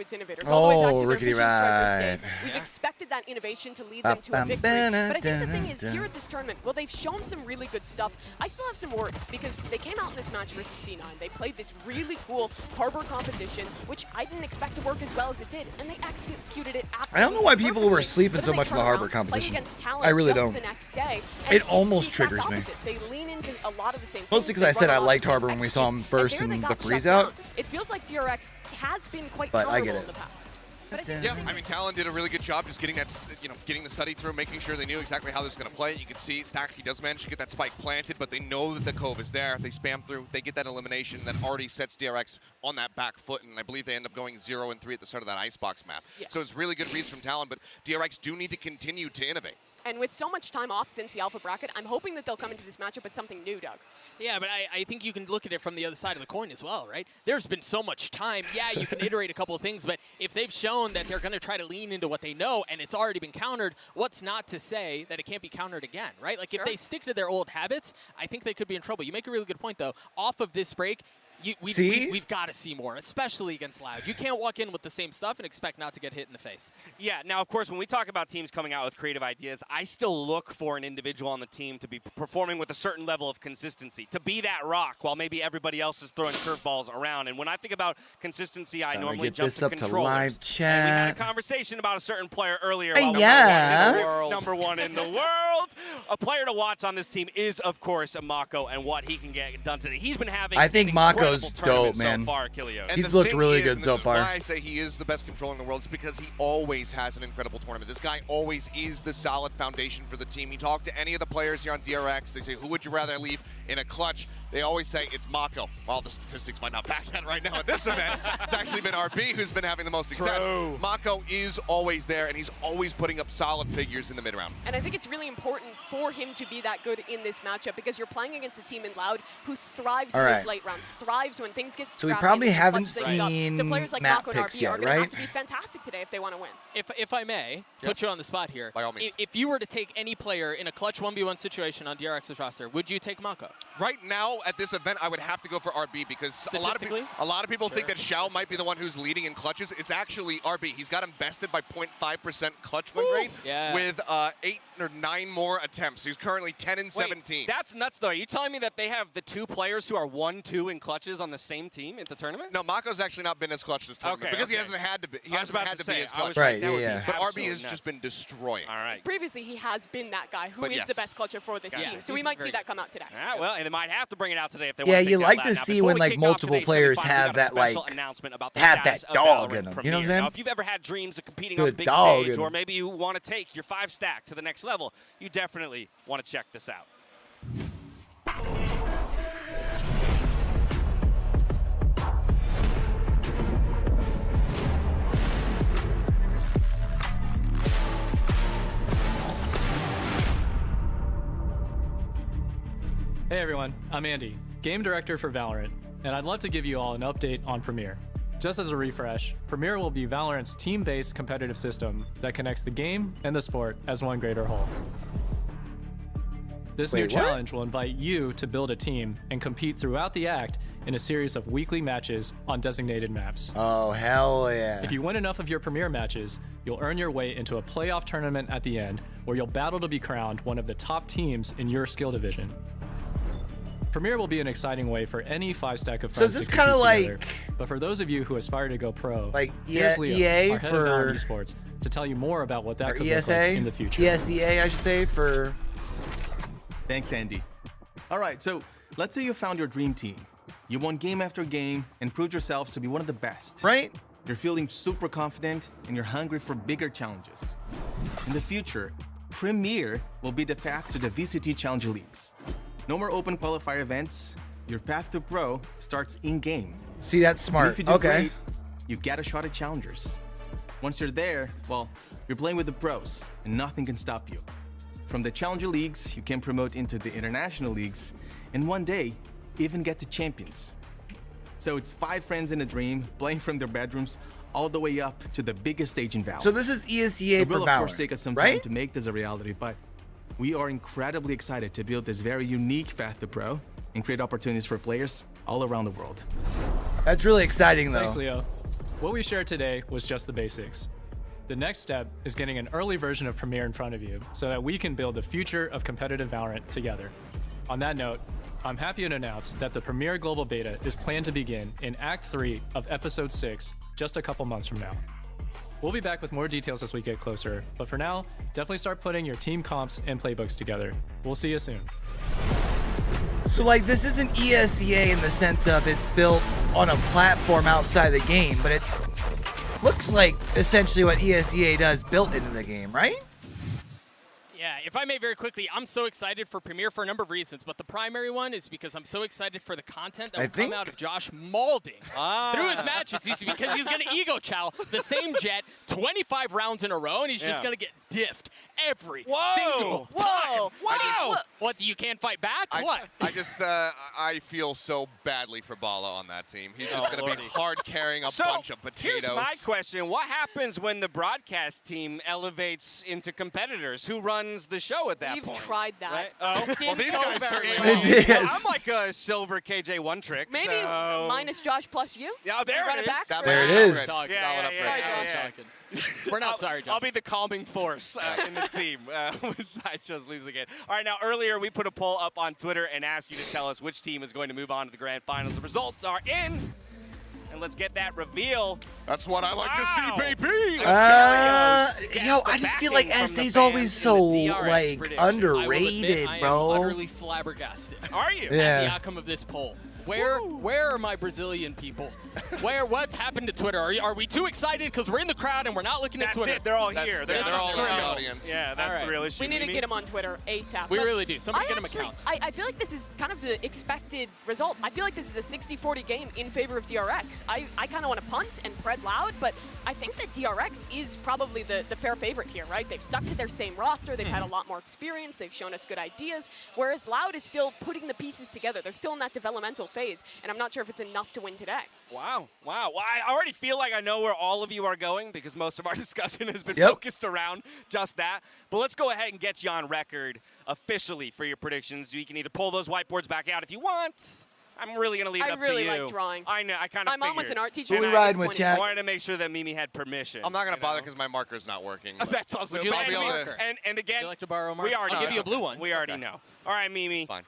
its innovators. All the way back to their Rickety Vision Strikers Ride. days. We've expected that innovation to lead them to a victory. But I think the thing is, here at this tournament, well, they've shown some really good stuff. I still have some worries because they came out in this match versus C9. They played this really cool Harbor competition, which I didn't expect to work as well as it did, and they executed it absolutely I don't know why people were perfectly. sleeping But so then much they in the turn Harbor around, competition. play against Talon I really just don't. the next day, It and almost it's the exact triggers me. opposite. They lean into a lot of the same Mostly things. because I said They I run a lot liked of the same Harbor when we saw him executes, burst and there in they the got freeze shut out. down. It feels like DRX has been quite But I get vulnerable it. in the past. But I think Yeah, I mean, Talon did a really good job just getting that, getting the study through, making sure they knew exactly how this was going to play. You can see Stax, he does manage to get that spike planted, but they know that the Cove is there. If they spam through, they get that elimination that already sets DRX on that back foot, and I believe they end up going 0-3 at the start of that Icebox map. Yeah. So it's really good reads from Talon, but DRX do need to continue to innovate. And with so much time off since the Alpha bracket, I'm hoping that they'll come into this matchup with something new, Doug. Yeah, but I think you can look at it from the other side of the coin as well, right? There's been so much time. Yeah, you can iterate a couple of things, but if they've shown that they're going to try to lean into what they know and it's already been countered, what's not to say that it can't be countered again, right? Like, if they stick to their old habits, I think they could be in trouble. You make a really good point, though. Off of this break, we've got to see more, especially against Loud. You can't walk in with the same stuff and expect not to get hit in the face. Yeah, now, of course, when we talk about teams coming out with creative ideas, I still look for an individual on the team to be performing with a certain level of consistency, to be that rock while maybe everybody else is throwing curveballs around. And when I think about consistency, I normally jump to controllers. live chat. And we had a conversation about a certain player earlier. Hey, while yeah. number one in the world. A player to watch on this team is, of course, Mako and what he can get done today. He's been having I think an Mako's incredible tournament dope, man. So far, Kilio. And He's the looked thing really is, good and so this far. is why I say he is the best controller in the world, is because he always has an incredible tournament. This guy always is the solid foundation for the team. You talk to any of the players here on DRX, they say, who would you rather leave in a clutch? They always say it's Mako. While the statistics might not back that right now at this event, it's actually been RB who's been having the most success. True. Mako is always there, and he's always putting up solid figures in the mid-round. And I think it's really important for him to be that good in this matchup because you're playing against a team in Loud who thrives in those late rounds, thrives when things get So we scrappy probably and they haven't clutch things up. seen So players like map Mako and picks RB yet, are going to have right? to be fantastic today if they want to win. If I may put you on the spot here, By all means. if you were to take any player in a clutch 1v1 situation on DRX's roster, would you take Mako? Right now, at this event, I would have to go for RB because a lot of people think that Xiao might be the one who's leading in clutches. It's actually RB. He's got him bested by 0.5% clutch win rate with 8 or 9 more attempts. He's currently 10 and 17. Wait, that's nuts, though. Are you telling me that they have the two players who are 1-2 in clutches on the same team at the tournament? No, Mako's actually not been as clutch this tournament because he hasn't had to be. He hasn't had to be as clutch. Right, that would be But RB absolute has nuts. just been destroying. All right. Previously, he has been that guy who But is yes. the best clutcher for this team. So we He's might very see that come out today. Well, and they might have to bring it out today if they Yeah, want to you take like down to Loud. Now, see before when, we like, kick off multiple today's players semifinal, we have got a that, special like, announcement about the have that status of dog Valorant in 'em. You know what I'm Premier. saying? Now, if you've ever had dreams of competing Good on the big dog stage, in or 'em. maybe you want to take your 5-stack to the next level, you definitely want to check this out. Hey everyone, I'm Andy, Game Director for Valorant, and I'd love to give you all an update on Premier. Just as a refresh, Premier will be Valorant's team-based competitive system that connects the game and the sport as one greater whole. This new challenge will invite you to build a team and compete throughout the act in a series of weekly matches on designated maps. Oh, hell yeah. If you win enough of your Premier matches, you'll earn your way into a playoff tournament at the end where you'll battle to be crowned one of the top teams in your skill division. Premier will be an exciting way for any 5-stack of friends So is this to kind of compete together. like, But for those of you who aspire to go pro, like here's Leo, EA our head of Valorant for, esports, to tell you more about what that or could look ESA? like in the future. ESEA, I should say, for... Thanks, Andy. All right, so let's say you found your dream team. You won game after game and proved yourselves to be one of the best. Right? You're feeling super confident and you're hungry for bigger challenges. In the future, Premier will be the path to the VCT Challenger Leagues. No more open qualifier events. Your path to pro starts in-game. See, that's And smart. if you do Okay. great, you get a shot at challengers. Once you're there, well, you're playing with the pros, and nothing can stop you. From the Challenger Leagues, you can promote into the International Leagues, and one day, even get to champions. So it's 5 friends in a dream, playing from their bedrooms, all the way up to the biggest stage in Valorant. So this is ESEA It for will, of course, Valorant, take us some time right? to make this a reality, but we are incredibly excited to build this very unique path to pro and create opportunities for players all around the world. That's really exciting, though. Thanks, Leo. What we shared today was just the basics. The next step is getting an early version of Premiere in front of you so that we can build the future of competitive Valorant together. On that note, I'm happy to announce that the Premiere Global Beta is planned to begin in Act 3 of Episode 6 just a couple months from now. We'll be back with more details as we get closer, but for now, definitely start putting your team comps and playbooks together. We'll see you soon. So like this isn't ESEA in the sense of it's built on a platform outside the game, but it's looks like essentially what ESEA does built into the game, right? Yeah, if I may very quickly, I'm so excited for Premiere for a number of reasons, but the primary one is because I'm so excited for the content that will come out of Josh maulding through his matches because he's going to ego chow the same jet 25 rounds in a row, and he's just going to get diffed every single time. Whoa! What, you can't fight back? What? I feel so badly for Bala on that team. He's just going to be hard carrying a bunch of potatoes. Here's my question. What happens when the broadcast team elevates into competitors? Who runs the show at that point? We've tried that. Right? Oh. Well, these guys certainly I'm like a silver KJ1 trick. Maybe minus Josh plus you? Yeah, there it is. There it is. Sorry, Josh. We're not sorry, Josh. I'll be the calming force in the team besides just losing it. All right, now earlier we put a poll up on Twitter and asked you to tell us which team is going to move on to the grand finals. The results are in. And let's get that reveal. That's what I like to see, baby. Yo, I just feel like SA's always so like underrated, I bro. am utterly flabbergasted. Are you? At the outcome of this poll. Where are my Brazilian people? What's happened to Twitter? Are we too excited because we're in the crowd and we're not looking at Twitter? That's it. They're all here. They're all in the audience. Yeah, that's the real issue. We need to get him on Twitter ASAP. We really do. Somebody get him accounts. I feel like this is kind of the expected result. I feel like this is a 60-40 game in favor of DRX. I kind of want to punt and Pred loud, but I think that DRX is probably the fair favorite here, right? They've stuck to their same roster. They've had a lot more experience. They've shown us good ideas, whereas Loud is still putting the pieces together. They're still in that developmental phase, and I'm not sure if it's enough to win today. Wow. Well, I already feel like I know where all of you are going because most of our discussion has been focused around just that. But let's go ahead and get you on record officially for your predictions. You can either pull those whiteboards back out if you want. I'm really going to leave it up to you. I really like drawing. I know. I kind of My mom was an art teacher. Who we riding with, I chat? wanted to make sure that Mimi had permission. I'm not going to bother because my marker's not working. That's also Would you like and, a marker? and again, Would you like to borrow a marker? we already I'll give you a know. blue one. We already know. All right, Mimi. Fine.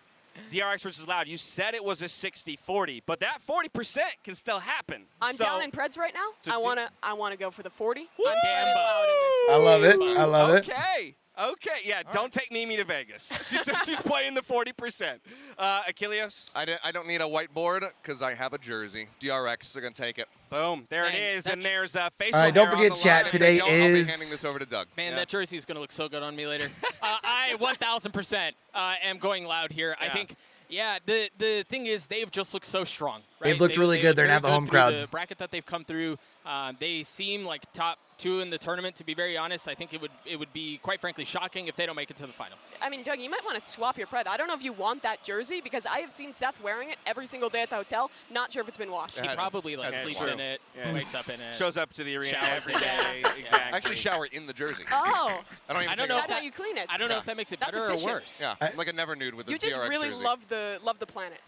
DRX versus Loud. You said it was a 60-40, but that 40% can still happen. I'm down in Preds right now. So I wanna go for the 40. Woo! I'm very loud I love it. I love it. Okay, yeah, don't take Mimi to Vegas. She's playing the 40%. Achilles? I don't need a whiteboard because I have a jersey. DRX are going to take it. Boom, there it is, and there's a facial All right, don't hair forget, on the chat, line. today I'll be handing is... this over to Doug. Man, that jersey is going to look so good on me later. I 1,000% am going Loud here. I think, the thing is they've just looked so strong. Right? They've looked really good. They're going to have a home crowd. The bracket that they've come through, they seem like top 2 in the tournament, to be very honest. I think it would be, quite frankly, shocking if they don't make it to the finals. I mean, Doug, you might want to swap your Pred. I don't know if you want that jersey because I have seen Seth wearing it every single day at the hotel. Not sure if it's been washed. He probably sleeps in it, wakes up in it. Shows up to the arena Showers every in day. it. Exactly. I actually shower in the jersey. Oh. I don't even know That's how you clean it. I don't know if that makes it That's better efficient. or worse. Yeah, I'm like a never nude with the You just DRX really jersey. love the planet.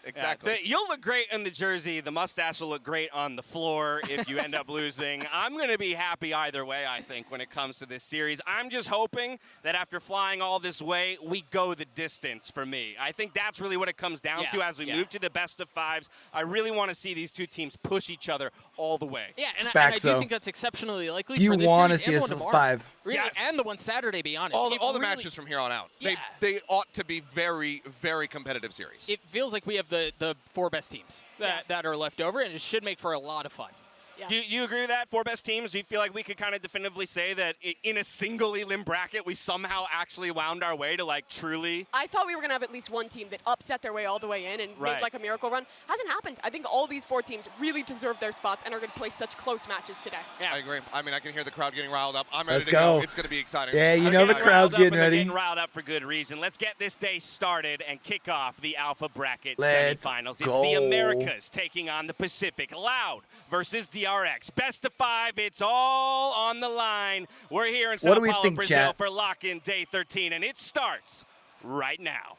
Exactly. You'll look great in the jersey. The mustache will look great on the floor if you end up losing. I'm going to be happy either way, I think, when it comes to this series. I'm just hoping that after flying all this way, we go the distance for me. I think that's really what it comes down to as we move to the best of 5s. I really want to see these two teams push each other all the way. Yeah, and I do think that's exceptionally likely You for this want to series see and us one tomorrow. 5. Really, Yes. and the one Saturday, be honest. All the really, matches from here on out. Yeah. They ought to be very, very competitive series. It feels like we have the 4 best teams that are left over, and it should make for a lot of fun. Yeah. Do you agree with that? 4 best teams? Do you feel like we could kind of definitively say that in a single elim bracket, we somehow actually wound our way to like truly? I thought we were going to have at least one team that upset their way all the way in and made like a miracle run. Hasn't happened. I think all these 4 teams really deserve their spots and are going to play such close matches today. Yeah. I agree. I mean, I can hear the crowd getting riled up. I'm ready Let's to go. It's going to be exciting. Yeah, you They're know the getting crowd's riled up, getting and they're ready. Getting riled up for good reason. Let's get this day started and kick off the Alpha Bracket Let's semifinals. It's go. the Americas taking on the Pacific. Loud versus DRX. Best of 5. It's all on the line. We're here in Sao What do we Paulo, think, Brazil chat? for Lockin Day 13, and it starts right now.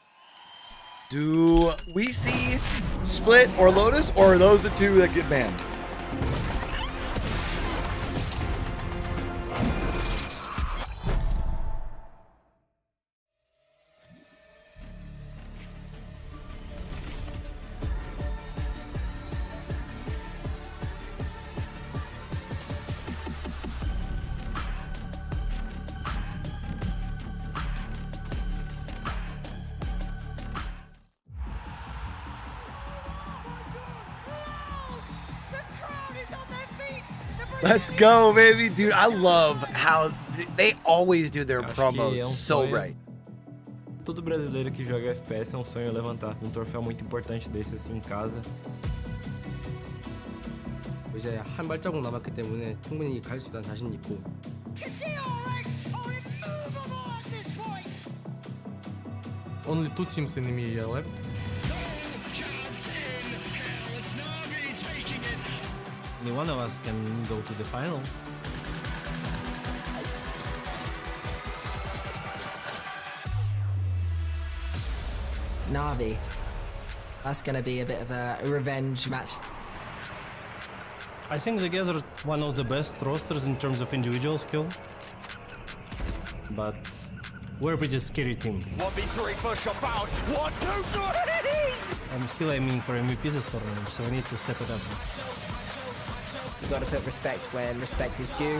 Do we see Split or Lotus, or are those the 2 that get banned? Let's go, baby. Dude, I love how they always do their promos so right. Todo brasileiro que joga FPS é um sonho levantar um troféu muito importante desse assim em casa. 이제 한 발자국 남았기 때문에 충분히 갈 수 있다는 자신 있고. Only 2 teams in EMEA left. Only one of us can go to the final. Na'Vi. That's going to be a bit of a revenge match. I think they gathered one of the best rosters in terms of individual skill. But we're a pretty scary team. 1v3 for Shabout. 1, 2, 3! I'm still aiming for MVP this tournament, so I need to step it up. You've got to put respect when respect is due.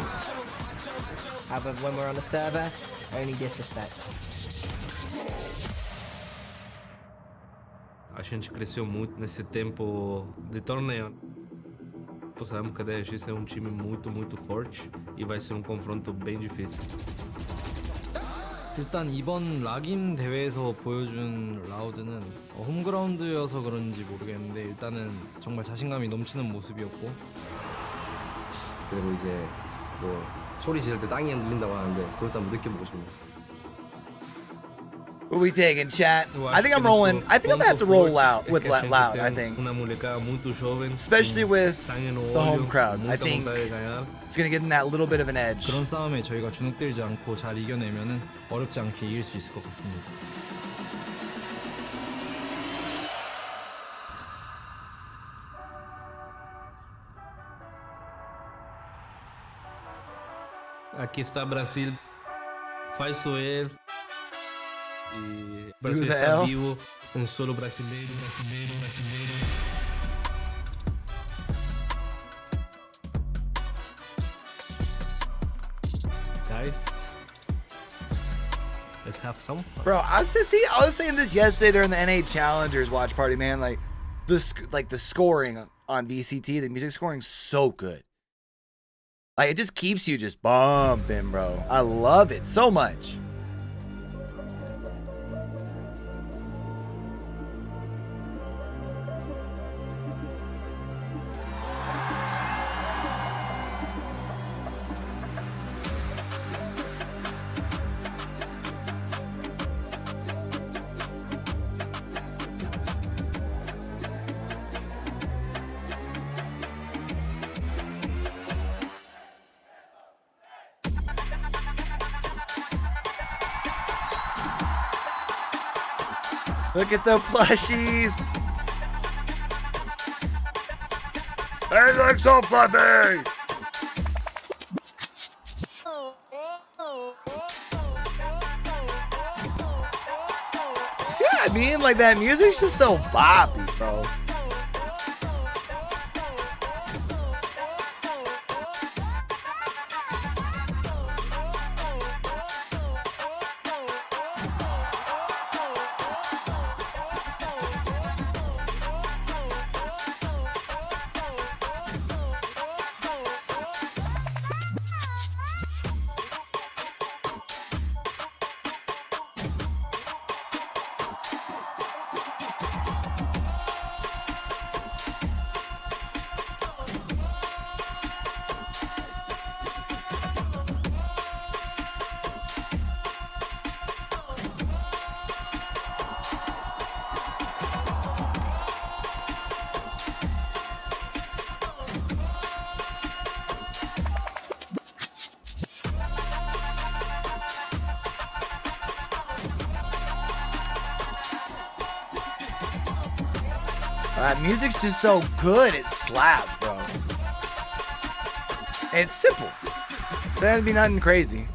However, when we're on a server, only disrespect. A gente cresceu muito nesse tempo de torneio. Sabemos que a DRX é um time muito forte e vai ser um confronto bem difícil. 일단 이번 락인 대회에서 보여준 라우드는 홈그라운드여서 그런지 모르겠는데 일단은 정말 자신감이 넘치는 모습이었고 그리고 이제 뭐 소리 지를 때 땅이 눌린다고 하는데 그것도 한번 느껴보고 싶네요. What are we taking, chat? I think I'm rolling. I think I'm gonna have to roll out with loud. I think, especially with the home crowd. I think it's gonna give them that little bit of an edge. 그런 싸움에 저희가 주눅들지 않고 잘 이겨내면은 어렵지 않게 이길 수 있을 것 같습니다. Aqui está Brasil. Faz Soel. E o Brasil está vivo. Um solo brasileiro. Guys, let's have some fun. Bro, I was saying this yesterday during the NA Challengers watch party, man. Like the scoring on VCT, the music scoring so good. Like it just keeps you just bumping, bro. I love it so much. Look at the plushies. They look so fluffy. See what I mean? Like that music's just so boppy, bro. Music's just so good, it slaps, bro. It's simple. That'd be nothing crazy.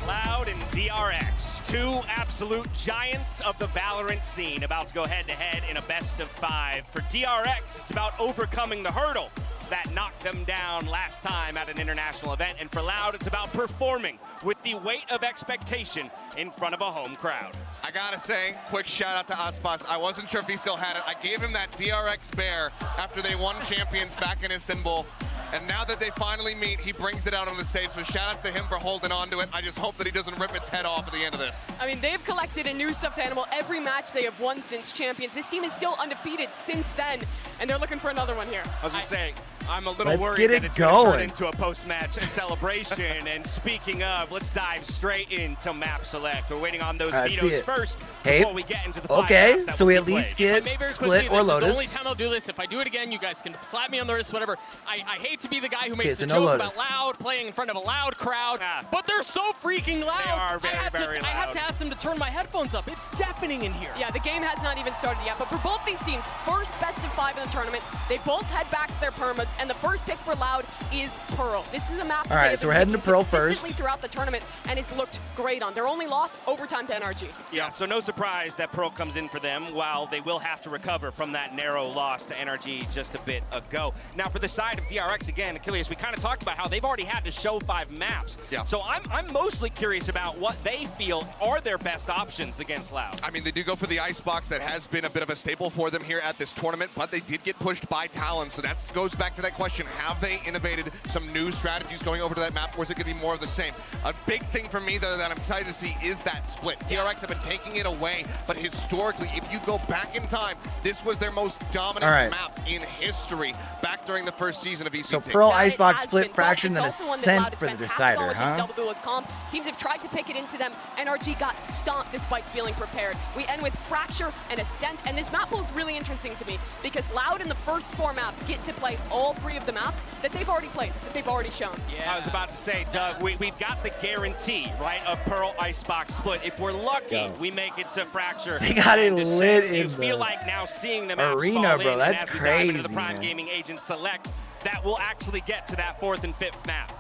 Loud and DRX, two absolute giants of the Valorant scene, about to go head-to-head in a best-of-5. For DRX, it's about overcoming the hurdle that knocked them down last time at an international event. And for Loud, it's about performing with the weight of expectation in front of a home crowd. I gotta say, quick shout out to Aspas. I wasn't sure if he still had it. I gave him that DRX bear after they won champions back in Istanbul. And now that they finally meet, he brings it out on the stage. So shout outs to him for holding on to it. I just hope that he doesn't rip its head off at the end of this. I mean, they've collected a new stuffed animal every match they have won since champions. This team is still undefeated since then, and they're looking for another one here. I was going to say, I'm a little worried get that it it's going to turn going. into a post-match celebration. And speaking of, let's dive straight into map select. We're waiting on those vetoes first before we get into the five Okay, maps so that we we'll at see least played. get Very Split quickly, or this is the only Lotus. time I'll do this. If I do it again, you guys can slap me on the wrist, whatever. I hate to be the guy who makes so the no joke Lotus. about loud, playing in front of a loud crowd, but they're so freaking loud. They are very I had loud. to ask them to turn my headphones up. It's deafening in here. Yeah, the game has not even started yet, but for both these teams, first best of 5 in the tournament, they both head back to their permas, and the first pick for Loud is Pearl. This is a map that All right, they have so been we're heading to picking Pearl consistently first. throughout the tournament, and it's looked great on. Their only loss, overtime to NRG. Yeah, so no surprise that Pearl comes in for them, while they will have to recover from that narrow loss to NRG just a bit ago. Now, for the side of DRX, again, Achilles, we kind of talked about how they've already had to show 5 maps. Yeah. So I'm mostly curious about what they feel are their best options against Loud. I mean, they do go for the Icebox. That has been a bit of a staple for them here at this tournament, but they did get pushed by Talon. So that goes back to that question. Have they innovated some new strategies going over to that map, or is it going to be more of the same? A big thing for me, though, that I'm excited to see is that split. DRX have been taking it away, but historically, if you go back in time, this was their most dominant map in history back during the first season of VCT. So Pearl, Yeah, it Icebox, has Split, been, but Fraction, it's then also one that Loud Ascent is for the fantastic decider, on with this huh? double duelist comp. Teams have tried to pick it into them. NRG got stomped despite feeling prepared. We end with Fracture and Ascent, and this map pool is really interesting to me because Loud in the first 4 maps get to play all 3 of the maps that they've already played, that they've already shown. Yeah. I was about to say, Doug, we've got the guarantee, right, of Pearl Icebox Split. If we're lucky, we make it to Fracture. They got it and Ascent. lit in You feel the like now seeing the maps arena, fall bro. in, That's and as we dive into the crazy, Prime man. Gaming Agent Select, that will actually get to that 4th and 5th map.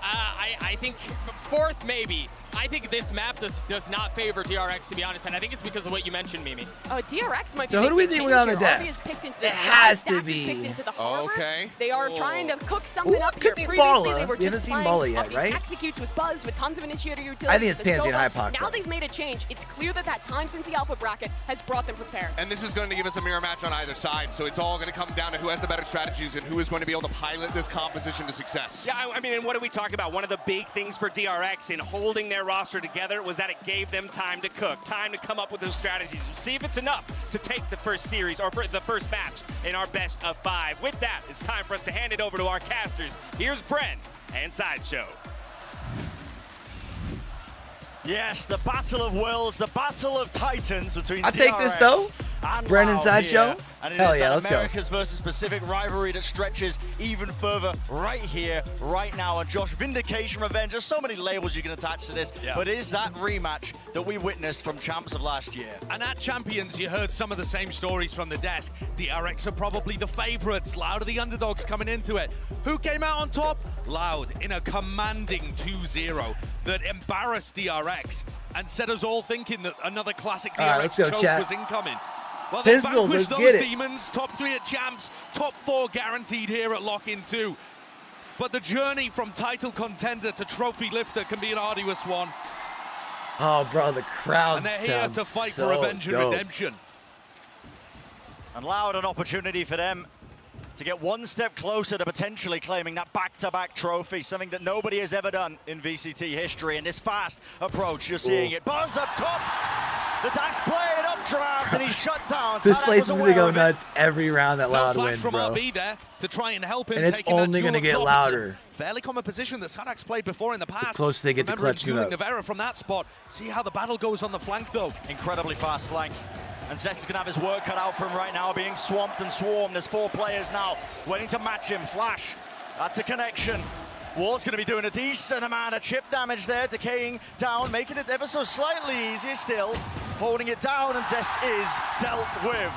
I think 4th maybe. I think this map does not favor DRX, to be honest, and I think it's because of what you mentioned, Mimi. Oh, DRX might be. So who do we making think a we got on change the here. desk? RB is picked into It the has to Stax is be. picked into the harbor. Okay. They are trying to cook something up Could here. be Previously, Bala. they were We haven't just seen playing Bala yet, off these right? executes with Buzz, with tons of initiator utility. I think it's with Pansy and Sova. High Pocket. Now they've made a change. It's clear that that time since the alpha bracket has brought them prepared. And this is going to give us a mirror match on either side, so it's all going to come down to who has the better strategies and who is going to be able to pilot this composition to success. Yeah, I mean, and what do we talk about? One of the big things for DRX in holding their roster together was that it gave them time to cook, time to come up with those strategies. See if it's enough to take the first series or the first match in our best of 5. With that, it's time for us to hand it over to our casters. Here's Bren and Sideshow. Yes, the battle of wills, the battle of titans between I'll take this, DRX though. and Bren and Loud Sideshow. here. And it Hell is yeah, that let's go. Americas versus Pacific rivalry that stretches even further right here, right now. And Josh, Vindication, Revenge, there's so many labels you can attach to this, but it is that rematch that we witnessed from champs of last year. And at Champions, you heard some of the same stories from the desk. DRX are probably the favorites. Loud are the underdogs coming into it. Who came out on top? Loud in a commanding 2-0 that embarrassed DRX and set us all thinking that another classic All right, let's DRX go, choke chat. was incoming. Well, they Pistols, vanquished let's those get it. demons. Top 3 at Champs, top 4 guaranteed here at Lockin 2. But the journey from title contender to trophy lifter can be an arduous one. Oh, bro, the crowd And they're here sounds to fight so for revenge and dope. redemption. And Loud, an opportunity for them to get one step closer to potentially claiming that back-to-back trophy, something that nobody has ever done in VCT history. And this fast approach, you're seeing it. Buzz up top, the dash play, and updraft, and he's shut down. This Saadhak place was is aware going to go of it. nuts every round that No Loud flash wins, from bro. RB there to try and help him. And it's taking that only duel gonna up get top. It's a louder. fairly common position that Saadhak's played before in the past. closer they get to Remember clutching dueling up. Navera from that spot. See how the battle goes on the flank, though. Incredibly fast flank. And Zest is going to have his work cut out for him right now, being swamped and swarmed. There's 4 players now waiting to match him. Flash, that's a connection. Wall's going to be doing a decent amount of chip damage there, decaying down, making it ever so slightly easier still. Holding it down, and Zest is dealt with.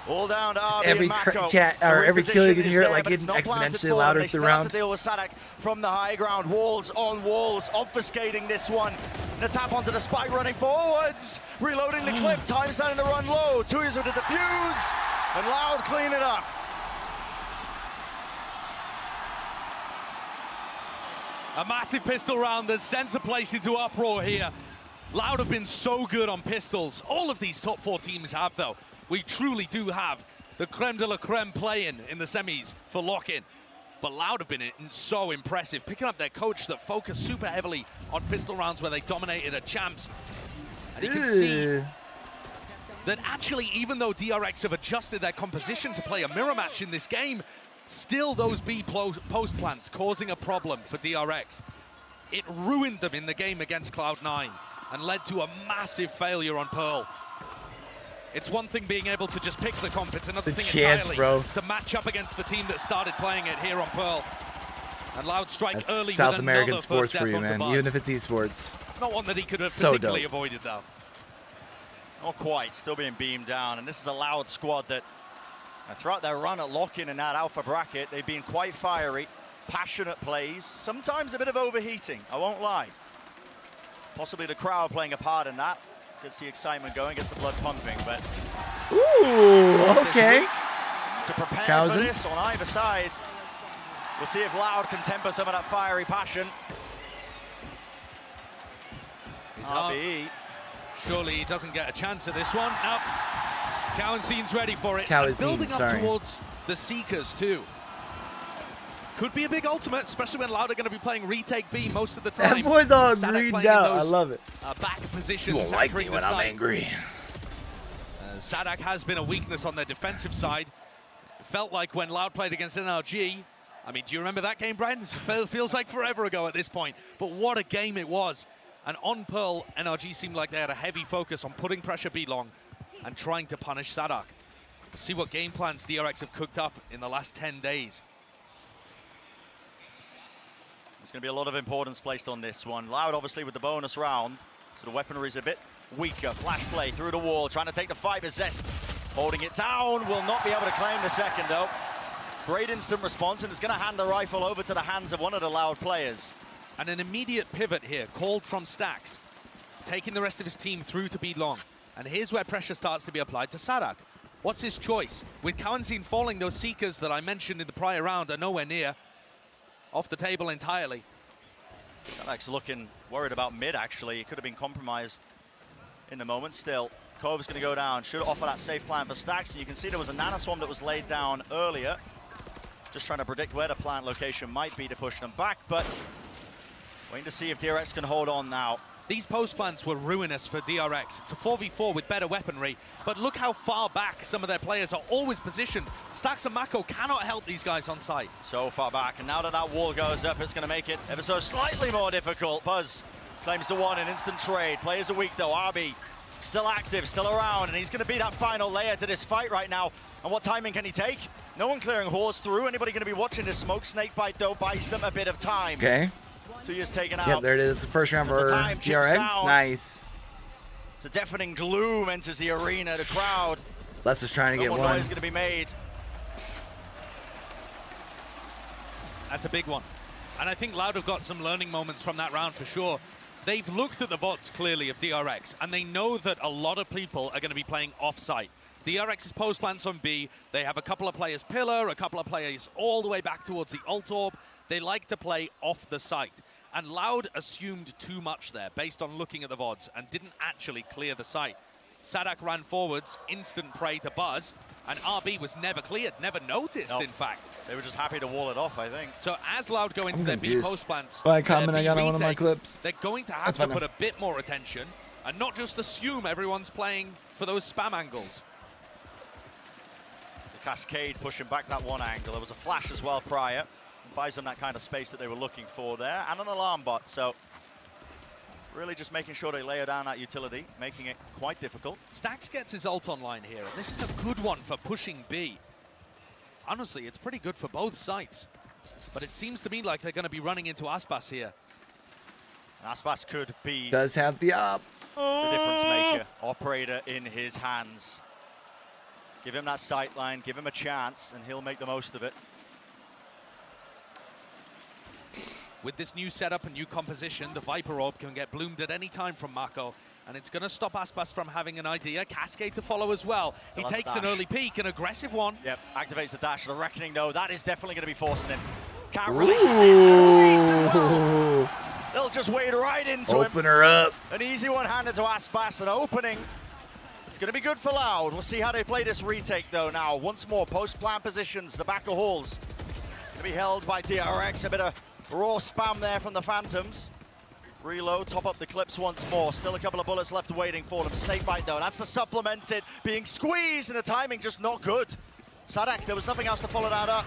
All down to RB Every and Mako. chat or The every kill you reposition can hear it is like there, but it's getting not planted exponentially for them. louder They through still have round. to deal with Saadhak from the high ground. Walls on walls, obfuscating this one. The tap onto the spike, running forwards, reloading the clip, time starting to run low. 2 years with the defuse, and Loud clean it up. A massive pistol round that sends a place into uproar here. Loud have been so good on pistols. All of these top 4 teams have, though. We truly do have the creme de la creme playing in the semis for Lockin. But Loud have been so impressive, picking up their coach that focused super heavily on pistol rounds where they dominated at champs. And you can see that actually, even though DRX have adjusted their composition to play a mirror match in this game, still those B post plants causing a problem for DRX. It ruined them in the game against Cloud9 and led to a massive failure on Pearl. It's one thing being able to just pick the comp, it's another thing entirely to match up against the team that started playing it here on Pearl. And Loud strike That's early South with American sports first for you, step man. onto Even Buzz. if it's esports. Not one that he could have So particularly dope. avoided, though. Not quite, still being beamed down. And this is a Loud squad that throughout their run at Lockin in that alpha bracket, they've been quite fiery, passionate plays, sometimes a bit of overheating, I won't lie. Possibly the crowd playing a part in that. Gets the excitement going, gets the blood pumping, but... Ooh, okay. To prepare Cauanzin. for this on either side. We'll see if Loud can temper some of that fiery passion. He's up. RBE. Surely he doesn't get a chance at this one. Nope. Cauanzin's ready for it. Cauanzin, And building up sorry. towards the Seekers too. Could be a big ultimate, especially when Loud are going to be playing retake B most of the time. That boy's all Saadhak greened playing in out. I those, love it. Back positions. You won't like anchoring me the when I'm site. angry. Saadhak has been a weakness on their defensive side. It felt like when Loud played against NRG, I mean, do you remember that game, Brian? It feels like forever ago at this point, but what a game it was. And on Pearl, NRG seemed like they had a heavy focus on putting pressure B long and trying to punish Saadhak. See what game plans DRX have cooked up in the last 10 days. There's going to be a lot of importance placed on this one. Loud, obviously, with the bonus round, so the weaponry is a bit weaker. Flash play through the wall, trying to take the fight, but Zest holding it down. Will not be able to claim the second, though. Great instant response, and it's going to hand the rifle over to the hands of one of the Loud players. And an immediate pivot here, called from Stax, taking the rest of his team through to B long. And here's where pressure starts to be applied to Saadhak. What's his choice? With Cauanzin falling, those Seekers that I mentioned in the prior round are nowhere near. Off the table entirely. Saadhak's looking worried about mid, actually. He could have been compromised in the moment. Still, Cove's going to go down. Should offer that safe plan for Stax. And you can see there was a nanoswarm that was laid down earlier. Just trying to predict where the plant location might be to push them back, but waiting to see if DRX can hold on now. These post plants were ruinous for DRX. It's a 4v4 with better weaponry, but look how far back some of their players are always positioned. Stax and Mako cannot help these guys on site. So far back, and now that that wall goes up, it's going to make it ever so slightly more difficult. Buzz claims the one in instant trade. Players are weak though. RB still active, still around, and he's going to be that final layer to this fight right now. And what timing can he take? No one clearing horse through. Anybody going to be watching this smoke snake bite though buys them a bit of time. Okay. 2 years taken out. Yep, there it is. First round for DRX. Nice. It's a deafening gloom enters the arena. The crowd. Les is trying to get No one. noise going to be made. That's a big one. And I think Loud have got some learning moments from that round for sure. They've looked at the VODs clearly of DRX, and they know that a lot of people are going to be playing off-site. DRX's post plants on B. They have a couple of players pillar, a couple of players all the way back towards the ult orb. They like to play off the site. And Loud assumed too much there based on looking at the VODs and didn't actually clear the site. Saadhak ran forwards, instant prey to Buzz, and RB was never cleared, never noticed, Nope. in fact. They were just happy to wall it off, I think. So as Loud go into I'm their B confused post plants, by a their comment I B got on one of my retakes, clips. they're going to have That's to fine put now. a bit more attention and not just assume everyone's playing for those spam angles. The Cascade pushing back that one angle. There was a flash as well prior. Buys them that kind of space that they were looking for there. And an alarm bot, so really just making sure they layer down that utility, making it quite difficult. Stax gets his ult online here, and this is a good one for pushing B. Honestly, it's pretty good for both sides. But it seems to me like they're going to be running into Aspas here. Aspas could be Does have the op. the difference maker. Operator in his hands. Give him that sight line, give him a chance, and he'll make the most of it. With this new setup and new composition, the Viper Orb can get bloomed at any time from Mako, and it's going to stop Aspas from having an idea. Cascade to follow as well. He Still has takes the an dash. early peek, an aggressive one. Yep, activates the dash. The Reckoning, though, that is definitely going to be forcing him. Can't really sit. Ooh. They'll just wade right into him. Open her up. An easy one handed to Aspas, an opening. It's going to be good for Loud. We'll see how they play this retake, though, now. Once more, post-plant positions, the back of halls. Going to be held by DRX. A bit of raw spam there from the Phantoms. Reload, top up the clips once more. Still a couple of bullets left waiting for them. Snakebite, though, that's the supplemented. Being squeezed, and the timing just not good. Saadhak, there was nothing else to follow that up.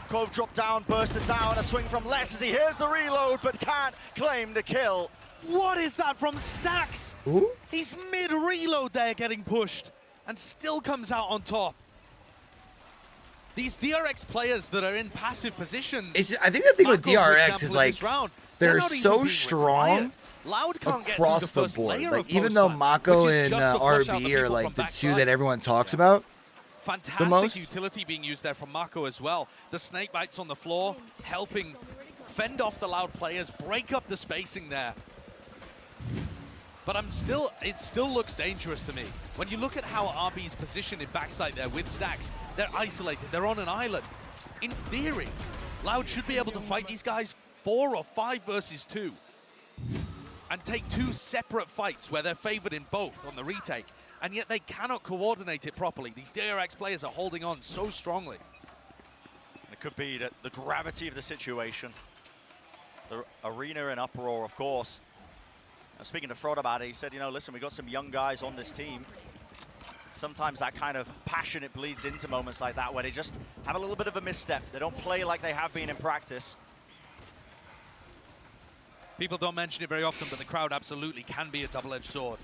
Cove dropped down, bursted down. A swing from Les as he hears the reload, but can't claim the kill. What is that from Stax? Ooh. He's mid-reload there getting pushed and still comes out on top. These DRX players that are in passive positions. I think the thing with Mako, for DRX example, is in like this round, they're so strong Loud can't get across through the first board. layer Like of even though post-plant, Mako which is and just to flush out the RB are people like from the two backside. that everyone talks about. Fantastic most. utility being used there from Mako as well. The snake bites on the floor, helping fend off the Loud players, break up the spacing there. But it still looks dangerous to me. When you look at how RB's positioned in backside there with Stax, they're isolated, they're on an island. In theory, Loud should be able to fight these guys 4 or 5 versus 2 and take 2 separate fights where they're favored in both on the retake. And yet they cannot coordinate it properly. These DRX players are holding on so strongly. It could be the gravity of the situation. The arena in uproar, of course. Now, speaking to Frod about it, he said, you know, listen, we got some young guys on this team. Sometimes that kind of passion, it bleeds into moments like that where they just have a little bit of a misstep. They don't play like they have been in practice. People don't mention it very often, but the crowd absolutely can be a double-edged sword.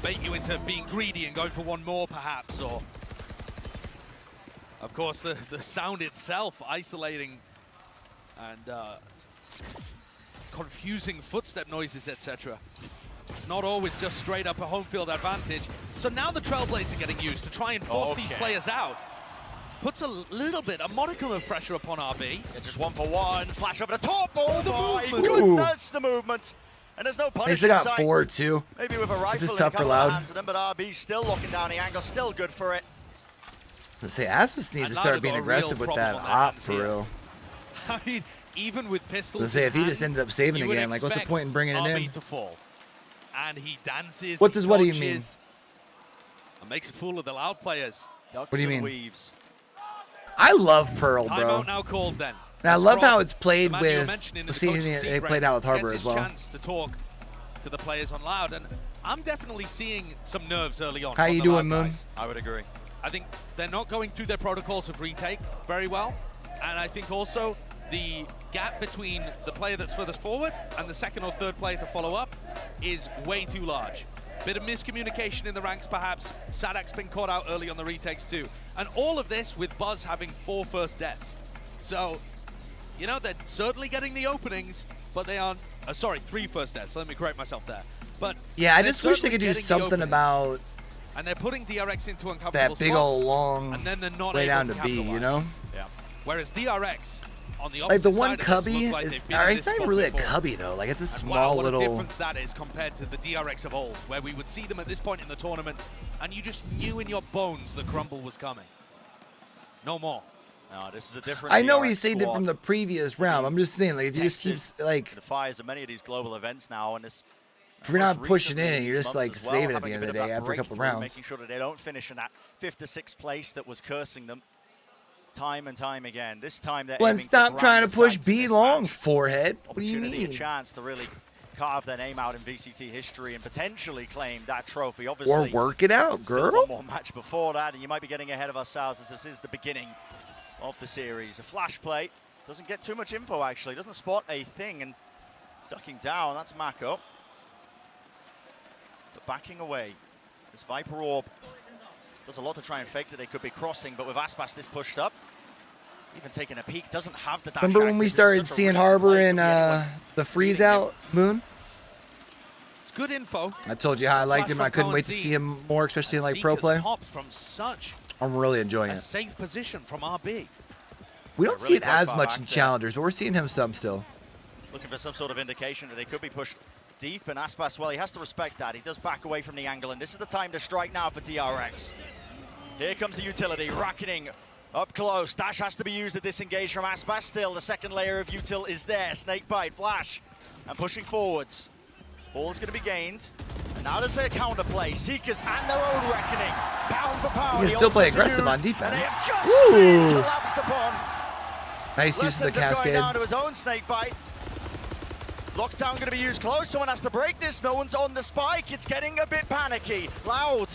Bait you into being greedy and going for one more, perhaps, or... Of course, the sound itself isolating and confusing footstep noises, etc. It's not always just straight up a home field advantage. So now the Trailblazer getting used to try and force these players out. Puts a little bit, a modicum of pressure upon RB. Yeah, just 1-for-1, flash over the top. Oh my goodness, the movement. And there's no punish. They still got 4 too. Maybe with a rifle this is in tough a for couple of Loud. hands of them, but RB still locking down the angle, still good for it. Let's say Aspas needs to start being aggressive with that op for real. I mean, even with pistols. Let's say if he just ended up saving again, like what's the point in bringing it in? To fall. And he dances. What do you mean? And makes a fool of the Loud players. What do you mean? Weaves. I love Pearl, bro. Timeout now called then. And I love how it's played with. Seeing they played out with Harbor as well. Chance to talk to the players on Loud, and I'm definitely seeing some nerves early on. How you doing, Moon? I would agree. I think they're not going through their protocols of retake very well, and I think also the gap between the player that's furthest forward and the second or third player to follow up is way too large. Bit of miscommunication in the ranks, perhaps. Saadhak's been caught out early on the retakes too. And all of this with Buzz having 4 first deaths. So, you know, they're certainly getting the openings, but they aren't, 3 first deaths, let me correct myself there. But yeah, I just wish they could do something about and they're putting DRX into uncomfortable that big spots, old long and then they're not way able down to to B, you know? Yeah. Whereas DRX, on the opposite like the one side of cubby this, like is, it's not even really a cubby though. Like it's a small what little. a difference that is compared to the DRX of old, where we would see them at this point in the tournament, and you just knew in your bones the crumble was coming. No more. No, this is a different. I know DRX he saved it from the previous round. I'm just saying, like if you just keep like. The fires of many of these global events now, and this. If you're not pushing in and you're just like saving at the end of the day after a couple rounds. Making sure that they don't finish in that 5th to 6th place that was cursing them time and time again. This time they're Well, stop trying to push B long, forehead. What do you mean? A chance to really carve their name out in VCT history and potentially claim that trophy. Obviously, or work it out, girl. One more match before that, and you might be getting ahead of ourselves as this is the beginning of the series. A flash play. Doesn't get too much info, actually. Doesn't spot a thing, and ducking down. That's Mako. But backing away. This Viper Orb does a lot to try and fake that they could be crossing, but with Aspas this pushed up, even taking a peek, doesn't have the dash. Remember when we started seeing Harbor in the freeze out, Moon? It's good info. I told you how I liked him, and I couldn't wait to see him more, especially in like pro play. From such I'm really enjoying a it. safe position from RB. We don't see it as much in challengers, but we're seeing him some still. Looking for some sort of indication that they could be pushed deep, and Aspas, well, he has to respect that. He does back away from the angle, and this is the time to strike now for DRX. Here comes the utility, racketing Up close, dash has to be used to disengage from Aspas. Still, the second layer of util is there. Snakebite, flash, and pushing forwards. Ball's going to be gained. And now there's their counterplay. Seekers and their own reckoning. Pound for pound. You can still play aggressive on defense. Ooh. Collapsed upon. Nice use of the cascade. Going down to his own snakebite. Lockdown going to be used close. Someone has to break this. No one's on the spike. It's getting a bit panicky. Loud.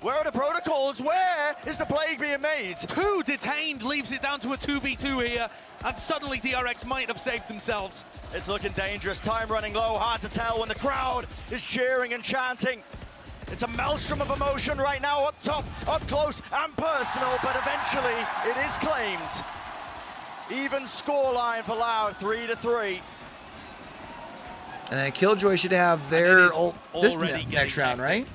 Where are the protocols? Where is the play being made? 2 detained leaves it down to a 2v2 here, and suddenly DRX might have saved themselves. It's looking dangerous. Time running low. Hard to tell when the crowd is cheering and chanting. It's a maelstrom of emotion right now, up top, up close and personal, but eventually it is claimed. Even scoreline for Loud, 3-3. And then Killjoy should have their this next round, right?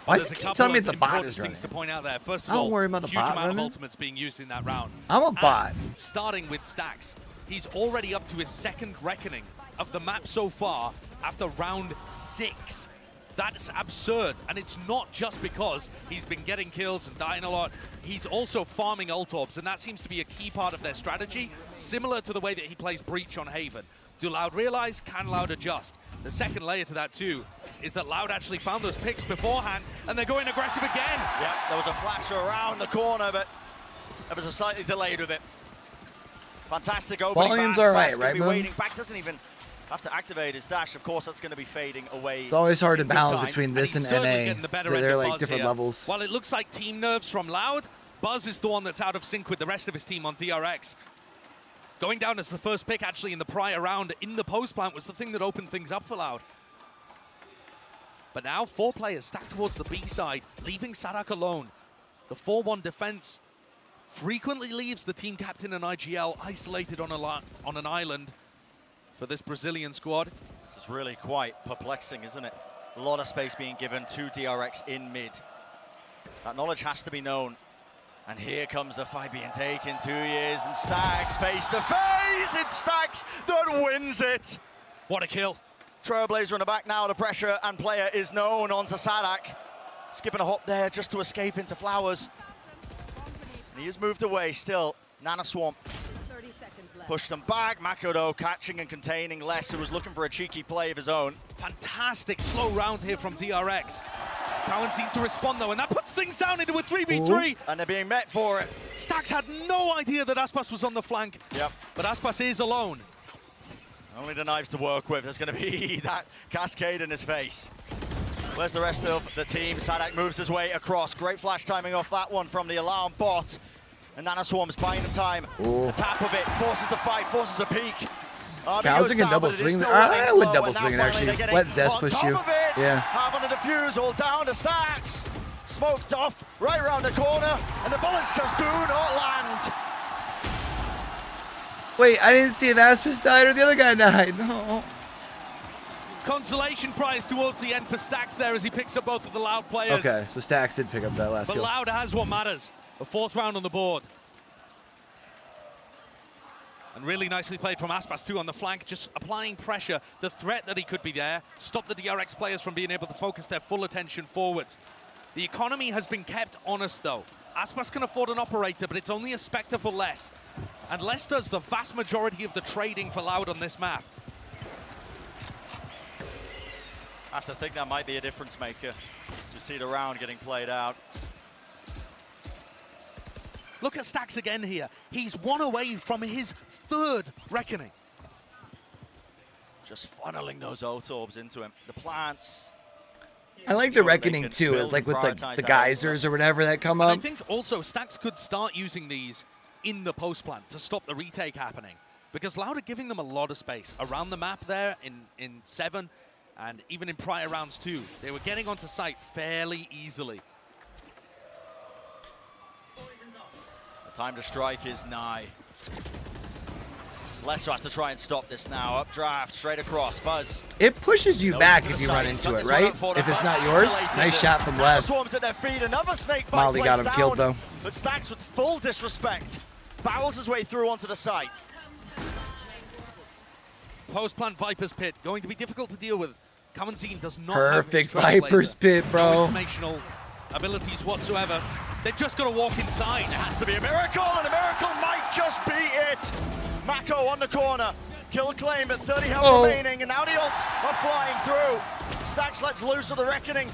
Why There's does a it keep couple telling me of the bot important is running? things to point out there. First of I all, don't worry about the huge bot amount running. of ultimates being used in that round. I'm a And bot. starting with Stax, he's already up to his second reckoning of the map so far after round 6. That's absurd, and it's not just because he's been getting kills and dying a lot. He's also farming ult orbs, and that seems to be a key part of their strategy, similar to the way that he plays Breach on Haven. Do Loud realize? Can Loud adjust? The second layer to that too is that Loud actually found those picks beforehand, and they're going aggressive again. Yeah, there was a flash around the corner, but it was a slightly delayed with it. Fantastic opening. Volume's all right, right, Moon? waiting back, doesn't even have to activate his dash. Of course, that's going to be fading away. It's always hard to in good balance time. between this and certainly NA. getting the better end They're of like Buzz different here. levels. While it looks like team nerves from Loud, Buzz is the one that's out of sync with the rest of his team on DRX. Going down as the first pick actually in the prior round in the post plant was the thing that opened things up for Loud. But now 4 players stacked towards the B side, leaving Saadhak alone. The 4-1 defense frequently leaves the team captain and IGL isolated on an island for this Brazilian squad. This is really quite perplexing, isn't it? A lot of space being given to DRX in mid. That knowledge has to be known. And here comes the fight being taken. 2 years and Stax face to face. It's Stax that wins it. What a kill. Trailblazer in the back now. The pressure and player is known onto Saadhak. Skipping a hop there just to escape into Flowers. And he has moved away still. Nana Swamp. Pushed them back. Mako though catching and containing Les, who was looking for a cheeky play of his own. Fantastic slow round here from DRX. Cauanzin to respond though, and that puts things down into a 3v3. And they're being met for it. Stax had no idea that Aspas was on the flank. Yep. But Aspas is alone. Only the knives to work with. There's going to be that cascade in his face. Where's the rest of the team? Saadhak moves his way across. Great flash timing off that one from the alarm bot. And Nana Swarm's buying the time. Ooh. The tap of it forces the fight, forces a peek. Cauanzin can double swing. I would double swing and actually let Zest push you. Yeah. Half on the defusal, down to Stax. Smoked off, right around the corner, and the bullets just do not land. Wait, I didn't see if Aspas died or the other guy died. No. Consolation prize towards the end for Stax there as he picks up both of the Loud players. Okay, so Stax did pick up that last But kill. Loud has what matters. The 4th round on the board. And really nicely played from Aspas too on the flank, just applying pressure, the threat that he could be there, stop the DRX players from being able to focus their full attention forwards. The economy has been kept honest though. Aspas can afford an operator, but it's only a Spectre for Les. And Les does the vast majority of the trading for Loud on this map. I have to think that might be a difference maker as we see the round getting played out. Look at Stax again here. He's 1 away from his 3rd reckoning. Just funneling those ult orbs into him. The plants. I like the reckoning too. It's like with the geysers or whatever that come And up. I think also Stax could start using these in the post plant to stop the retake happening. Because Loud are giving them a lot of space around the map there in 7 and even in prior rounds too. They were getting onto site fairly easily. The time to strike is nigh. Leicester has to try and stop this now. Updraft, straight across. Buzz. It pushes you back if you run into it, right? If it's not yours. Nice shot from Les. Swarms at their feet. Another snake bite. Molly got him killed though. But Stax with full disrespect barrels his way through onto the site. Post plant Viper's Pit going to be difficult to deal with. Cauanzin does not Perfect have his Viper's Pit, bro. No informational abilities whatsoever. They've just got to walk inside. It has to be a miracle, and a miracle might just be it. Mako on the corner. Kill claim at 30 health remaining, and now the ults are flying through. Stax lets loose of the reckoning,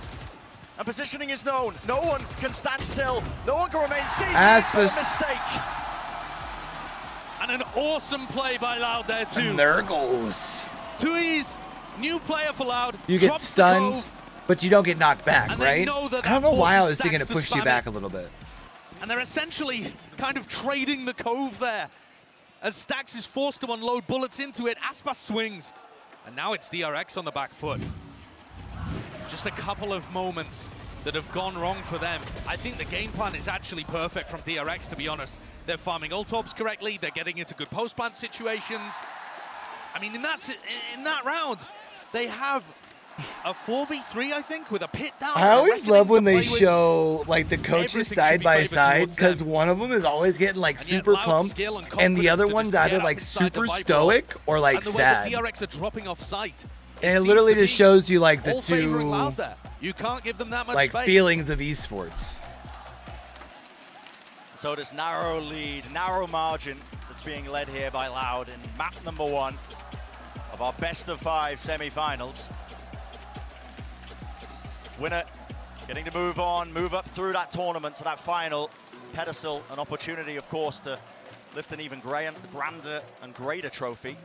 and positioning is known. No one can stand still. No one can remain seated. Aspas. Mistake. And an awesome play by Loud there too. And there it goes. Tui's new player for Loud. You get stunned, but you don't get knocked back, right? That I don't know why I was forces thinking to Stax push you spam back it. a little bit. And they're essentially kind of trading the cove there. As Stax is forced to unload bullets into it, Aspas swings. And now it's DRX on the back foot. Just a couple of moments that have gone wrong for them. I think the game plan is actually perfect from DRX, to be honest. They're farming ult orbs correctly, they're getting into good post-plant situations. I mean, in that round, they have a 4v3, I think, with a pit down. I always love when they show like the coaches side by side, because one of them is always getting like super pumped, and the other one's either like super stoic or like sad. And the way the DRX are dropping off sight, and it literally just shows you like the two you can't give them that much like space. feelings of esports. So this narrow lead, narrow margin that's being led here by Loud in map number 1 of our best of 5 semi-finals. Winner getting to move on, move up through that tournament to that final pedestal, an opportunity, of course, to lift an even grander and greater trophy.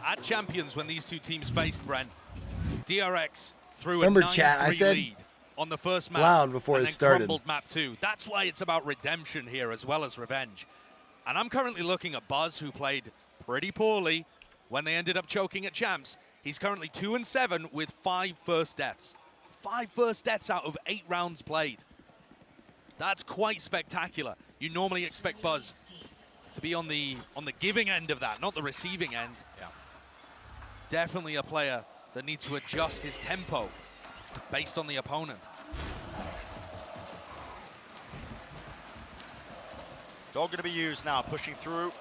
At Champions, when these two teams faced, Brent, DRX threw Remember, a 9-3 chat, I said lead on the first map. Loud before and it then started. crumbled map 2. That's why it's about redemption here as well as revenge. And I'm currently looking at Buzz, who played pretty poorly when they ended up choking at Champs. He's currently 2-7 with 5 first deaths. 5 first deaths out of 8 rounds played. That's quite spectacular. You normally expect Buzz to be on the giving end of that, not the receiving end. Yeah. Definitely a player that needs to adjust his tempo based on the opponent. Dog going to be used now, pushing through.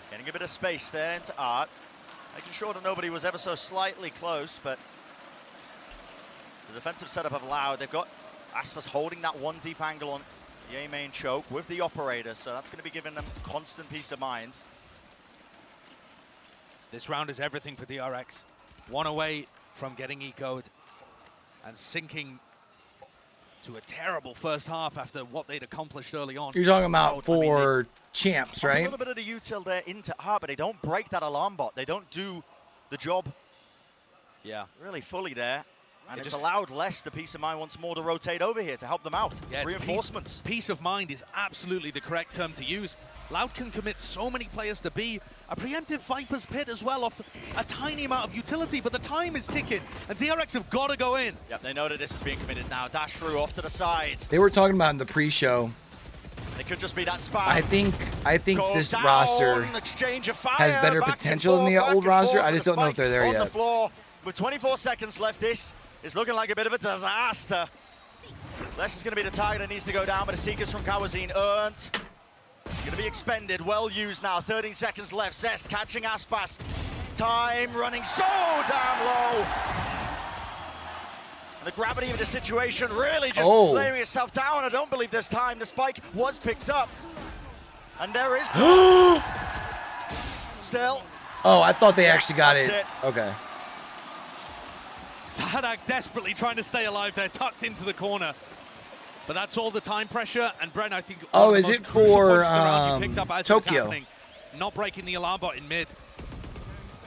Getting a bit of space there into Art. Making sure that nobody was ever so slightly close, but the defensive setup of Loud, they've got Aspas holding that 1 deep angle on the A main choke with the operator, so that's going to be giving them constant peace of mind. This round is everything for DRX. 1 away from getting eco'd and sinking to a terrible first half after what they'd accomplished early on. You're talking about for Champs, right? A little bit of the util there into Art, but they don't break that alarm bot. They don't do the job really fully there. And it's allowed less the peace of mind once more to rotate over here to help them out. Yeah, reinforcements. Peace of mind is absolutely the correct term to use. Loud can commit so many players to be a preemptive Viper's Pit as well off a tiny amount of utility, but the time is ticking, and DRX have got to go in. Yep, they know that this is being committed now. Dash through off to the side. They were talking about in the pre-show. It could just be that spam. I think this roster exchange of fire, has better potential than the old roster. I just don't know if they're there on yet. The floor with 24 seconds left, this is looking like a bit of a disaster. Less is going to be the target that needs to go down, but the Seekers from Cauanzin earned. Going to be expended, well used now. 13 seconds left. Zest catching Aspas. Time running so damn low. And the gravity of the situation really just laying itself down. I don't believe this time the spike was picked up. And there is still. Oh, I thought they actually got it. Okay. Saadhak desperately trying to stay alive there, tucked into the corner. But that's all the time pressure. And Brent, I think. Oh, is it for Tokyo? Not breaking the alarm bot in mid.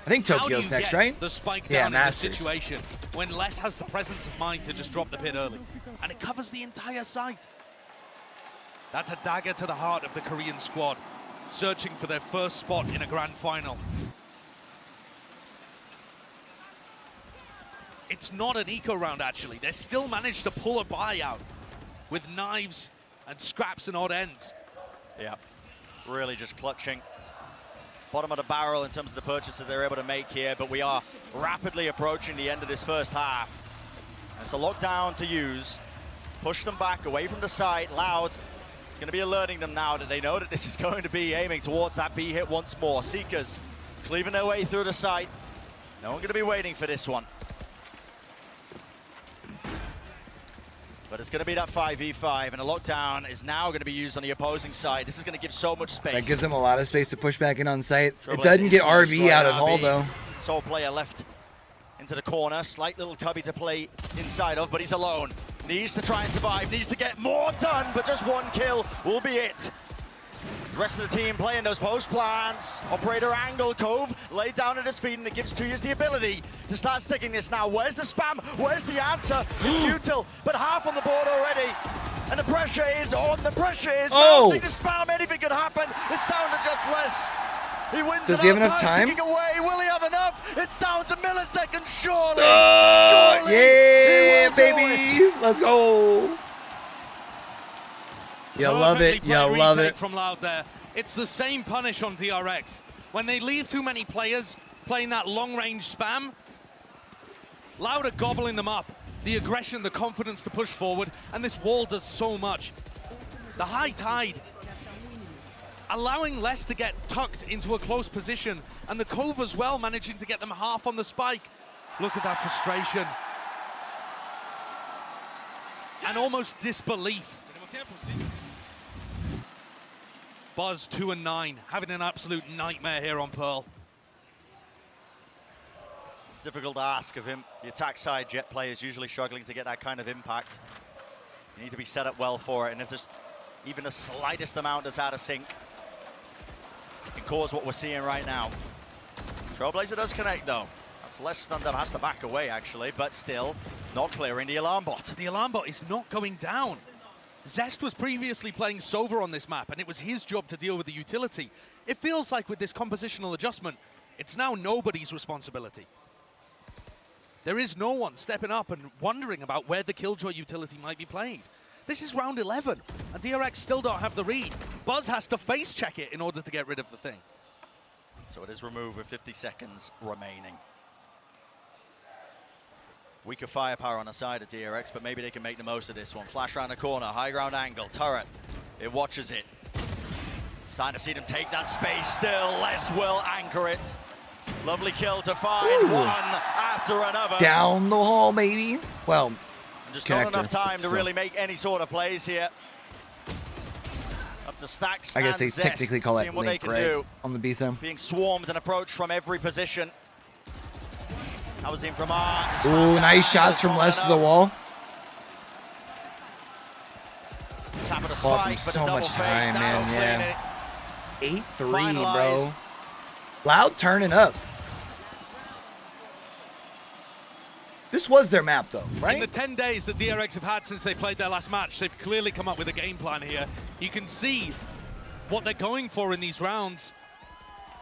I think Tokyo's next, right? The spike down in this situation when Les has the presence of mind to just drop the pit early. And it covers the entire site. That's a dagger to the heart of the Korean squad, searching for their first spot in a grand final. It's not an eco round, actually. They still managed to pull a buyout with knives and scraps and odd ends. Yeah, really just clutching. Bottom of the barrel in terms of the purchases they're able to make here, but we are rapidly approaching the end of this first half. And it's a lockdown to use. Push them back away from the site. Loud. It's going to be alerting them now that they know that this is going to be aiming towards that B hit once more. Seekers cleaving their way through the site. No one going to be waiting for this one. But it's going to be that 5v5, and a lockdown is now going to be used on the opposing side. This is going to give so much space. That gives him a lot of space to push back in on site. It doesn't get RV out of all, though. Sole player left into the corner. Slight little cubby to play inside of, but he's alone. Needs to try and survive, needs to get more done, but just one kill will be it. The rest of the team playing those post plans. Operator angle, Cove laid down at his feet, and it gives Tuyas the ability to start sticking this now. Where's the spam? Where's the answer? It's util, but half on the board already. And the pressure is on, the pressure is mounting to spam. Anything could happen. It's down to just less. He wins. Does he have enough time? Taking away. Will he have enough? It's down to milliseconds, surely. Surely. Yeah, baby. Let's go. You love it. You love it. From Loud there. It's the same punish on DRX. When they leave too many players playing that long-range spam, Loud are gobbling them up. The aggression, the confidence to push forward, and this wall does so much. The high tide, allowing Less to get tucked into a close position, and the Cove as well, managing to get them half on the spike. Look at that frustration. And almost disbelief. Buzz 2 and 9, having an absolute nightmare here on Pearl. Difficult to ask of him. The attack side Jet players usually struggling to get that kind of impact. You need to be set up well for it, and if there's even the slightest amount that's out of sync, it can cause what we're seeing right now. Trailblazer does connect though. That's less stunned up, has to back away actually, but still not clearing the alarm bot. The alarm bot is not going down. Zest was previously playing Sova on this map, and it was his job to deal with the utility. It feels like with this compositional adjustment, it's now nobody's responsibility. There is no one stepping up and wondering about where the Killjoy utility might be played. This is round 11, and DRX still don't have the read. Buzz has to face check it in order to get rid of the thing. So it is removed with 50 seconds remaining. Weaker firepower on the side of DRX, but maybe they can make the most of this one. Flash around the corner, high ground angle, turret. It watches it. Starting to see them take that space still. Les will anchor it. Lovely kill to find one after another. Down the hall, baby. Well, just not enough time to really make any sort of plays here. Up to Stax. I guess they Zest, technically call it Link, right? do. On the B-Sim. Being swarmed and approached from every position. That was in from Art. Ooh, nice shots from Les to the wall. Tap of the Bought spike, him so much time, man. Yeah. 8-3, bro. Loud turning up. This was their map, though, right? In the 10 days that DRX have had since they played their last match, they've clearly come up with a game plan here. You can see what they're going for in these rounds,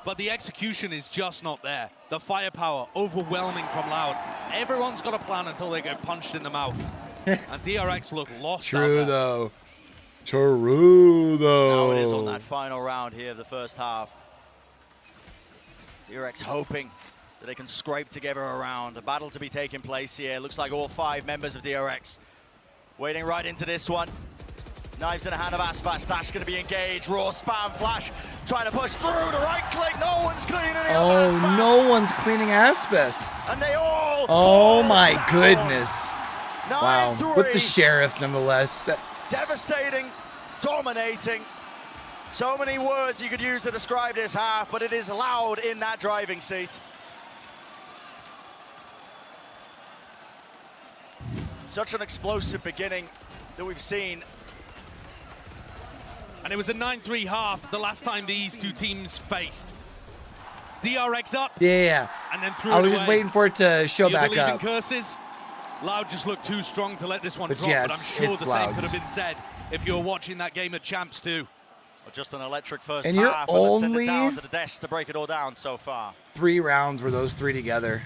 but the execution is just not there. The firepower, overwhelming from Loud. Everyone's got a plan until they get punched in the mouth. And DRX look lost. True, though. True, though. Now it is on that final round here of the first half. DRX hoping that they can scrape together a round. A battle to be taking place here. Looks like all 5 members of DRX wading right into this one. Knives in the hand of Aspas. Dash going to be engaged. Raw spam flash. Trying to push through. The right click. No one's cleaning it. Oh, no one's cleaning Aspas. And they all. Oh, my goodness. Wow. 9-3. With the sheriff, nonetheless. Devastating. Dominating. So many words you could use to describe this half, but it is Loud in that driving seat. Such an explosive beginning that we've seen. And it was a 9-3 half the last time these two teams faced. DRX up. Yeah. And then threw I it was away. just waiting for it to show You back believe in up. curses? Loud just looked too strong to let this one But drop, yeah, but I'm sure it's the same Loud's. could have been said if you were watching that game of Champs too. Well, just an electric first And you're half. But let's send it only down to the desk to break it all down so far. 3 rounds were those 3 together.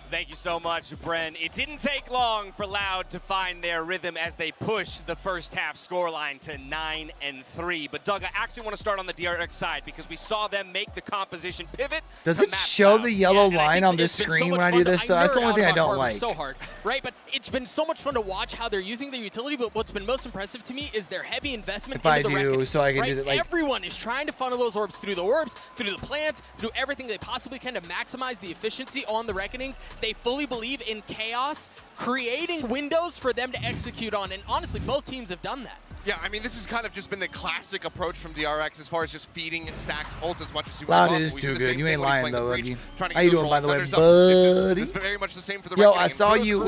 Thank you so much, Bren. It didn't take long for Loud to find their rhythm as they pushed the first half scoreline to 9-3. But Doug, I actually want to start on the DRX side because we saw them make the composition pivot. Does to it match show Loud. the yellow Yeah, line on this It's been so screen much when I fun do to- this? That's the only thing I nerd out don't about like. Harbor so hard, right? But it's been so much fun to watch how they're using their utility. But what's been most impressive to me is their heavy investment If into I the do, reckoning, so I can right? do that, like- Everyone is trying to funnel those orbs, through the plants, through the everything they possibly can to maximize the efficiency on the reckonings. They fully believe in chaos, creating windows for them to execute on, and honestly, both teams have done that. Yeah, I mean, this has kind of just been the classic approach from DRX as far as just feeding Stax ults as much as you Loud want. is too good. You ain't lying, though, Uggy. How you you doing, by the way, buddy? This is very much the same for the Yo, Reckoning. I saw you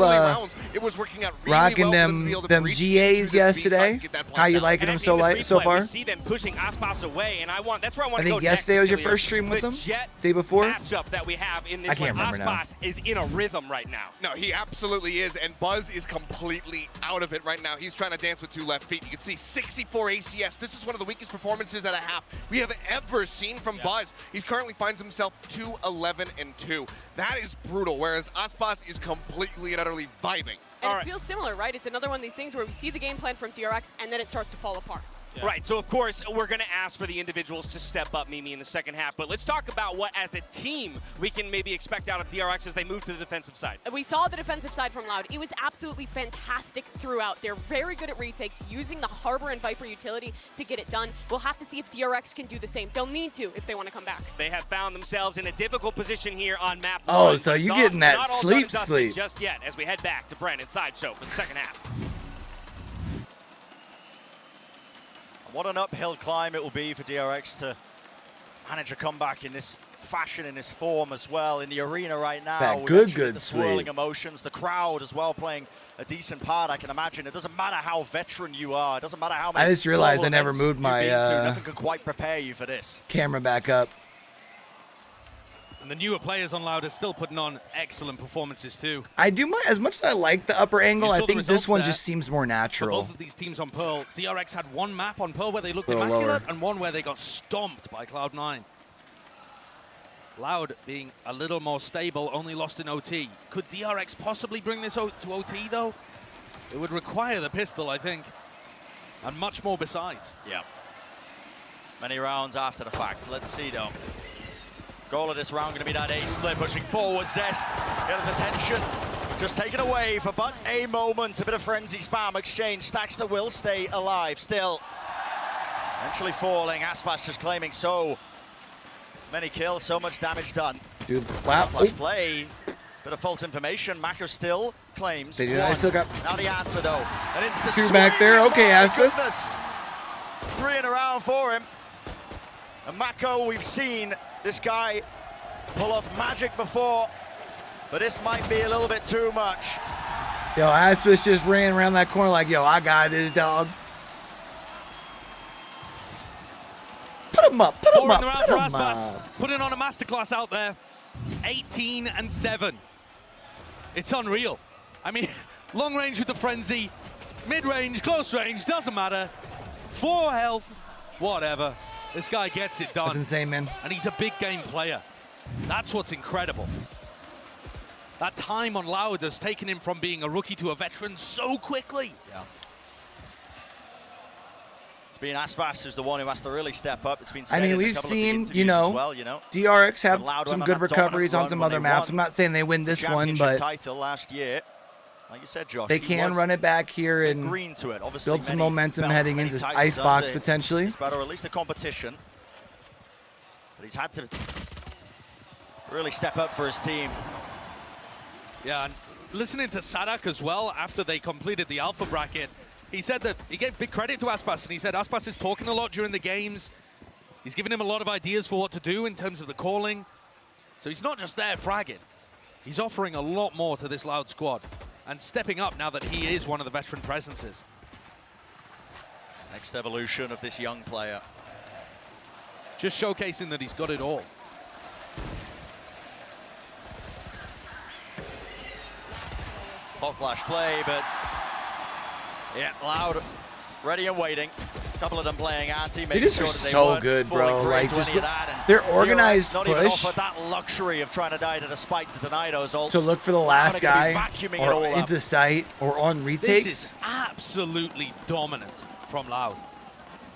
it was working out really rocking well for them to be able to them breach GAs through this B side yesterday. and get that How you down. liking And them I think so this replay, far? We see them pushing Aspas away, and that's where I want I to go think yesterday was your next, first stream with the them? Jet Day before? matchup that we have in this I can't one. remember now. Aspas is in a rhythm right now. No, he absolutely is, and Buzz is completely out of it right now. He's trying to dance with 2 left feet. You can see 64 ACS. This is one of the weakest performances at a half we have ever seen from Buzz. He currently finds himself 2-11-2. That is brutal, whereas Aspas is completely and utterly vibing. And it feels similar, right? It's another one of these things where we see the game plan from DRX, and then it starts to fall apart. Yeah. Right, so of course, we're going to ask for the individuals to step up, Mimi, in the second half. But let's talk about what, as a team, we can maybe expect out of DRX as they move to the defensive side. We saw the defensive side from Loud. It was absolutely fantastic throughout. They're very good at retakes, using the Harbor and Viper utility to get it done. We'll have to see if DRX can do the same. They'll need to if they want to come back. They have found themselves in a difficult position here on map 1. Oh, so you getting that not all sleep done and sleep. dusted just yet as we head back to Brandon's Sideshow for the second half. What an uphill climb it will be for DRX to manage a comeback in this fashion, in this form as well. In the arena right now, That we good mentioned the swirling sleep. emotions, the crowd as well playing a decent part. I can imagine it doesn't matter how veteran you are, it doesn't matter how many I just realized I global never events moved you've my, been to, nothing can quite prepare you for this. Camera back up. And the newer players on Loud are still putting on excellent performances too. I do as much as I like the upper angle, You I saw the think this results one there. just seems more For natural. both of these teams on Pearl, DRX had one map on Pearl where they looked Little immaculate lower. and one where they got stomped by Cloud9. Loud being a little more stable, only lost in OT. Could DRX possibly bring this to OT though? It would require the pistol, I think, and much more besides. Yeah. Many rounds after the fact. Let's see though. Goal of this round going to be that A split, pushing forward. Zest get his attention. Just taken away for but a moment. A bit of frenzy spam exchange. Stax will stay alive still. Eventually falling. Aspas just claiming so many kills, so much damage done. Dude, wow. Flash play. Bit of false information. Mako still claims. They do. I still got Now the answer though. An instant 2 back there. swing. Okay, My Aspas. goodness. 3 in a round for him. And Mako, we've seen this guy pull off magic before, but this might be a little bit too much. Yo, Aspas just ran around that corner like, yo, I got this, dog. Put him up, put him Four in up, the round put for him Aspas. up. Putting on a masterclass out there. 18-7. It's unreal. I mean, long range with the frenzy, mid-range, close range, doesn't matter. 4 health, whatever. This guy gets it done. That's insane, man. And he's a big game player. That's what's incredible. That time on Loud has taken him from being a rookie to a veteran so quickly. Yeah. It's been Aspas who's the one who has to really step up. It's been said I mean, in a we've couple of the seen, interviews you know, as well, you know. DRX have But Loud some went good on that recoveries on dominant some run other when they maps. won I'm not saying they win this one, championship but title last year. Like you said, Josh, they he can was run it back here and green to it. Obviously, build some many momentum belts, heading many into titles Icebox under potentially. his belt, or at least the competition. But he's had to really step up for his team. Yeah, and listening to Saadhak as well after they completed the alpha bracket, he said that he gave big credit to Aspas, and he said Aspas is talking a lot during the games. He's giving him a lot of ideas for what to do in terms of the calling. So he's not just there fragging. He's offering a lot more to this Loud squad and stepping up now that he is one of the veteran presences. Next evolution of this young player. Just showcasing that he's got it all. Hot flash play, but yeah, Loud ready and waiting. A couple of them playing anti. They just sure are that they so weren't good, bro. falling prey Like, to just any of that, and their DRX organized not even push offered that luxury of trying to die to the spike to deny those ults. to look for the Loud last are gonna be guy vacuuming it all or up. into sight or on This retakes. is absolutely dominant from Loud.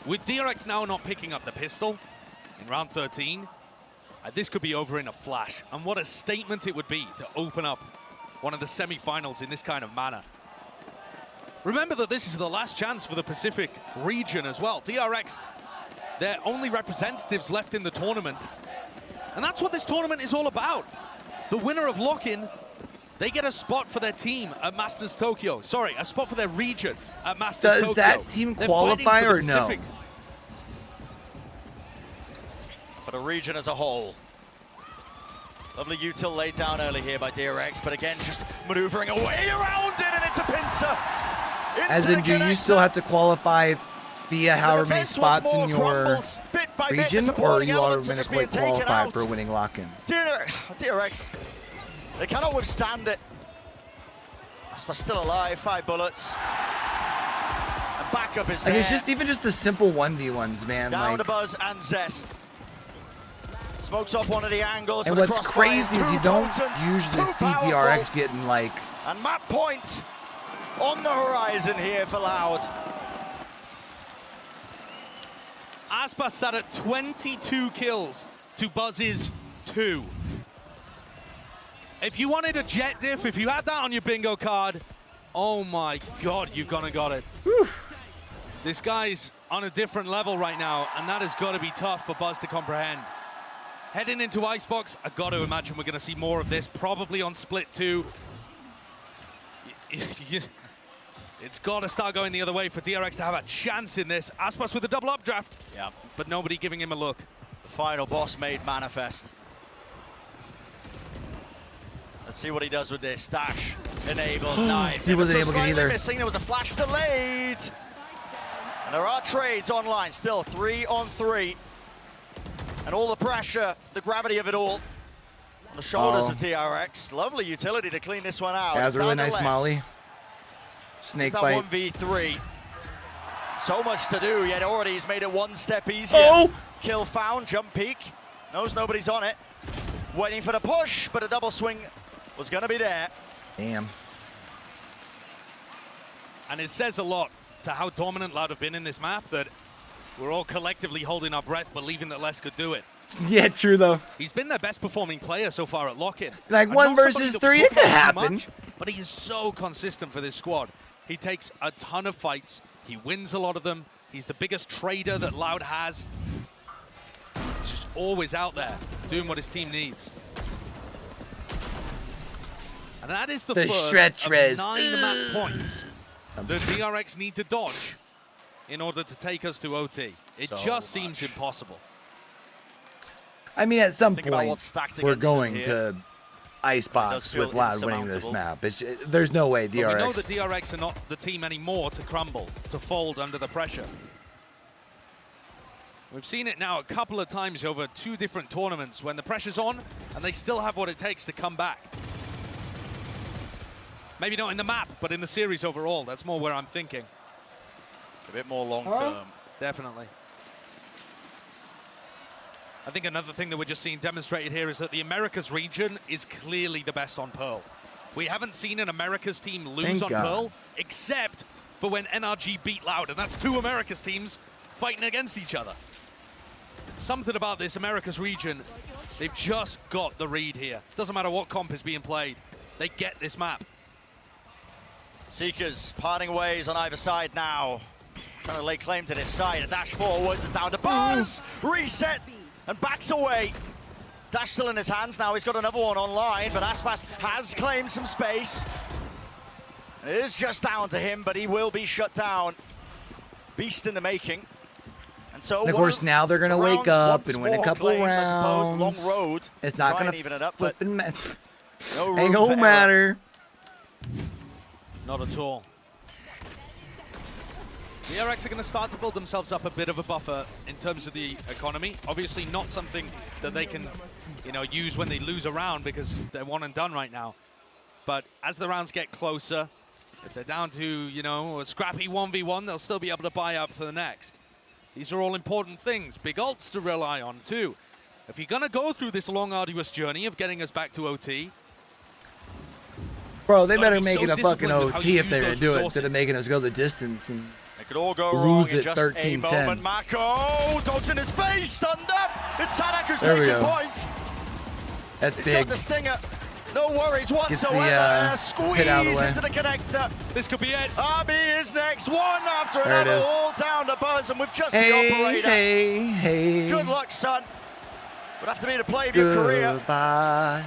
With DRX now not picking up the pistol in round 13, this could be over in a flash. And what a statement it would be to open up one of the semi-finals in this kind of manner. Remember that this is the last chance for the Pacific region as well. DRX, they're only representatives left in the tournament. And that's what this tournament is all about. The winner of Lockin They get a spot for their team at Masters Tokyo. Sorry, a spot for their region at Masters Tokyo. Does that team They're qualify fighting for or the no? Pacific. For the region as a whole. Lovely util laid down early here by DRX, but again, just maneuvering away around it, and it's a pincer. As in, do you still have to qualify via however many spots in your region, or are you automatically qualified for winning lock-in? DRX, they cannot withstand it. Aspas still alive, 5 bullets. And backup is there. Like, it's just even just the simple 1v1s, man. Down like, to Buzz and Zest. Smokes off one of the angles. and what's crazy is you don't usually see DRX getting like. And map point on the horizon here for Loud. Aspas sat at 22 kills to Buzz's 2. If you wanted a jet diff, if you had that on your bingo card, oh my God, you've gone and got it. Whew. This guy's on a different level right now, and that has got to be tough for Buzz to comprehend. Heading into Icebox, I've got to imagine we're going to see more of this, probably on Split 2. It's got to start going the other way for DRX to have a chance in this. Aspas with a double updraft, yeah, but nobody giving him a look. The final boss made manifest. Let's see what he does with this. Dash enabled, knives. He wasn't able to get either. Missing. There was a flash delayed. And there are trades online still, 3 on 3. And all the pressure, the gravity of it all on the shoulders of DRX. Lovely utility to clean this one out. That was a really nice molly. Snake bite. 1v3. So much to do, yet already he's made it one step easier. Oh! Kill found, jump peek. Knows nobody's on it. Waiting for the push, but a double swing was going to be there. Damn. And it says a lot to how dominant Loud have been in this map that we're all collectively holding our breath, believing that Les could do it. Yeah, true though. He's been their best performing player so far at Lockin. Like And 1 not somebody versus that we 3, talk it could about too happen. much, but he is so consistent for this squad. He takes a ton of fights. He wins a lot of them. He's the biggest trader that Loud has. He's just always out there doing what his team needs. And that is the first stretch of res. 9 map points that DRX need to dodge in order to take us to OT. It just seems impossible. I mean, at some Think about point, what's stacked we're against going them to Icebox feel with Loud winning this insurmountable. map. There's no way But we know that DRX. DRX are not the team anymore to crumble, to fold under the pressure. We've seen it now a couple of times over 2 different tournaments when the pressure's on and they still have what it takes to come back. Maybe not in the map, but in the series overall. That's more where I'm thinking. A bit more long-term. Definitely. I think another thing that we're just seeing demonstrated here is that the Americas region is clearly the best on Pearl. We haven't seen an Americas team lose Thank on God. Pearl, except for when NRG beat Loud, and that's 2 Americas teams fighting against each other. Something about this Americas region, they've just got the read here. Doesn't matter what comp is being played, they get this map. Seekers parting ways on either side now. Trying to lay claim to this side. A dash forwards, it's down to Buzz. Reset and backs away. Dash still in his hands now. He's got another one online, but Aspas has claimed some space. It is just down to him, but he will be shut down. Beast in the making. And so, And of course, now they're going to wake up and win a couple rounds. Long road. It's not Try going and even to it up, flip but and ain't no room gonna for error. matter. Not at all. The DRX are going to start to build themselves up a bit of a buffer in terms of the economy. Obviously not something that they can, use when they lose a round because they're one and done right now. But as the rounds get closer, if they're down to, a scrappy 1v1, they'll still be able to buy up for the next. These are all important things. Big ults to rely on too. If you're going to go through this long, arduous journey of getting us back to OT, Bro, they better be make so it a fucking disciplined with how OT you if they're use going to do those it instead of resources. making us go the distance. And It could all go wrong Lose in it just 13-10. a moment. Mako, dogs in his face, stunned up. It's Saadhak who's There we taking go. point. that's He's big. got the stinger. No worries Gets the, whatsoever. And a hit out of the squeeze way. into the connector. this could be it. RB is next, one after There it another, is. all down to Buzz, and with just the Hey, operator. hey. Good luck, son. Would have to be the play of your career. Goodbye.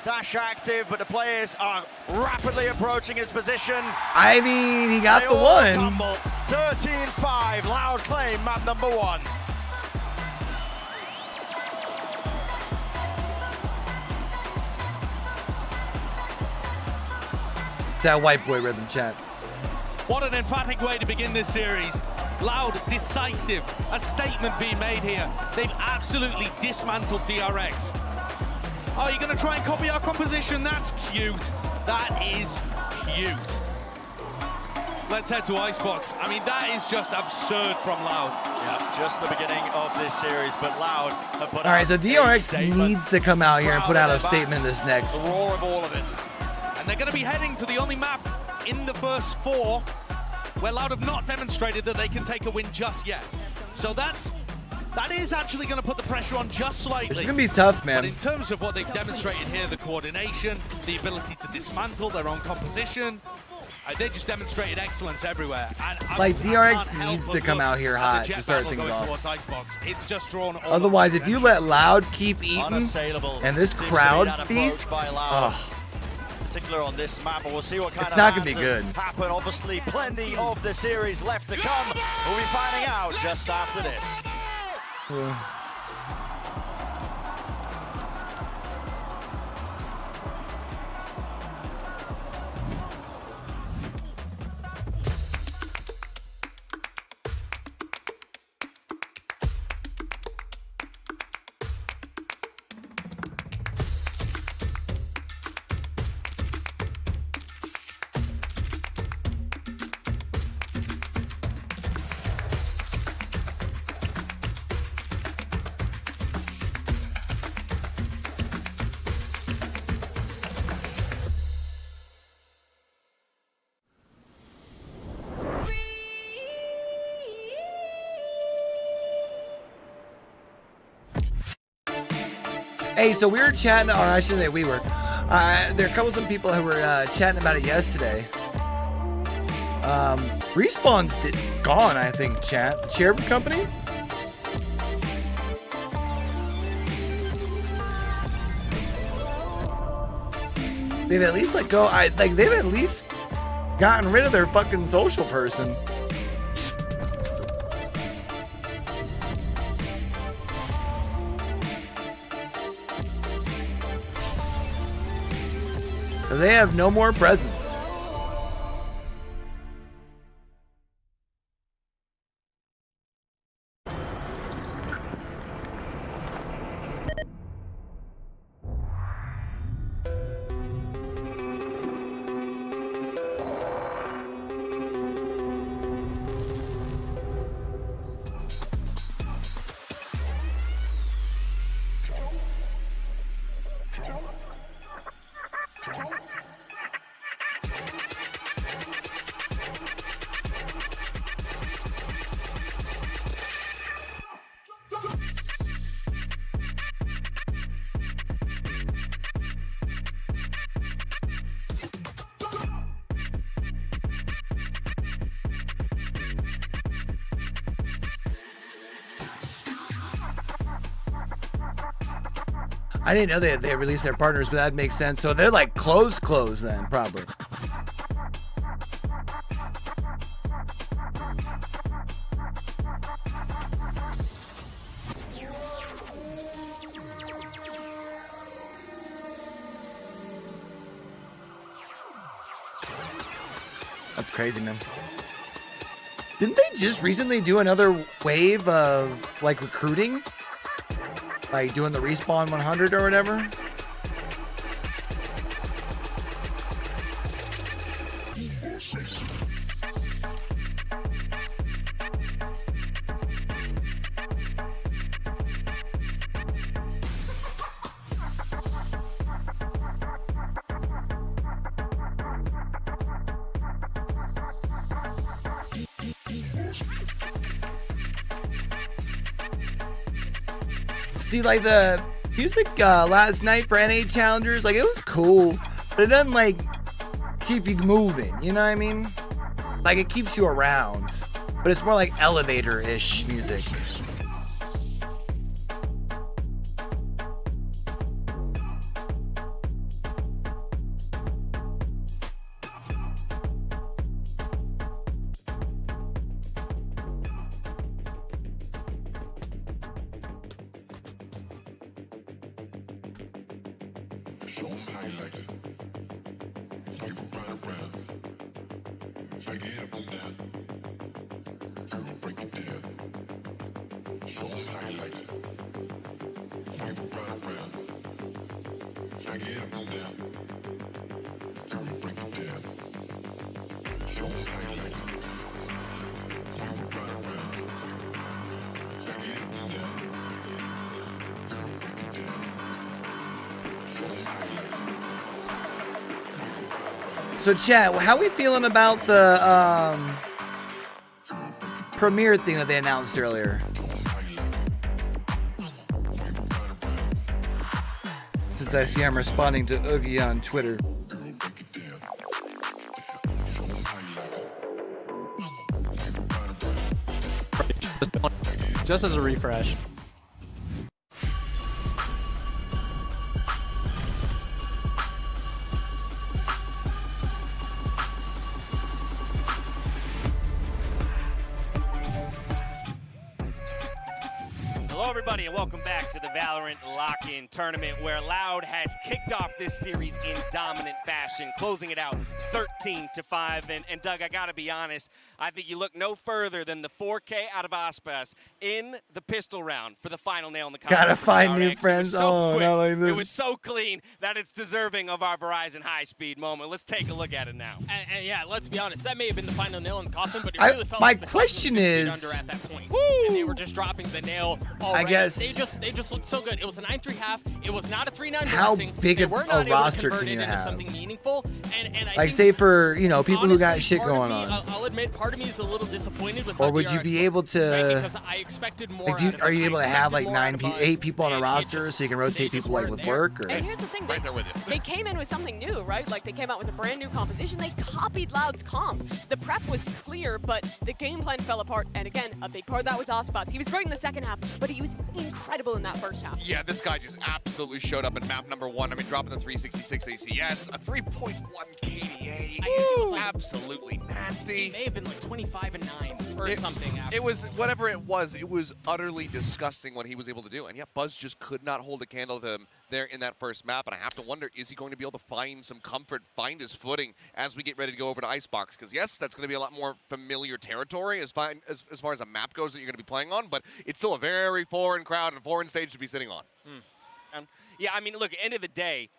Dash active, but the players are rapidly approaching his position. I mean, he got They the all one. tumble. 13-5, Loud claim map number 1. It's that white boy rhythm, chat. What an emphatic way to begin this series. Loud, decisive, a statement being made here. They've absolutely dismantled DRX. Oh, you're going to try and copy our composition? That's cute. That is cute. Let's head to Icebox. I mean, that is just absurd from Loud. Yeah, just the beginning of this series, but Loud have put All right, so out a DRX statement. needs to come out here and put Proud out of a their statement backs. this next. The roar of all of it. And they're going to be heading to the only map in the first 4 where Loud have not demonstrated that they can take a win just yet. So that is actually going to put the pressure on just slightly. It's going to be tough, man. But in terms of what they've demonstrated here, the coordination, the ability to dismantle their own composition, they just demonstrated excellence everywhere. And Like, I DRX can't help needs but to come look out here at hot the jet to start battle things going off. towards Icebox. It's just drawn all Otherwise, of if you attention. let Loud keep eating Unassailable. and this Seems to be crowd that approach feasts, by Loud. oh, Particular on this map, and we'll see what kind It's of not gonna be answers good. happen. Obviously, plenty of the series left to come. We'll be finding out just after this. Hey, so we were chatting, or I shouldn't say we were. There are a couple of some people who were chatting about it yesterday. Respawn's gone, I think, chat. The Cherub Company? They've at least let go. They've at least gotten rid of their fucking social person. They have no more presence. I didn't know they released their partners, but that makes sense. So they're like close then, probably. That's crazy, man. Didn't they just recently do another wave of like recruiting? Like doing the Respawn 100 or whatever? See, like the music last night for NA Challengers, like it was cool, but it doesn't like keep you moving, you know what I mean? Like it keeps you around, but it's more like elevator-ish music. So, chat, how are we feeling about the premiere thing that they announced earlier? Since I see I'm responding to Oogie on Twitter. Just as a refresh. Hello, everybody, and welcome back to the Valorant Lock-In Tournament, where Loud has kicked off this series in dominant fashion, closing it out 13-5. And Doug, I gotta be honest, I think you look no further than the 4K out of Aspas in the pistol round for the final nail in the coffin. Gotta find new DRX. friends. So Oh, quick, not like this. it was so clean that it's deserving of our Verizon high-speed moment. Let's take a look at it now. And yeah, let's be honest, that may have been the final nail in the coffin, but it really felt my like the question coffin was 6 is- feet under at that point. And they were just dropping the nail already. I guess- they just looked so good. It was a 9-3 half. It was not a 3-9 How bonusing. big They of were a not able to roster convert can it you into have? something meaningful. And I Like, think, say for, you know, people who got honestly, shit part of going me, on. I'll admit, part of me is a little disappointed with Or how would you DRX be looked, able right? to, Because I expected more like, out of them. are you I able to have expected like more out of Buzz, 8 people on a and it roster just- so you can they rotate just people like weren't with there. work? Or And here's the thing, Right there with you. they came in with something new, right? Like they came out with a brand new composition. They copied Loud's comp. The prep was clear, but the game plan fell apart. And again, a big part of that was Aspas. He was great in the second half, but he was incredible in that first half. Yeah, this guy just absolutely showed up in map number 1. I mean, dropping the 366 ACS, a 3.1 KDA. It was like, Absolutely nasty. it may have been like 25-9 or something. After. It was, whatever it was utterly disgusting what he was able to do. And yeah, Buzz just could not hold a candle to him there in that first map. And I have to wonder, is he going to be able to find some comfort, find his footing as we get ready to go over to Icebox? Because yes, that's going to be a lot more familiar territory as far as a map goes that you're going to be playing on. But it's still a very foreign crowd and foreign stage to be sitting on. Yeah, I mean, look, at the end of the day,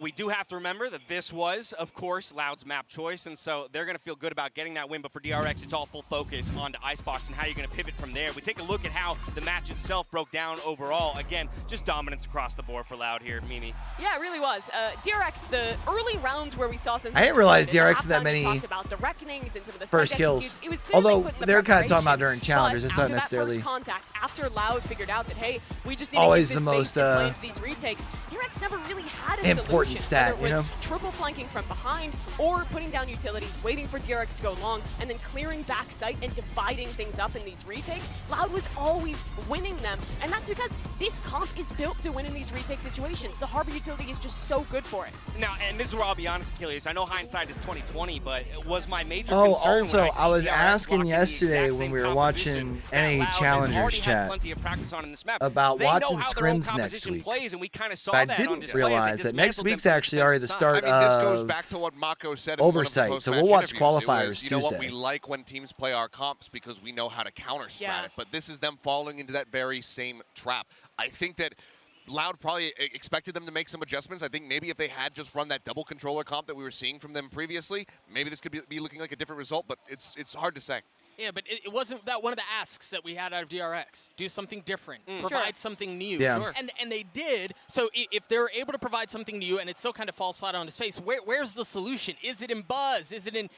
we do have to remember that this was, of course, Loud's map choice, and so they're going to feel good about getting that win. But for DRX, it's all full focus onto Icebox and how you're going to pivot from there. We take a look at how the match itself broke down overall. Again, just dominance across the board for Loud here, Mimi. Yeah, it really was. DRX, the early rounds where we saw things. I didn't realize in DRX had that halftime, many we talked about the reckonings and some of the first side kills. executes. It was clearly Although put in the they're kind of talking about preparation, during challengers, it's but not after necessarily. That first contact, after Loud figured out that, hey, we just need Always to use the this most, space to play these retakes, DRX never really had a important solution, stat, whether it was you know? triple flanking from behind or putting down utility, waiting for DRX to go long, and then clearing back sight and dividing things up in these retakes. Loud was always winning them, and that's because this comp is built to win in these retake situations. The Harbor utility is just so good for it. Now, and this is where I'll be honest, Achilles. I know hindsight is 2020, but it was my major Oh, concern also, when I I was see DRX asking blocking the yesterday exact when same we were composition watching that NA Loud has Challengers already had chat plenty of practice on in this map. about They know watching how their own scrims composition next week. plays, and we kind of saw But I that on didn't display as they realize that next dismantled week's them from actually already the defensive start I mean, this goes of back to what Mako said in one of the oversight. So post-match we'll watch interviews. It qualifiers was, you know what, Tuesday. we like when teams play our comps because we know how to counter-strat Yeah. it. But this is them falling into that very same trap. I think that Loud probably expected them to make some adjustments. I think maybe if they had just run that double controller comp that we were seeing from them previously, maybe this could be looking like a different result, but it's hard to say. Yeah, but it wasn't that one of the asks that we had out of DRX. Do something different. Provide Sure. something new. Yeah. Sure. And they did. So if they're able to provide something new and it still kind of falls flat on his face, where's the solution? Is it in Buzz? Is it in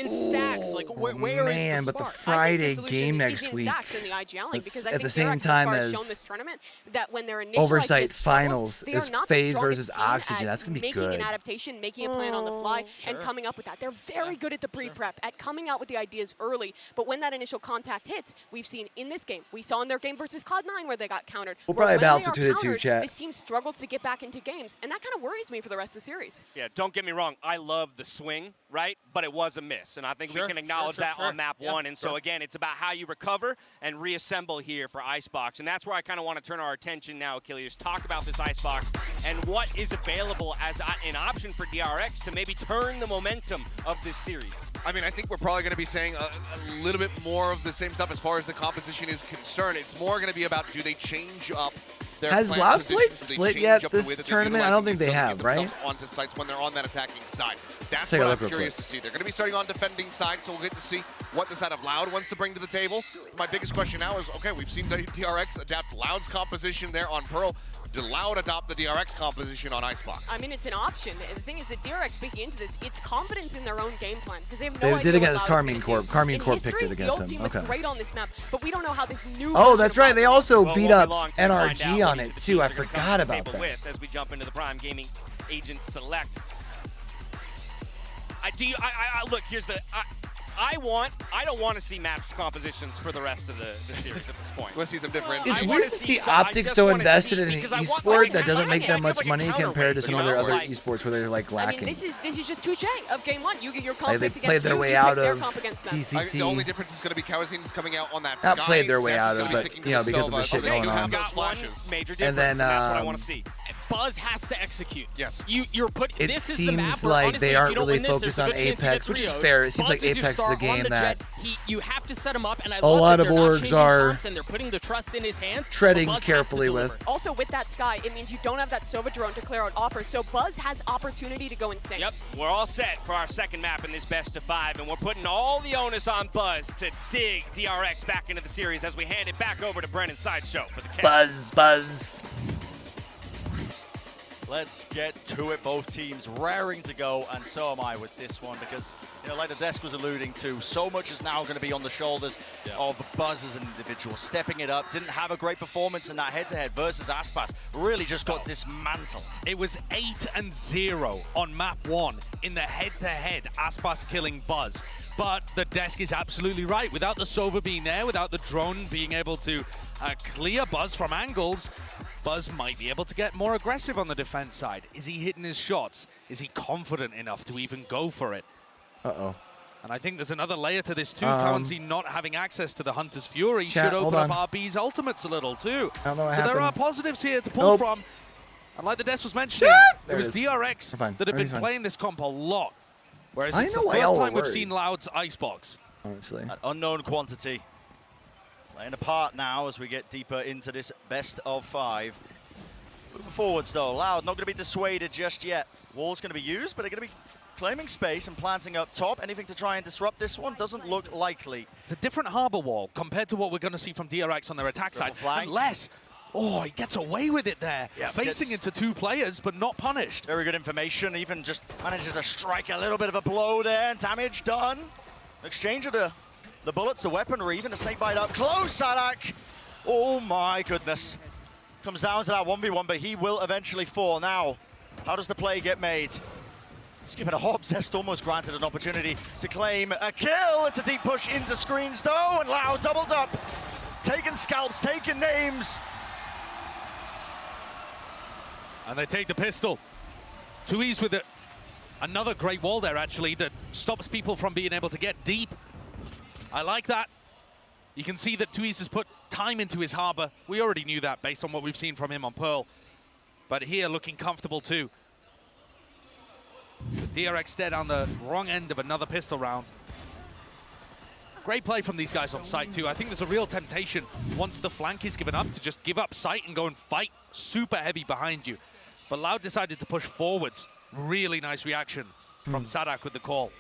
Stax? Like where man, is the but the spark? Friday I think the game solution next is in week. Stax in the IG Link, It's because I at think the same DRX, time as far as shown this tournament, that when their initial Oversight ideas struggles, finals they are is not the FaZe strongest versus team Oxygen. at That's gonna be making good. an adaptation, making a plan on the fly, and coming up with that. They're very good at the pre-prep, at coming out with the ideas early. But when that initial contact hits, we've seen in this game, we saw in their game versus Cloud9 where they got countered. We'll where probably when balance they are between the two, countered, chat. This team struggles to get back into games, and that kind of worries me for the rest of the series. Yeah, don't get me wrong. I love the swing right? But it was a miss, and I think we can acknowledge that on map 1. And so again, it's about how you recover and reassemble here for Icebox, and that's where I kind of want to turn our attention now, Achilles. Talk about this Icebox and what is available as an option for DRX to maybe turn the momentum of this series. I mean, I think we're probably going to be saying a little bit more of the same stuff as far as the composition is concerned. It's more going to be about, do they change up their Has Loud played Split yet this tournament? I don't think they have, right? Onto sites when they're on that attacking side. That's Let's what I'm curious to see. They're going to be starting on defending side, so we'll get to see what the side of Loud wants to bring to the table. My biggest question now is, okay, we've seen DRX adapt Loud's composition there on Pearl. Did Loud adopt the DRX composition on Icebox? I mean, it's an option. And the thing is that DRX, speaking into this, it's confidence in their own game plan because they have no idea. They did against what Karmine Corp. Karmine Corp picked it against them. The old team was great on this map, but we don't know how this new. Oh, that's right. They also beat up NRG on it too. I forgot about that. As we jump into the Prime Gaming Agent Select. Look, here's the. I don't want to see match compositions for the rest of the series at this point. Let's see some different. It's weird to see Optics so invested in an esport that doesn't make that much money compared to some of their other esports where they're like lacking. I mean, this is just touche of game 1. You get your comp they played their way out of VCT. The only difference is going to be Cauanzin's coming out on that Not Sky. played their way out of, but you know, because of the shit going on. And then that's what I want to see. Buzz has to execute. Yes. You're put. It this seems is the map like honestly, they aren't really focused on Apex, which is fair. It seems like Apex is a game that you have to set him up, and I a lot of orgs are and they're putting the trust in his hands. Treading carefully with. Also, with that Sky, it means you don't have that Sova drone to clear out offers, so Buzz has opportunity to go insane. Yep, we're all set for our second map in this best of 5, and we're putting all the onus on Buzz to dig DRX back into the series as we hand it back over to Brennan Sideshow for the catch. Buzz. Let's get to it. Both teams raring to go, and so am I with this one because, you know, like the desk was alluding to, so much is now going to be on the shoulders of Buzz as an individual. Stepping it up, didn't have a great performance in that head-to-head versus Aspas. Really just got dismantled. It was 8-0 on map 1 in the head-to-head, Aspas killing Buzz. But the desk is absolutely right. Without the Sova being there, without the drone being able to clear Buzz from angles, Buzz might be able to get more aggressive on the defense side. Is he hitting his shots? Is he confident enough to even go for it? Uh-oh. And I think there's another layer to this too. Cauanzin not having access to the Hunter's Fury should open up RB's ultimates a little too. I don't know what so happened. there are positives here to pull from. And like the Des was mentioning, it was DRX that have been playing this comp a lot. Whereas it's the first time we've seen Loud's Icebox. Honestly. An unknown quantity. Playing a part now as we get deeper into this best of 5. Moving forwards though, Loud not going to be dissuaded just yet. Wall's going to be used, but they're going to be claiming space and planting up top. Anything to try and disrupt this one doesn't look likely. It's a different harbor wall compared to what we're going to see from DRX on their attack side. Unless, he gets away with it there. Facing into 2 players, but not punished. Very good information, even just manages to strike a little bit of a blow there, and damage done. Exchange of the bullets, the weaponry, even a snakebite up close, Saadhak. Oh my goodness. Comes down to that 1v1, but he will eventually fall. Now, how does the play get made? Skipping a hop, Zest almost granted an opportunity to claim a kill. It's a deep push into screens though, and Loud doubled up. Taking scalps, taking names. And they take the pistol. 2E's with it. Another great wall there, actually, that stops people from being able to get deep. I like that. You can see that 2E's has put time into his harbor. We already knew that based on what we've seen from him on Pearl. But here, looking comfortable too. DRX dead on the wrong end of another pistol round. Great play from these guys on site too. I think there's a real temptation once the flank is given up to just give up sight and go and fight super heavy behind you. But Loud decided to push forwards. Really nice reaction from Saadhak with the call.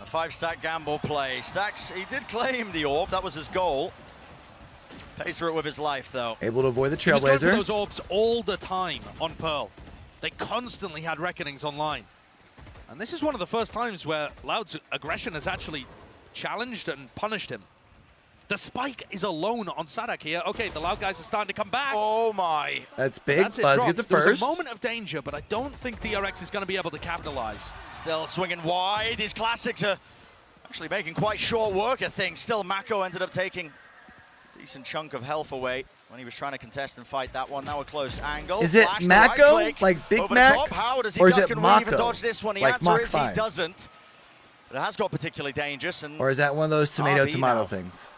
A 5-stack gamble play. Stax, he did claim the orb. That was his goal. Pays for it with his life, though. Able to avoid the He was going for Trailblazer. those orbs all the time on Pearl. They constantly had reckonings online. And this is one of the first times where Loud's aggression has actually challenged and punished him. The spike is alone on Saadhak here. Okay, the Loud guys are starting to come back. Oh my. That's big. Buzz gets it There was first. a moment of danger, but I don't think DRX is going to be able to capitalize. Still swinging wide. These classics are actually making quite short work of things. Still, Mako ended up taking Decent chunk of health away when he was trying to contest and fight that one. Now a close angle. Is it Flash to Mako, right click, like Big over the Mac, top. How does he or is duck it and weave and Mako, dodge this one? The like answer Mach is 5? he doesn't. But it has got particularly dangerous. And Or is that one of those RB tomato now. things?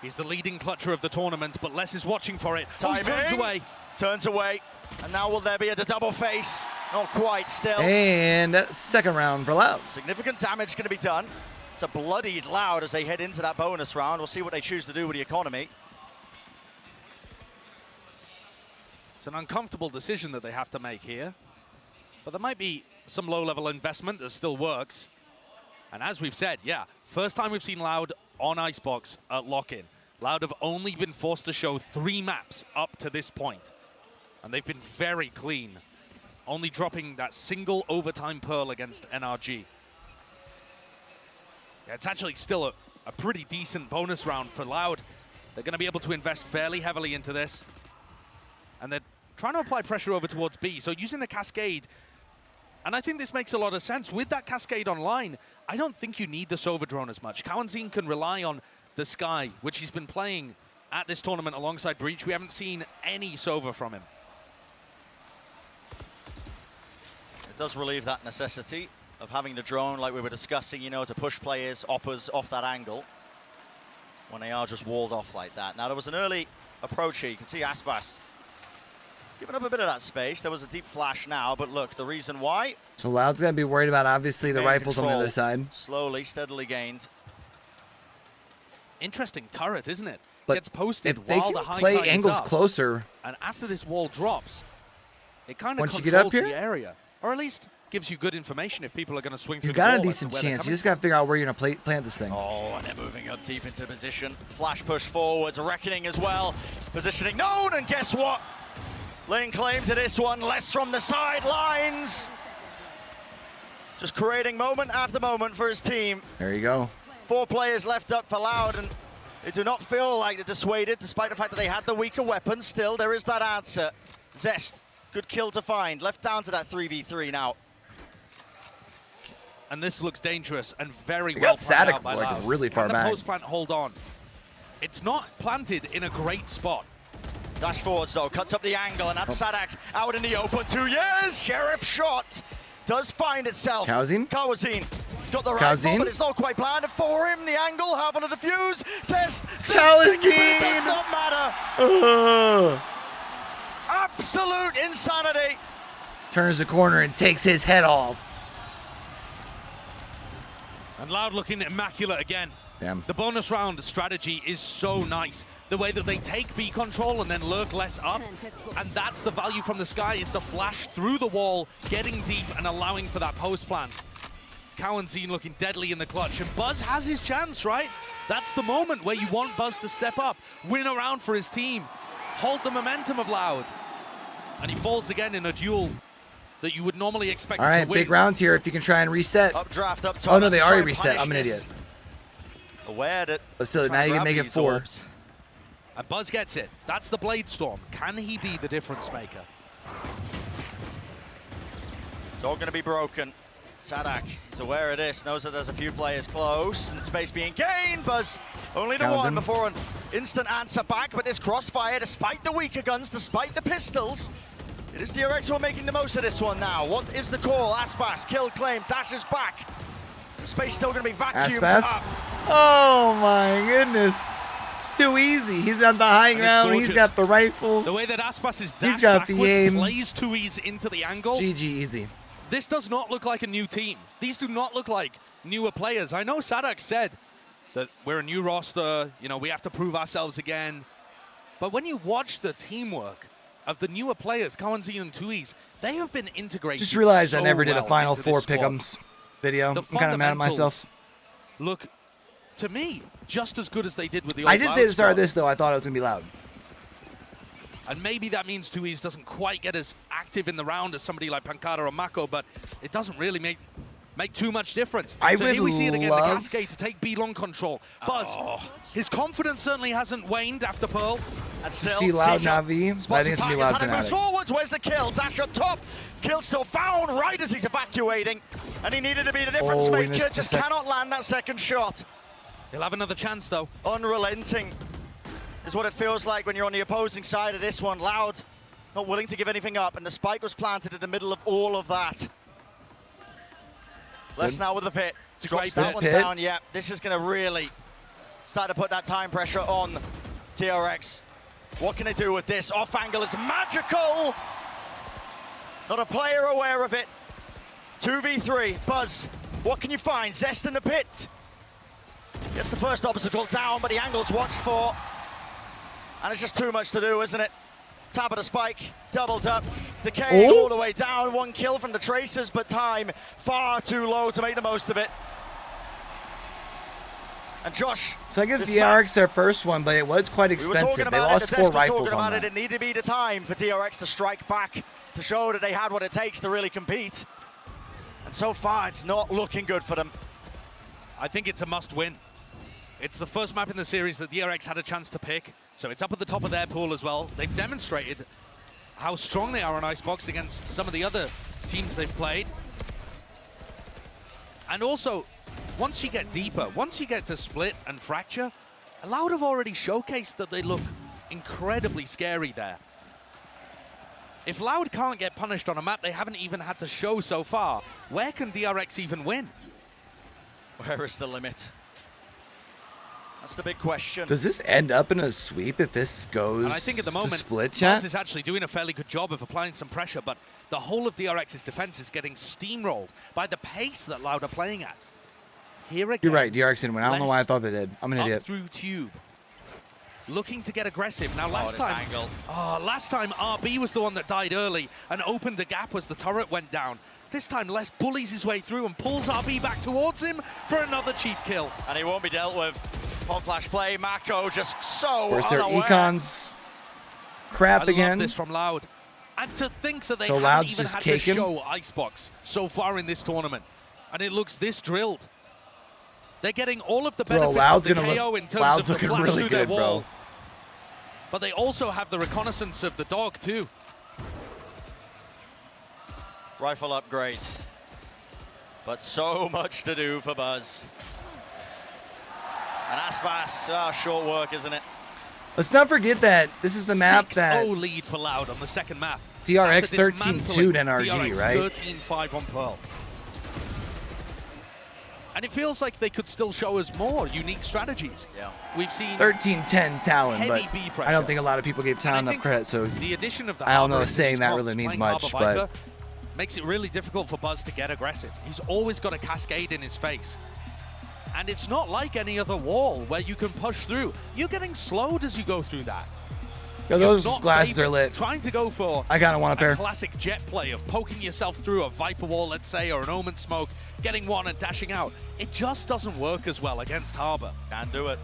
He's the leading clutcher of the tournament, but Les is watching for it. Oh, he Timing. turns away. Turns away. And now will there be a double face? Not quite still. And second round for Loud. Significant damage going to be done. It's a bloodied Loud as they head into that bonus round. We'll see what they choose to do with the economy. It's an uncomfortable decision that they have to make here. But there might be some low-level investment that still works. And as we've said, yeah, first time we've seen Loud on Icebox at Lockin. Loud have only been forced to show 3 maps up to this point. And they've been very clean, only dropping that single overtime pearl against NRG. Yeah, it's actually still a pretty decent bonus round for Loud. They're going to be able to invest fairly heavily into this. And they're trying to apply pressure over towards B. So using the Cascade, and I think this makes a lot of sense. With that Cascade online, I don't think you need the Sova drone as much. Cauanzin can rely on the Sky, which he's been playing at this tournament alongside Breach. We haven't seen any Sova from him. It does relieve that necessity of having the drone, like we were discussing, you know, to push players, oppers off that angle when they are just walled off like that. Now, there was an early approach here. You can see Aspas giving up a bit of that space. There was a deep flash now, but look, the reason why. So Loud's going to be worried about, obviously, the Main rifles on the control, other side. Slowly, steadily gained. Interesting turret, isn't it? But gets posted if they while can the high play tide is angles up. closer. And after this wall drops, it kind of Once you controls get up the here? area. Or at least gives you good information if people are going to swing through You've the got wall a as to decent where they're chance. You coming just got to figure out where you're going to plant this thing. Oh, and they're moving up deep into position. Flash push forwards, reckoning as well. Positioning known, and guess what? Laying claim to this one, less from the sidelines. Just creating moment after moment for his team. There you go. 4 players left up for Loud, and they do not feel like they're dissuaded, despite the fact that they had the weaker weapons. Still, there is that answer. Zest, good kill to find. Left down to that 3v3 now. And this looks dangerous and very They well got planned Saadhak, out by like, Loud. really far Can back. the post plant hold on? It's not planted in a great spot. Dash forwards though, cuts up the angle, and that's Saadhak out in the open. 2 years, Sheriff shot does find itself. Cauanzin? Cauanzin. He's got the rifle, Cauanzin? but it's not quite planted for him. The angle, half on the defuse, says Cauanzin! it does not matter. Ugh. Absolute insanity. Turns the corner and takes his head off. And Loud looking immaculate again. Damn. The bonus round strategy is so nice. The way that they take B control and then lurk less up. And that's the value from the Sky, is the flash through the wall, getting deep and allowing for that post plant. Cauanzin looking deadly in the clutch. And Buzz has his chance, right? That's the moment where you want Buzz to step up, win a round for his team, hold the momentum of Loud. And he falls again in a duel that you would normally expect All him right, to win. big rounds here if you can try and reset. Updraft up top. Oh, no, they Let's already try and reset. punish I'm an this. idiot. Aware that. But still, trying now to you can grab make it these 4. orbs. And Buzz gets it. That's the Blade Storm. Can he be the difference maker? It's all going to be broken. Saadhak is aware of this, knows that there's a few players close, and space being gained. Buzz only to one before an instant answer back, but this crossfire, despite the weaker guns, despite the pistols, it is DRX who are making the most of this one now. What is the call? Aspas, kill claim, dashes back. The space still going to be vacuumed Aspas? up. Oh my goodness. It's too easy. He's on the high And it's ground. He's gorgeous. got the rifle. The way that Aspas is dashed got the backwards, aim. plays 2Es into the angle. GG easy. This does not look like a new team. These do not look like newer players. I know Saadhak said that we're a new roster, you know, we have to prove ourselves again. But when you watch the teamwork of the newer players, Cauanzin and 2Es, they have been integrated. Just realized I so never did a well Final into this Four squad. pick'ems video. The I'm kind of mad at myself. fundamentals look, to me, just as good as they did with the old I did say at the start of squad. this, though, I thought it was going to be Loud. And maybe that means 2Es doesn't quite get as active in the round as somebody like Pankara or Mako, but it doesn't really make too much difference. I So would here we see it again, the love- Cascade to take B long control. Buzz, his confidence certainly hasn't waned after Pearl. And To see Loud Navi, but I think it's going to be Loud Moves Fnatic. forwards, where's the kill? Dash up top. Kill still found right as he's evacuating. And he needed to be the difference Oh, he maker. missed the Just sec- cannot land that second shot. He'll have another chance, though. Unrelenting. is what it feels like when you're on the opposing side of this one. Loud, not willing to give anything up, and the spike was planted in the middle of all of that. Less now with the pit. Drops that one down. Yeah, this is going to really start to put that time pressure on DRX. What can they do with this? Off angle is magical. Not a player aware of it. 2v3. Buzz, what can you find? Zest in the pit. Gets the first obstacle down, but the angle's watched for. And it's just too much to do, isn't it? Top of the spike, doubled up. Decay all the way down. 1 kill from the Tracers, but time far too low to make the most of it. And Josh. So I give DRX their first one, but it was quite expensive. They lost 4 rifles on that. It needed to be the time for DRX to strike back, to show that they had what it takes to really compete. And so far, it's not looking good for them. I think it's a must-win. It's the first map in the series that DRX had a chance to pick, so it's up at the top of their pool as well. They've demonstrated how strong they are on Icebox against some of the other teams they've played. And also, once you get deeper, once you get to Split and Fracture, Loud have already showcased that they look incredibly scary there. If Loud can't get punished on a map they haven't even had to show so far, where can DRX even win? Where is the limit? That's the big question. Does this end up in a sweep if this goes and I think at the moment, Split, chat? Buzz is actually doing a fairly good job of applying some pressure, but the whole of DRX's defense is getting steamrolled by the pace that Loud are playing at. Here again. You're right, DRX didn't win. I don't know why I thought they did. I'm an idiot. Up through tube. Looking to get aggressive. Now last time RB was the one that died early and opened the gap as the turret went down. This time Les bullies his way through and pulls RB back towards him for another cheap kill. And he won't be dealt with. Pop flash play, Mako just so Where's their unaware. econs crap again? I love this from Loud. And to think that they so haven't Loud's even just had caking? to show Icebox so far in this tournament. And it looks this drilled. They're getting all of the benefits Loud's of the gonna KO look, in terms Loud's of the looking flash really through their good, wall. bro. But they also have the reconnaissance of the dog too. Rifle upgrade. But so much to do for Buzz. And Aspas, short work, isn't it? Let's not forget that this is the map 6-0 that lead for Loud on the second map. DRX 13-2 NRG, DRX right? 13-5 on Pearl. And it feels like they could still show us more unique strategies. Yeah. We've seen 13-10 Talon, but B pressure. I don't think a lot of people gave Talon enough credit, so the addition of the I don't know Harbor if saying in that these really comps, means playing much, Harbor but Viper, makes it really difficult for Buzz to get aggressive. He's always got a cascade in his face. And it's not like any other wall where you can push through. You're getting slowed as you go through that. Yo, those glasses are lit. Trying to go for I kind of want a pair. Classic jet play of poking yourself through a Viper wall, let's say, or an Omen smoke, getting one and dashing out. It just doesn't work as well against Harbor. Can't do it.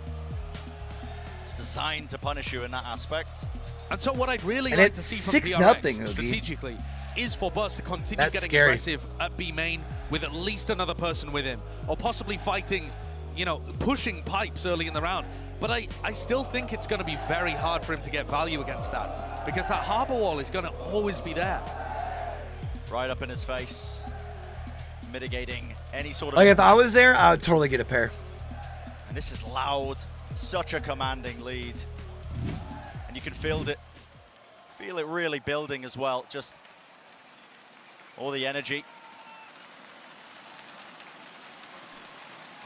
It's designed to punish you in that aspect. And so what I'd really and like to see from 6-0, DRX strategically is for Buzz to continue That's getting scary. aggressive at B main with at least another person with him, or possibly fighting, you know, pushing pipes early in the round. But I still think it's going to be very hard for him to get value against that, because that Harbor wall is going to always be there. Right up in his face, mitigating any sort of... Like, if I was there, I would totally get a pair. And this is Loud, such a commanding lead. And you can feel it really building as well, just all the energy.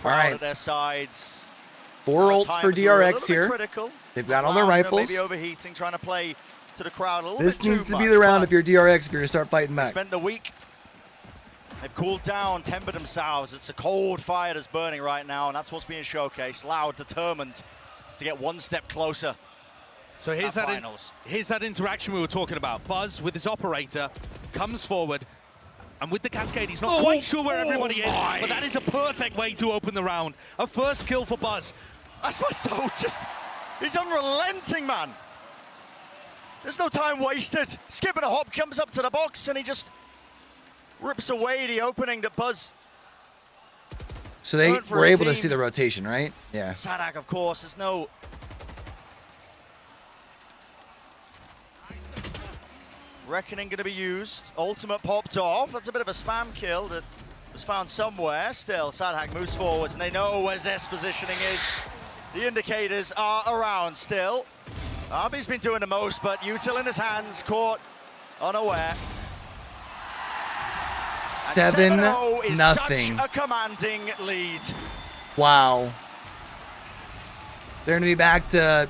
All right. At their sides. 4 ults for DRX here. Critical. They've got all their rifles. Maybe overheating, trying to play to the crowd a little This bit too needs to much, be the round but if you're DRX, if you're going to start fighting back. spent the week. They've cooled down, tempered themselves. It's a cold fire that's burning right now, and that's what's being showcased. Loud, determined to get one step closer. So here's that interaction we were talking about. Buzz with his operator comes forward, and with the cascade, he's not quite sure where everybody is, but that is a perfect way to open the round. A first kill for Buzz. Aspas he's unrelenting, man. There's no time wasted. Skipping a hop, jumps up to the box, and he just rips away the opening that Buzz. So they were able to see the rotation, right? Yeah. Saadhak, of course, there's no... Reckoning going to be used. Ultimate popped off. That's a bit of a spam kill that was found somewhere. Still, Saadhak moves forwards, and they know where Zest's positioning is. The indicators are around still. Arby's been doing the most, but Util in his hands, caught unaware. 7-0. Is such a commanding lead. Wow. They're going to be back to,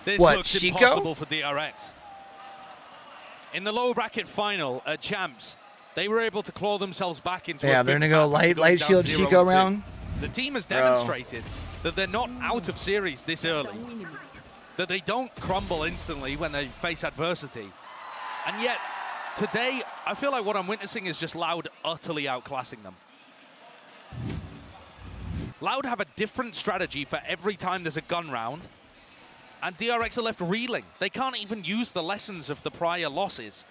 This what, looks Chico? impossible for DRX. In the lower bracket final at Champs, they were able to claw themselves back into Yeah, a they're fifth going to go match, light shield 0-2. Chico round. The team has demonstrated that they're not out of series this early, that they don't crumble instantly when they face adversity. And yet, today, I feel like what I'm witnessing is just Loud utterly outclassing them. Loud have a different strategy for every time there's a gun round, and DRX are left reeling. They can't even use the lessons of the prior losses.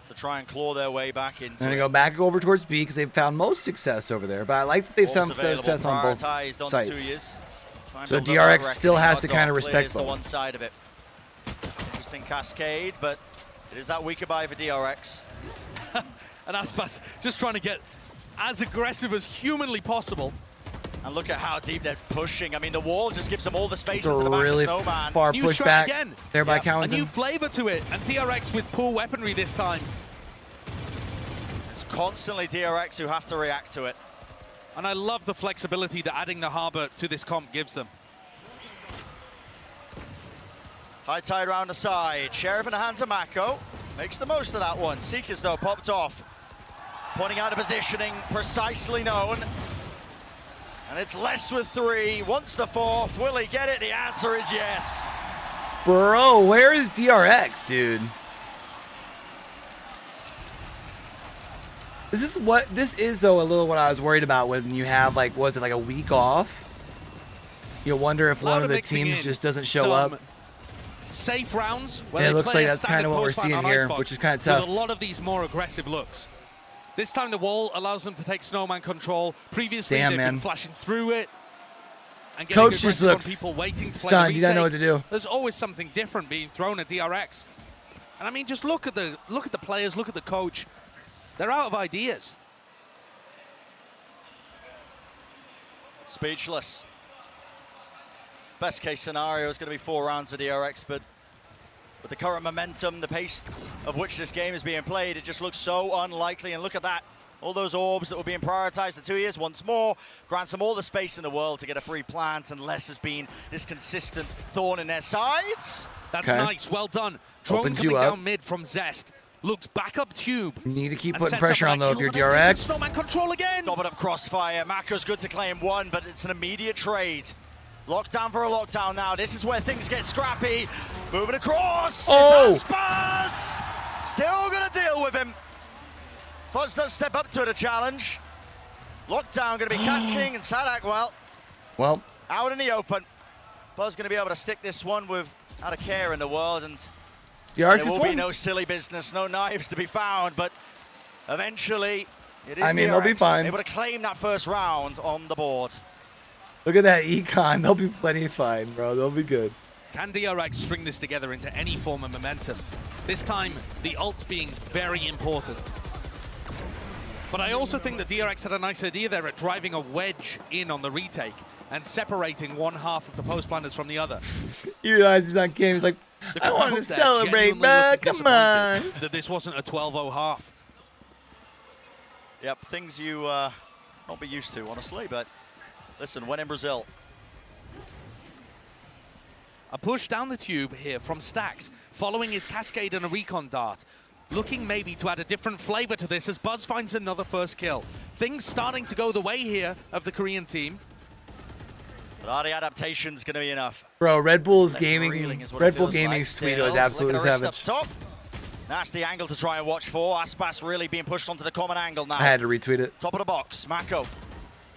To try and claw their way back into They're going to go back over towards B because they've found most success over there. But I like that they've found success on both sides. So DRX still has to kind of respect both. One side of it. Interesting cascade, but it is that weaker buy for DRX. And Aspas just trying to get as aggressive as humanly possible. And look at how deep they're pushing. I mean, the wall just gives them all the space It's a into the back really of Snowman. far New pushback strat again. there by A Cauanzin. new flavor to it, and DRX with poor weaponry this time. It's constantly DRX who have to react to it. And I love the flexibility that adding the harbor to this comp gives them. High tide round the side. Sheriff in the hands of Mako. Makes the most of that one. Seekers, though, popped off. Pointing out a positioning precisely known. And it's less with 3. Wants the 4th. Will he get it? The answer is yes. Bro, where is DRX, dude? This is though a little what I was worried about when you have like, was it like a week off? You wonder if one of the teams just doesn't show up. Safe rounds. Yeah, it looks like that's kind of what we're seeing here, which is kind of tough. With a lot of these more aggressive looks. This time the wall allows them to take Snowman control. Previously they've been flashing through it. And Coach just on looks people waiting to stunned. play You don't know what to do. There's always something different being thrown at DRX. And I mean, just look at the players, look at the coach. They're out of ideas. Speechless. Best case scenario is going to be 4 rounds for DRX, but with the current momentum, the pace of which this game is being played, it just looks so unlikely. And look at that. All those orbs that were being prioritized, the 2 years once more, grants them all the space in the world to get a free plant, and less has been this consistent thorn in their sides. That's nice, well done. Drone coming down mid from Zest. Looks back up tube. You need to keep putting pressure on though if you're DRX. Snowman control again. Stop it up crossfire. Mako's good to claim 1, but it's an immediate trade. Lockdown for a lockdown now. This is where things get scrappy. Moving across. Oh! It's Aspas! Still gonna deal with him. Buzz does step up to the challenge. Lockdown gonna be catching, and Saadhak, well, out in the open. Buzz gonna be able to stick this one without a care in the world, and DRX there will be no silly business, no knives to be found, but eventually it is they'll be DRX fine. able to claim that first round on the board. Look at that econ. They'll be plenty fine, bro. They'll be good. Can DRX string this together into any form of momentum? This time, the ult's being very important. But I also think that DRX had a nice idea there at driving a wedge in on the retake and separating one half of the post planners from the other. You realize he's on game. He's like, I want to celebrate, bro. Come on. That this wasn't a 12-0 half. Yep, things you not be used to, honestly, but listen, when in Brazil. A push down the tube here from Stax, following his cascade and a recon dart. Looking maybe to add a different flavor to this as Buzz finds another first kill. Things starting to go the way here of the Korean team. But are the adaptations going to be enough? Bro, Red Bull Gaming's tweet was absolutely savage. Nasty angle to try and watch for. Aspas really being pushed onto the common angle now. I had to retweet it. Top of the box, Mako.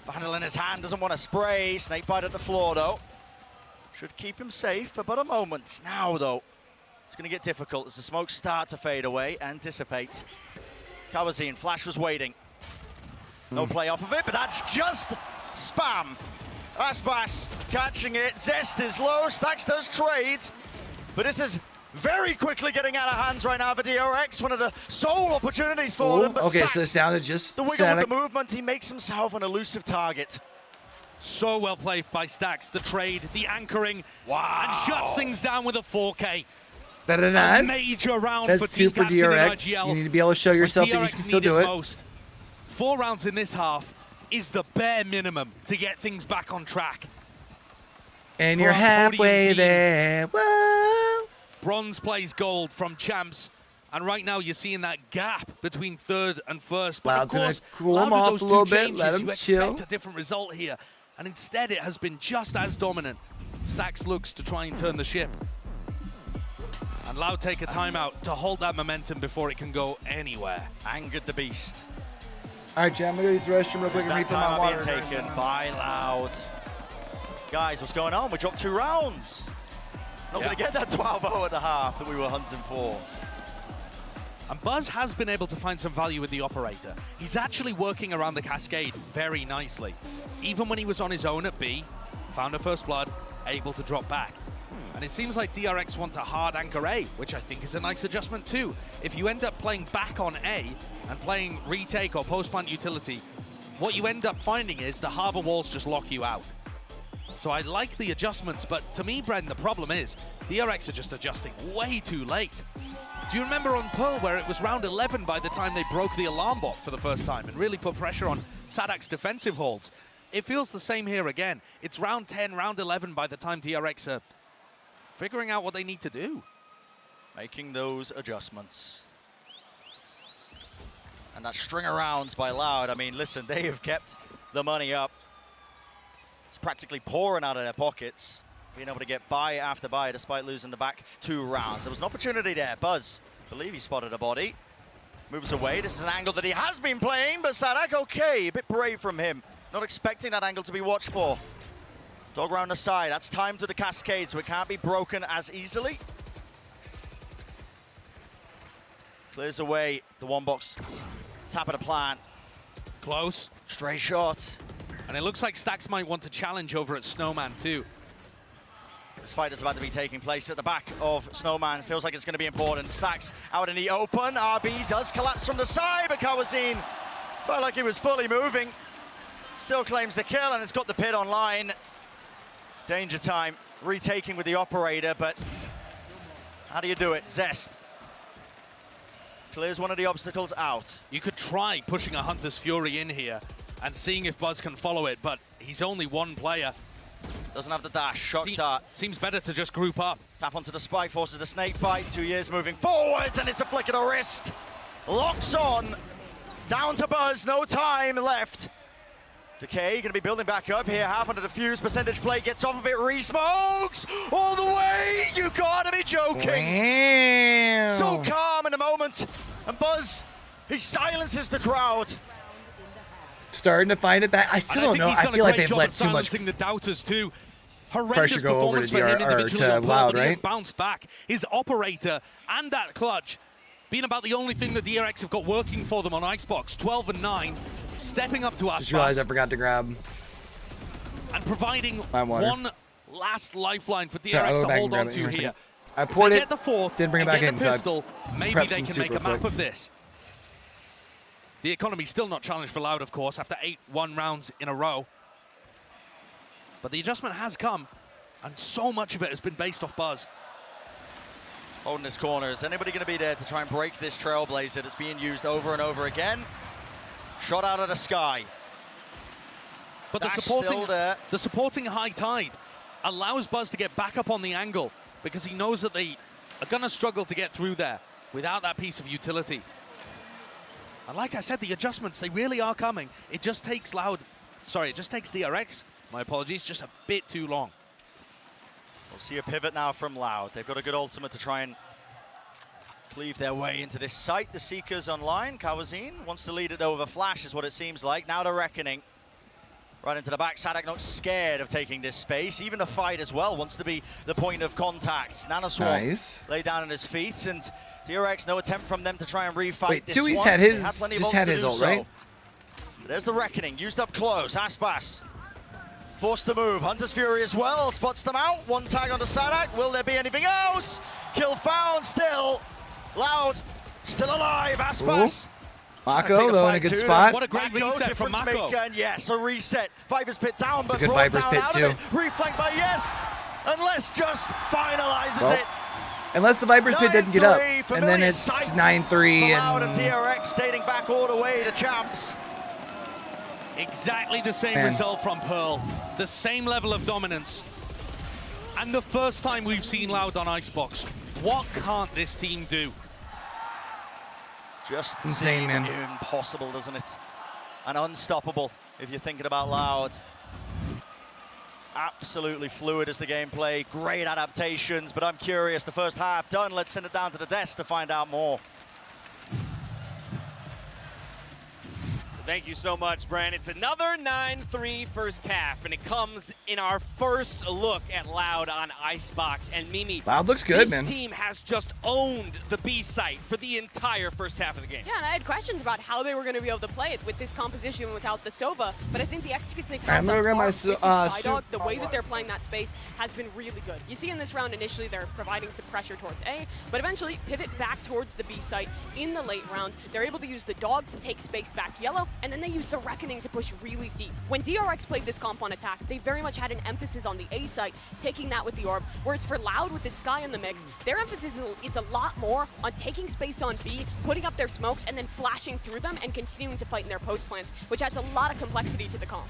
Vandal in his hand, doesn't want to spray. Snakebite at the floor, though. Should keep him safe for but a moment. Now, though, it's going to get difficult as the smokes start to fade away and dissipate. Cauanzin, Flash was waiting. No play off of it, but that's just spam. Aspas catching it. Zest is low. Stax does trade. But this is very quickly getting out of hands right now for DRX. One of the sole opportunities for them. But okay, Stax, so it's down to just the wiggle with the movement. He makes himself an elusive target. So well played by Stax. The trade, the anchoring, and shuts things down with a 4K. Better than us. Major round That's for 2 for Team Captain DRX. and IGL. You need to be able to show yourself that you can still do it. Most. 4 rounds in this half is the bare minimum to get things back on track. And you're halfway there. Whoa. Bronze plays gold from champs. And right now you're seeing that gap between third and first. But Loud's of course, gonna cool him off a little bit, let him you chill. expect a different result here. And instead it has been just as dominant. Stax looks to try and turn the ship. And Loud take a timeout to hold that momentum before it can go anywhere. Angered the beast. All right, Jam, I'm going to use the restroom real quick and That refill my timeout water. being taken by Loud. Guys, what's going on? We dropped 2 rounds. Not going to get that 12-0 at the half that we were hunting for. And Buzz has been able to find some value with the operator. He's actually working around the cascade very nicely. Even when he was on his own at B, found a first blood, able to drop back. And it seems like DRX want a hard anchor A, which I think is a nice adjustment too. If you end up playing back on A and playing retake or post-plant utility, what you end up finding is the harbor walls just lock you out. So I like the adjustments, but to me, Brendan, the problem is DRX are just adjusting way too late. Do you remember on Pearl where it was round 11 by the time they broke the alarm bot for the first time and really put pressure on Saadhak's defensive holds? It feels the same here again. It's round 10, round 11 by the time DRX are figuring out what they need to do. Making those adjustments. And that string of rounds by Loud, I mean, listen, they have kept the money up. It's practically pouring out of their pockets, being able to get buy after buy despite losing the back 2 rounds. There was an opportunity there. Buzz, I believe he spotted a body. Moves away. This is an angle that he has been playing, but Saadhak, okay, a bit brave from him. Not expecting that angle to be watched for. Dog round the side. That's time to the cascade, so it can't be broken as easily. Clears away the 1-box. Tap of the plant. Close. Stray shot. And it looks like Stax might want to challenge over at Snowman too. This fight is about to be taking place at the back of Snowman. Feels like it's going to be important. Stax out in the open. RB does collapse from the side, but Cauanzin felt like he was fully moving. Still claims the kill, and it's got the pit online. Danger time. Retaking with the operator, but how do you do it? Zest clears one of the obstacles out. You could try pushing a Hunter's Fury in here and seeing if Buzz can follow it, but he's only one player. Doesn't have the dash. Shock dart. Seems better to just group up. Tap onto the spike, forces the snake bite. 2 years moving forwards, and it's a flick of the wrist. Locks on. Down to Buzz, no time left. Decay going to be building back up here. Half on the defuse, percentage play, gets off of it, re-smokes all the way. You gotta be joking. Wow. So calm in the moment. And Buzz, he silences the crowd. Starting to find it back. I still don't know. I feel like they've let too much the doubters too. Horrendous pressure go over performance to for him DR individually. to Loud, He has right? bounced back. His operator and that clutch being about the only thing that DRX have got working for them on Icebox. 12 and 9, stepping up to Aspas. Just realized I forgot to grab and providing one last lifeline for DRX to hold on to here. I poured it, get the fourth, didn't bring it back in. Pistol, so maybe they can make a map of this. The economy still not challenged for Loud, of course, after 8-1 rounds in a row. But the adjustment has come, and so much of it has been based off Buzz. Holding this corner. Is anybody going to be there to try and break this Trailblazer that's being used over and over again? Shot out of the sky. But Dash the supporting high tide allows Buzz to get back up on the angle because he knows that they are going to struggle to get through there without that piece of utility. And like I said, the adjustments, they really are coming. It just takes it just takes DRX, my apologies, just a bit too long. We'll see a pivot now from Loud. They've got a good ultimate to try and cleave their way into this site. The Seeker's online. Cauanzin wants to lead it over Flash, is what it seems like. Now the Reckoning. Right into the back. Saadhak not scared of taking this space. Even the fight as well wants to be the point of contact. Nanoswarm lay down on his feet, and DRX, no attempt from them to try and refight this one. Tui's had his, just had his ult, right? There's the Reckoning, used up close. Aspas forced to move. Hunter's Fury as well, spots them out. One tag onto Saadhak. Will there be anything else? Kill found still. Loud, still alive. Aspas Mako, though, in a good spot. What a great reset from Mako. And yes, a reset. Viper's Pit down, but Good brought Viper's down Pit, out too. of it. Reflanked by Yes. Unless just finalizes it. Unless the Viper's Pit didn't get up. 9-3, And then it's 9-3. Loud and And DRX dating back all the way to champs. Exactly the same result from Pearl. The same level of dominance. And the first time we've seen Loud on Icebox. What can't this team do? Just insane, man. Impossible, doesn't it? And unstoppable, if you're thinking about Loud. Absolutely fluid as the gameplay, great adaptations, but I'm curious, the first half done, let's send it down to the desk to find out more. Thank you so much, Brand. It's another 9-3 first half, and it comes in our first look at Loud on Icebox. And Mimi, Loud looks good, man. This team has just owned the B site for the entire first half of the game. Yeah, and I had questions about how they were going to be able to play it with this composition without the Sova, but I think the execution I'm gonna grab my the way that they're playing that space has been really good. You see in this round, initially they're providing some pressure towards A, but eventually pivot back towards the B site in the late rounds. They're able to use the dog to take space back yellow, and then they use the Reckoning to push really deep. When DRX played this comp on attack, they very much had an emphasis on the A site, taking that with the orb, whereas for Loud with the Sky in the mix, their emphasis is a lot more on taking space on B, putting up their smokes, and then flashing through them and continuing to fight in their post plants, which adds a lot of complexity to the comp.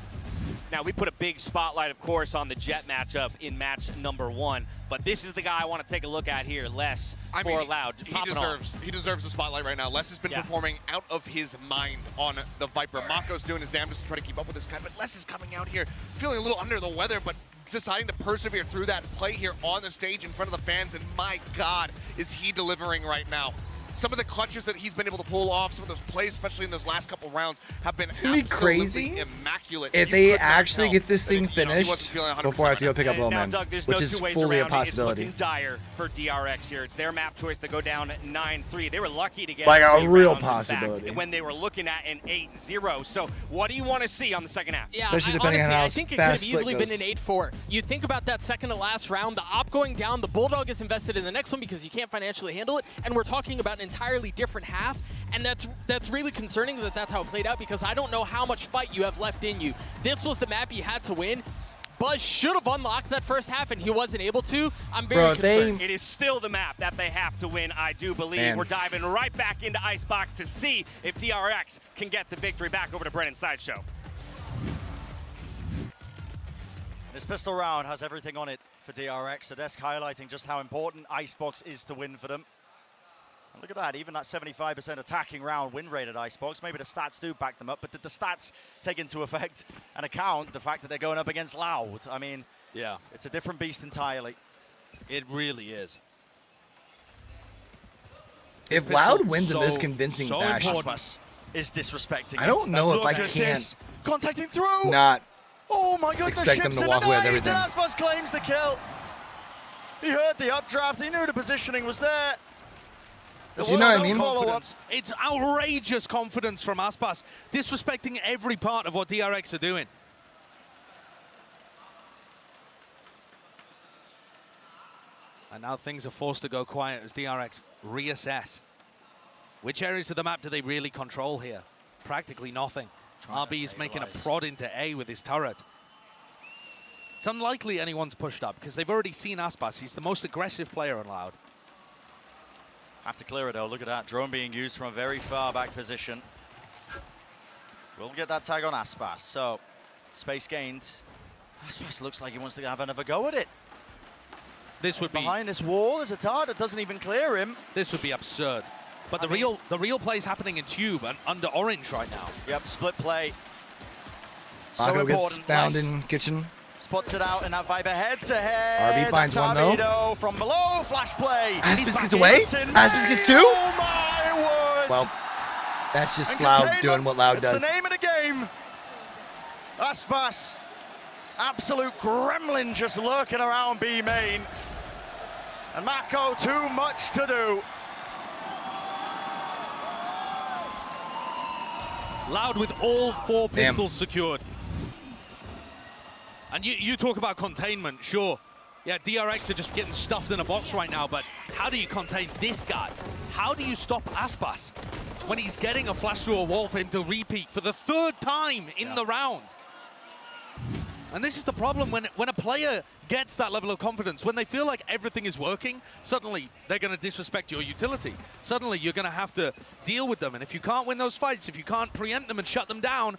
Now, we put a big spotlight, of course, on the Jet matchup in match number 1, but this is the guy I want to take a look at here, Les, for Loud. He deserves the spotlight right now. Les has been performing out of his mind on the Viper. Mako's doing his damnedest to try to keep up with this guy, but Les is coming out here feeling a little under the weather, but deciding to persevere through that play here on the stage in front of the fans, and my God, is he delivering right now. Some of the clutches that he's been able to pull off, some of those plays, especially in those last couple rounds, have been absolutely crazy immaculate. if they actually get this thing finished before I have to go pick up Low Man, Doug, there's which no is two ways fully a around it. possibility. It's looking dire for DRX here. It's their map choice to go down 9-3. They were lucky to get Like a 3 real rounds, in fact, possibility. when they were looking at an 8-0. So what do you want to see on the second half? Yeah, Especially depending on honestly, how I think it could have fast easily split been goes. an 8-4. You think about that second to last round, the op going down, the Bulldog is invested in the next one because you can't financially handle it, and we're talking about an entirely different half, and that's really concerning that that's how it played out, because I don't know how much fight you have left in you. This was the map you had to win. Buzz should have unlocked that first half, and he wasn't able to. I'm very concerned. It is still the map that they have to win, I do believe. Man. We're diving right back into Icebox to see if DRX can get the victory. Back over to Brennan Sideshow. This pistol round has everything on it for DRX. The desk highlighting just how important Icebox is to win for them. And look at that, even that 75% attacking round win rate at Icebox. Maybe the stats do back them up, but did the stats take into effect and account the fact that they're going up against Loud? I mean, yeah, it's a different beast entirely. It really is. If Loud wins in this convincing fashion, Aspas is disrespecting. I don't know if I can't contacting through. Not oh my goodness, expect them to walk away with everything. Aspas claims the kill. He heard the updraft. He knew the positioning was there. You know what I mean? It's outrageous confidence from Aspas, disrespecting every part of what DRX are doing. And now things are forced to go quiet as DRX reassess. Which areas of the map do they really control here? Practically nothing. RB is making a prod into A with his turret. It's unlikely anyone's pushed up because they've already seen Aspas. He's the most aggressive player on Loud. Have to clear it though, look at that. Drone being used from a very far back position. We'll get that tag on Aspas, so space gained. Aspas looks like he wants to have another go at it. This would be behind this wall, there's a dart that doesn't even clear him. This would be absurd. But the real play is happening in Tube and under Orange right now. Yep, split play. Mako gets found in kitchen. Spots it out in that Viper head-to-head. RB finds one though. From below, flash play. Aspas gets away? Aspas gets 2? Oh my word. Well, that's just Loud doing what Loud does. It's the name of the game. Aspas, absolute gremlin just lurking around B main. And Mako, too much to do. Loud with all 4 pistols secured. And you talk about containment, sure. Yeah, DRX are just getting stuffed in a box right now, but how do you contain this guy? How do you stop Aspas? when he's getting a flash through a wall for him to repeat for the 3rd time in the round. And this is the problem when a player gets that level of confidence, when they feel like everything is working, suddenly they're going to disrespect your utility. Suddenly you're going to have to deal with them. And if you can't win those fights, if you can't preempt them and shut them down,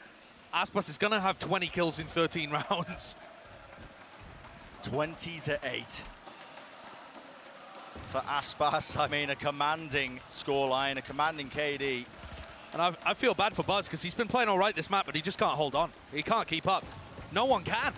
Aspas is going to have 20 kills in 13 rounds. 20-8 for Aspas. I mean, a commanding scoreline, a commanding KD. And I feel bad for Buzz because he's been playing all right this map, but he just can't hold on. He can't keep up. No one can.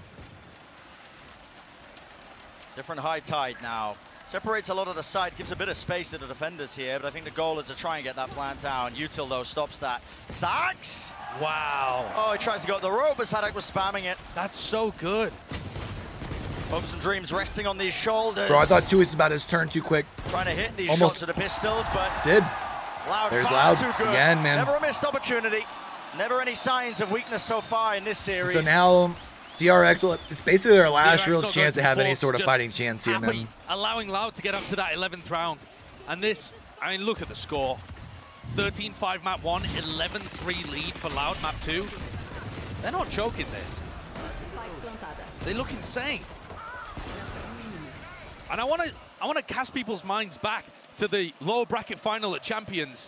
Different high tide now. Separates a lot of the side, gives a bit of space to the defenders here, but I think the goal is to try and get that plant down. Util, though, stops that. Stax! Wow. Oh, he tries to go at the rope, but Saadhak was spamming it. That's so good. Hopes and dreams resting on these shoulders. Bro, I thought Tui was about his turn too quick. Trying to hit these Almost. shots with the pistols, but Did. Loud, There's far Loud too good. again, man. Never a missed opportunity. Never any signs of weakness so far in this series. So now DRX, it's basically their last DRX real not chance to going have any force, sort of just fighting chance here, happy man. allowing Loud to get up to that 11th round. And this, I mean, look at the score. 13-5 map 1, 11-3 lead for Loud map 2. They're not joking this. They look insane. And I want to cast people's minds back to the lower bracket final at Champions,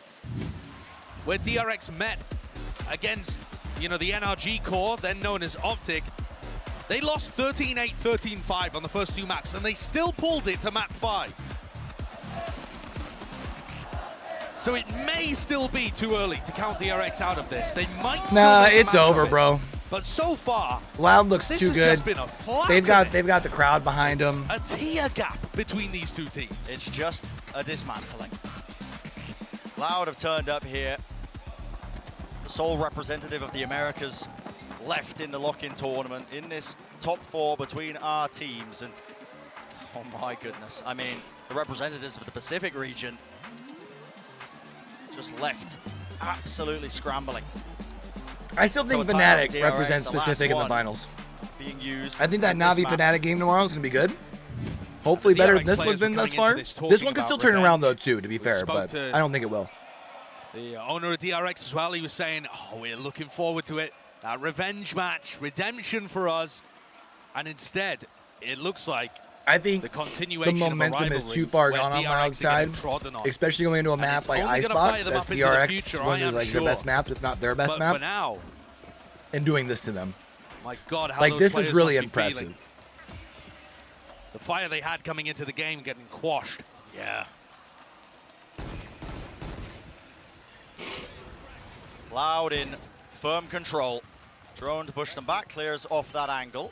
where DRX met against, you know, the NRG core, then known as Optic. They lost 13-8, 13-5 on the first 2 maps, and they still pulled it to map 5. So it may still be too early to count DRX out of this. They might still Nah, make a it's match over, of it. bro. But so far, Loud looks this too has good. just been a flat They've got the crowd behind them. a tier gap between these 2 teams. It's just a dismantling. Loud have turned up here. The sole representative of the Americas left in the lock-in tournament in this top 4 between our teams. And oh my goodness, I mean, the representatives of the Pacific region just left absolutely scrambling. I still think So Fnatic DRX, represents the last Pacific in the one finals. Being used. I think that in this Na'Vi map. Fnatic game tomorrow is going to be good. Hopefully better than DRX this one's players been were thus coming far. into this This talking one can about still turn around though revenge. too, to be fair, spoke but to I don't think it will. The owner of DRX as well, he was saying, oh, we're looking forward to it. That revenge match, redemption for us. And instead, it looks like I think the continuation the momentum of a is rivalry too far where gone on DRX Loud's are getting side, trodden on. especially going into a And map it's like only gonna fire Icebox, them as up into the DRX future, one I of am like their sure. best map, if not their best But map, for now, and doing this to them. my God, how Like those this is players really must be impressive. feeling. The fire they had coming into the game getting quashed. Yeah. Loud in firm control. Drone to push them back, clears off that angle.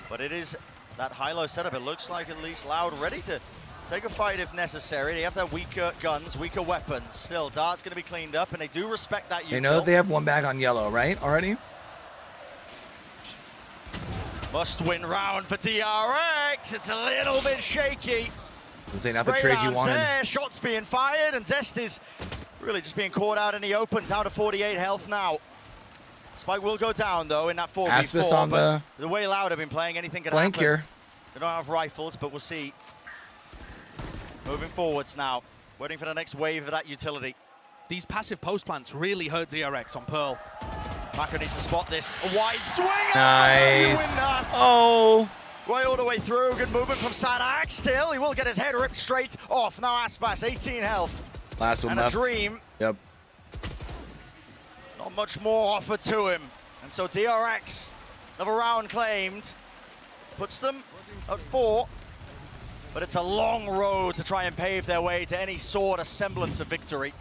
But it is that high-low setup. It looks like at least Loud ready to take a fight if necessary. They have their weaker guns, weaker weapons. Still, Dart's going to be cleaned up, and they do respect that. They know that they have one back on yellow, right? Already? Must-win round for DRX. It's a little bit shaky. This ain't not the Spray trade you downs wanted. there, shots being fired, and Zest is really just being caught out in the open, down to 48 health now. Spike will go down, though, in that 4v4. Aspas on but the way Loud have been playing, anything can flank happen. here. They don't have rifles, but we'll see. Moving forwards now, waiting for the next wave of that utility. These passive post plants really hurt DRX on Pearl. Mako needs to spot this. A wide swing. Nice. Oh. Way all the way through. Good movement from Saadhak. Still, he will get his head ripped straight off. Now Aspas, 18 health. Last one And left. a dream. Yep. Not much more offered to him. And so DRX, another round claimed, puts them at 4. But it's a long road to try and pave their way to any sort of semblance of victory.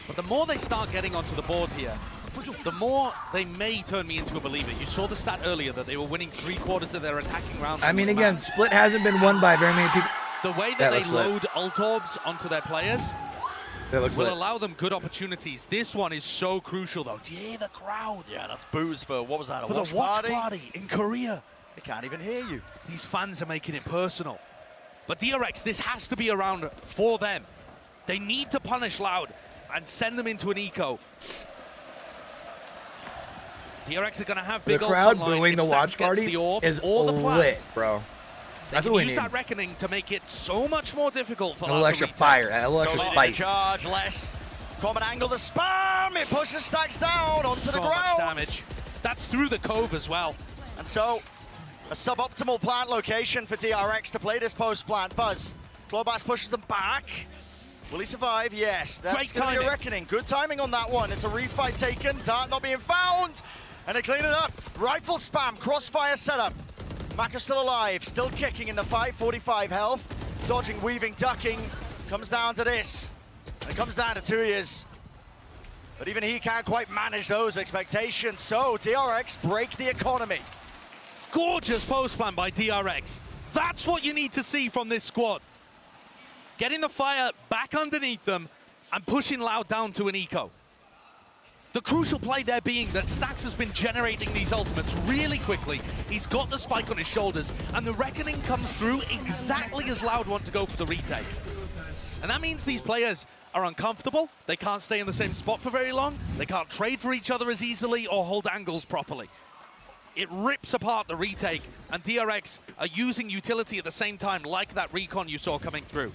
But the more they start getting onto the board here, the more they may turn me into a believer. You saw the stat earlier that they were winning 3/4 of their attacking rounds. I mean, again, Split hasn't been won by very many people. The way that they load ult orbs onto their players will allow them good opportunities. This one is so crucial, though. Do you hear the crowd? Yeah, that's booze for, what was that, a for watch the watch party? party in Korea. They can't even hear you. These fans are making it personal. But DRX, this has to be around for them. They need to punish Loud and send them into an eco. DRX are going to have big The ults crowd online booing if the Stax watch gets party the orb is or the plant. lit, bro. That's can what we use need. that Reckoning to make it so much more difficult for A little Loud to extra retake. fire, a little extra So spice. charge, less common angle, the spam, it pushes Stax down onto So the much ground. damage. That's through the cove as well. And so, a suboptimal plant location for DRX to play this post plant. Buzz, Clawbass pushes them back. Will he survive? Yes, that's Great going to be a timing. reckoning. Good timing on that one. It's a refight taken, Dart not being found, and they clean it up. Rifle spam, crossfire setup. Mako still alive, still kicking in the fight, 45 health. Dodging, weaving, ducking, comes down to this. And it comes down to 2 years. But even he can't quite manage those expectations, so DRX break the economy. Gorgeous post plan by DRX. That's what you need to see from this squad. Getting the fire back underneath them and pushing Loud down to an eco. The crucial play there being that Stax has been generating these ultimates really quickly. He's got the spike on his shoulders, and the Reckoning comes through exactly as Loud want to go for the retake. And that means these players are uncomfortable. They can't stay in the same spot for very long. They can't trade for each other as easily or hold angles properly. It rips apart the retake, and DRX are using utility at the same time, like that recon you saw coming through.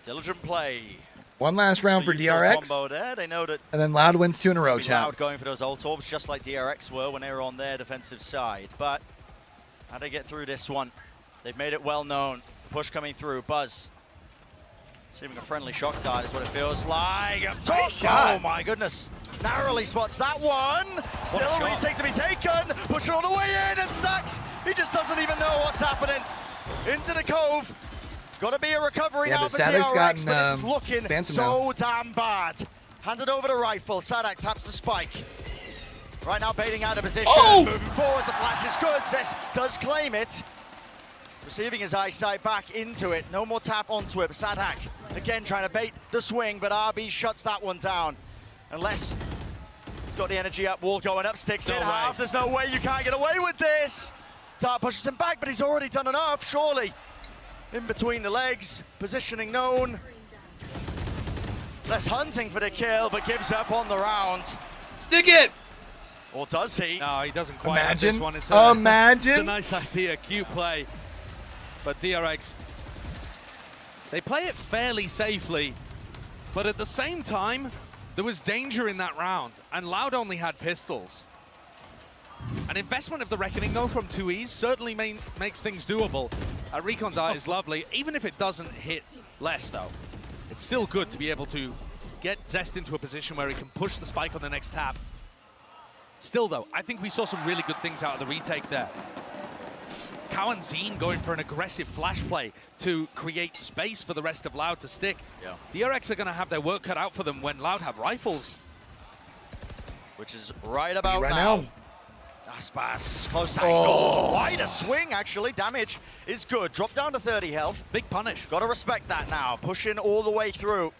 Diligent play. One last round for Util DRX. combo there. They know that And then Loud wins 2 in a row, Loud chat. going for those ult orbs, just like DRX were when they were on their defensive side. But how do they get through this one? They've made it well known. The push coming through. Buzz. Receiving a friendly shock dart is what it feels like. Up top. Nice shot. Oh my goodness. Narrowly spots that one. Still a retake to be taken. Pushing all the way in, and Stax, he just doesn't even know what's happening. Into the cove. Got to be a recovery Yeah, now but for Saadhak's DRX, gotten, but this is looking Phantom so damn bad. Handed over the rifle. Saadhak taps the spike. Right now baiting out of position. Oh! Moving forward, the flash is good. Zest does claim it. Receiving his eyesight back into it. No more tap onto it. Saadhak again trying to bait the swing, but RB shuts that one down. Unless he's got the energy up, wall going up, sticks in half. There's no way you can't get away with this. Dart pushes him back, but he's already done enough, surely. In between the legs, positioning known. Less hunting for the kill, but gives up on the round. Stick it! Or does he? No, he doesn't quite have Imagine. this one. It's a Imagine. nice idea, cute play. But DRX, they play it fairly safely, but at the same time, there was danger in that round, and Loud only had pistols. An investment of the Reckoning, though, from 2Es certainly makes things doable. A recon dart is lovely, even if it doesn't hit less, though. It's still good to be able to get Zest into a position where he can push the spike on the next tap. Still, though, I think we saw some really good things out of the retake there. Cauanzin going for an aggressive flash play to create space for the rest of Loud to stick. Yeah. DRX are going to have their work cut out for them when Loud have rifles. Which is right about Right now. now. Aspas, close angle. Quite a swing, actually. Damage is good. Drop down to 30 health. Big punish. Got to respect that now. Pushing all the way through.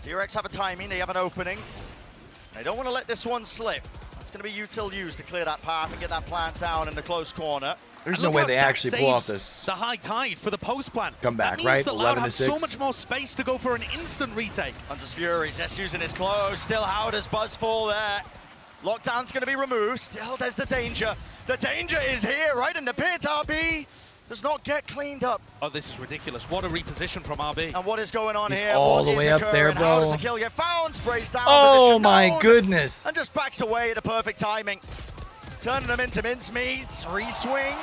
DRX have a timing. They have an opening. They don't want to let this one slip. It's going to be util used to clear that path and get that plant down in the close corner. There's And no look way how they Stax actually pull off saves this. The high tide for the post plan. Comeback, that means right? That 11 Loud to have so 6. much more space to go for an instant retake. Hunter's Fury, Zest using his clothes. Still, how does Buzz fall there? Lockdown's going to be removed. Still, there's the danger. The danger is here, right in the pit. RB does not get cleaned up. Oh, this is ridiculous. What a reposition from RB. And what is going on He's here? all What the is way up there, occurring? How bro. does the kill get found? Sprays down. Oh position my known, goodness. And just backs away at a perfect timing. Turning them into mincemeats. Re-swing.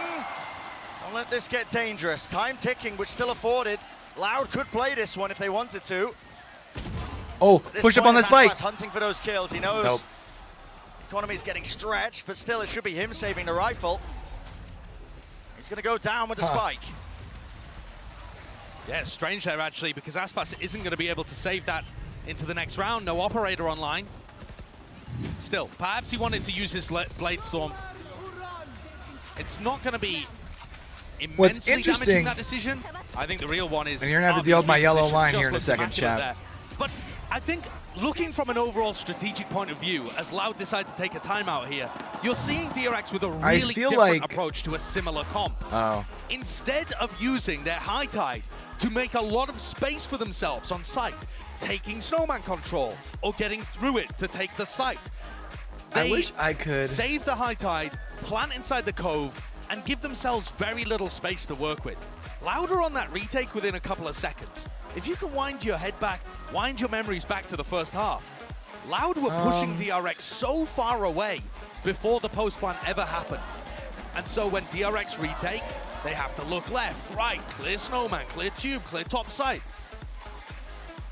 Don't let this get dangerous. Time ticking, which still afforded. Loud could play this one if they wanted to. Oh, This push up point on the is spike. Aspas hunting for those kills. He knows Nope. the economy's getting stretched, but still it should be him saving the rifle. He's going to go down with the spike. Yeah, it's strange there, actually, because Aspas isn't going to be able to save that into the next round. No operator online. Still, perhaps he wanted to use his Blade Storm. It's not going to be What's immensely interesting- damaging, that decision. I think the real one is... And you're gonna have to deal with my yellow line here in a second, chat. But I think looking from an overall strategic point of view, as Loud decide to take a timeout here, you're seeing DRX with a I really feel different like- approach to a similar comp. Oh. Instead of using their high tide to make a lot of space for themselves on site, taking snowman control or getting through it to take the site, I they wish I could. save the high tide, plant inside the cove, and give themselves very little space to work with. Loud are on that retake within a couple of seconds. If you can wind your head back, wind your memories back to the first half, Loud were pushing DRX so far away before the post plan ever happened. And so when DRX retake, they have to look left, right, clear snowman, clear tube, clear top side.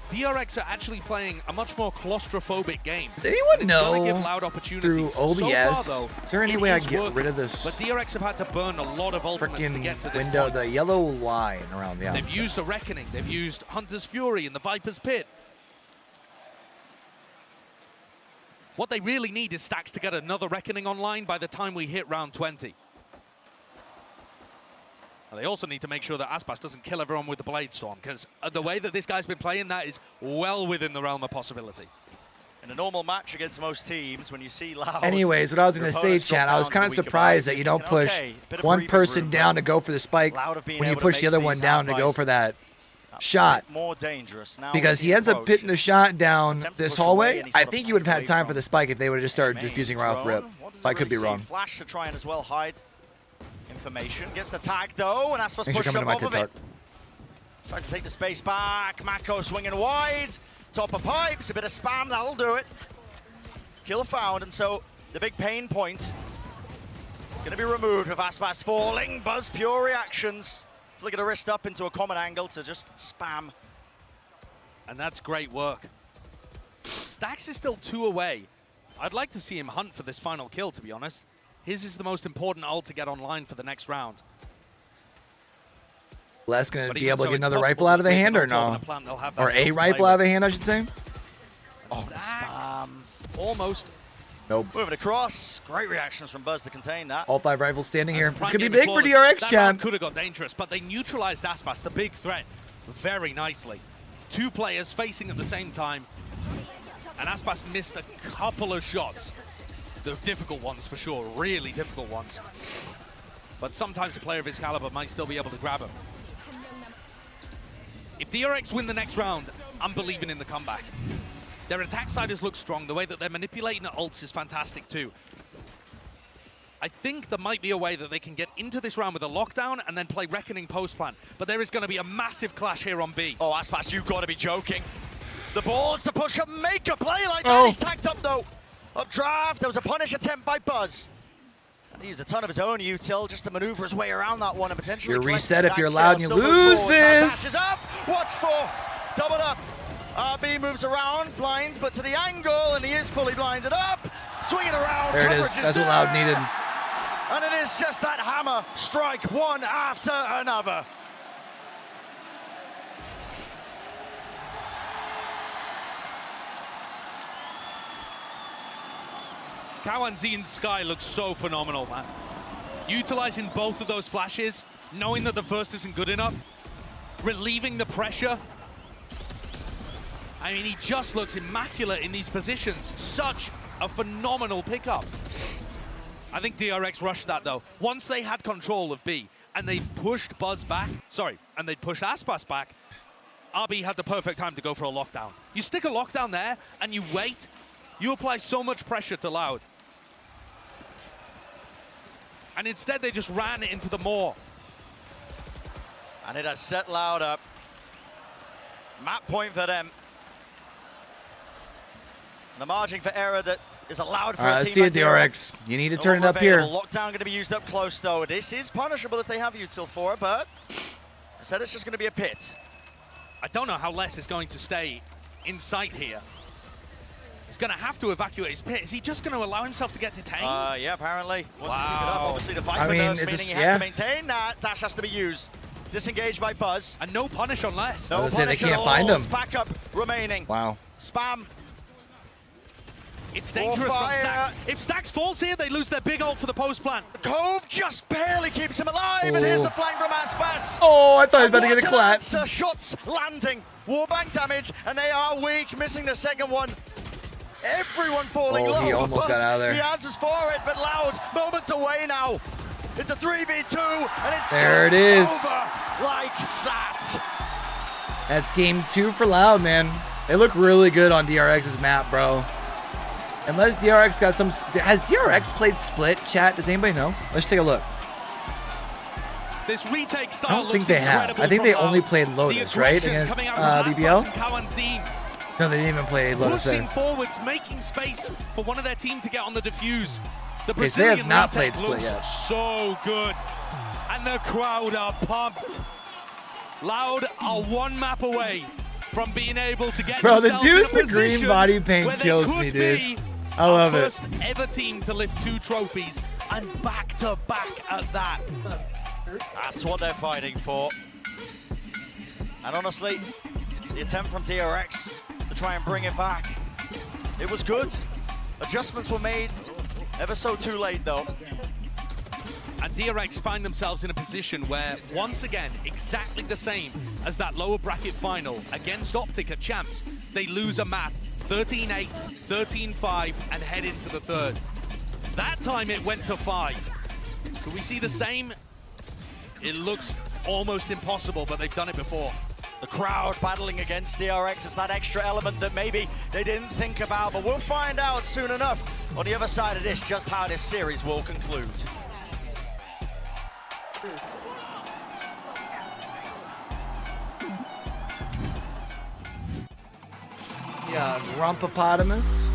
DRX are actually playing a much more claustrophobic game. Does anyone know give Loud opportunities. through OBS, so far, though, is there any way I can get rid of this but DRX have had to burn a lot of ultimates to get to this window, point. the yellow line around the outside? They've used a Reckoning, they've used Hunter's Fury and the Viper's Pit. What they really need is Stax to get another Reckoning online by the time we hit round 20. And they also need to make sure that Aspas doesn't kill everyone with the Blade Storm, because the way that this guy's been playing, that is well within the realm of possibility. In a normal match against most teams, when you see Loud... Anyways, what I was going to say, Chat, I was kind of surprised that you don't push one person down to go for the spike when you push the other one down to go for that shot. More dangerous. Now because he ends up pitting the shot down this hallway. I think he would have had time for the spike if they would have just started defusing right off rip. I could be wrong. Flash to try and as well hide information. Gets the tag though, and Aspas Thanks for push coming up to my off of TikTok. it. Trying to take the space back. Mako swinging wide. Top of pipes. A bit of spam. That'll do it. Kill found, and so the big pain point is going to be removed with Aspas falling. Buzz pure reactions. Flicker the wrist up into a common angle to just spam. And that's great work. Stax is still 2 away. I'd like to see him hunt for this final kill, to be honest. His is the most important ult to get online for the next round. Les going to be able to get another rifle out of the hand or no? Or a rifle out of the hand, I should say. Oh, spam. Almost. Nope. Moving across. Great reactions from Buzz to contain that. All 5 rifles standing here. This could be big for DRX, champ. Could have got dangerous, but they neutralized Aspas, the big threat, very nicely. 2 players facing at the same time. And Aspas missed a couple of shots. The difficult ones, for sure. Really difficult ones. But sometimes a player of his caliber might still be able to grab him. If DRX win the next round, I'm believing in the comeback. Their attack siders look strong. The way that they're manipulating the ults is fantastic too. I think there might be a way that they can get into this round with a lockdown and then play Reckoning post plan. But there is going to be a massive clash here on B. Oh, Aspas, you've got to be joking. The balls to push up, make a play like that. He's tagged up though. Up draft, there was a punish attempt by Buzz. And he used a ton of his own util just to maneuver his way around that one and potentially... You're reset if you're Loud and you lose this. Up. Watch for, double up. RB moves around, blind, but to the angle, and he is fully blinded up. Swinging around. There it is. That's what Loud needed. And it is just that hammer strike one after another. Cauanzin's Sky looks so phenomenal, man. Utilizing both of those flashes, knowing that the first isn't good enough, relieving the pressure. I mean, he just looks immaculate in these positions. Such a phenomenal pickup. I think DRX rushed that, though. Once they had control of B, and they pushed Buzz back, and they pushed Aspas back, RB had the perfect time to go for a lockdown. You stick a lockdown there, and you wait, you apply so much pressure to Loud. And instead, they just ran into the maw. And it has set Loud up. Map point for them. The margin for error that is allowed for a team see like it, DRX. You need to turn it up here. Lockdown going to be used up close, though. This is punishable if they have util for it, but I said it's just going to be a pit. I don't know how Les is going to stay in sight here. He's going to have to evacuate his pit. Is he just going to allow himself to get detained? Yeah, apparently. Once he keep it up, obviously the Viper nerves, meaning he has to maintain that. Dash has to be used. Disengaged by Buzz. And no punish on Les. No they punish can't find him. Backup remaining. Wow. Spam. It's dangerous from Stax. If Stax falls here, they lose their big ult for the post plan. Cove just barely keeps him alive, and here's the flank from Aspas. Oh, I thought he was about to get a clat. Shots landing. Warbang damage, and they are weak, missing the second one. Everyone falling low. He almost got out of there. He answers for it, but Loud, moments away now. It's a 3v2, and it's there just it is. Over like that. That's game 2 for Loud, man. They look really good on DRX's map, bro. Unless DRX got some... Has DRX played Split, chat? Does anybody know? Let's take a look. This retake I style don't think they have. I think they only played Lotus, right? Against BBL? Cauanzin, No, they didn't even play Lotus pushing there. forwards, making space for one of their team to get on the defuse. The Okay, so they Brazilian have not retake played Split looks yet. so good. And the crowd are pumped. Loud are one map away from being able to get Bro, the themselves dude in a with the green position body paint where they kills could me, dude. be I love the it. first ever team to lift 2 trophies, and back to back at that. That's what they're fighting for. And honestly, the attempt from DRX to try and bring it back, it was good. Adjustments were made, ever so too late though. And DRX find themselves in a position where, once again, exactly the same as that lower bracket final against Optic at Champs, they lose a map 13-8, 13-5, and head into the third. That time it went to 5. Could we see the same? It looks almost impossible, but they've done it before. The crowd battling against DRX is that extra element that maybe they didn't think about, but we'll find out soon enough on the other side of this just how this series will conclude. Yeah, Grumpopotamus.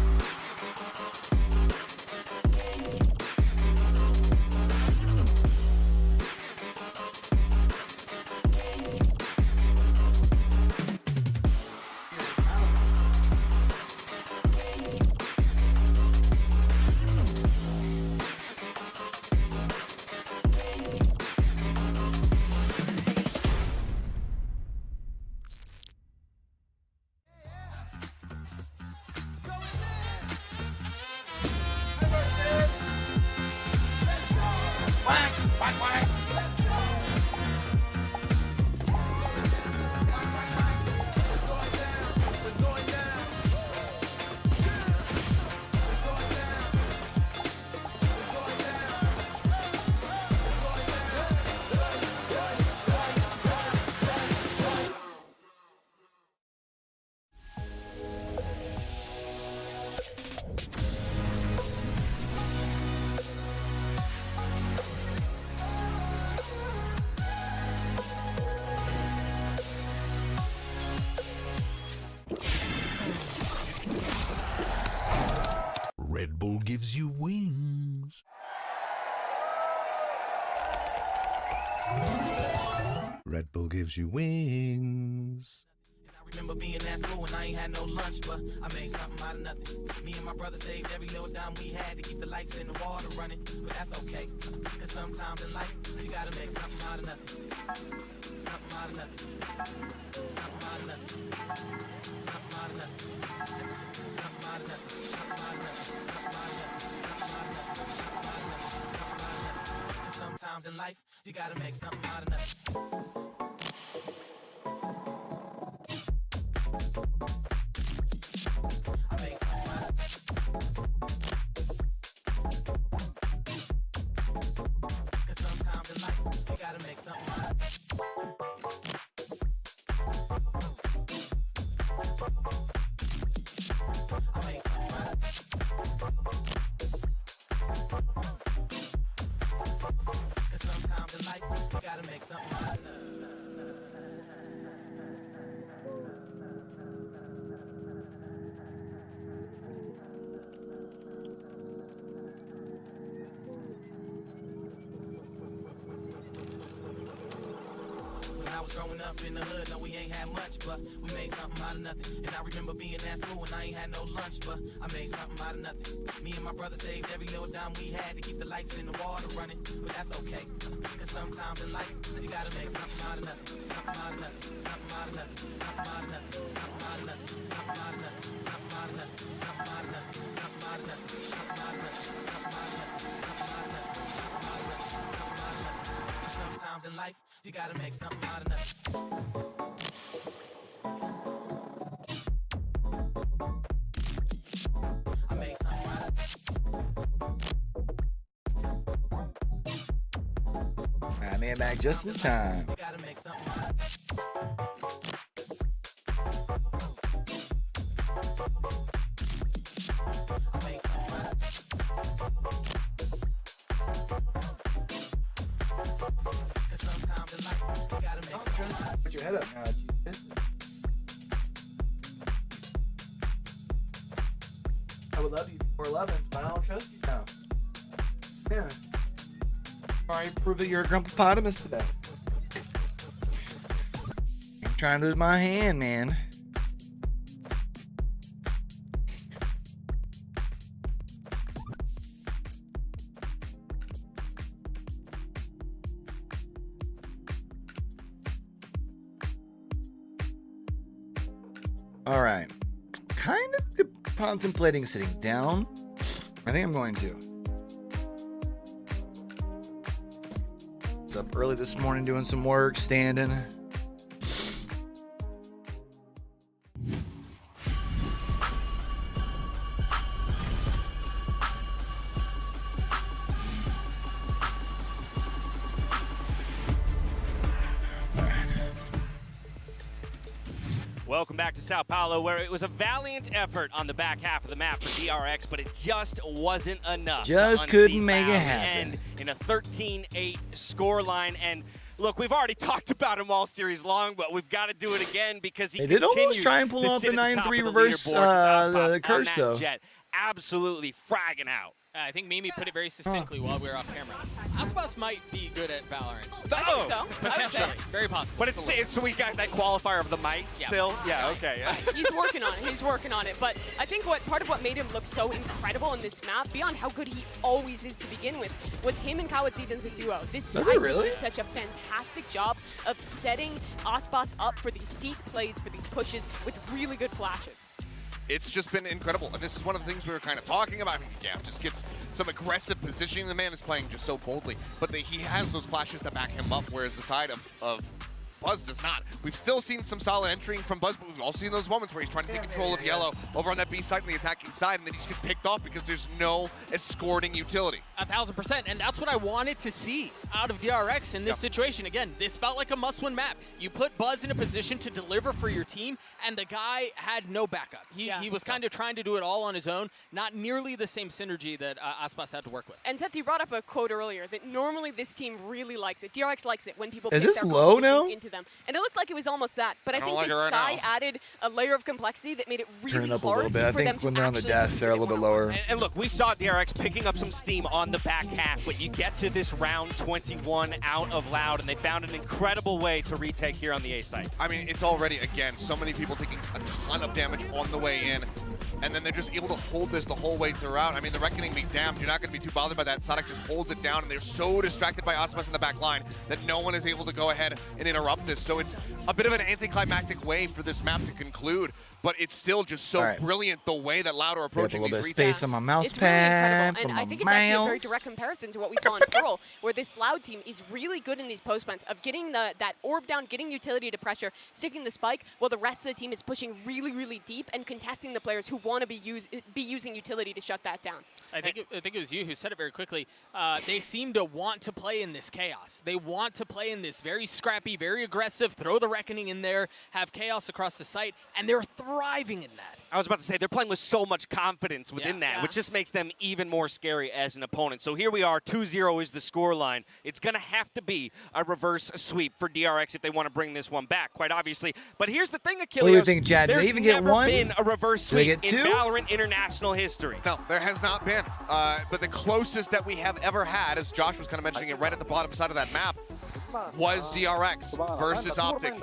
Red Bull gives you wings. Red Bull gives you wings. I remember being at school and I ain't had no lunch, but I made something out of nothing. Me and my brother saved every little dime we had to keep the lights and the water running, but that's okay. Cause sometimes in life, you gotta make something out of nothing. Something out of nothing. Something out of nothing. Something out of nothing. Something out of nothing. Something out of nothing. Sometimes in life, you gotta make something out of nothing. I make something out of Cause sometimes in life, you gotta make something out of I make something out of Cause sometimes in life, you gotta make something out of I was growing up in the hood, no, we ain't had much, but we made something out of nothing. And I remember being at school and I ain't had no lunch, but I made something out of nothing. Me and my brother saved every little dime we had to keep the lights and the water running, but that's okay. Cause sometimes in life, you gotta make something out of nothing. Something out of nothing. Something out of nothing. Something out of nothing. Something out of nothing. Something out of nothing. Something out of nothing. Something out of nothing. Something out of nothing. Something out of nothing. Something out of nothing. Sometimes in life, you gotta make something out of nothing. I make something out of I made it back just in time. You gotta make something out of I make something out of Cause sometimes head up now. I would love you for 11s, but I don't trust you now. Yeah. Alright, prove that you're a grumpopotamus today. I'm trying to lose my hand, man. Alright. Kind of contemplating sitting down. I think I'm going to. Was up early this morning doing some work, standing. Welcome back to Sao Paulo, where it was a valiant effort on the back half of the map for DRX, but it just wasn't enough. Just couldn't make it happen. In a 13-8 scoreline, and look, we've already talked about him all series long, but we've got to do it again because he did almost try and pull off the 9-3 reverse the curse, though. Absolutely fragging out. I think Mimi put it very succinctly while we were off camera. Aspas might be good at Valorant. I think so. Potentially. Very possible. But it's so we got that qualifier of the might still? Yeah, okay. Right. He's working on it. He's working on it. But I think part of what made him look so incredible in this map, beyond how good he always is to begin with, was him and Cauanzin as a duo. This guy did such a fantastic job of setting Aspas up for these deep plays, for these pushes, with really good flashes. It's just been incredible, and this is one of the things we were kind of talking about. I mean, Gav just gets some aggressive positioning. The man is playing just so boldly, but he has those flashes to back him up, whereas the side of Buzz does not. We've still seen some solid entering from Buzz, but we've also seen those moments where he's trying to take control of Yellow over on that B side and the attacking side, and then he just gets picked off because there's no escorting utility. 1000%, and that's what I wanted to see out of DRX in this situation. Again, this felt like a must-win map. You put Buzz in a position to deliver for your team, and the guy had no backup. He was kind of trying to do it all on his own, not nearly the same synergy that Aspas had to work with. And Seth, you brought up a quote earlier that normally this team really likes it. DRX likes it when people pick their low now? into them. And it looked like it was almost that. But I think this Sky added a layer of complexity that made it really turn it up hard a little bit. I think when they're on the desk, they're a little bit lower. And look, we saw DRX picking up some steam on the back half, but you get to this round 21 out of Loud, and they found an incredible way to retake here on the A site. I mean, it's already, again, so many people taking a ton of damage on the way in, and then they're just able to hold this the whole way throughout. I mean, the Reckoning be damned. You're not going to be too bothered by that. Saadhak just holds it down, and they're so distracted by Aspas in the back line that no one is able to go ahead and interrupt this. So it's a bit of an anticlimactic way for this map to conclude, but it's still just so brilliant the way that Loud are approaching these a little bit of space on my mouse it's pad. Really incredible, and I think it's actually a very direct comparison to what we saw in Pearl, where this Loud team is really good in these post plants of getting that orb down, getting utility to pressure, sticking the spike, while the rest of the team is pushing really, really deep and contesting the players who want to be using utility to shut that down. I think it was you who said it very quickly. They seem to want to play in this chaos. They want to play in this very scrappy, very aggressive, throw the Reckoning in there, have chaos across the site, and they're thriving in that. I was about to say, they're playing with so much confidence within that, which just makes them even more scary as an opponent. So here we are, 2-0 is the scoreline. It's going to have to be a reverse sweep for DRX if they want to bring this one back, quite obviously. But here's the thing, Achilles. What do you think, Jad? Did they even get one? There's never been a reverse sweep in Valorant international history. No, there has not been. But the closest that we have ever had, as Josh was kind of mentioning it right at the bottom side of that map, was DRX versus Optic.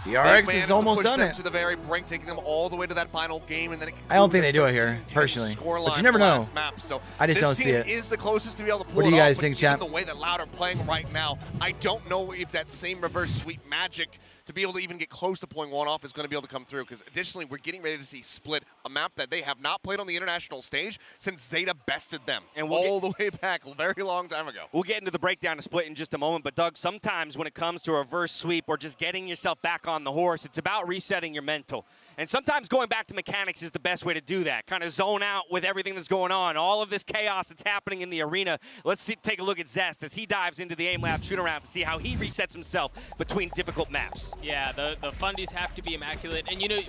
DRX has almost done it. To the very brink, taking them all the way to that final game, and then I don't think they do it here, personally. But you never know. So I just don't see it. This is the closest to be able to pull what do you guys off, think, Chap? The way that Loud are playing right now, I don't know if that same reverse sweep magic to be able to even get close to pulling one off is going to be able to come through, because additionally, we're getting ready to see Split, a map that they have not played on the international stage since Zeta bested them all the way back a very long time ago. We'll get into the breakdown of Split in just a moment, but Doug, sometimes when it comes to a reverse sweep or just getting yourself back on the horse, it's about resetting your mental. And sometimes going back to mechanics is the best way to do that. Kind of zone out with everything that's going on, all of this chaos that's happening in the arena. Let's take a look at Zest as he dives into the aim lab shoot around to see how he resets himself between difficult maps. Yeah, the fundies have to be immaculate. And you know,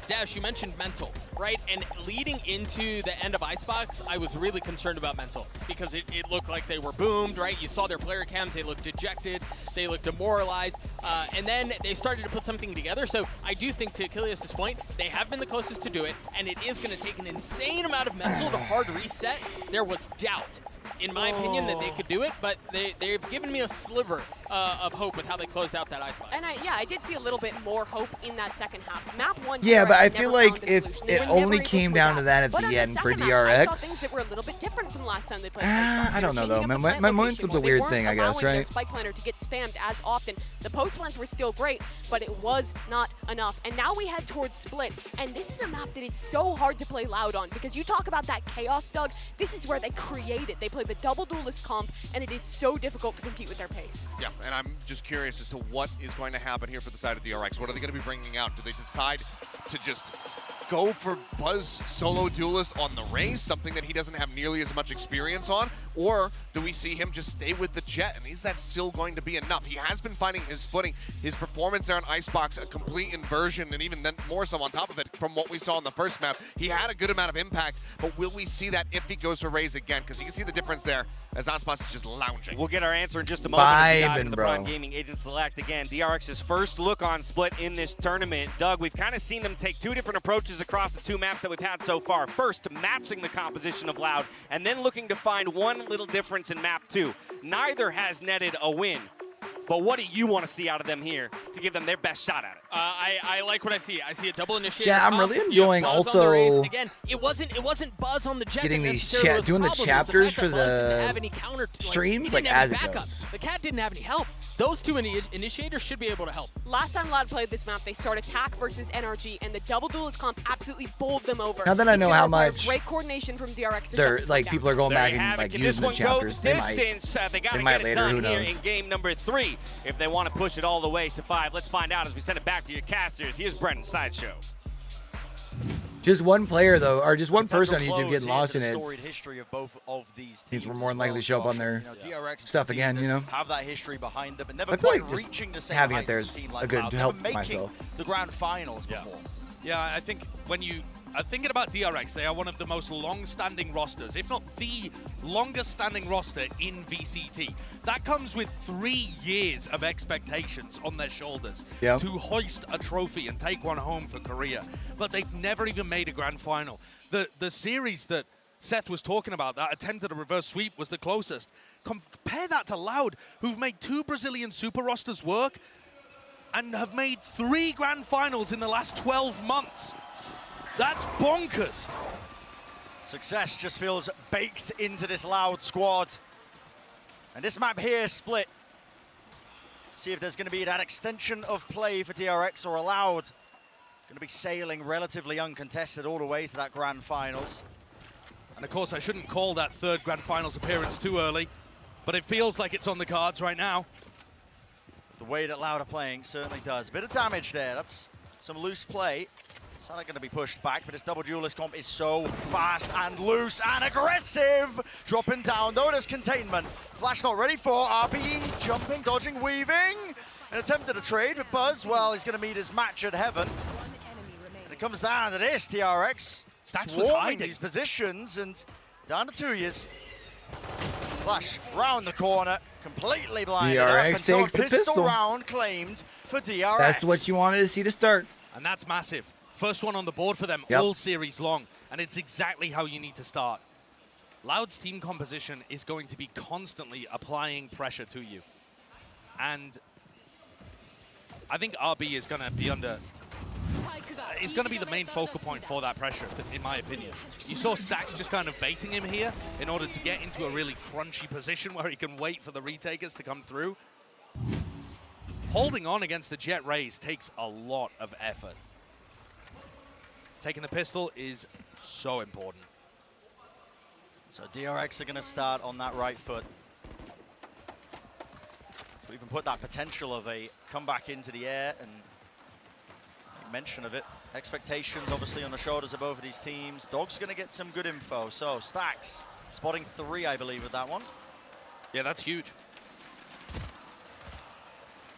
Dash, you mentioned mental, right? And leading into the end of Icebox, I was really concerned about mental because it looked like they were boomed, right? You saw their player cams, they looked dejected. They looked demoralized, and then they started to put something together. So I do think, to Achilles' point, they have been the closest to do it, and it is going to take an insane amount of mental to hard reset. There was doubt, in my opinion, that they could do it, but they've given me a sliver of hope with how they closed out that Icebox. And I did see a little bit more hope in that second half. Map 1, Yeah, DRX but I never feel found like a if solution. They it were never only able to came pull down it to out. that at But the on end for second map, I saw DRX. things that were a little bit different from the last time they played Icebox. I don't know, though. Changing up the plant Momentum's location a where they weird weren't thing, I guess, allowing their right? spike planter to get spammed as often. The post plants were still great, but it was not enough. And now we head towards Split, and this is a map that is so hard to play Loud on, because you talk about that chaos, Doug. This is where they create it. They play the double duelist comp, and it is so difficult to compete with their pace. Yeah, and I'm just curious as to what is going to happen here for the side of DRX. What are they going to be bringing out? Do they decide to just go for Buzz solo duelist on the race, something that he doesn't have nearly as much experience on? Or do we see him just stay with the Jet, and is that still going to be enough? He has been finding his footing. His performance there on Icebox, a complete inversion, and even then more so on top of it from what we saw in the first map. He had a good amount of impact, but will we see that if he goes for Raze again? Because you can see the difference there as Aspas is just lounging. We'll get our answer in just a moment as we dive into the bro. Prime Gaming Agent Select. Again, DRX's first look on Split in this tournament. Doug, we've kind of seen them take two different approaches across the two maps that we've had so far. First, matching the composition of Loud, and then looking to find one little difference in map 2. Neither has netted a win. But what do you want to see out of them here to give them their best shot at it? I like what I see. I see a double initiator. Yeah, I'm really enjoying also again. It wasn't Buzz on the Jet. getting that these necessarily was doing the problem. It was chapters fact for that Buzz didn't the have any counter, streams, he like didn't have as it any backup. goes. The Cat didn't have any help. Those two initiators should be able to help. Last time Loud played this map, they start attack versus NRG, and the double duelist comp absolutely bowled them over. Now that I It's know gonna how require much great coordination from DRX to they're shut this like one people down. are going There back you and have like it. Can using this the one chapters. go They distance? They got to might get it later, done who here knows? in game number 3 if they want to push it all the way to 5. Let's find out as we send it back to your casters. Here's Brendan Sideshow. Just one player though, or just one Potential person on YouTube close getting here lost to in the it. storied history of both of these These teams were more as than likely well, to show up on Josh. their DRX is stuff a team again, that you know? have that history behind them, but never I feel quite like just reaching the same having it heights there as is team a like good Loud, help never for making myself. the grand finals before. Yeah, I think when you are thinking about DRX, they are one of the most long-standing rosters, if not the longest-standing roster in VCT. That comes with 3 years of expectations on their shoulders to hoist a trophy and take one home for Korea. But they've never even made a grand final. The series that Seth was talking about, that attempt at a reverse sweep, was the closest. Compare that to Loud, who've made 2 Brazilian super rosters work and have made 3 grand finals in the last 12 months. That's bonkers. Success just feels baked into this Loud squad. And this map here, Split. See if there's going to be that extension of play for DRX or Loud. Going to be sailing relatively uncontested all the way to that grand finals. And of course, I shouldn't call that 3rd grand finals appearance too early, but it feels like it's on the cards right now. The way that Loud are playing certainly does. A bit of damage there. That's some loose play. Saadhak going to be pushed back, but his double duelist comp is so fast and loose and aggressive. Dropping down, though, there's containment. Flash not ready for RPE, jumping, dodging, weaving. An attempt at a trade, but Buzz, well, he's going to meet his match at Heaven. And it comes down to this, DRX. Stax was hiding these positions, and down to 2 years. Flash round the corner, completely blinded DRX up, until takes a the pistol pistol. round claimed for DRX. That's what you wanted to see to start. And that's massive. First one on the board for them all series long, and it's exactly how you need to start. Loud's team composition is going to be constantly applying pressure to you. And I think RB is going to be under... It's going to be the main focal point for that pressure, in my opinion. You saw Stax just kind of baiting him here in order to get into a really crunchy position where he can wait for the retakers to come through. Holding on against the Jet Raze takes a lot of effort. Taking the pistol is so important. So DRX are going to start on that right foot. We even put that potential of a comeback into the air and make mention of it. Expectations obviously on the shoulders of both of these teams. Dog's going to get some good info. So Stax spotting 3, I believe, with that one. Yeah, that's huge.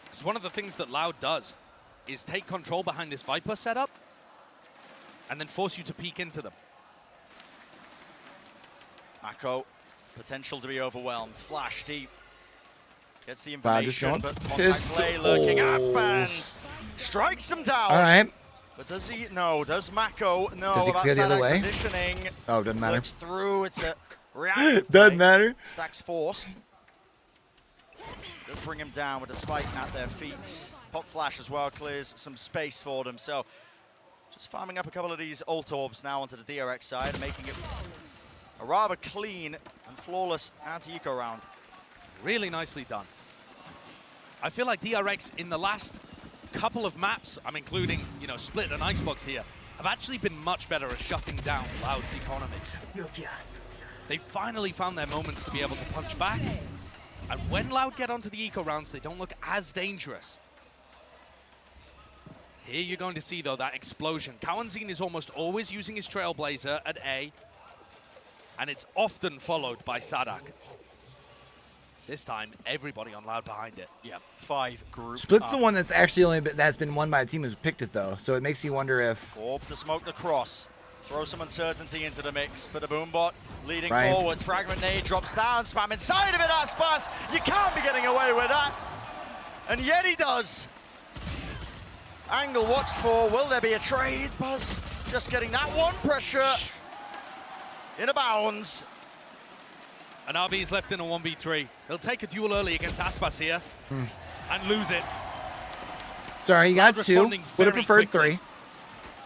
Because one of the things that Loud does is take control behind this Viper setup and then force you to peek into them. Mako, potential to be overwhelmed. Flash deep. Gets the Wow, just information, going but contact play lurking up and pistols. strikes him down. All right. But does he? No. Does Mako? No. Does he clear the other way? Positioning. Oh, doesn't matter. Looks through. It's a reactive Doesn't play. matter. Stax forced. Does bring him down with a spike at their feet. Pop flash as well clears some space for them. So just farming up a couple of these ult orbs now onto the DRX side, making it a rather clean and flawless anti-eco round. Really nicely done. I feel like DRX in the last couple of maps, I'm including, you know, Split and Icebox here, have actually been much better at shutting down Loud's economies. They finally found their moments to be able to punch back. And when Loud get onto the eco rounds, they don't look as dangerous. Here you're going to see, though, that explosion. Cauanzin is almost always using his Trailblazer at A, and it's often followed by Saadhak. This time, everybody on Loud behind it. Yeah, 5 groups. Split's the one that's actually that's been won by a team who's picked it, though. So it makes you wonder if... Orb to smoke the cross. Throw some uncertainty into the mix for the Boombot. Leading Right. forwards. Fragment nade drops down. Spam inside of it, Aspas. You can't be getting away with that. And yet he does. Angle watched for. Will there be a trade? Buzz just getting that one pressure in a bounds. And RB's left in a 1v3. He'll take a duel early against Aspas here and lose it. Sorry, you got Loud 2. responding Would have very preferred quickly. 3.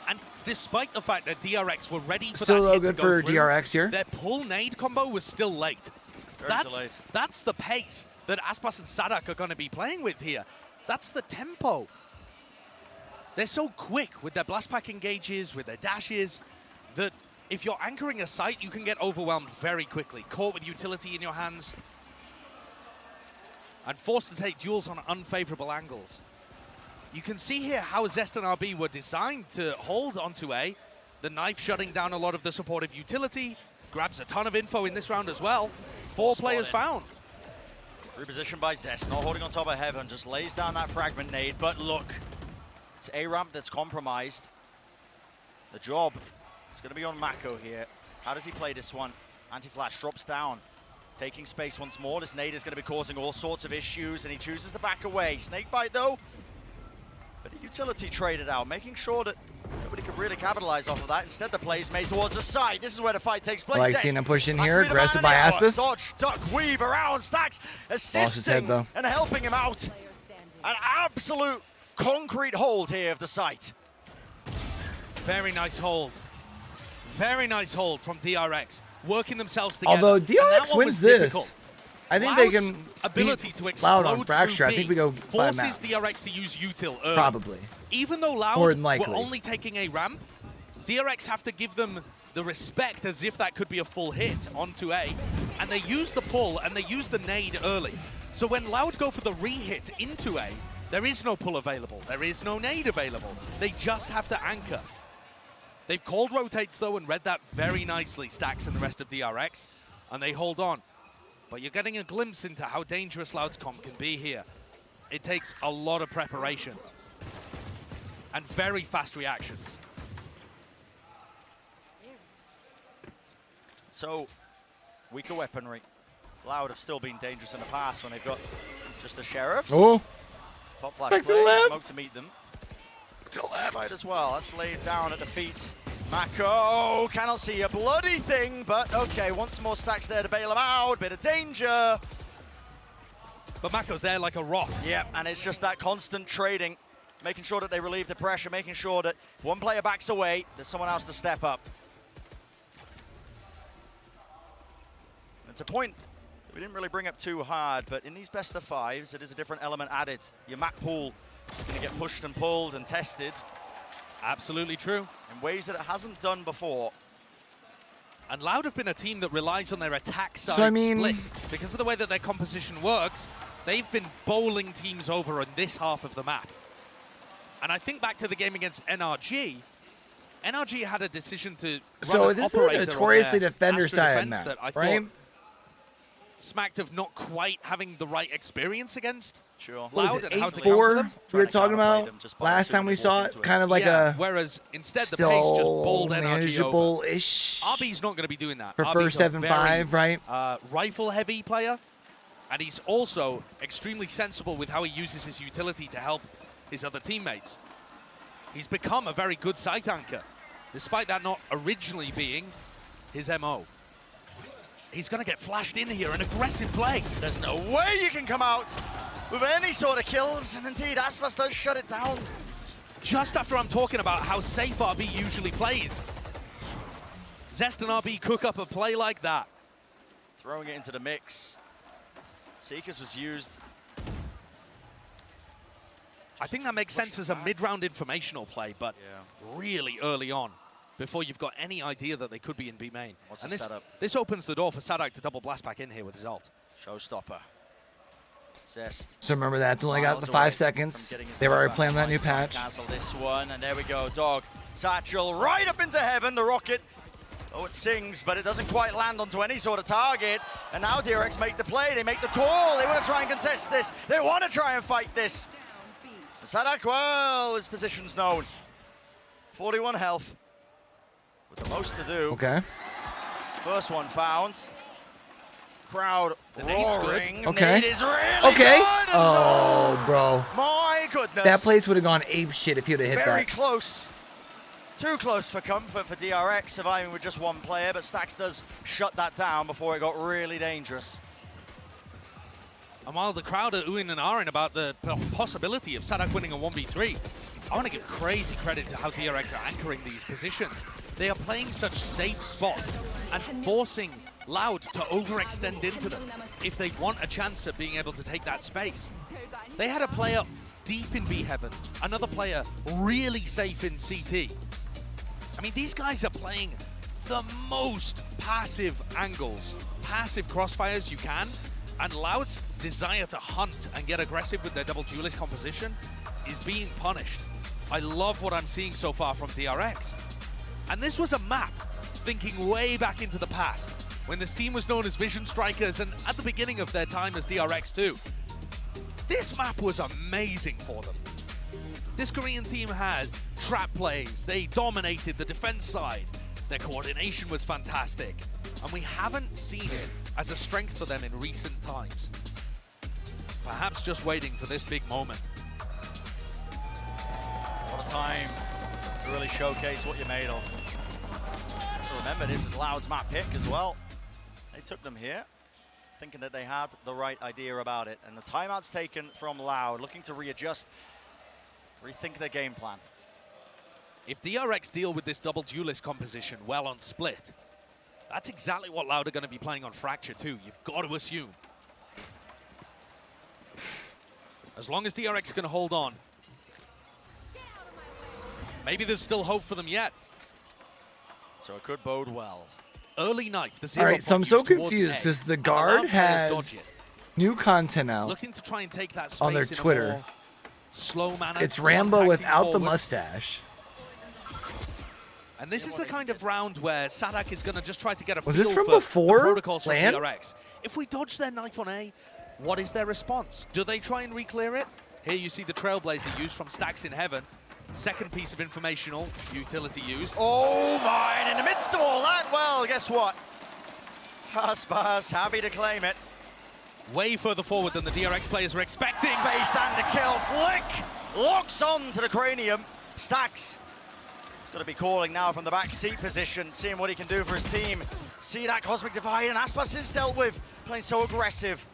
And despite the fact that DRX were ready for Still that no hit good to go for through, DRX here. their pull nade combo was still late. Very delayed. That's the pace that Aspas and Saadhak are going to be playing with here. That's the tempo. They're so quick with their blast pack engages, with their dashes, that if you're anchoring a site, you can get overwhelmed very quickly, caught with utility in your hands, and forced to take duels on unfavorable angles. You can see here how Zest and RB were designed to hold onto A. The knife shutting down a lot of the supportive utility, grabs a ton of info in this round as well. 4 players found. Repositioned by Zest, not holding on top of Heaven, just lays down that fragment nade, but look, it's A ramp that's compromised. The job is going to be on Mako here. How does he play this one? Anti-flash drops down, taking space once more. This nade is going to be causing all sorts of issues, and he chooses to back away. Snakebite though, but a utility traded out, making sure that nobody could really capitalize off of that. Instead, the play is made towards the side. This is where the fight takes place. I like Zest seeing him push in has to here, be the man aggressive of the by hour. Aspas. Dodge, duck, weave around. Stax assisting though. and helping him out. An absolute concrete hold here of the site. Very nice hold. Very nice hold from DRX, working themselves together. Although And that DRX one wins was this. difficult. I think Loud's they can ability beat to explode Loud on Fracture. through I think B we go 5 forces maps. DRX to use util early. Probably. Even though More Loud than likely. were only taking a ramp, DRX have to give them the respect as if that could be a full hit onto A. And they use the pull and they use the nade early. So when Loud go for the re-hit into A, there is no pull available. There is no nade available. They just have to anchor. They've called rotates though and read that very nicely, Stax and the rest of DRX, and they hold on. But you're getting a glimpse into how dangerous Loud's comp can be here. It takes a lot of preparation and very fast reactions. So, weaker weaponry. Loud have still been dangerous in the past when they've got just the sheriffs. Oh. Pop flash Back to play, left. smoke to meet them. To left. Fight as well. That's laid down at the feet. Mako cannot see a bloody thing, but okay, once more Stax there to bail him out. Bit of danger. But Mako's there like a rock. Yeah, and it's just that constant trading, making sure that they relieve the pressure, making sure that one player backs away, there's someone else to step up. It's a point that we didn't really bring up too hard, but in these best of fives, it is a different element added. Your map pool is going to get pushed and pulled and tested. Absolutely true. In ways that it hasn't done before. And Loud have been a team that relies on their attack side So, I mean, split. Because of the way that their composition works, they've been bowling teams over in this half of the map. And I think back to the game against NRG. NRG had a decision to So run this an is a operator on notoriously their defender Astra side defense map, that I right? thought smacked of not quite having the right experience against Sure. Loud What and is how it, to counter 8-4 them. we were talking about last time we saw it? Kind of like Yeah, a whereas instead the pace just still bowled NRG over. manageable-ish. RB's not going to be doing that. Prefer RB's a 7-5, right? Rifle-heavy player. And he's also extremely sensible with how he uses his utility to help his other teammates. He's become a very good site anchor, despite that not originally being his MO. He's going to get flashed in here, an aggressive play. There's no way you can come out with any sort of kills, and indeed Aspas does shut it down. Just after I'm talking about how safe RB usually plays. Zest and RB cook up a play like that. Throwing it into the mix. Seekers was used. I think that makes sense as a mid-round informational play, but really early on, before you've got any idea that they could be in B main. What's and the setup? This opens the door for Saadhak to double blast back in here with his ult. Showstopper. Zest. So remember, that's only got the 5 seconds. They were already playing that new patch. Cancel this one, and there we go. Dog. Satchel right up into heaven. The rocket. Oh, it sings, but it doesn't quite land onto any sort of target. And now DRX make the play. They make the call. They want to try and contest this. They want to try and fight this. Saadhak, well, his position's known. 41 health. With the most to do. Okay. First one found. Crowd roaring. Okay. Nade is really okay. good. Oh, bro. My goodness. That place would have gone ape shit if he would have hit Very that. close. Too close for comfort for DRX, surviving with just one player, but Stax does shut that down before it got really dangerous. And while the crowd are oohing and ahhing about the possibility of Saadhak winning a 1v3, I want to give crazy credit to how DRX are anchoring these positions. They are playing such safe spots and forcing Loud to overextend into them if they want a chance at being able to take that space. They had a player deep in B heaven, another player really safe in CT. I mean, these guys are playing the most passive angles, passive crossfires you can, and Loud's desire to hunt and get aggressive with their double duelist composition is being punished. I love what I'm seeing so far from DRX. And this was a map thinking way back into the past, when this team was known as Vision Strikers and at the beginning of their time as DRX too. This map was amazing for them. This Korean team had trap plays, they dominated the defense side, their coordination was fantastic, and we haven't seen it as a strength for them in recent times. Perhaps just waiting for this big moment. What a time to really showcase what you're made of. Remember, this is Loud's map pick as well. They took them here, thinking that they had the right idea about it. And the timeout's taken from Loud, looking to readjust, rethink their game plan. If DRX deal with this double duelist composition well on split, that's exactly what Loud are going to be playing on Fracture too. You've got to assume. As long as DRX is going to hold on, maybe there's still hope for them yet. So it could bode well. Early knife, the All zero. right, so I'm so confused because the guard has new content out looking to try and take that space on their in a Twitter. more slow manner. It's Rambo without the forward. mustache. And this is the kind of round where Saadhak is going to just try to get a Was feel this from for before the protocols from LAN? DRX. If we dodge their knife on A, what is their response? Do they try and re-clear it? Here you see the Trailblazer used from Stax in Heaven. Second piece of informational utility used. Oh my, and in the midst of all that, well, guess what? Aspas happy to claim it. Way further forward than the DRX players were expecting. Base and the kill. Flick locks on to the cranium. Stax is going to be calling now from the back seat position, seeing what he can do for his team. See that Cosmic Divide, and Aspas is dealt with, playing so aggressive.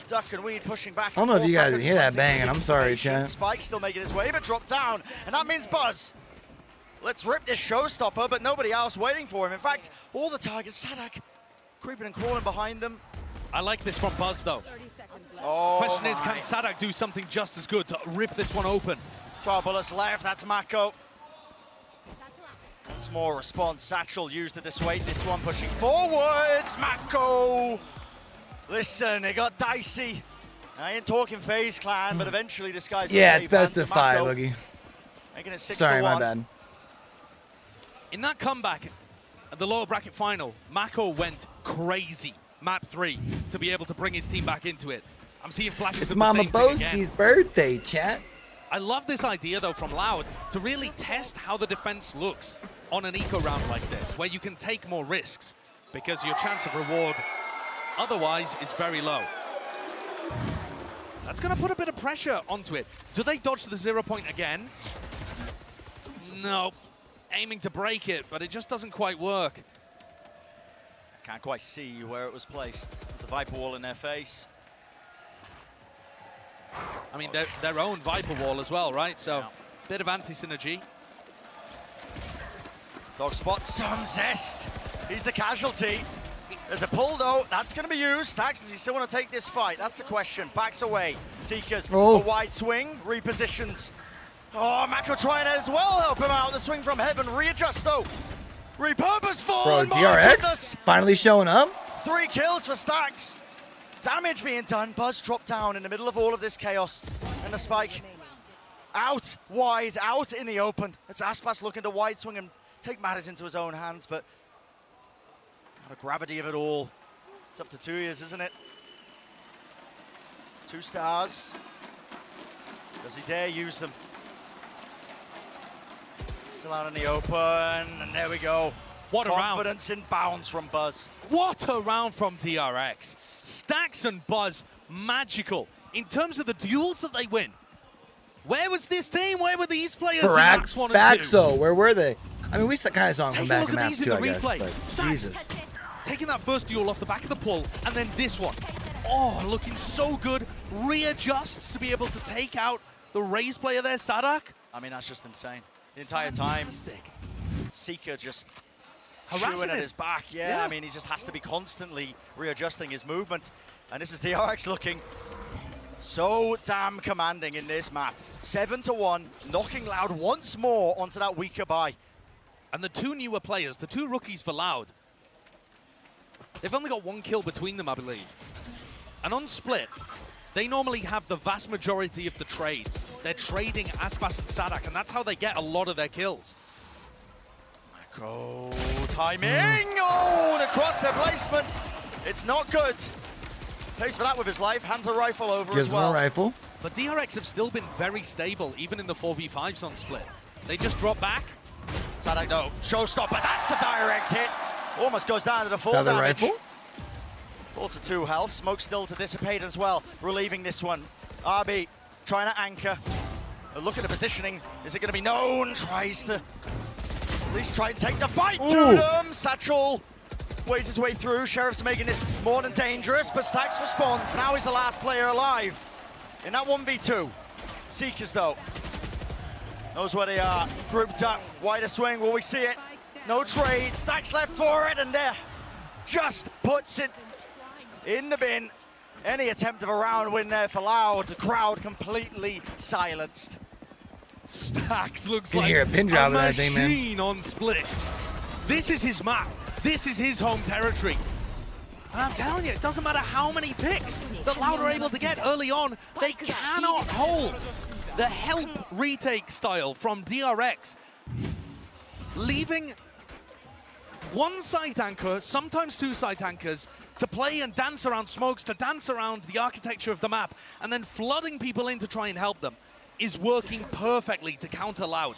Duck and Weed pushing back. I don't know if you guys can hear that banging. I'm sorry, chat. Spike still making his way, but dropped down, and that means Buzz. Let's rip this showstopper, but nobody else waiting for him. In fact, all the targets, Saadhak creeping and crawling behind them. I like this from Buzz, though. Oh, Question is, can Saadhak do something just as good to rip this one open? 12 bullets left, that's Mako. Once more response, Satchel used to dissuade this one, pushing forwards, Mako! Listen, it got dicey. I ain't talking FaZe Clan, but eventually this guy's Yeah, it's best of 5, Loogie. Making it 6-1. Sorry, my bad. In that comeback, at the lower bracket final, Mako went crazy, map 3, to be able to bring his team back into it. I'm seeing flashes It's of Mama the same thing again. Boski's birthday, chat. I love this idea, though, from Loud to really test how the defense looks on an eco round like this, where you can take more risks, because your chance of reward otherwise is very low. That's going to put a bit of pressure onto it. Do they dodge the 0 point again? No. Aiming to break it, but it just doesn't quite work. Can't quite see where it was placed. The Viper Wall in their face. I mean, their own Viper Wall as well, right? So, bit of anti-synergy. Dog spots some Zest. He's the casualty. There's a pull, though. That's going to be used. Stax, does he still want to take this fight? That's the question. Backs away. Seekers, a wide swing, repositions. Oh, Mako trying to as well help him out. The swing from heaven. Readjust, though. Repurposeful. Bro, DRX finally showing up. 3 kills for Stax. Damage being done. Buzz dropped down in the middle of all of this chaos. And the spike out wide, out in the open. It's Aspas looking to wide swing and take matters into his own hands, but the gravity of it all. It's up to 2 years, isn't it? 2 stars. Does he dare use them? Still out in the open, and there we go. What a round. Confidence in bounds from Buzz. What a round from DRX. Stax and Buzz, magical. In terms of the duels that they win, where was this team? Where were these players? Parax, Faxo, where were they? I mean, we kind of saw them come back in Take a look at maps these too, in the I guess, replay. but Stax Jesus. taking that first duel off the back of the pull, and then this one. Oh, looking so good. Readjusts to be able to take out the Raze player there, Saadhak. I mean, that's just insane. The entire time, Seeker just harassing chewing at him. his back. Yeah, I mean, he just has to be constantly readjusting his movement. And this is DRX looking so damn commanding in this map. 7-1, knocking Loud once more onto that weaker buy. And the 2 newer players, the 2 rookies for Loud, they've only got 1 kill between them, I believe. And on Split, they normally have the vast majority of the trades. They're trading Aspas and Saadhak, and that's how they get a lot of their kills. Mako timing! Oh, the crosshair placement. It's not good. Pays for that with his life. Hands a rifle over Gives as well. him a rifle. But DRX have still been very stable, even in the 4v5s on Split. They just drop back. Saadhak, no. Showstopper. That's a direct hit. Almost goes down to the full Another damage. rifle. Full to 2 health. Smoke still to dissipate as well. Relieving this one. RB trying to anchor. A look at the positioning. Is it going to be known? Tries to at least try and take the fight to them. Satchel weighs his way through. Sheriff's making this more than dangerous, but Stax responds. Now he's the last player alive in that 1v2. Seekers, though, knows where they are. Grouped up. Wider swing. Will we see it? No trade. Stax left for it, and there just puts it in the bin. Any attempt of a round win there for Loud. The crowd completely silenced. Stax looks You can like hear a pin drop a in that thing, man. machine on Split. This is his map. This is his home territory. And I'm telling you, it doesn't matter how many picks that Loud are able to get early on, they cannot hold the help retake style from DRX. Leaving 1 site anchor, sometimes 2 site anchors, to play and dance around smokes, to dance around the architecture of the map, and then flooding people in to try and help them, is working perfectly to counter Loud.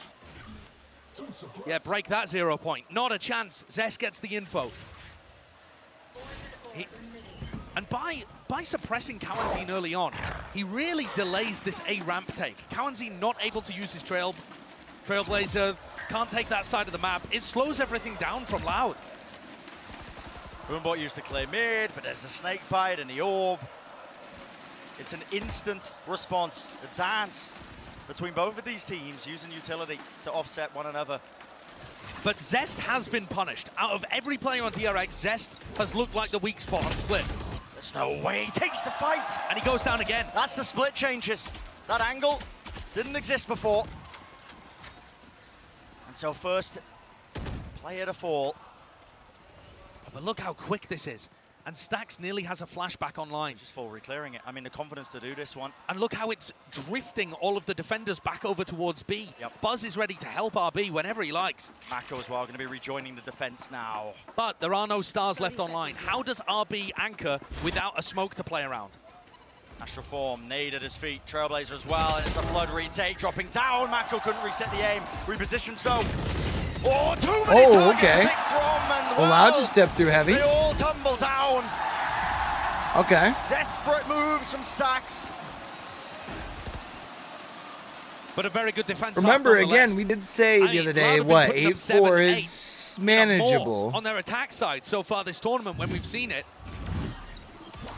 Yeah, break that 0 point. Not a chance. Zest gets the info. And by suppressing Cauanzin early on, he really delays this A ramp take. Cauanzin not able to use his Trailblazer, can't take that side of the map. It slows everything down from Loud. Boombot used to clear mid, but there's the snake bite and the orb. It's an instant response. The dance between both of these teams using utility to offset one another. But Zest has been punished. Out of every player on DRX, Zest has looked like the weak spot on Split. There's no way he takes the fight. And he goes down again. That's the Split changes. That angle didn't exist before. And so first player to fall. But look how quick this is. And Stax nearly has a flashback online. Just full reclearing it. I mean, the confidence to do this one. And look how it's drifting all of the defenders back over towards B. Yep. Buzz is ready to help RB whenever he likes. Mako as well, going to be rejoining the defense now. But there are no stars left online. How does RB anchor without a smoke to play around? Astral Form, nade at his feet. Trailblazer as well, and it's a flood retake. Dropping down. Mako couldn't reset the aim. Repositions though. Oh, too many targets okay. to pick from, and Allowed to step through heavy. They all tumble down. Okay. Desperate moves from Stax. but a very good defense. Remember, again, we did say the other day, what, 8-4 is manageable. On their attack side so far this tournament when we've seen it.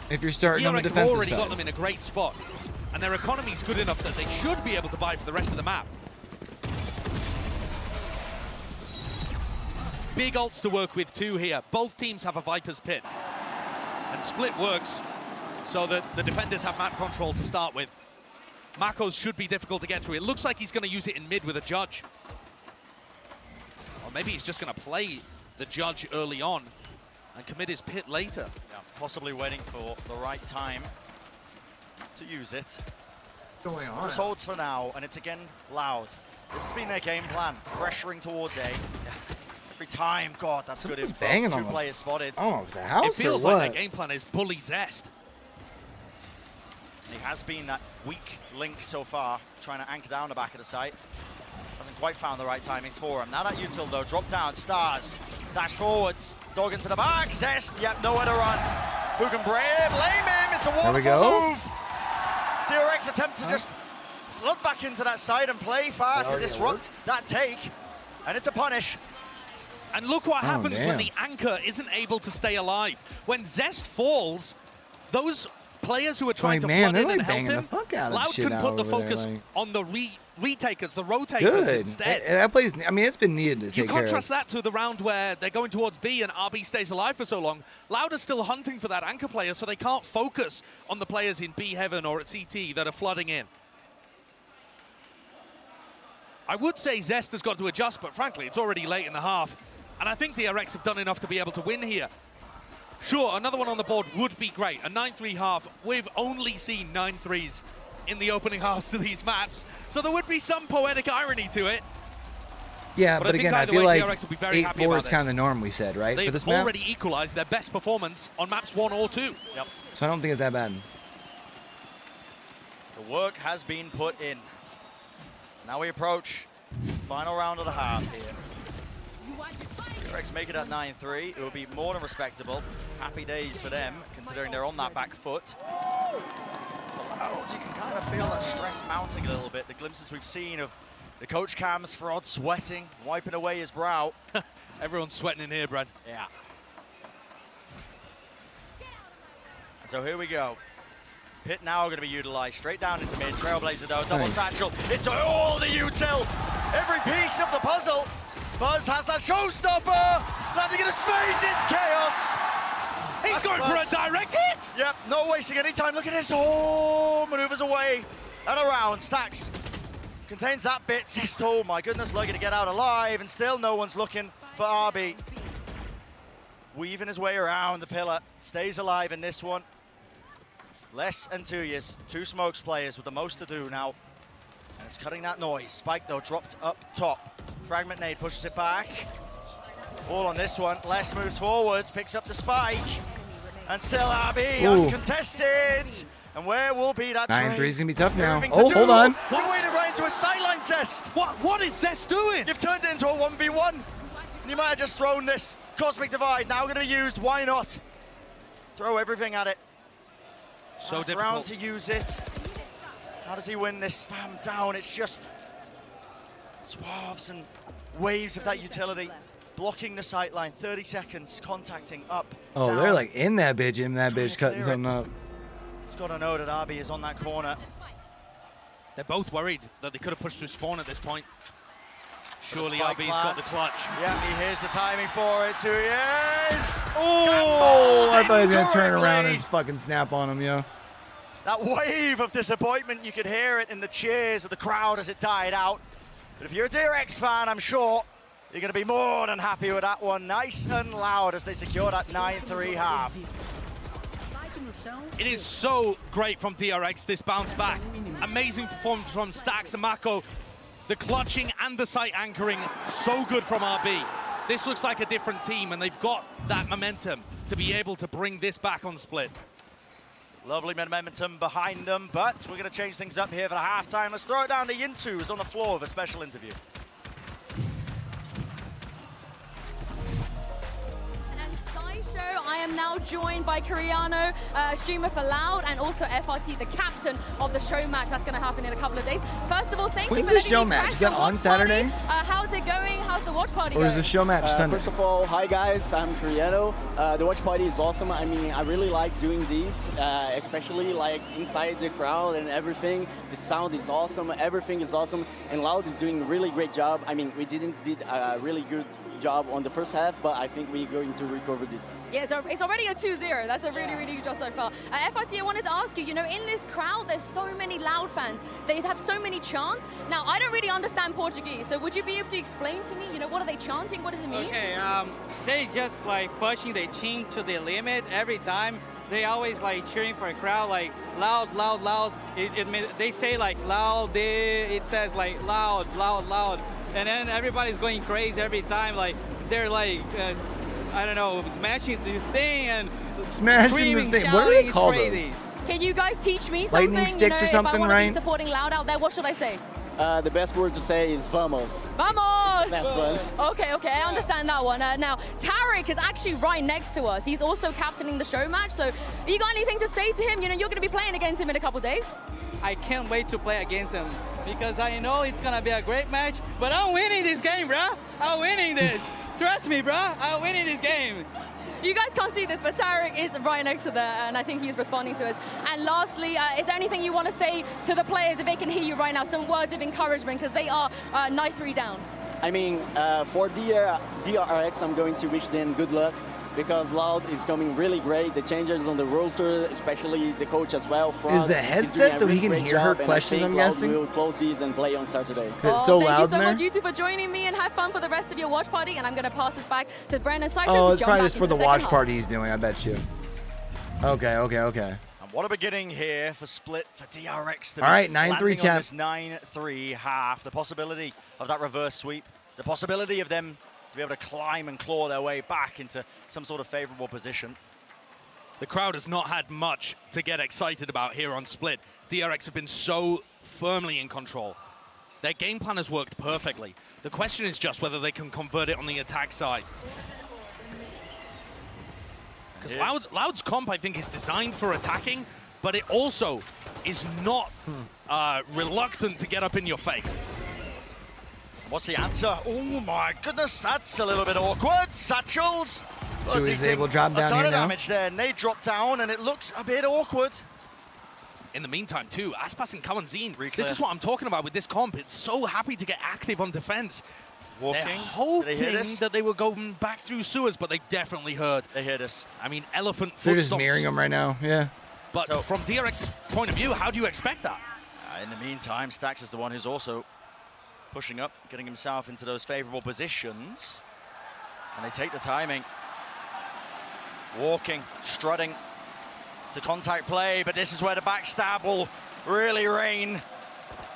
If you're starting on the DRX defensive already side. got them in a great spot, and their economy's good enough that they should be able to buy for the rest of the map. Big ults to work with too here. Both teams have a Viper's Pit, and split works so that the defenders have map control to start with. Mako's should be difficult to get through. It looks like he's going to use it in mid with a Judge. Or maybe he's just going to play the Judge early on and commit his pit later. Yeah, possibly waiting for the right time to use it. What's going on? Just holds for now, and it's again Loud. This has been their game plan, pressuring towards A. Every time, God, that's good info. Banging Two on players spotted. Oh, it's the house. It feels or what? like their game plan is bully Zest. He has been that weak link so far, trying to anchor down the back of the site. Hasn't quite found the right timings for him. Now that util though, drop down, Stars, dash forwards, dog into the back, Zest, yep, nowhere to run. Who can brave? Lame him, it's a wonderful move. DRX attempt to just flood back into that side and play fast to disrupt that take, and it's a punish. And look what happens when the anchor isn't able to stay alive. When Zest falls, those players who are trying to flood in and help him, Loud can put the focus on the retakers, the rotators instead. That plays, I mean, it's been needed to take care of. You contrast that to the round where they're going towards B and RB stays alive for so long. Loud is still hunting for that anchor player, so they can't focus on the players in B Heaven or at CT that are flooding in. I would say Zest has got to adjust, but frankly, it's already late in the half. And I think DRX have done enough to be able to win here. Sure, another one on the board would be great. A 9-3 half. We've only seen 9-3s in the opening halves to these maps, so there would be some poetic irony to it. Yeah, but again, I feel like DRX will be very happy 8-4 about is kind of the norm, we said, right? They've for this map? already equalized their best performance on maps 1 or 2. Yep. So I don't think it's that bad. The work has been put in. Now we approach final round of the half here. DRX make it at 9-3. It will be more than respectable. Happy days for them, considering they're on that back foot. For Loud, you can kind of feel that stress mounting a little bit. The glimpses we've seen of the coach cams, Frod sweating, wiping away his brow. Everyone's sweating in here, Brad. Yeah. And so here we go. Pit now going to be utilized straight down into mid. Trailblazer though, double satchel. It's all the util. Every piece of the puzzle. Buzz has that showstopper. Landing in his face, it's chaos. He's going for a direct hit. Yep, no wasting any time. Look at this. Oh, maneuvers away and around. Stax contains that bit. Oh my goodness, lucky to get out alive, and still no one's looking for RB. Weaving his way around the pillar. Stays alive in this one. Less than 2 years. Two smokes players with the most to do now. And it's cutting that noise. Spike though dropped up top. Fragment nade pushes it back. All on this one. Les moves forwards, picks up the spike. And still RB uncontested. And where will be that 9-3 is going to be tough now. Everything Oh, to hold do. on. You're waiting right into a sideline, Zest. What is Zest doing? You've turned it into a 1v1. And you might have just thrown this. Cosmic Divide now going to be used. Why not? Throw everything at it. So Last difficult. round to use it. How does he win this? Spam down. It's just swabs and waves of that utility. Blocking the sight line. 30 seconds. Contacting up. Oh, down. they're like in that bitch, cutting something up. He's got to know that RB is on that corner. They're both worried that they could have pushed through spawn at this point. Surely Spike RB's got the plant. clutch. Yeah, he hears the timing for it. 2 years. Oh, I thought he was going to turn incorrectly. around and fucking snap on him, yo. That wave of disappointment, you could hear it in the cheers of the crowd as it died out. But if you're a DRX fan, I'm sure you're going to be more than happy with that one. Nice and loud as they secure that 9-3 half. It is so great from DRX, this bounce back. Amazing performance from Stax and Mako. The clutching and the site anchoring, so good from RB. This looks like a different team, and they've got that momentum to be able to bring this back on split. Lovely momentum behind them, but we're going to change things up here for the halftime. Let's throw it down to Yinsu, who's on the floor of a special interview. And then Sideshow, I am now joined by Coriano, streamer for Loud, and also FRT, the captain of the show match that's going to happen in a couple of days. First of all, thank you for When's the show match? Is that on Saturday? How's it going? How's the watch party Or going? is the show match Sunday? First of all, hi guys, I'm Coriano. The watch party is awesome. I mean, I really like doing these, especially like inside the crowd and everything. The sound is awesome, everything is awesome, and Loud is doing a really great job. I mean, we did a really good job on the first half, but I think we're going to recover this. Yeah, so it's already a 2-0. That's a really good job so far. FRT, I wanted to ask you, in this crowd, there's so many Loud fans. They have so many chants. Now, I don't really understand Portuguese, so would you be able to explain to me, what are they chanting? What does it mean? Okay, they just like pushing their chin to the limit every time. They always like cheering for a crowd, like loud, loud, loud. They say like loud, it says like loud, loud, loud. And then everybody's going crazy every time. Like they're like, I don't know, smashing the thing and screaming, the thing. Shouting. What do they call it's crazy. those? Can you guys teach me something? Lightning sticks or something, if I want right? to be supporting Loud out there, what should I say? The best word to say is vamos. Vamos! That's one. Okay, I understand that one. Now, Tarek is actually right next to us. He's also captaining the show match. So, you got anything to say to him? You're going to be playing against him in a couple days. I can't wait to play against him because I know it's going to be a great match. But I'm winning this game, bruh. I'm winning this. Trust me, bruh. I'm winning this game. You guys can't see this, but Tarek is right next to there, and I think he's responding to us. And lastly, is there anything you want to say to the players if they can hear you right now? Some words of encouragement, because they are 9-3 down. I mean, for DRX, I'm going to wish them good luck, because Loud is coming really great. The changes on the roster, especially the coach as well. Is the headset so he can hear her questions, I'm guessing? We will close these and play on Saturday. It's so loud in there? Thank you so much, you two, for joining me, and have fun for the rest of your watch party. And I'm going to pass this back to Brandon Cypher Oh, to it's jump probably back just for into the the watch second party he's doing, I bet you. Okay. And what a beginning here for Split for DRX to All right, be 9-3 landing champ. on this 9-3 half. The possibility of that reverse sweep, the possibility of them to be able to climb and claw their way back into some sort of favorable position. The crowd has not had much to get excited about here on Split. DRX have been so firmly in control. Their game plan has worked perfectly. The question is just whether they can convert it on the attack side. Because Loud's comp, I think, is designed for attacking, but it also is not reluctant to get up in your face. What's the answer? Oh my goodness, that's a little bit awkward. Satchels. So he's able to drop down a ton here of now. damage there. Nade dropped down, and it looks a bit awkward. In the meantime, too, Aspas and Cauanzin, this is what I'm talking about with this comp. It's so happy to get active on defense. Walking. They're hoping Did they hear this? that they were going back through sewers, but they definitely heard. They heard us. I mean, elephant They're footsteps. just mirroring him right now, yeah. But from DRX's point of view, how do you expect that? In the meantime, Stax is the one who's also pushing up, getting himself into those favorable positions. And they take the timing. Walking, strutting to contact play, but this is where the backstab will really reign.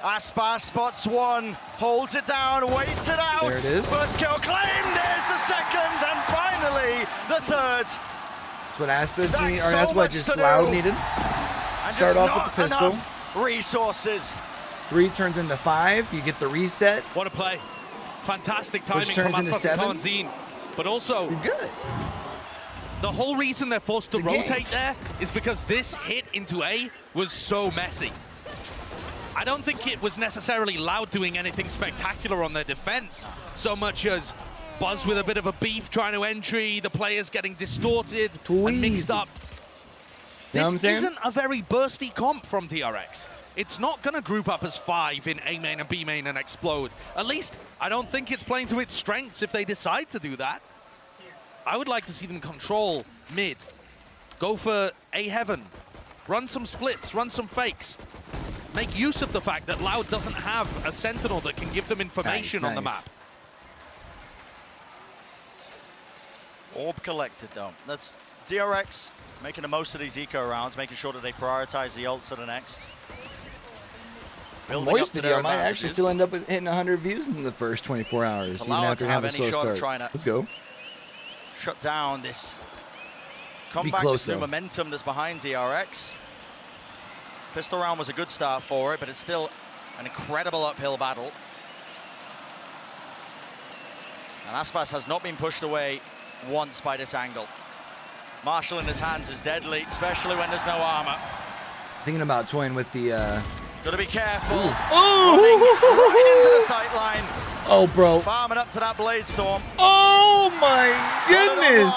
Aspas spots one, holds it down, waits it out. There it is. First kill claimed, there's the second, and finally the third. That's what Aspas Stax need, or so that's what much just to do. Loud needed. And Start just off with the not pistol. enough resources. 3 turns into 5. You get the reset. What a play. Fantastic timing Which from turns into Aspas and 7. Cauanzin. But also, You're good. the whole reason they're forced to It's a game. rotate there is because this hit into A was so messy. I don't think it was necessarily Loud doing anything spectacular on their defense, so much as Buzz with a bit of a beef trying to entry, the players getting distorted and mixed up. You know what I'm This saying? isn't a very bursty comp from DRX. It's not going to group up as 5 in A main and B main and explode. At least, I don't think it's playing to its strengths if they decide to do that. I would like to see them control mid, go for A heaven, run some splits, run some fakes. Make use of the fact that Loud doesn't have a sentinel that can give them information on the map. Orb collected though. That's DRX making the most of these eco rounds, making sure that they prioritize the ults for the next. Building up Moist to video their might actually advantages. still end up with hitting 100 views in the first 24 hours, even Allow it after to having a have slow any shot of start. trying to Let's go. Shut down this Be comeback, close, this new though. momentum that's behind DRX. Pistol round was a good start for it, but it's still an incredible uphill battle. And Aspas has not been pushed away once by this angle. Marshall in his hands is deadly, especially when there's no armor. Thinking about toying with the. Gotta be careful. Oh! Right into the sight line. Oh, bro. Farming up to that Blade Storm. Oh my goodness!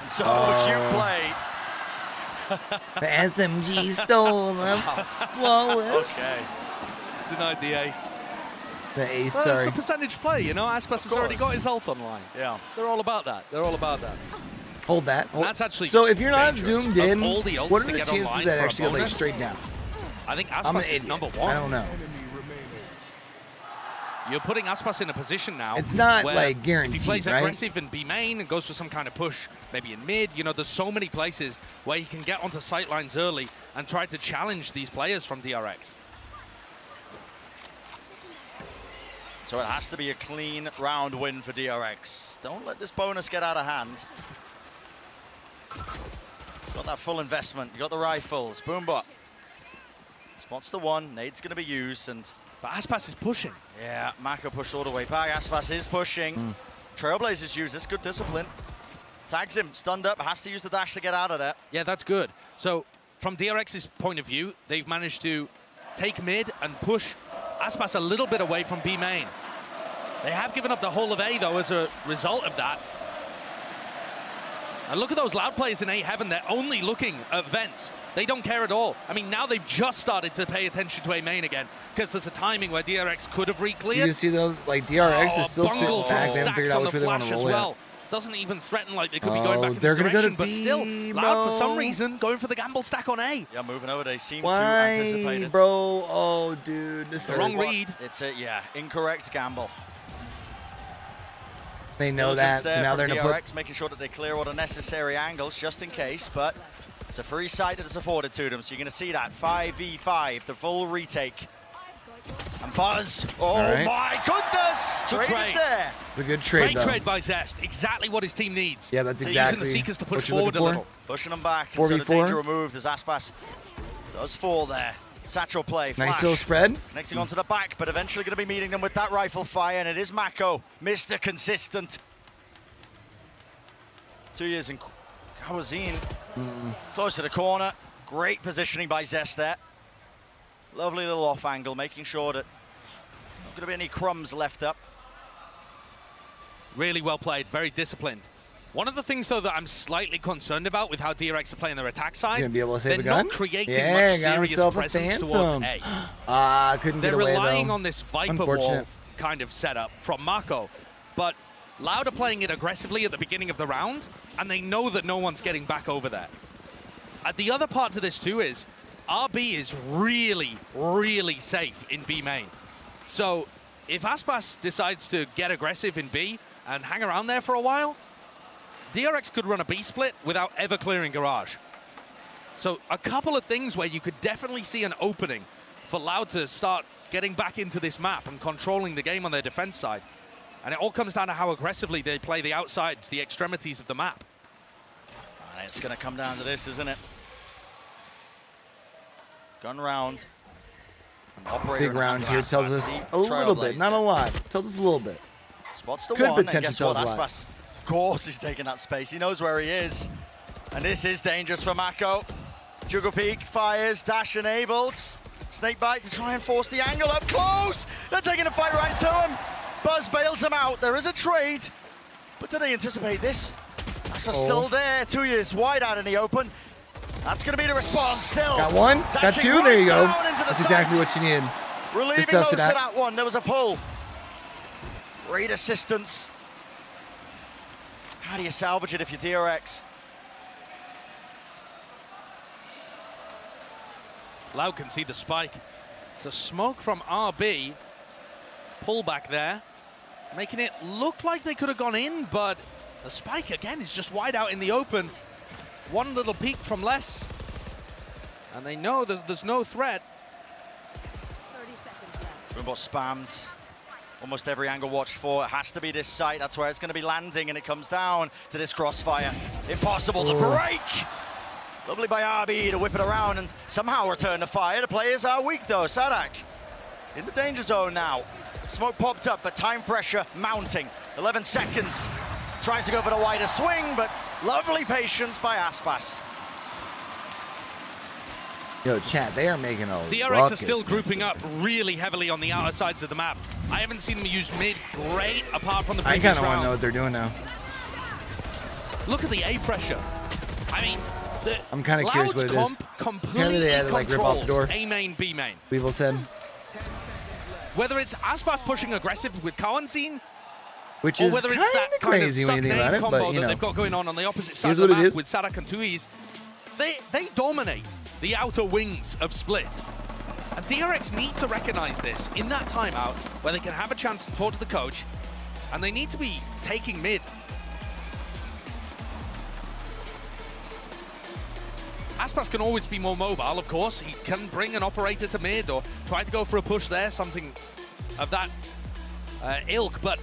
So cute play. The SMG stole them. Flawless. Okay. Denied the ace. The ace, Well, sorry. it's a percentage play, you know. Aspas has already got his ult online. Yeah. They're all about that. They're all about that. Hold that. And that's actually So if you're not dangerous. zoomed Of in, all the ults what are to the get chances online that for a actually go like bonus, straight down? I think I'm an Aspas is idiot. number one. I don't know. You're putting Aspas in a position now. It's not, where like, guaranteed, If he plays right? aggressive in B main and goes for some kind of push, maybe in mid, you know, there's so many places where he can get onto sight lines early and try to challenge these players from DRX. So it has to be a clean round win for DRX. Don't let this bonus get out of hand. Got that full investment. You got the rifles. Boombot. Spots the one. Nade's going to be used. But Aspas is pushing. Yeah, Mako pushed all the way back. Aspas is pushing. Trailblazers use this. Good discipline. Tags him. Stunned up. Has to use the dash to get out of there. Yeah, that's good. So from DRX's point of view, they've managed to take mid and push Aspas a little bit away from B main. They have given up the whole of A, though, as a result of that. And look at those Loud players in A heaven. They're only looking at vents. They don't care at all. I mean, now they've just started to pay attention to A main again, because there's a timing where DRX could have re-cleared. You see those, like DRX is still sitting back. They haven't figured out which way they want to roll it. Doesn't even threaten like they could be going back in they're this gonna go to direction, but B, still, Loud for some bro. reason going for the gamble stack on A. Yeah, moving over. They seem to Why, anticipate it. bro? Oh, dude, this The hurt. wrong read. It's a, yeah, incorrect gamble. They know Diligence that, so there now from they're gonna DRX, making sure that they clear all the necessary angles just in case, but it's a free site that is afforded to them, so you're going to see that 5v5, the full retake. And Buzz, oh right. my goodness! Good Trade is trade. there. It's a good trade, Great though. trade by Zest. Exactly what his team needs. Yeah, that's So exactly using the Seekers to what push you're looking forward a for. little. Pushing them back, and so the 4v4. danger removed as Aspas does fall there. Satchel play, Nice flash. little spread. Connecting onto the back, but eventually going to be meeting them with that rifle fire, and it is Mako, Mr. Consistent. 2 years in Cauanzin, close to the corner. Great positioning by Zest there. Lovely little off angle, making sure that there's not going to be any crumbs left up. Really well played, very disciplined. One of the things, though, that I'm slightly concerned about with how DRX are playing their attack side, Gonna be able to save they're a gun? not creating Yeah, much got serious himself a presence towards Phantom. A. Couldn't They're get away, relying though. on this Viper wall Unfortunate. kind of setup from Mako, but Loud are playing it aggressively at the beginning of the round, and they know that no one's getting back over there. The other part to this, too, is RB is really, really safe in B main. So if Aspas decides to get aggressive in B and hang around there for a while, DRX could run a B split without ever clearing Garage. So a couple of things where you could definitely see an opening for Loud to start getting back into this map and controlling the game on their defense side. And it all comes down to how aggressively they play the outsides, the extremities of the map. And it's going to come down to this, isn't it? Gun round. Big round here tells us a little bit, not a lot. Tells us a little bit. Spots the Could one, and potentially guess tell what? us a lot. Aspas, of course he's taking that space. He knows where he is. And this is dangerous for Mako. Juggle peek, fires, dash enabled. Snake bite to try and force the angle up close. They're taking the fight right to him. Buzz bails him out. There is a trade. But did they anticipate this? Aspas still there. 2 years wide out in the open. That's going to be the response still. Got one, got Dashing two, there you go. right down into the That's exactly site. what you need. Relieving Just most suss of it out. that one. There was a pull. Great assistance. How do you salvage it if you're DRX? Loud can see the spike. It's a smoke from RB. Pull back there, making it look like they could have gone in, but the spike again is just wide out in the open. One little peek from less, and they know there's no threat. Boombot spammed. Almost every angle watched for. It has to be this site. That's where it's going to be landing, and it comes down to this crossfire. Impossible to break. Lovely by RB to whip it around and somehow return the fire. The players are weak though. Saadhak in the danger zone now. Smoke popped up, but time pressure mounting. 11 seconds. Tries to go for the wider swing, but lovely patience by Aspas. Yo, chat, they are making a DRX are still grouping up really heavily on the outer sides of the map. I haven't seen them use mid great, apart from the previous I kind of want round. to know what they're doing now. Look at the A pressure. I mean, I'm kind of curious what it is. Completely they had to, like, rip off the door. A main, B main. Weevil said. Whether it's Aspas pushing aggressive with Cauanzin, Which or is whether kind it's that of kind crazy of when you think about it, combo but you that know. they've got going on the opposite side Is of the what it map is. with Saadhak and Tui's, they dominate the outer wings of Split. And DRX need to recognize this in that timeout where they can have a chance to talk to the coach, and they need to be taking mid. Aspas can always be more mobile, of course. He can bring an operator to mid or try to go for a push there, something of that ilk, but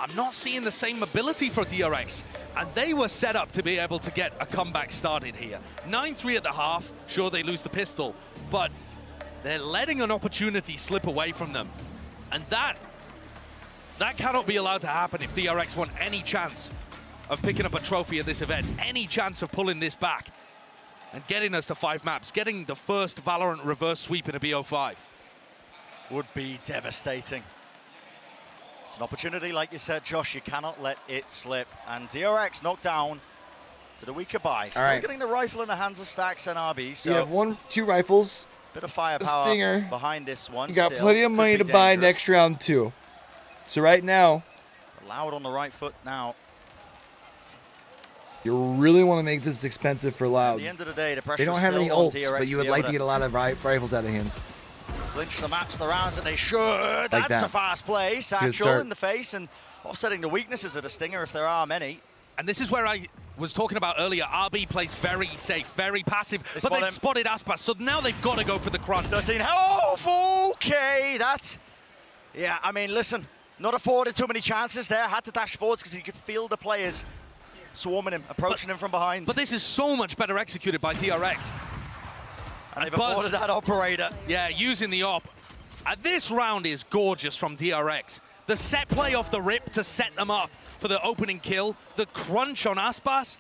I'm not seeing the same mobility for DRX. And they were set up to be able to get a comeback started here. 9-3 at the half. Sure, they lose the pistol, but they're letting an opportunity slip away from them. And that cannot be allowed to happen if DRX want any chance of picking up a trophy at this event, any chance of pulling this back and getting us to 5 maps, getting the first Valorant reverse sweep in a BO5. Would be devastating. It's an opportunity, like you said, Josh, you cannot let it slip. And DRX knocked down to the weaker buy. Still getting the rifle in the hands of Stax and RB. So you have 2 rifles. Bit of firepower Stinger behind this one. You got still. plenty of money to buy next round too. So right now, Loud on the right foot now. you really want to make this expensive for Loud. At the end of the day, the pressure They don't have any still on ults, DRX but you would be like able to get a lot of rifles out of hands. Clinch the maps, the rounds that they should. Like That's that. a fast play. Good Satchel start. in the face and offsetting the weaknesses of the Stinger if there are many. And this is where I was talking about earlier. RB plays very safe, very passive, but spot they've him. spotted Aspas, so now they've got to go for the crunch. 13 health, okay, yeah, I mean, listen, not afforded too many chances there. Had to dash forwards because he could feel the players swarming him, approaching him from behind. But this is so much better executed by DRX. And they've afforded that operator. Yeah, using the op. This round is gorgeous from DRX. The set play off the rip to set them up for the opening kill. The crunch on Aspas.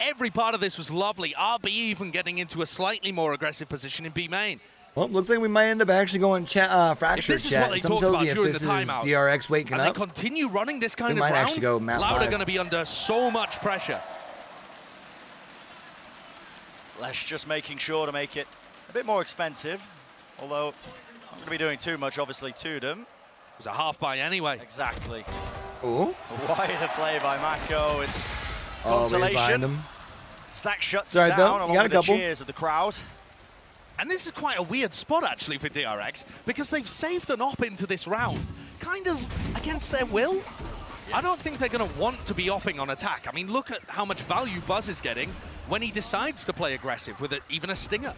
Every part of this was lovely. RB even getting into a slightly more aggressive position in B main. Well, looks like we might end up actually going fracture If this is chat. what they Some talked tells about me if during this the is timeout, DRX waking and up, they continue running this kind we of might round, actually go map Loud are 5. going to be under so much pressure. Lesh just making sure to make it a bit more expensive, although not going to be doing too much, obviously, to them. It was a half buy anyway. Exactly. Oh. Wider play by Mako. It's Oh, they bind consolation. him. Stack shuts Sorry, it though. down You along got a with the couple. cheers of the crowd. And this is quite a weird spot, actually, for DRX, because they've saved an op into this round, kind of against their will. I don't think they're going to want to be opping on attack. I mean, look at how much value Buzz is getting when he decides to play aggressive with even a stinger.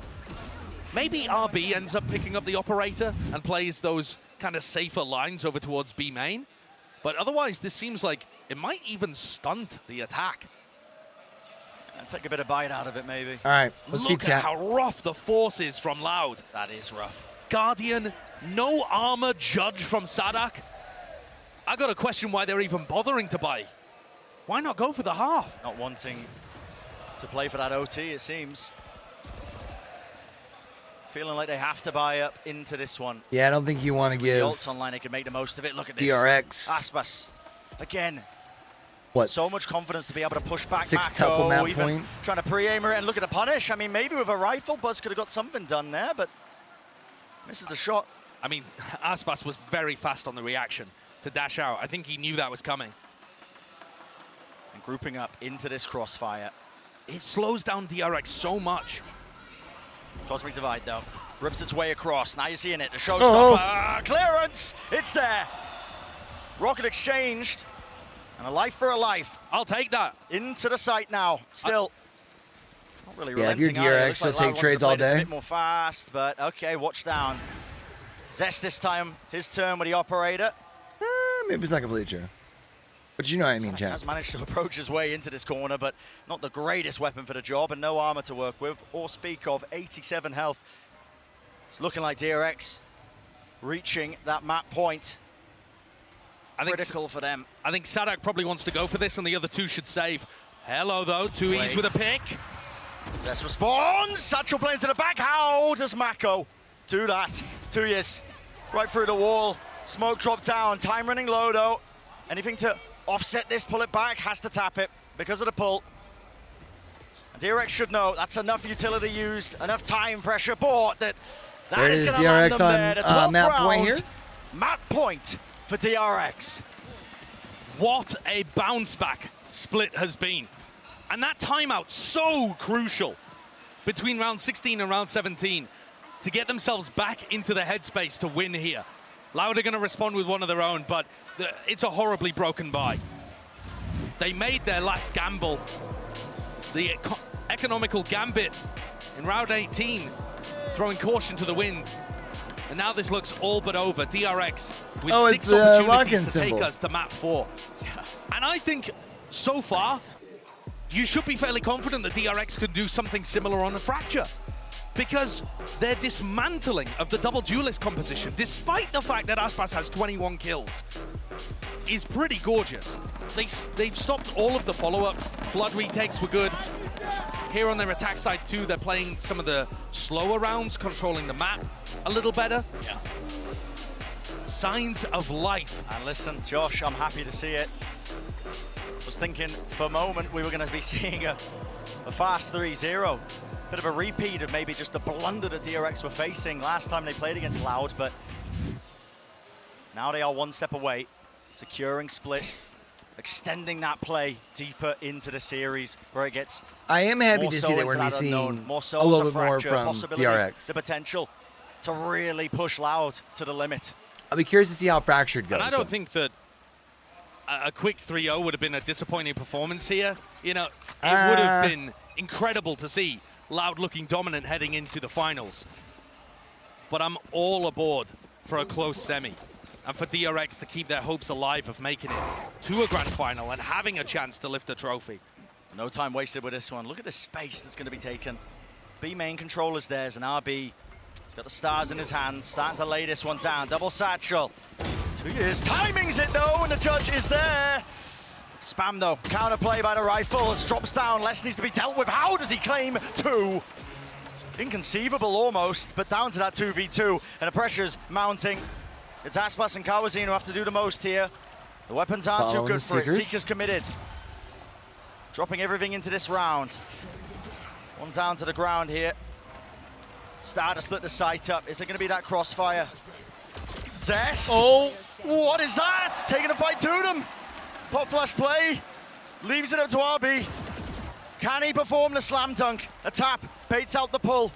Maybe RB ends up picking up the operator and plays those kind of safer lines over towards B main. But otherwise, this seems like it might even stunt the attack. And take a bit of bite out of it, maybe. All right, let's see Look at chat. how rough the force is from Loud. That is rough. Guardian, no armor judge from Saadhak. I got to question why they're even bothering to buy. Why not go for the half? Not wanting to play for that OT, it seems. Feeling like they have to buy up into this one. Yeah, I don't think you want to The give ults online, they can make the most of it. Look at this. DRX. Aspas, again. What? So much confidence to be able to push back 6 Mako, tuple map even point. trying to pre-aimer it and look at the punish. I mean, maybe with a rifle, Buzz could have got something done there, but misses the shot. I mean, Aspas was very fast on the reaction to dash out. I think he knew that was coming. And grouping up into this crossfire. It slows down DRX so much. Cosmic Divide, though. Rips its way across. Now you're seeing it. The showstopper. Clearance! It's there. Rocket exchanged. And a life for a life. I'll take that. Into the site now. Still. Not really Yeah, if you're relenting either. DRX, Looks they'll like take Loud wants trades to play all this a day. bit more fast, but okay, watch down. Zest this time. His turn with the operator. Maybe it's not completely true. But you know what I mean, Saadhak Chad. has managed to approach his way into this corner, but not the greatest weapon for the job, and no armor to work with, or speak of. 87 health. It's looking like DRX reaching that map point. Critical for them. I think Saadhak probably wants to go for this, and the other two should save. Hello, though. 2Es with a pick. Zest responds. Satchel playing to the back. How does Mako do that? 2Es right through the wall. Smoke drop down. Time running low, though. Anything to offset this, pull it back, has to tap it because of the pull. DRX should know that's enough utility used, enough time pressure bought that is going to land them there. The 12th map round, point here. Map point for DRX. What a bounce back split has been. And that timeout, so crucial between round 16 and round 17 to get themselves back into the headspace to win here. Loud are going to respond with one of their own, but it's a horribly broken buy. They made their last gamble, the economical gambit in round 18, throwing caution to the wind. And now this looks all but over. DRX with 6 opportunities to take us to map 4. Yeah. And I think so far, you should be fairly confident that DRX could do something similar on a Fracture, because their dismantling of the double duelist composition, despite the fact that Aspas has 21 kills, is pretty gorgeous. They've stopped all of the follow-up. Flood retakes were good. Here on their attack side too, they're playing some of the slower rounds, controlling the map a little better. Yeah. Signs of life. And listen, Josh, I'm happy to see it. I was thinking for a moment we were going to be seeing a fast 3-0. Bit of a repeat of maybe just the blunder that DRX were facing last time they played against Loud, but now they are one step away, securing split, extending that play deeper into the series where it gets. I am happy to see that we're seeing a little bit more from DRX. The potential to really push Loud to the limit. I'll be curious to see how Fractured goes. And I don't think that a quick 3-0 would have been a disappointing performance here. You know, it would have been incredible to see Loud looking dominant heading into the finals. But I'm all aboard for a close semi, and for DRX to keep their hopes alive of making it to a grand final and having a chance to lift a trophy. No time wasted with this one. Look at the space that's going to be taken. B main controller's theirs, and RB, he's got the stars in his hand, starting to lay this one down. Double satchel. 2Es timings it though, and the judge is there. Spam though, counterplay by the rifles, drops down, less needs to be dealt with. How does he claim 2? Inconceivable almost, but down to that 2v2, and the pressure's mounting. It's Aspas and Cauanzin who have to do the most here. The weapons aren't too good for it. Seeker's committed. Dropping everything into this round. One down to the ground here. Start to split the site up. Is it going to be that crossfire? Zest! Oh! What is that? Taking a fight to them. Pop flash play, leaves it up to RB. Can he perform the slam dunk? A tap, baits out the pull.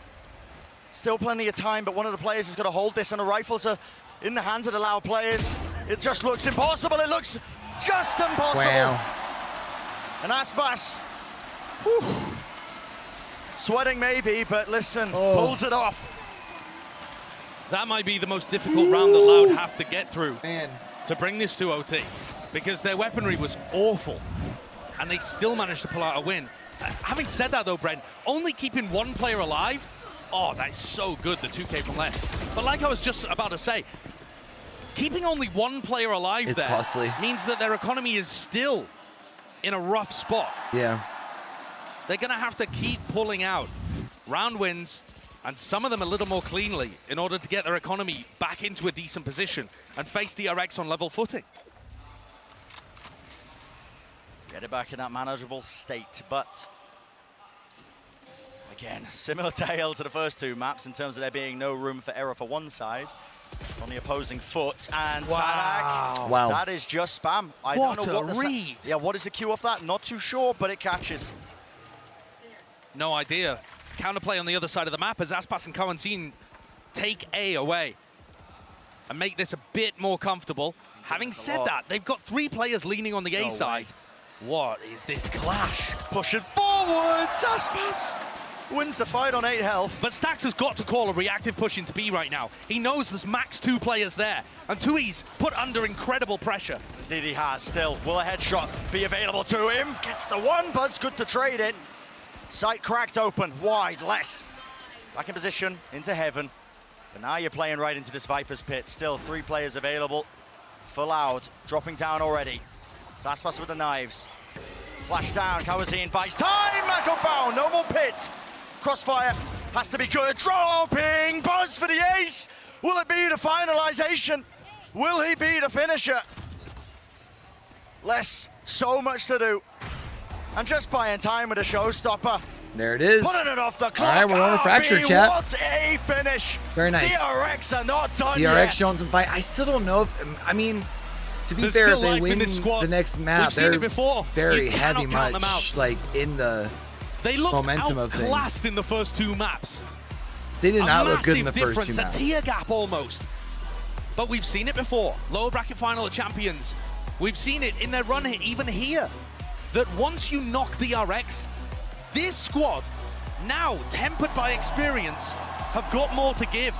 Still plenty of time, but one of the players has got to hold this, and the rifles are in the hands of the Loud players. It just looks impossible. It looks just impossible. Wow. And Aspas, whew, sweating maybe, but listen, pulls it off. That might be the most difficult round that Loud have to get through to bring this to OT, because their weaponry was awful, and they still managed to pull out a win. Having said that though, Brent, only keeping one player alive, oh, that's so good, the 2K from less. But like I was just about to say, keeping only one player alive there costly. Means that their economy is still in a rough spot. Yeah. They're gonna have to keep pulling out round wins, and some of them a little more cleanly, in order to get their economy back into a decent position and face DRX on level footing. Get it back in that manageable state, but again, similar tale to the first two maps in terms of there being no room for error for one side on the opposing foot. And Saadhak, wow, that is just spam. I What don't know a what read. Yeah, what is the cue off that? Not too sure, but it catches. No idea. Counterplay on the other side of the map as Aspas and Cauanzin take A away and make this a bit more comfortable. Having said that, they've got 3 players leaning on the A side. What is this clash? Pushing forwards, Aspas. wins the fight on 8 health. But Stax has got to call a reactive push into B right now. He knows there's max 2 players there, and Tui's put under incredible pressure. Indeed he has still. Will a headshot be available to him? Gets the one, Buzz good to trade it. Sight cracked open, wide, less. Back in position, into heaven. But now you're playing right into this Viper's pit. Still 3 players available for Loud. Dropping down already. Aspas with the knives. Flash down, Cauanzin buys time! Mako found, no more pit. Crossfire has to be good. Dropping, Buzz for the ace. Will it be the finalization? Will he be the finisher? Les, so much to do. And just buying time with a showstopper. There it is. Putting it off the clock. All right, we're on a fracture, chat. What a finish. Very nice. DRX are not done DRX yet. showing some fight. I still don't know if, I mean, to be There's fair, still if they life win in this squad. the next map, We've seen they're it before. very You heavy cannot count them much, out. like, in the They looked momentum of things. outclassed in the first 2 maps. They did not look good in the Massive first 2 difference, maps. a tier gap almost. But we've seen it before. Lower bracket final of champions. We've seen it in their run even here. That once you knock DRX, this squad, now tempered by experience, have got more to give.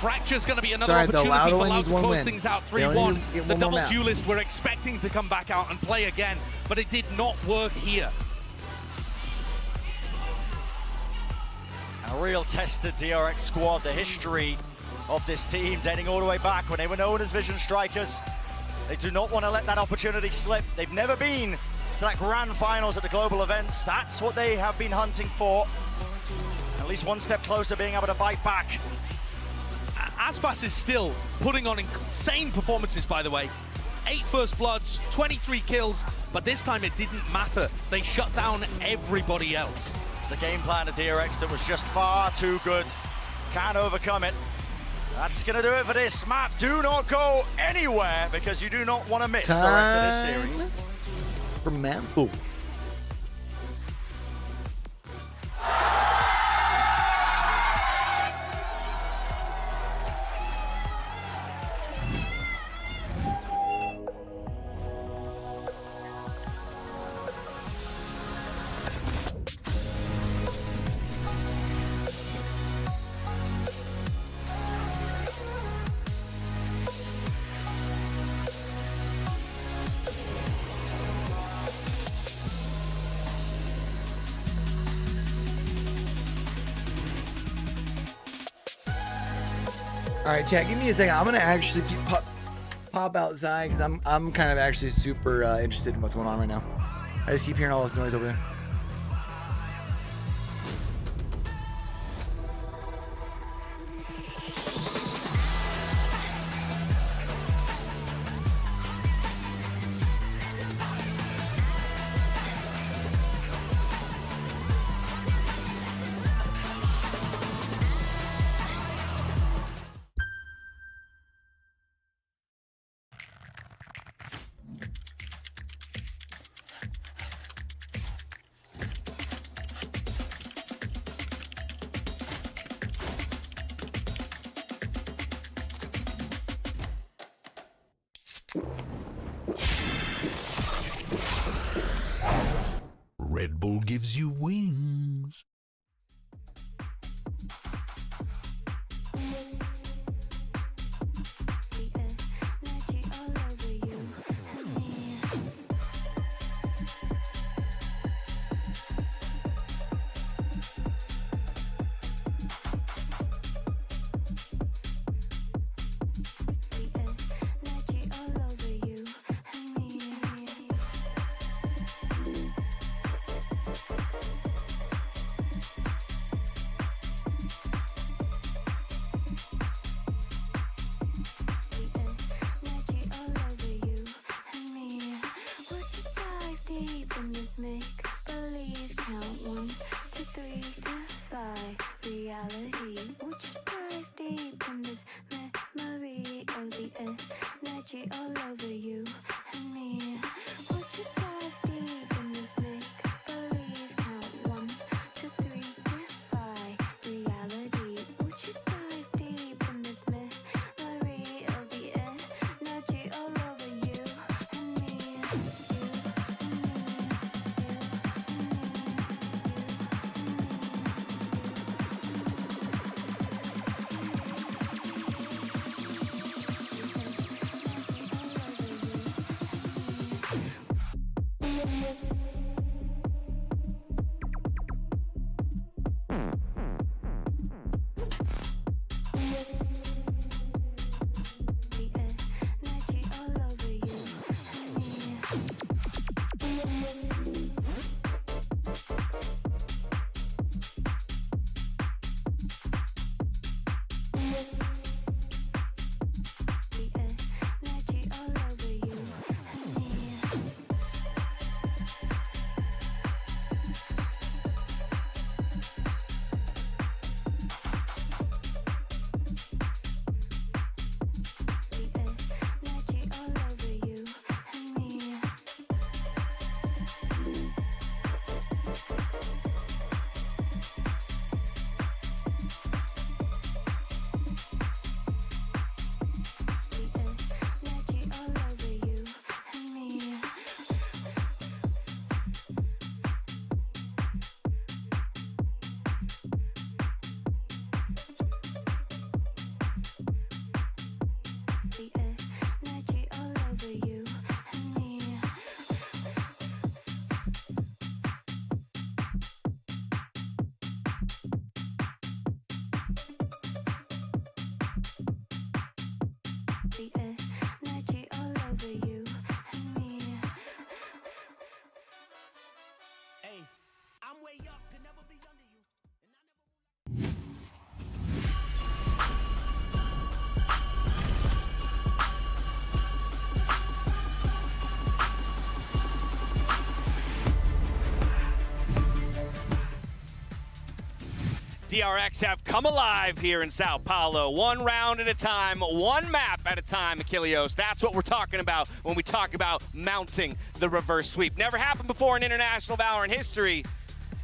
Fracture's going to be another opportunity for Loud to close things out 3-1. The double duelist we're expecting to come back out and play again, but it did not work here. A real tested DRX squad. The history of this team dating all the way back when they were known as Vision Strikers. They do not want to let that opportunity slip. They've never been to that grand finals at the global events. That's what they have been hunting for. At least one step closer being able to fight back. Aspas is still putting on insane performances, by the way. 8 first bloods, 23 kills, but this time it didn't matter. They shut down everybody else. It's the game plan of DRX that was just far too good. Can't overcome it. That's going to do it for this map. Do not go anywhere because you do not want to miss the rest of this series. For Mako. All right, chat, give me a second. I'm gonna actually pop outside because I'm kind of actually super interested in what's going on right now. I just keep hearing all this noise over there. Red Bull gives you wings. DRX have come alive here in Sao Paulo. One round at a time, one map at a time, Achilleos. That's what we're talking about when we talk about mounting the reverse sweep. Never happened before in international Valorant history,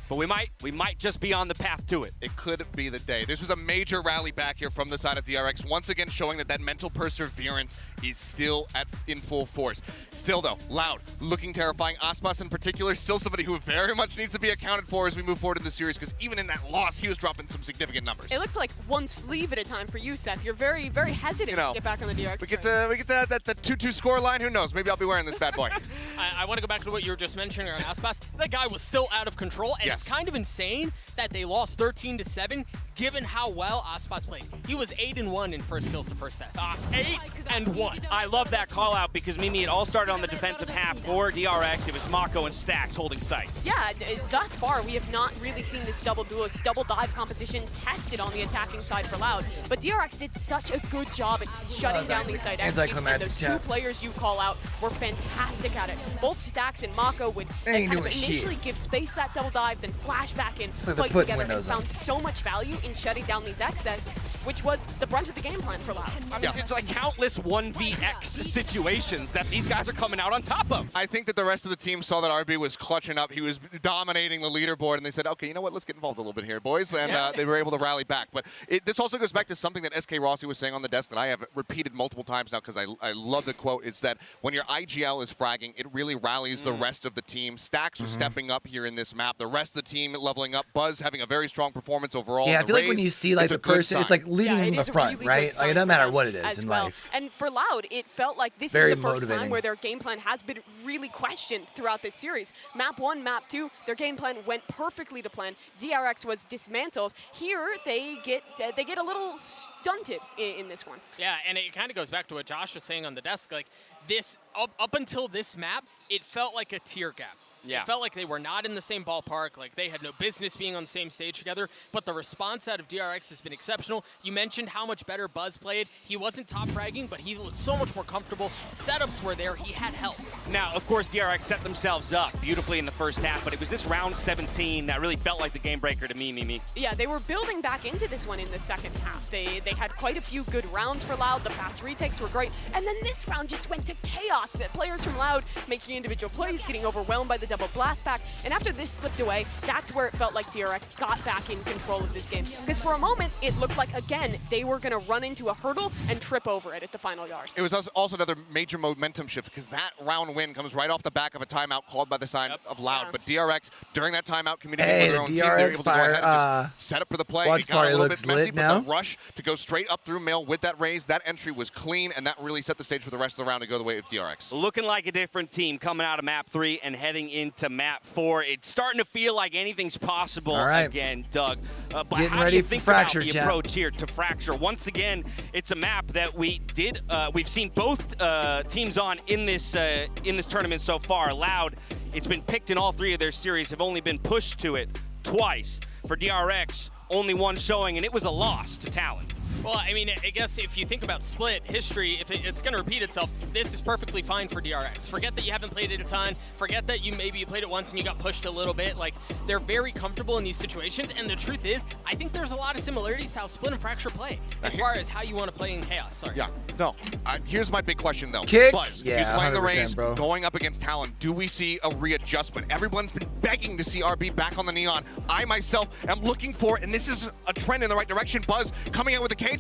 but we might just be on the path to it. It could be the day. This was a major rally back here from the side of DRX, once again showing that mental perseverance is still in full force. Still though, Loud, looking terrifying. Aspas in particular, still somebody who very much needs to be accounted for as we move forward in the series, because even in that loss, he was dropping some significant numbers. It looks like one sleeve at a time for you, Seth. You're very, very hesitant to get back on the DRX. We get that 2-2 score line. Who knows? Maybe I'll be wearing this bad boy. I want to go back to what you were just mentioning on Aspas. That guy was still out of control, and it's kind of insane that they lost 13-7, given how well Aspas played. He was 8-1 in first kills to first test. 8-1. I love that call out because Mimi, it all started on the defensive half for DRX. It was Mako and Stax holding sights. Yeah, thus far we have not really seen this double duelist, double dive composition tested on the attacking side for Loud. But DRX did such a good job at shutting down these side executes, and those two players you call out were fantastic at it. Both Stax and Mako would kind of initially give space that double dive, then flash back in, fight together, and found so much value in shutting down these exits, which was the brunt of the game plan for Loud. I mean, it's like countless 1vx situations that these guys are coming out on top of. I think that the rest of the team saw that RB was clutching up. He was dominating the leaderboard, and they said, okay, you know what, let's get involved a little bit here, boys. And they were able to rally back. But this also goes back to something that SK Rossi was saying on the desk that I have repeated multiple times now because I love the quote. It's that when your IGL is fragging, it really rallies the rest of the team. Stax was stepping up here in this map. The rest of the team leveling up. Buzz having a very strong performance overall. Yeah, I feel like when you see like the person, it's like leading from the front, really right? Like, it doesn't matter what it is in life. And for Loud, it felt like this is the first time where their game plan has been really questioned throughout this series. Map 1, Map 2, their game plan went perfectly to plan. DRX was dismantled. Here, they get a little stunted in this one. Yeah, and it kind of goes back to what Josh was saying on the desk. Like this, up until this map, it felt like a tier gap. Yeah. It felt like they were not in the same ballpark, like they had no business being on the same stage together, but the response out of DRX has been exceptional. You mentioned how much better Buzz played. He wasn't top fragging, but he looked so much more comfortable. Setups were there, he had help. Now, of course, DRX set themselves up beautifully in the first half, but it was this round 17 that really felt like the game breaker to me, Mimi. Yeah, they were building back into this one in the second half. They had quite a few good rounds for Loud. The fast retakes were great, and then this round just went to chaos. Players from Loud making individual plays, getting overwhelmed by the double blast back. And after this slipped away, that's where it felt like DRX got back in control of this game. Because for a moment, it looked like, again, they were going to run into a hurdle and trip over it at the final yard. It was also another major momentum shift because that round win comes right off the back of a timeout called by the side of Loud. But DRX, during that timeout, communicating with their own team, they were able to go ahead and just set up for the play. It got a little bit messy, but the rush to go straight up through Mail with that raise, that entry was clean, and that really set the stage for the rest of the round to go the way of DRX. Looking like a different team coming out of map 3 and heading into map 4. It's starting to feel like anything's possible again, Doug. But Getting how ready do you for think Fracture, about the chat. approach here to Fracture? Once again, it's a map that we've seen both teams on in this tournament so far. Loud, it's been picked in all 3 of their series, have only been pushed to it twice. For DRX, only one showing, and it was a loss to Talon. Well, I mean, I guess if you think about Split history, if it's going to repeat itself, this is perfectly fine for DRX. Forget that you haven't played it a ton. Forget that you played it once and you got pushed a little bit. Like, they're very comfortable in these situations. And the truth is, I think there's a lot of similarities to how Split and Fracture play as far as how you want to play in Chaos. Sorry. Yeah, no. Here's my big question, though. Kick? Buzz, Yeah, he's playing the 100%, Rays, bro. going up against Talon. Do we see a readjustment? Everyone's been begging to see RB back on the Neon. I myself am looking for it, and this is a trend in the right direction. Buzz coming out with a KJ.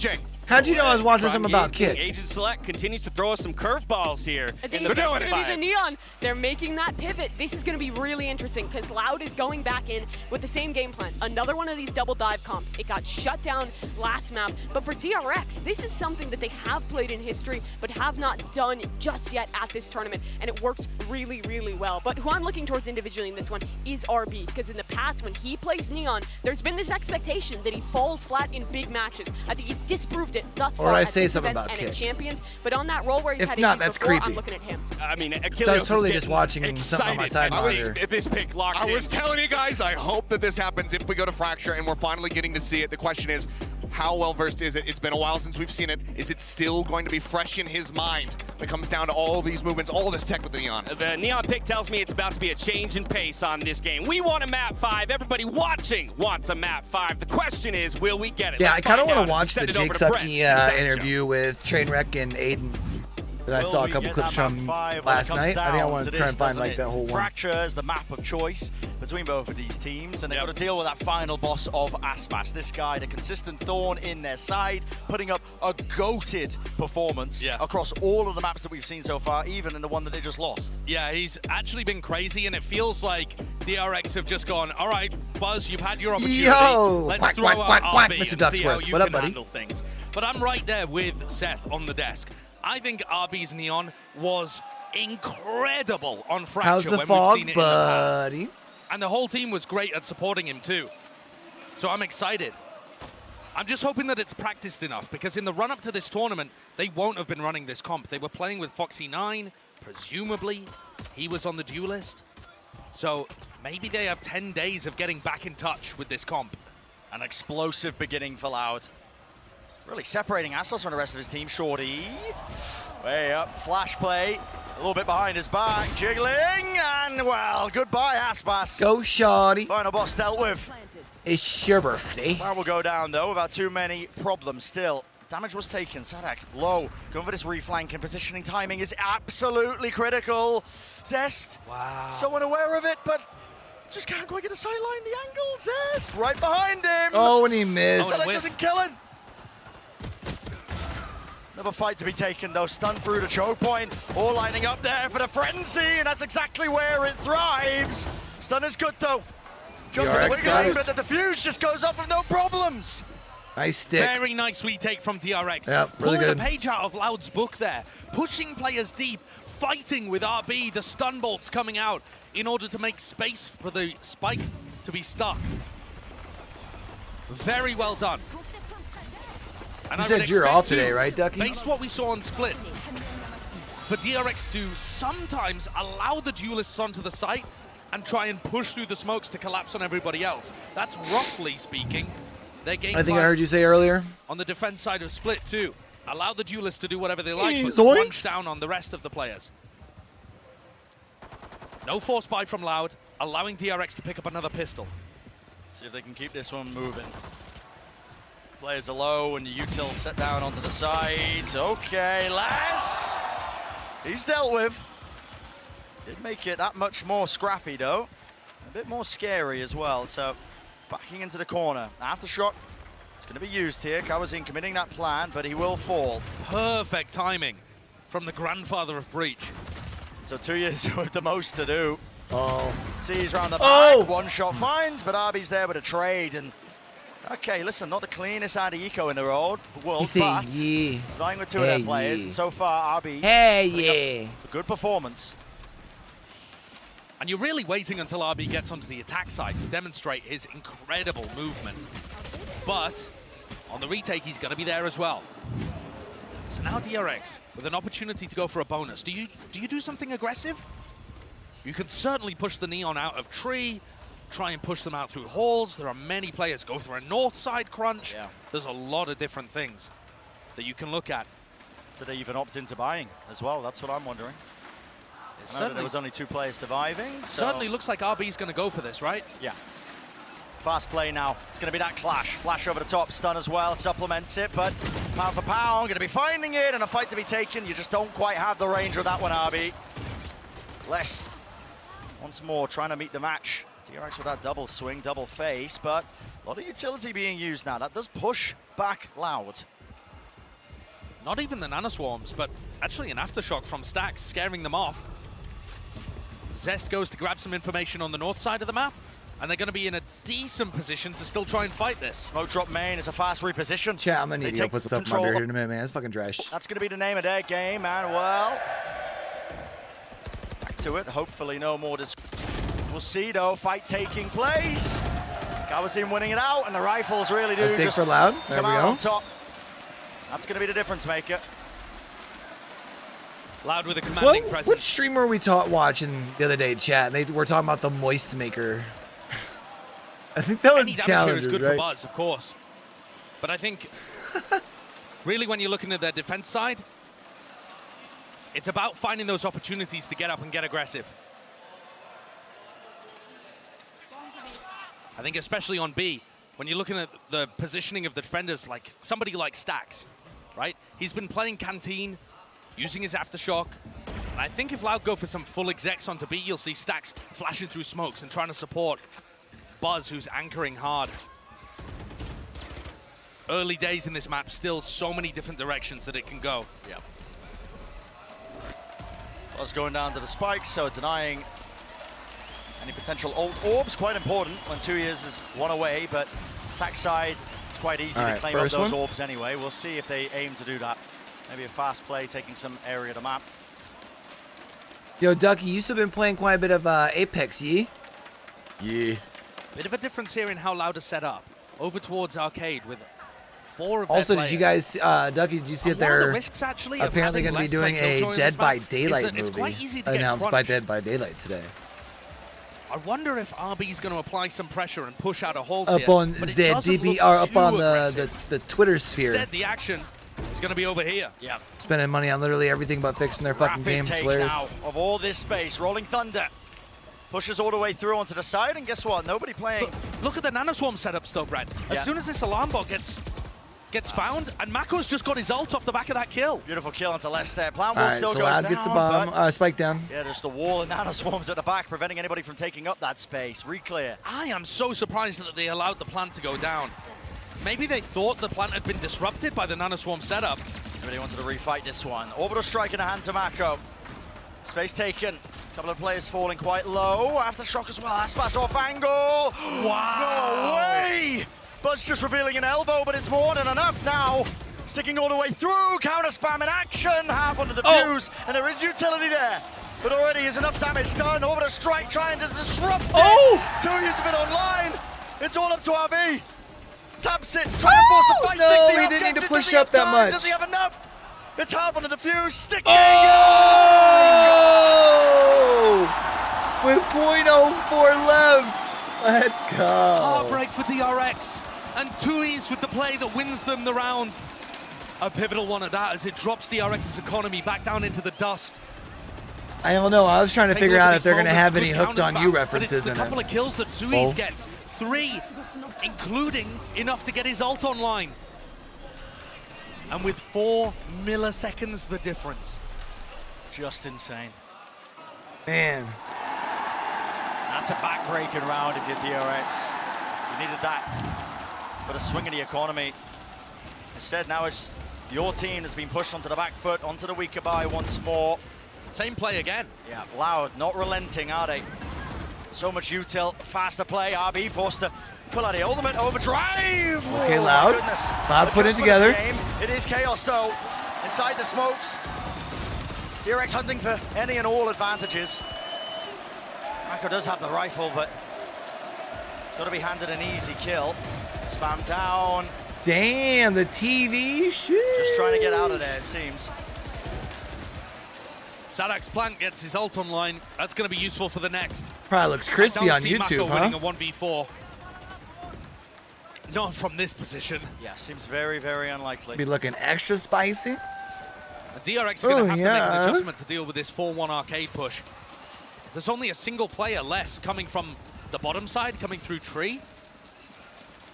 How'd you know I was watching something about Kick? Agent Select continues to throw us some curveballs here. I think in the it's going to best be of the Neon. They're making that pivot. This is going to be really interesting because Loud is going back in with the same game plan. Another one of these double dive comps. It got shut down last map. But for DRX, this is something that they have played in history but have not done just yet at this tournament. And it works really, really well. But who I'm looking towards individually in this one is RB, because in the past when he plays Neon, there's been this expectation that he falls flat in big matches. I think he's disproved it thus far. Or I at say this something event about and at Kick. Champions, but on that role where he's If had not, issues that's before, creepy. I'm looking at him. I mean, So I was totally just watching something on my side monitor. If this pick locked I in. was telling you guys, I hope that this happens if we go to Fracture and we're finally getting to see it. The question is, how well versed is it? It's been a while since we've seen it. Is it still going to be fresh in his mind when it comes down to all these movements, all this tech with the Neon? The Neon pick tells me it's about to be a change in pace on this game. We want a map 5. Everybody watching wants a map 5. The question is, will we get it? Yeah, Let's I kind of find want to out watch as the we send Jake it over to Sucky Brett. interview with Trainwreck and Aiden that I saw a couple clips from last night. I think I want to try and find like that whole one. Fracture is the map of choice between both of these teams, and they've got to deal with that final boss of Aspas. This guy, the consistent thorn in their side, putting up a goated performance across all of the maps that we've seen so far, even in the one that they just lost. Yeah, he's actually been crazy, and it feels like DRX have just gone, all right, Buzz, you've had your opportunity. Yo! Let's Quack, throw quack, out quack, quack, RB Mr. and see how Ducksworth. you What up, can buddy? handle things. But I'm right there with Seth on the desk. I think RB's Neon was incredible on Fracture How's the when fog, we've seen it in the past. buddy? And the whole team was great at supporting him too. So I'm excited. I'm just hoping that it's practiced enough, because in the run-up to this tournament, they won't have been running this comp. They were playing with Foxy9, presumably. He was on the duelist. So maybe they have 10 days of getting back in touch with this comp. An explosive beginning for Loud. Really separating Aspas from the rest of his team. Shorty, way up, flash play, a little bit behind his back, jiggling, and well, goodbye Aspas. Go, shawty. Final boss dealt with. It's your birthday. That will go down though without too many problems still. Damage was taken, Saadhak low, going for this reflank, and positioning timing is absolutely critical. Zest, wow, so unaware of it, but just can't quite get a sideline, the angle. Zest, right behind him. Oh, and he missed. Saadhak doesn't kill him. Another fight to be taken though, stun through the choke point, all lining up there for the frenzy, and that's exactly where it thrives. Stun is good though. Just wiggling, but the defuse just goes off with no problems. Nice stick. Very nice retake from DRX. Yep, really Pulling good. a page out of Loud's book there. Pushing players deep, fighting with RB, the stun bolts coming out in order to make space for the spike to be stuck. Very well done. And You I said would you're expect off today, to, right, Ducky? Based what we saw on Split, for DRX to sometimes allow the duelists onto the site and try and push through the smokes to collapse on everybody else. That's roughly speaking their game I think I plan heard you say earlier. on the defense side of Split too. Allow the duelists to do whatever they like, but Zoinks. punch down on the rest of the players. No force buy from Loud, allowing DRX to pick up another pistol. See if they can keep this one moving. Players are low and the util set down onto the sides. Okay, Lass. He's dealt with. Did make it that much more scrappy, though. A bit more scary as well. So, backing into the corner. Aftershock. It's going to be used here. Cauanzin committing that plan, but he will fall. Perfect timing from the grandfather of Breach. So 2 years with the most to do. Oh. Sees round the back. One shot finds, but Arby's there with a trade. And okay, listen, not the cleanest anti-eco in the world, world, but he's dying with two of their players. And so far, Arby. A good performance. And you're really waiting until RB gets onto the attack side to demonstrate his incredible movement. But on the retake, he's going to be there as well. So now DRX with an opportunity to go for a bonus. Do you do something aggressive? You can certainly push the Neon out of tree, try and push them out through halls. There are many players. Go through a north side crunch. Yeah. There's a lot of different things that you can look at. Did they even opt into buying as well? That's what I'm wondering. I know that there was only 2 players surviving. So certainly looks like RB's going to go for this, right? Yeah. Fast play now. It's going to be that clash. Flash over the top, stun as well, supplements it, but pound for pound, going to be finding it, and a fight to be taken. You just don't quite have the range of that one, RB. Less. Once more, trying to meet the match. DRX with that double swing, double face, but a lot of utility being used now. That does push back Loud. Not even the nanoswarms, but actually an aftershock from Stax, scaring them off. Zest goes to grab some information on the north side of the map, and they're going to be in a decent position to still try and fight this. Smoke drop main is a fast reposition. Chat, I'm going to need to put stuff in my beer here in a minute, man. That's fucking trash. That's going to be the name of their game, and well, back to it. Hopefully no more We'll see, though, fight taking place. Cauanzin winning it out, and the rifles really do just for Loud. There come we out go. on top. That's going to be the difference maker. Loud with a commanding presence. What streamer were we watching the other day, chat? They were talking about the Moist Maker. I think that was Any damage here is good right? for Buzz, of course. But I think, really, when you're looking at their defense side, it's about finding those opportunities to get up and get aggressive. I think especially on B, when you're looking at the positioning of the defenders, like somebody like Stax, right? He's been playing Canteen, using his Aftershock. And I think if Loud go for some full execs onto B, you'll see Stax flashing through smokes and trying to support Buzz, who's anchoring hard. Early days in this map, still so many different directions that it can go. Yeah. Buzz going down to the spikes, so denying any potential old orbs. Quite important when 2 years is one away, but attack side, it's quite easy to claim up those orbs anyway. We'll see if they aim to do that. Maybe a fast play, taking some area of the map. Yo, Ducky, you still been playing quite a bit of Apex, yeah? Yeah. Bit of a difference here in how Loud is set up. Over towards Arcade with 4 of Also, their did you players. guys, Ducky, did you see that they're apparently going to be doing a Dead by Daylight movie announced by Dead by Daylight today? I wonder if RB's going to apply some pressure and push out a hole Up on ZDBR, up on the Twitter sphere. Instead, the action is going to be over here. Yeah. Spending money on literally everything but fixing their fucking game. It's hilarious. Now of all this space, Rolling Thunder pushes all the way through onto the side, and guess what? Nobody playing. Look at the nanoswarm setups though, Brad. As soon as this alarm bot gets found, and Mako's just got his ult off the back of that kill. Beautiful kill onto left there. Plan All wall right, still so goes Loud down. gets the bomb, spike down. Yeah, there's the wall of nanoswarms at the back, preventing anybody from taking up that space. Reclear. I am so surprised that they allowed the plant to go down. Maybe they thought the plant had been disrupted by the nanoswarm setup. Maybe they wanted to refight this one. Orbital strike in the hand to Mako. Space taken. A couple of players falling quite low. Aftershock as well. Aspas off angle. Wow. No way. Buzz just revealing an elbow, but it's more than enough now. Sticking all the way through. Counter spam in action. Half on the defuse. And there is utility there. But already is enough damage done. Orbital strike trying to disrupt it. 2 years of it online. It's all up to RB. Taps it. Trying to force the fight. No, 60 he up, didn't need gets to it. push Does he have up that time? much. Does he have enough? It's half on the defuse. Sticking. With .04 left. Let's go. Heartbreak for DRX. And Tui's with the play that wins them the round. A pivotal one at that as it drops DRX's economy back down into the dust. I don't know. I was trying to figure out if they're going to have any Good hooked on counter you spam, references but in it's a couple it. of kills that Tui's gets. 3, including enough to get his ult online. And with 4 milliseconds the difference. Just insane. Man. That's a back-breaking round if you're DRX. You needed that. But a swing in the economy. Instead, now it's your team that's been pushed onto the back foot, onto the weaker buy once more. Same play again. Yeah, Loud, not relenting, are they? So much util, faster play. RB forced to pull out the ultimate overdrive. Okay, Oh, Loud. my goodness. Loud put it Adjustment together. of the game. It is chaos though. Inside the smokes. DRX hunting for any and all advantages. Mako does have the rifle, but it's got to be handed an easy kill. Spam down. Damn, the TV shoot. Just trying to get out of there, it seems. Saadhak's plant gets his ult online. That's going to be useful for the next. Probably looks crispy on YouTube, Mako winning huh? a 1v4. Not from this position. Yeah, seems very, very unlikely. Be looking extra spicy. DRX are going to have to make yeah. an adjustment to deal with this 4-1 arcade push. There's only a single player less coming from the bottom side, coming through tree.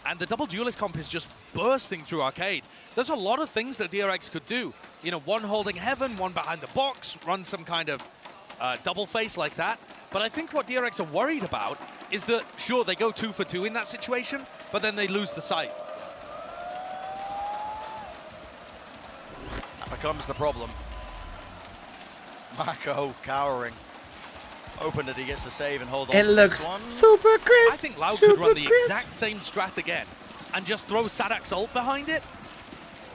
And the double duelist comp is just bursting through arcade. There's a lot of things that DRX could do. You know, one holding heaven, one behind the box, run some kind of double face like that. But I think what DRX are worried about is that, sure, they go 2 for 2 in that situation, but then they lose the sight. That becomes the problem. Mako cowering. Hoping that he gets the save and hold on It to looks this one. super crisp. I think Loud super could run the crisp. exact same strat again and just throw Saadhak's ult behind it,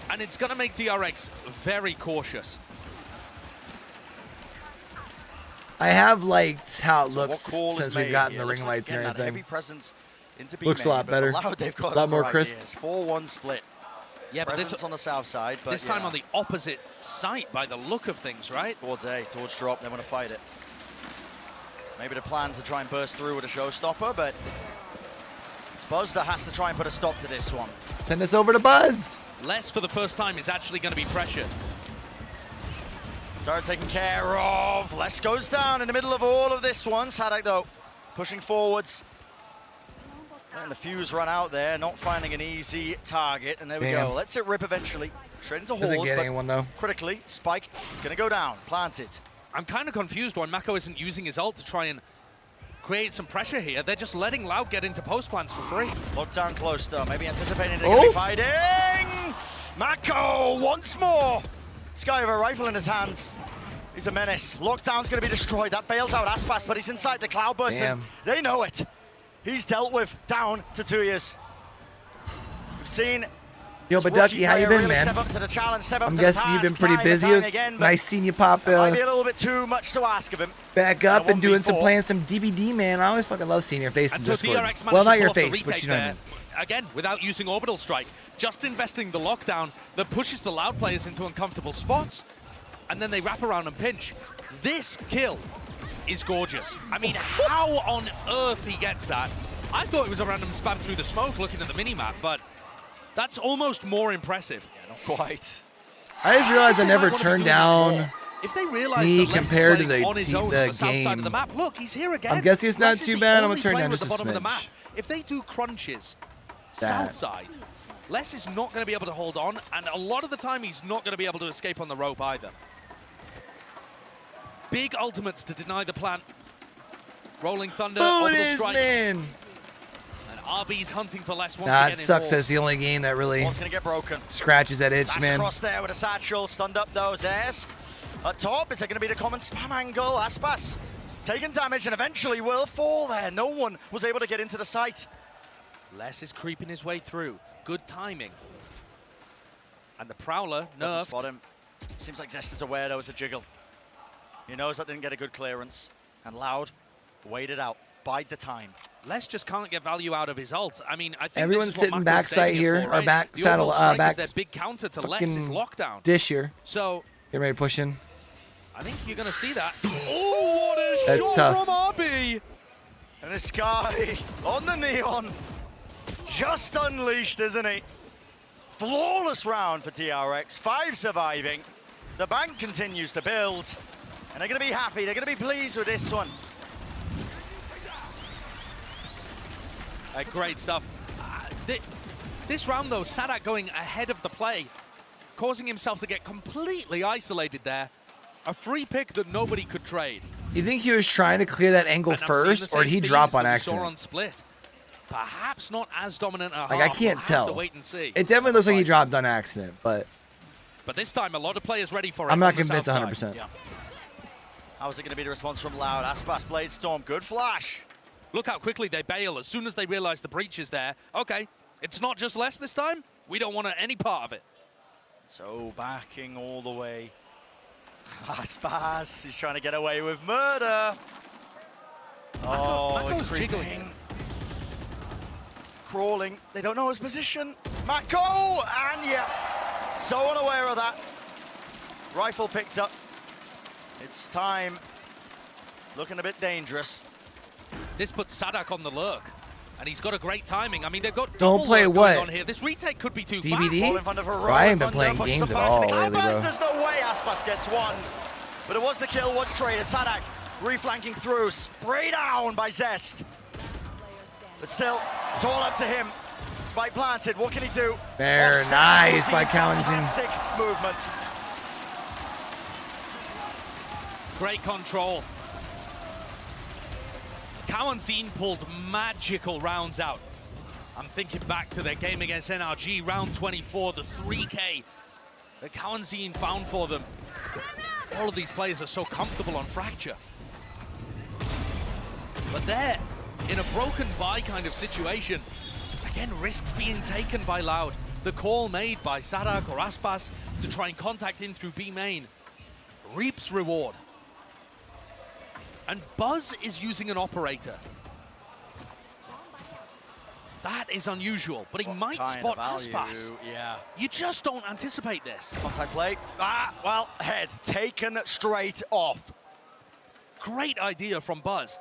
and it's going to make DRX very cautious. I have liked how it So what looks call is since we've made gotten here? the Looks ring like, lights and again, that everything. heavy presence into B Looks a main, lot but better. Loud, they've got A lot more other crisp. ideas. 4-1 split. Yeah, but Presence on the south side, but this time on the opposite site by the look of things, right? Towards A, towards drop, they want to fight it. Maybe the plan to try and burst through with a showstopper, but it's Buzz that has to try and put a stop to this one. Send us over to Buzz. Les, for the first time, is actually going to be pressured. Started taken care of. Les goes down in the middle of all of this one. Saadhak, though, pushing forwards. Letting the fuse run out there, not finding an easy target. And there we Damn. go. Lets it rip eventually. Straight into Doesn't Halls, get but anyone, though. critically, Spike is going to go down. Planted. I'm kind of confused why Mako isn't using his ult to try and create some pressure here. They're just letting Loud get into post plants for free. Locked down close, though. Maybe anticipating they're going to be fighting. Mako once more. This guy with a rifle in his hands. He's a menace. Lockdown's going to be destroyed. That bails out Aspas, but he's inside the cloud burst. Damn. They know it. He's dealt with down to 2 years. We've seen Yo, this Baducky, rookie how you player been, really man? step up to the challenge, step up I'm to guessing the you've been task, pretty time and busy. It time was again, but nice seeing you pop it might be a little bit too much to ask of him. back up and doing some 1v4. playing some DBD, man. I always fucking love seeing your face in And so Discord. DRX managed Well, to not pull your off the face, but retake you know what I there. mean. Again, without using Orbital Strike, just investing the lockdown that pushes the Loud players into uncomfortable spots, and then they wrap around and pinch. This kill is gorgeous. I mean, how on earth he gets that? I thought it was a random spam through the smoke looking at the minimap, but that's almost more impressive. Yeah, not quite. I just realized I They never might wanna be turned doing down more. If they realize me that Les is compared to playing the on his te- own the on the south side of game. the map, look, he's here again. I'm guessing it's not Les is too the bad. I'm only gonna turn player down at just the a bottom of the smidge. map. If they do crunches That. south side, Les is not going to be able to hold on, and a lot of the time he's not going to be able to escape on the rope either. Big ultimates to deny the plant. Rolling Thunder, Orbital Buddhist, Strike, man. and RB's hunting for Les once Nah, again it in sucks. Hall. That's the only game that really What's going to get broken? scratches that itch, Dash man. across there with a satchel, stunned up though, Zest. At top, is there going to be the common spam angle? Aspas taking damage and eventually will fall there. No one was able to get into the site. Les is creeping his way through. Good timing. And the Prowler Doesn't nerfed. spot him. Seems like Zest is aware though, it's a jiggle. He knows that didn't get a good clearance. And Loud waited out, bide the time. Les just can't get value out of his ult. I mean, I think Everyone's this is what sitting Mako's backside saving it here, for, or right? back The saddle, Orbital Strike back is their big counter to Les' fucking lockdown. dish here. So Get ready to push in. I think you're going to see that. Oh, what a That's shot tough. from RB! And this guy on the neon, just unleashed, isn't he? Flawless round for DRX, 5 surviving. The bank continues to build, and they're going to be happy, they're going to be pleased with this one. Great stuff. This round, though, Saadhak going ahead of the play, causing himself to get completely isolated there. A free pick that nobody could trade. You think he was trying to clear that angle first, or did he drop on accident? On split. Perhaps not as dominant a Like, I can't tell. To wait and see. It definitely looks like he dropped on accident, but this time, a lot of players ready for it. I'm not convinced 100%. Yeah. How's it going to be the response from Loud? Aspas, Blade Storm, good flash. Look how quickly they bail as soon as they realize the breach is there. Okay, it's not just less this time. We don't want any part of it. So backing all the way. Aspas, he's trying to get away with murder. Oh, Mako's jiggling. Crawling. They don't know his position. Mako! And yeah, so unaware of that. Rifle picked up. It's time. It's looking a bit dangerous. This puts Saadhak on the lurk. And he's got a great timing. I mean, they've got Don't play what? on here. This retake could be too DBD? fast. I ain't been playing games at all lately, bro. There's no way Aspas gets one. But it was the kill, was traded. Saadhak reflanking through. Spray down by Zest. But still, it's all up to him. Spike planted. What can he do? Very nice by Cauanzin. Fantastic movement. Great control. Cauanzin pulled magical rounds out. I'm thinking back to their game against NRG, round 24, the 3K that Cauanzin found for them. All of these players are so comfortable on Fracture. But there, in a broken buy kind of situation, again, risks being taken by Loud. The call made by Saadhak or Aspas to try and contact in through B main reaps reward. And Buzz is using an operator. That is unusual, but he might spot Aspas. Yeah. You just don't anticipate this. Contact play. Well, head taken straight off. Great idea from Buzz.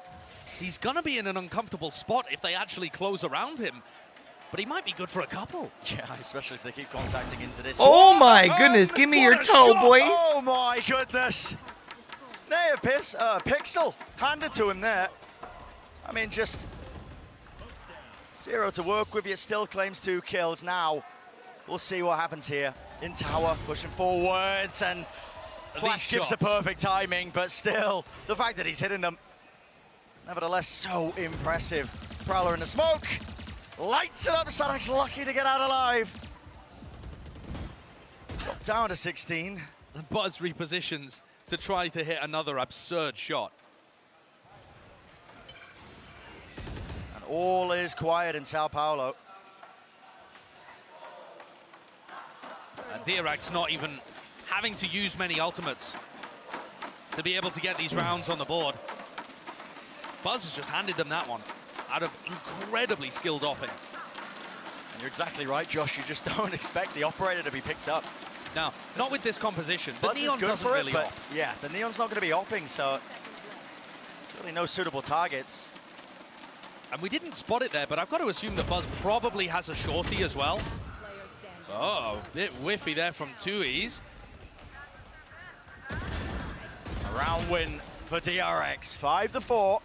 He's gonna be in an uncomfortable spot if they actually close around him, but he might be good for a couple. Yeah, especially if they keep contacting into this. Oh my goodness, give me your toe, boy. Oh my goodness. There, Pixel handed to him there. I mean, just 0 to work with. Yet still claims 2 kills. Now, we'll see what happens here. In tower, pushing forwards, and Flash gives the perfect timing, but still, the fact that he's hitting them, nevertheless, so impressive. Prowler in the smoke, lights it up. Saadhak's lucky to get out alive. Got down to 16. And Buzz repositions to try to hit another absurd shot. And all is quiet in Sao Paulo. And DRX not even having to use many ultimates to be able to get these rounds on the board. Buzz has just handed them that one out of incredibly skilled opping. And you're exactly right, Josh. You just don't expect the operator to be picked up. No, not with this composition. The Buzz Neon is good doesn't for really it, but op. yeah, the Neon's not going to be opping, so really no suitable targets. And we didn't spot it there, but I've got to assume that Buzz probably has a shorty as well. Oh, a bit whiffy there from 2Es. A round win for DRX, 5-4.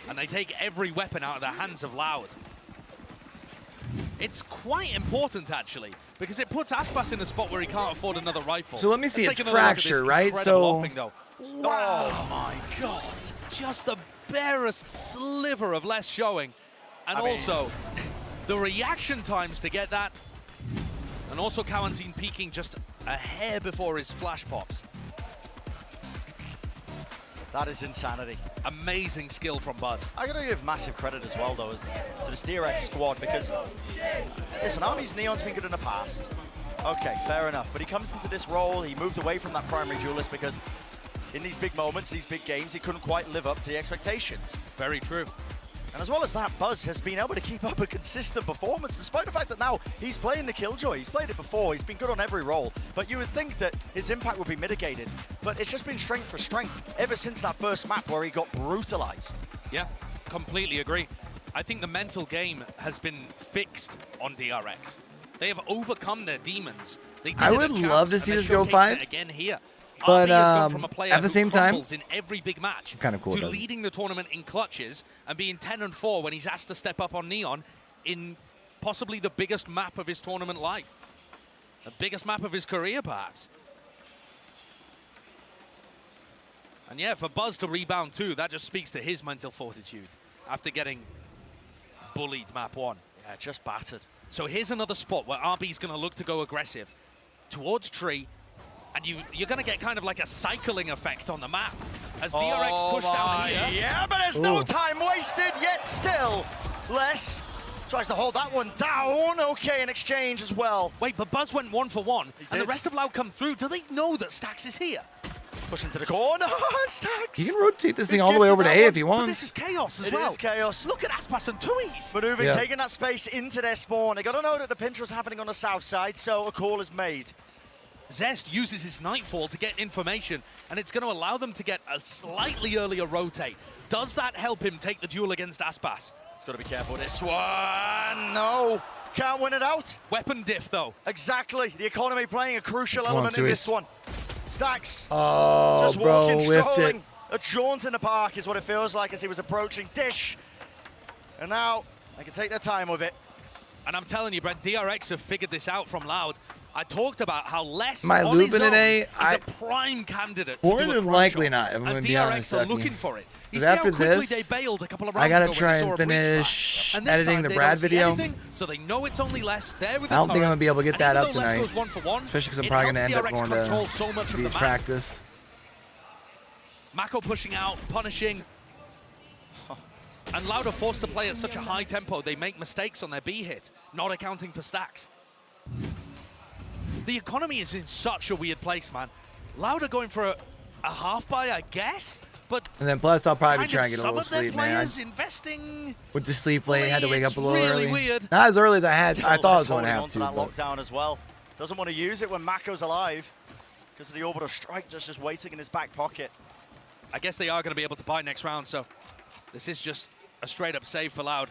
And they take every weapon out of the hands of Loud. It's quite important, actually, because it puts Aspas in a spot where he can't afford another rifle. So let me see, it's Fracture, right? So, wow, oh my God. Just the barest sliver of less showing. And also, the reaction times to get that. And also Cauanzin peeking just a hair before his flash pops. That is insanity. Amazing skill from Buzz. I gotta give massive credit as well, though, to this DRX squad, because, listen, Army's Neon's been good in the past. Okay, fair enough. But he comes into this role, he moved away from that primary duelist because in these big moments, these big games, he couldn't quite live up to the expectations. Very true. And as well as that, Buzz has been able to keep up a consistent performance, despite the fact that now he's playing the Killjoy. He's played it before. He's been good on every role. But you would think that his impact would be mitigated. But it's just been strength for strength ever since that first map where he got brutalized. Yeah, completely agree. I think the mental game has been fixed on DRX. They have overcome their demons. They did I would love to see this go 5. Again here. But at the same time, in every big match, kind of cool. To leading the tournament in clutches and being 10-4 when he's asked to step up on Neon in possibly the biggest map of his tournament life, the biggest map of his career, perhaps. And yeah, for Buzz to rebound too, that just speaks to his mental fortitude after getting bullied map 1. Yeah, just battered. So here's another spot where RB's going to look to go aggressive towards tree, and you're going to get kind of like a cycling effect on the map as DRX push down here. Yeah, but there's no time wasted yet still. Les tries to hold that one down. Okay, in exchange as well. Wait, but Buzz went 1 for 1, and the rest of Loud come through. Do they know that Stax is here? Pushing to the corner. Stax. You can rotate this thing all the way over to A if you want. But this is chaos as well. It is chaos. Look at Aspas and Tui's. Maneuvering, taking that space into their spawn. They got to know that the pinch was happening on the south side, so a call is made. Zest uses his Nightfall to get information, and it's going to allow them to get a slightly earlier rotate. Does that help him take the duel against Aspas? He's got to be careful with this one. No, can't win it out. Weapon diff, though. Exactly. The economy playing a crucial element in this one. Stax. Oh, just bro, walking, whiffed strolling. it. A jaunt in the park is what it feels like as he was approaching Dish. And now they can take their time with it. And I'm telling you, Brent, DRX have figured this out from Loud. I talked about how less My on his Lupin own today, is a prime candidate. More to do a than crunch likely on. not, I'm and gonna be DRX honest, are Ducky. looking for it. You Because see how after quickly this, they bailed a couple of rounds I gotta ago when try they saw and a breach finish flag. And this editing time the they Brad don't see video. anything, so they know it's only less. There with I don't the think I'm turret. gonna be able to get And that even up though Les tonight. goes 1 for 1, Especially because I'm it probably gonna helps end up DRX going control to so much of the Z's map. practice. Mako pushing out, punishing. And Loud are forced to play at such a high tempo, they make mistakes on their B hit, not accounting for Stax. The economy is in such a weird place, man. Loud are going for a half buy, I guess, but And then plus, I'll probably be kind trying of to get a some little of their sleep, man. players investing. Went to sleep late, had to wake up a little really early. weird. Not as early as I thought I was going to holding have on to. that But lockdown as well. Doesn't want to use it when Mako's alive because of the orbital strike just waiting in his back pocket. I guess they are going to be able to buy next round, so this is just a straight-up save for Loud.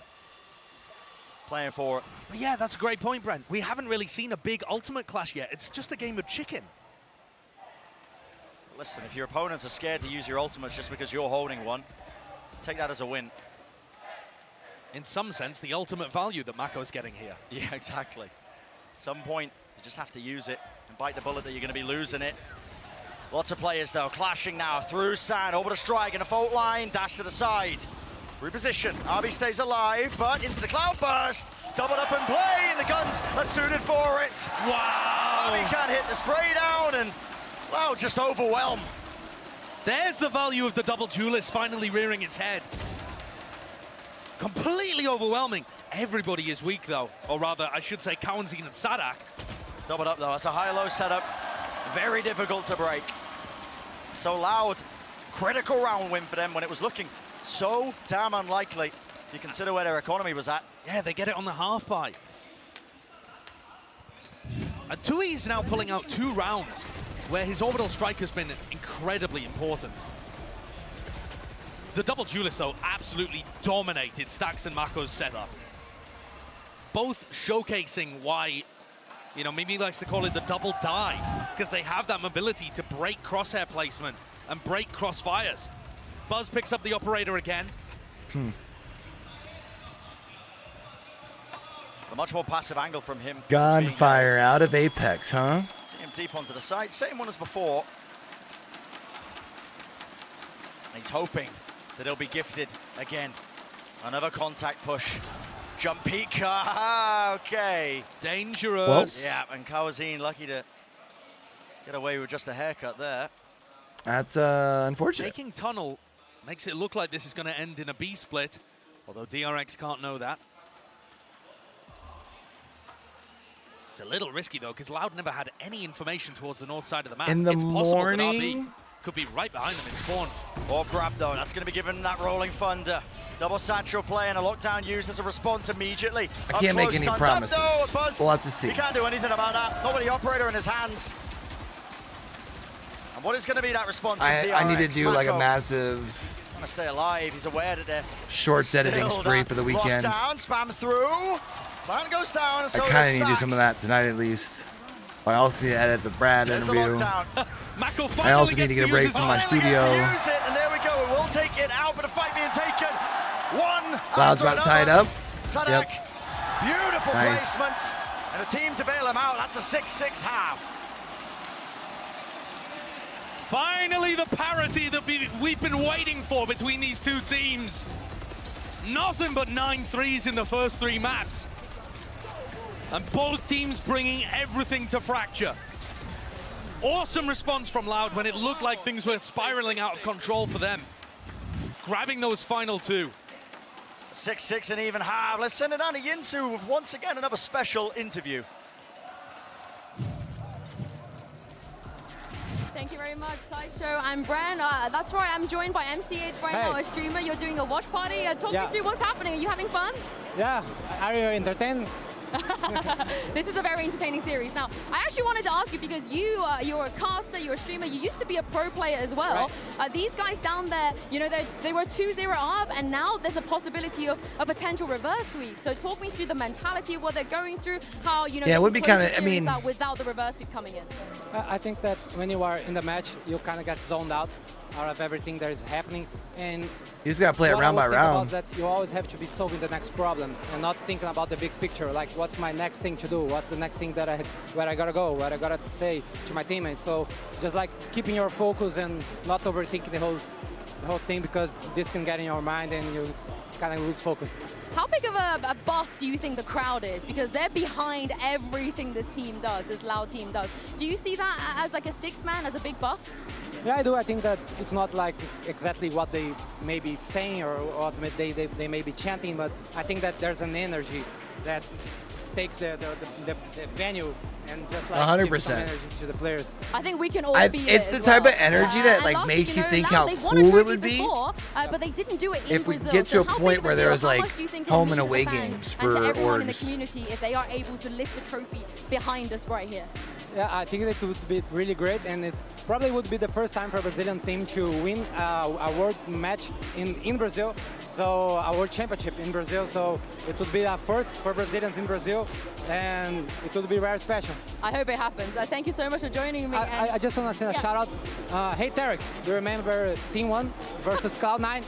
Playing for it. But yeah, that's a great point, Brent. We haven't really seen a big ultimate clash yet. It's just a game of chicken. Listen, if your opponents are scared to use your ultimates just because you're holding one, take that as a win. In some sense, the ultimate value that Mako's getting here. Yeah, exactly. At some point, you just have to use it and bite the bullet that you're going to be losing it. Lots of players, though, clashing now through Sand, over the strike, in a fault line, dash to the side. Reposition, RB stays alive, but into the cloud burst. Doubled up and play, and the guns are suited for it. Wow! RB can't hit the spray down, and Loud just overwhelmed. There's the value of the double duelist finally rearing its head. Completely overwhelming. Everybody is weak, though. Or rather, I should say Cauanzin and Saadhak. Doubled up, though. That's a high-low setup. Very difficult to break. So Loud, critical round win for them when it was looking so damn unlikely. If you consider where their economy was at. Yeah, they get it on the half buy. And Tui is now pulling out 2 rounds where his orbital strike has been incredibly important. The double duelist, though, absolutely dominated Stax and Mako's setup. Both showcasing why, you know, maybe he likes to call it the double dive, because they have that mobility to break crosshair placement and break crossfires. Buzz picks up the operator again. A much more passive angle from him. gunfire out of Apex, huh? See him deep onto the side, same one as before. He's hoping that he'll be gifted again. Another contact push. Jump peek. Okay. Dangerous. Yeah, and Cauanzin lucky to get away with just a haircut there. That's unfortunate. Taking tunnel makes it look like this is going to end in a B split, although DRX can't know that. It's a little risky, though, because Loud never had any information towards the north side of the map. In the it's possible that morning? RB could be right behind them in spawn. Or grab, though. That's going to be given that rolling thunder. Double satchel play and a lockdown used as a response immediately. I can't make any promises. We'll have to see. He can't do anything about that. Not with the operator in his hands. And what is going to be that response from DRX? I need to do like a Mako massive trying to stay alive. He's aware that they're shorts editing still spree that for the weekend. Lockdown, spam through. Plan goes down. And so I kind of does need to do some Stax. of that tonight at least. I also need to edit the Brad There's the interview. lockdown. Mako I also need to get a break from my Finally studio. gets to use it, and there we go. It will take it out, but a fight being taken. One. Cloud's after about to tie it up. Saadhak, Yep. beautiful Nice. placement. And a team to bail him out. That's a 6-6 half. Finally, the parity that we've been waiting for between these two teams. Nothing but 9 threes in the first 3 maps. And both teams bringing everything to Fracture. Awesome response from Loud when it looked like things were spiraling out of control for them. Grabbing those final 2. 6-6 and even half. Let's send it down to Yinsu with once again another special interview. Thank you very much, Sideshow and Bren. That's right, I'm joined by MCH right now, a streamer. You're doing a watch party. Talk me through what's happening. Are you having fun? Yeah, are you entertained? This is a very entertaining series. Now, I actually wanted to ask you because you're a caster, you're a streamer, you used to be a pro player as well. Right. These guys down there, you know, they were 2-0 up, and now there's a possibility of a potential reverse sweep. So talk me through the mentality of what they're going through, how, you know, it would be kind of, without the reverse sweep coming in. I think that when you are in the match, you kind of get zoned out of everything that is happening, and you just gotta play it round by round. That you always have to be solving the next problem and not thinking about the big picture. Like, what's my next thing to do? What's the next thing that where I gotta go? What I gotta say to my teammates? So just like keeping your focus and not overthinking the whole thing, because this can get in your mind and you kind of lose focus. How big of a buff do you think the crowd is? Because they're behind everything this team does, this Loud team does. Do you see that as like a 6th man, as a big buff? Yeah, I do. I think that it's not like exactly what they may be saying or what they may be chanting, but I think that there's an energy that takes the venue and just like 100% energy to the players. I think we can all feel it. It's the type of energy that like makes you think how cool it would be. But they didn't do it in if we Brazil. get to a point where there was like home and away games for and to everyone in the orgs. community, if they are able to lift a trophy behind us right here. Yeah, I think it would be really great, and it probably would be the first time for a Brazilian team to win a world match in Brazil, so a world championship in Brazil. So it would be a first for Brazilians in Brazil, and it would be very special. I hope it happens. Thank you so much for joining me. I just want to send a shout out. Hey Tarek, do you remember Team 1 versus Cloud9?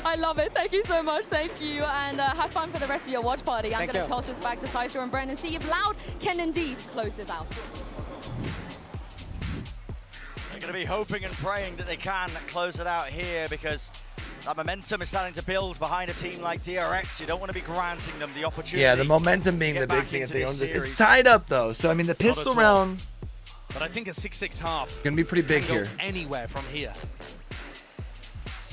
I love it. Thank you so much. Thank you. And have fun for the rest of your watch party. I'm going to toss this back to Sideshow and Bren and see if Loud can indeed close this out. They're going to be hoping and praying that they can close it out here, because that momentum is starting to build behind a team like DRX. You don't want to be granting them the opportunity. Yeah, the momentum being the big thing at the end. It's tied up though, so I mean the pistol round. But I think a 6-6 half gonna be pretty big here. Anywhere from here.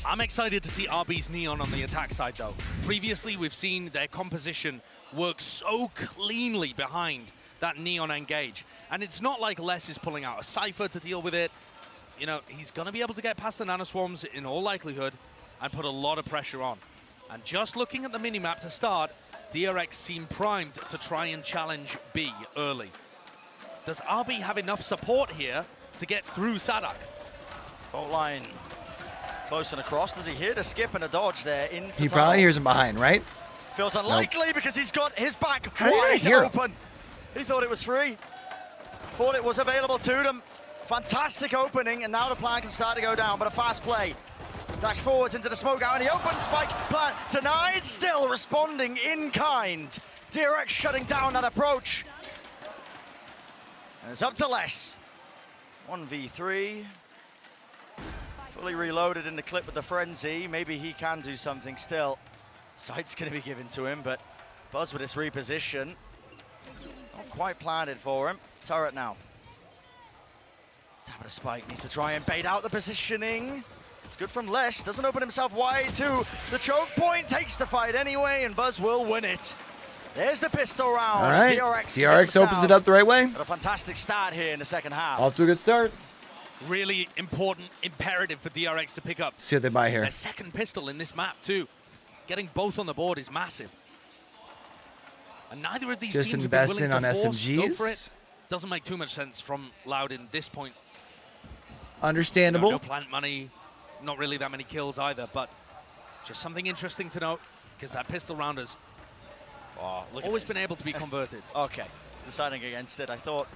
I'm excited to see RB's Neon on the attack side though. Previously we've seen their composition work so cleanly behind that Neon engage. And it's not like Les is pulling out a Cypher to deal with it. You know, he's gonna be able to get past the nanoswarms in all likelihood and put a lot of pressure on. And just looking at the minimap to start, DRX seem primed to try and challenge B early. Does RB have enough support here to get through Saadhak? Fault line close and across. Does he hit a skip and a dodge there? He probably hears him behind, right? Feels unlikely because he's got his back How wide hear open. He thought it was free. Thought it was available to them. Fantastic opening, and now the plan can start to go down, but a fast play. Dash forwards into the smoke out, and the open spike plan denied, still responding in kind. DRX shutting down that approach. And it's up to Les. 1v3. Fully reloaded in the clip with the frenzy. Maybe he can do something still. Sight's going to be given to him, but Buzz with this reposition. Not quite planted for him. Turret now. Tap of the spike, needs to try and bait out the positioning. It's good from Les, doesn't open himself wide too. The choke point takes the fight anyway, and Buzz will win it. There's the pistol round. All right, DRX opens it up the right way. Got a fantastic start here in the second half. Off to a good start. Really important, imperative for DRX to pick up. See what they buy here. A second pistol in this map too. Getting both on the board is massive. And neither of these Just teams have been invest willing in to on force, go for SMGs. it. Doesn't make too much sense from Loud in this point. Understandable. No plant money, not really that many kills either, but just something interesting to note, because that pistol round has always been able to be converted. Okay, deciding against it. I thought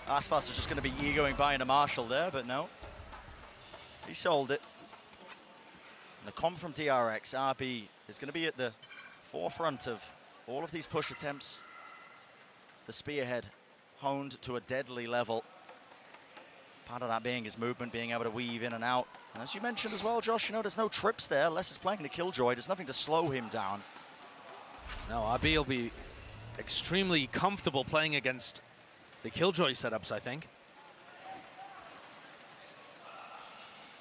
Aspas was just going to be egoing buying a Marshall there, but no. He sold it. And the comp from DRX, RB, is going to be at the forefront of all of these push attempts. The spearhead honed to a deadly level. Part of that being his movement, being able to weave in and out. And as you mentioned as well, Josh, you know, there's no trips there. Les is playing the Killjoy. There's nothing to slow him down. No, RB will be extremely comfortable playing against the Killjoy setups, I think.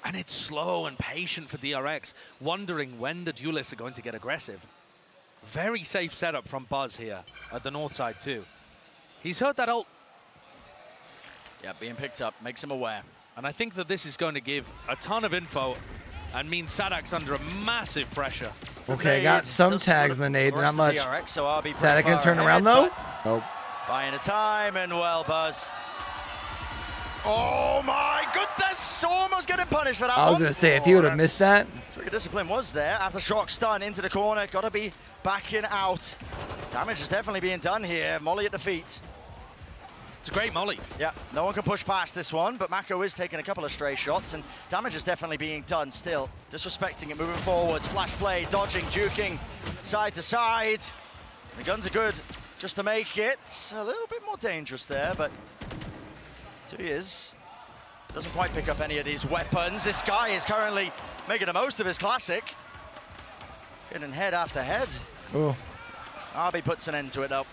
And it's slow and patient for DRX, wondering when the duelists are going to get aggressive. Very safe setup from Buzz here at the north side too. He's heard that ult. Yeah, being picked up makes him aware. And I think that this is going to give a ton of info and means Saadhak's under a massive pressure. Okay, got some tags in the nade, not much. Saadhak gonna turn around though? Nope. Buying a time, and well, Buzz. Oh my goodness! Almost getting punished for that. I was gonna say, if he would have missed that. Trigger discipline was there. After shock stun into the corner, gotta be backing out. Damage is definitely being done here. Molly at the feet. It's a great molly. Yeah, no one can push past this one, but Mako is taking a couple of stray shots, and damage is definitely being done still. Disrespecting it, moving forwards, flash play, dodging, juking, side to side. The guns are good just to make it a little bit more dangerous there, but 2 years doesn't quite pick up any of these weapons. This guy is currently making the most of his classic. Getting head after head. Oh. RB puts an end to it though.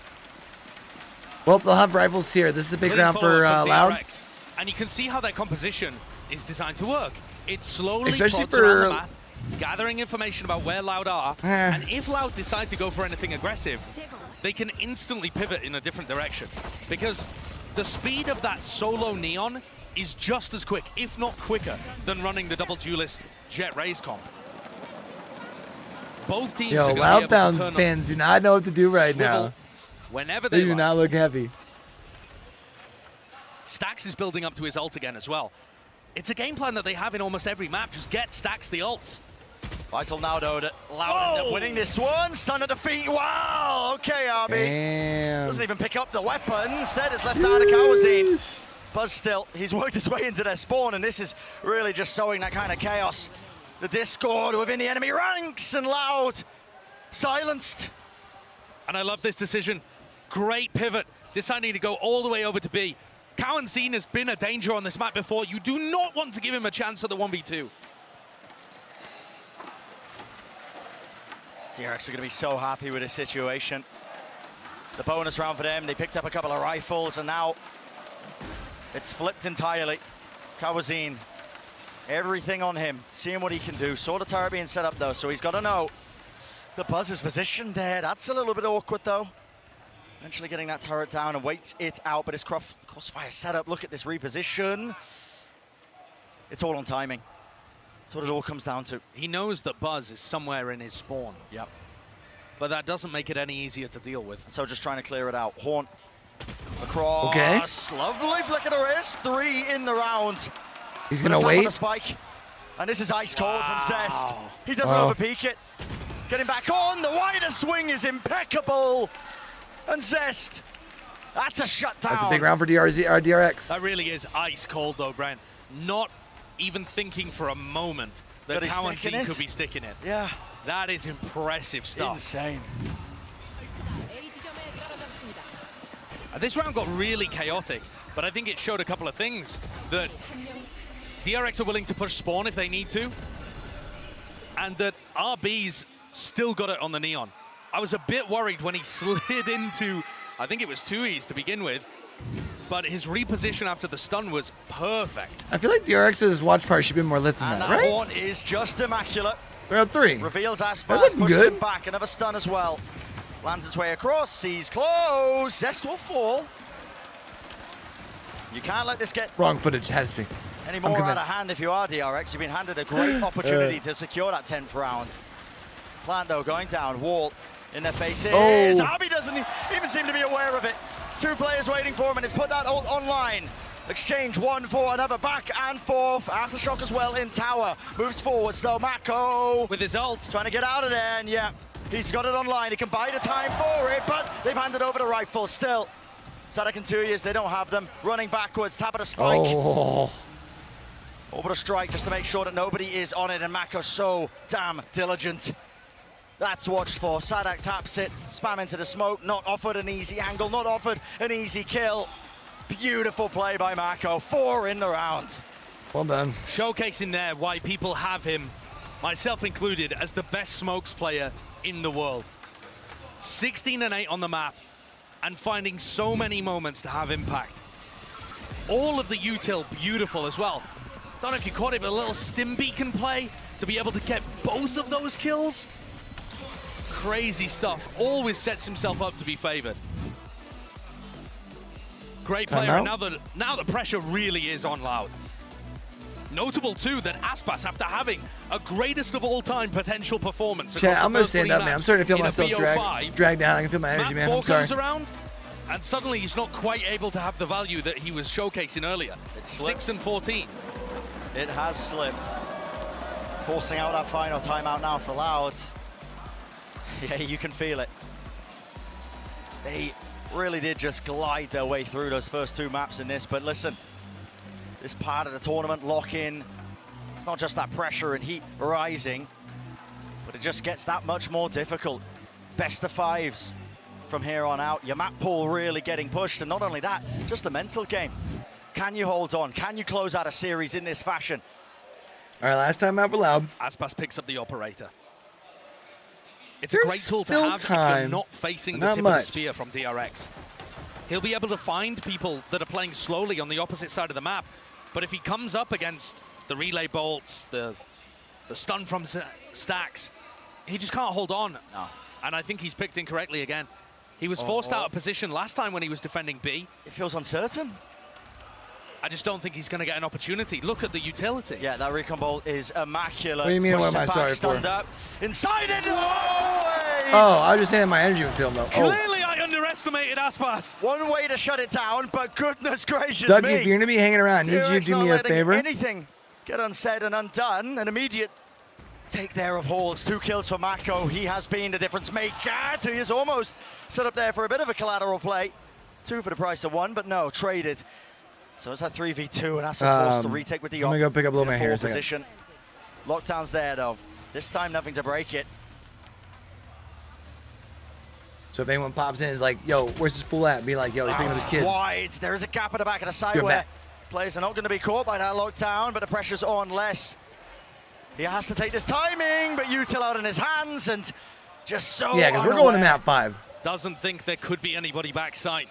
Well, they'll have rivals here. This is a big round for Loud. DRX. And you can see how their composition is designed to work. It slowly Especially plods around for the map, gathering information about where Loud are. And if Loud decide to go for anything aggressive, they can instantly pivot in a different direction. Because the speed of that solo Neon is just as quick, if not quicker, than running the double duelist Jet Rays comp. Both teams are going to be able to Loudbound's turn fans do not know what to do right now. Whenever They they do like. not look happy. Stax is building up to his ult again as well. It's a game plan that they have in almost every map. Just get Stax the ults. Vital now, though, that Loud ended up winning this one. Stun at the feet. Wow. Okay, RB. Damn. Doesn't even pick up the weapon. Instead, it's left down to Cauanzin. Buzz still, he's worked his way into their spawn, and this is really just sowing that kind of chaos. The Discord within the enemy ranks, and Loud silenced. And I love this decision. Great pivot, deciding to go all the way over to B. Cauanzin has been a danger on this map before. You do not want to give him a chance at the 1v2. DRX are going to be so happy with this situation. The bonus round for them, they picked up a couple of rifles, and now it's flipped entirely. Cauanzin, everything on him, seeing what he can do. Saw the turret being set up, though, so he's got to know the Buzz is positioned there. That's a little bit awkward, though. Eventually getting that turret down and waits it out, but his crossfire setup, look at this reposition. It's all on timing. That's what it all comes down to. He knows that Buzz is somewhere in his spawn. Yep. But that doesn't make it any easier to deal with. So just trying to clear it out. Horn across. Okay. Lovely flick of the wrist. 3 in the round. He's going to wait. On the spike. And this is ice cold from Zest. He doesn't overpeak it. Getting back on. The wider swing is impeccable. And Zest, that's a shutdown. That's a big round for DRX. That really is ice cold, though, Brent. Not even thinking for a moment that Cauanzin could be sticking it. Yeah. That is impressive stuff. Insane. This round got really chaotic, but I think it showed a couple of things. That DRX are willing to push spawn if they need to, and that RB's still got it on the Neon. I was a bit worried when he slid into, I think it was 2Es to begin with, but his reposition after the stun was perfect. I feel like DRX's watch party should be more lit than And that, that right? horn is just immaculate. Round 3. Reveals They're Aspas, looking pushes good. him back, another stun as well. Lands its way across, sees close, Zest will fall. You can't let this get Wrong footage, has to be. any more out of hand if you are DRX. You've been handed a great opportunity to secure that 10th round. Plant, though, going down, wall in their faces. Oh. Arby doesn't even seem to be aware of it. 2 players waiting for him, and he's put that ult online. Exchange one for another, back and forth. Aftershock as well in tower. Moves forwards though, Mako. With his ult. Trying to get out of there, and yeah, he's got it online. He can buy the time for it, but they've handed over the rifle still. Saadhak and 2 years, they don't have them. Running backwards, tap at a spike. Oh. Over the strike just to make sure that nobody is on it, and Mako so damn diligent. That's watched for. Saadhak taps it, spam into the smoke, not offered an easy angle, not offered an easy kill. Beautiful play by Mako. 4 in the round. Well done. Showcasing there why people have him, myself included, as the best smokes player in the world. 16 and 8 on the map, and finding so many moments to have impact. All of the util beautiful as well. Don't know if you caught it, but a little stim beacon play to be able to get both of those kills. Crazy stuff. Always sets himself up to be favored. Great player, and now the pressure really is on Loud. Notable too that Aspas, after having a greatest of all time potential performance, Chat, I'm gonna stand up, man. I'm starting to feel myself drag down. I can feel my energy, man. I'm sorry. Comes around, and suddenly he's not quite able to have the value that he was showcasing earlier. It's 6 and 14. It has slipped. Forcing out that final timeout now for Loud. Yeah, you can feel it. They really did just glide their way through those first 2 maps in this, but listen, this part of the tournament, lock-in, it's not just that pressure and heat rising, but it just gets that much more difficult. Best of 5s from here on out. Your map pool really getting pushed, and not only that, just the mental game. Can you hold on? Can you close out a series in this fashion? All right, last time out for Loud. Aspas picks up the operator. It's a great tool to have if you're not facing the tip of the spear from DRX. He'll be able to find people that are playing slowly on the opposite side of the map. But if he comes up against the relay bolts, the stun from Stax, he just can't hold on. No. And I think he's picked incorrectly again. He was forced out of position last time when he was defending B. It feels uncertain. I just don't think he's going to get an opportunity. Look at the utility. Yeah, that recon bolt is immaculate. What do you mean, what am I sorry for? Up. Inside it! Oh, I was just saying my energy would film though. Clearly I underestimated Aspas. One way to shut it down, but goodness gracious Dougie, me. if you're going to be hanging around, need you to do me a favor? Anything get unsaid and undone. An immediate take there of Halls. 2 kills for Mako. He has been the difference maker. He is almost set up there for a bit of a collateral play. 2 for the price of 1, but no, traded. So it's a 3v2, and Aspas forced to retake with the I'm going to go pick up a little my hair. Position. Lockdown's there, though. This time, nothing to break it. So if anyone pops in, is like, yo, where's this fool at? Be like, yo, he's picking up this kid. Wide. There is a gap at the back of the side where players are not going to be caught by that lockdown, but the pressure's on less. He has to take this timing, but util out in his hands, and just so yeah, because we're going to map 5. Doesn't think there could be anybody backside.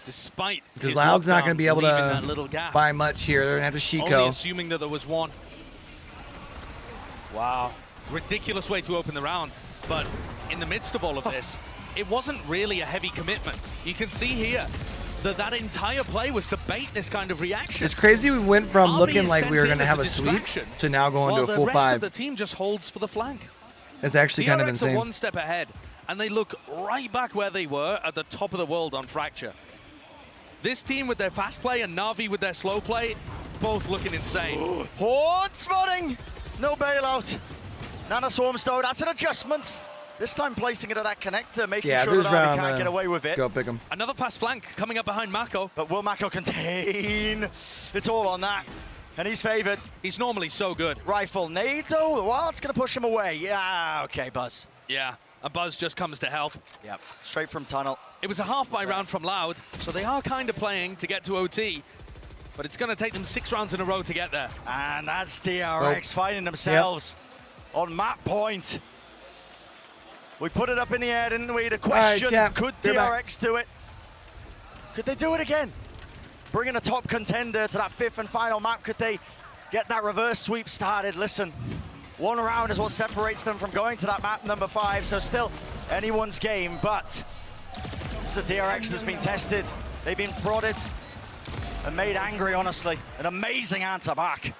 Despite because Loud's not going to be able to buy much here. They're going to have to Shiko. Only assuming that there was one. Wow. Ridiculous way to open the round. But in the midst of all of this, it wasn't really a heavy commitment. You can see here that that entire play was to bait this kind of reaction. It's crazy we went from looking like we were going to have a sweep to now going to a full 5. The rest of the team just holds for the flank. It's actually kind of insane. DRX are 1 step ahead, and they look right back where they were at the top of the world on Fracture. This team with their fast play and Na'Vi with their slow play, both looking insane. Horde spotting! No bailout. Nana Swarms though, that's an adjustment. This time placing it at that connector, making sure that Na'Vi can't get away with it. Go pick him. Another fast flank coming up behind Mako. But will Mako contain? It's all on that. And he's favored. He's normally so good. Rifle nade though, well, it's going to push him away. Yeah, okay, Buzz. Yeah, and Buzz just comes to help. Yep, straight from tunnel. It was a half-buy round from Loud, so they are kind of playing to get to OT, but it's going to take them 6 rounds in a row to get there. And that's DRX finding themselves on map point. We put it up in the air, didn't we? The question, could DRX do it? Could they do it again? Bringing a top contender to that 5th and final map, could they get that reverse sweep started? Listen, 1 round is what separates them from going to that map number 5, so still anyone's game, but so DRX has been tested. They've been prodded and made angry, honestly. An amazing answer back.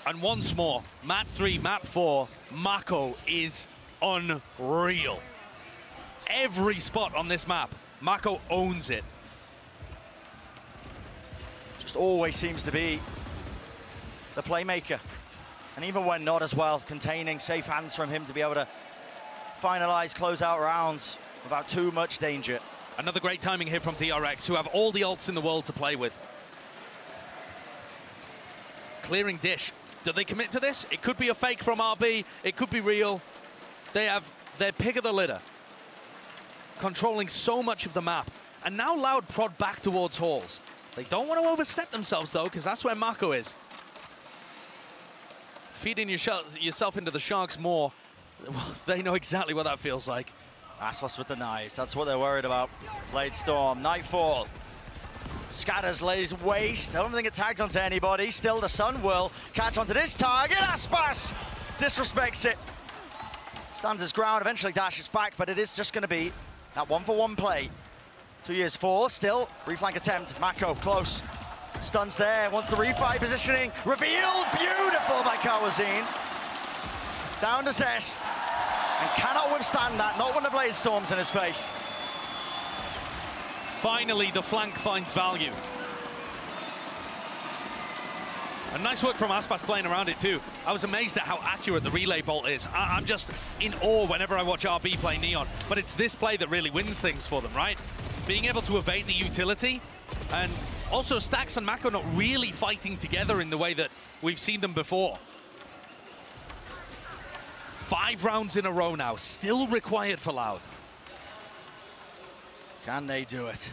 And once more, map 3, map 4, Mako is unreal. Every spot on this map, Mako owns it. Just always seems to be the playmaker. And even when not as well, containing safe hands from him to be able to finalize, close out rounds without too much danger. Another great timing here from DRX, who have all the ults in the world to play with. Clearing dish. Do they commit to this? It could be a fake from RB. It could be real. They have their pick of the litter. Controlling so much of the map. And now Loud prod back towards halls. They don't want to overstep themselves, though, because that's where Mako is. Feeding yourself into the Sharks more, well, they know exactly what that feels like. Aspas with the knives, that's what they're worried about. Blade Storm, Nightfall. Scatters, lays waste. I don't think it tags onto anybody. Still, the Sun will catch onto this target. Aspas disrespects it. Stands his ground, eventually dashes back, but it is just going to be that 1-for-1 play. 2 years 4, still, reflank attempt. Mako, close. Stuns there, wants the refi positioning. Revealed, beautiful by Cauanzin. Down to Zest. And cannot withstand that, not when the Blade Storm's in his face. Finally, the flank finds value. And nice work from Aspas playing around it too. I was amazed at how accurate the relay bolt is. I'm just in awe whenever I watch RB play Neon. But it's this play that really wins things for them, right? Being able to evade the utility, and also Stax and Mako not really fighting together in the way that we've seen them before. 5 rounds in a row now, still required for Loud. Can they do it?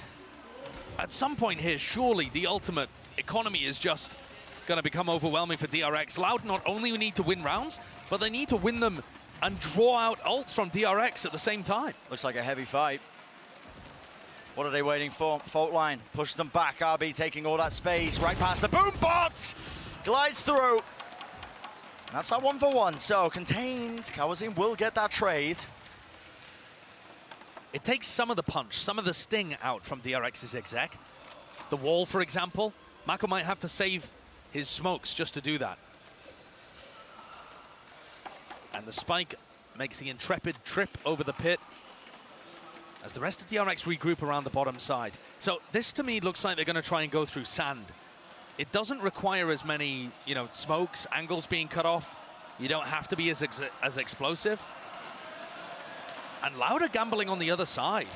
At some point here, surely the ultimate economy is just going to become overwhelming for DRX. Loud not only need to win rounds, but they need to win them and draw out ults from DRX at the same time. Looks like a heavy fight. What are they waiting for? Fault line, push them back. RB taking all that space, right past the boom bot! Glides through. That's our 1-for-1, so contained. Cauanzin will get that trade. It takes some of the punch, some of the sting out from DRX's exec. The wall, for example. Mako might have to save his smokes just to do that. And the spike makes the intrepid trip over the pit as the rest of DRX regroup around the bottom side. So this, to me, looks like they're going to try and go through sand. It doesn't require as many, you know, smokes, angles being cut off. You don't have to be as explosive. And Loud are gambling on the other side.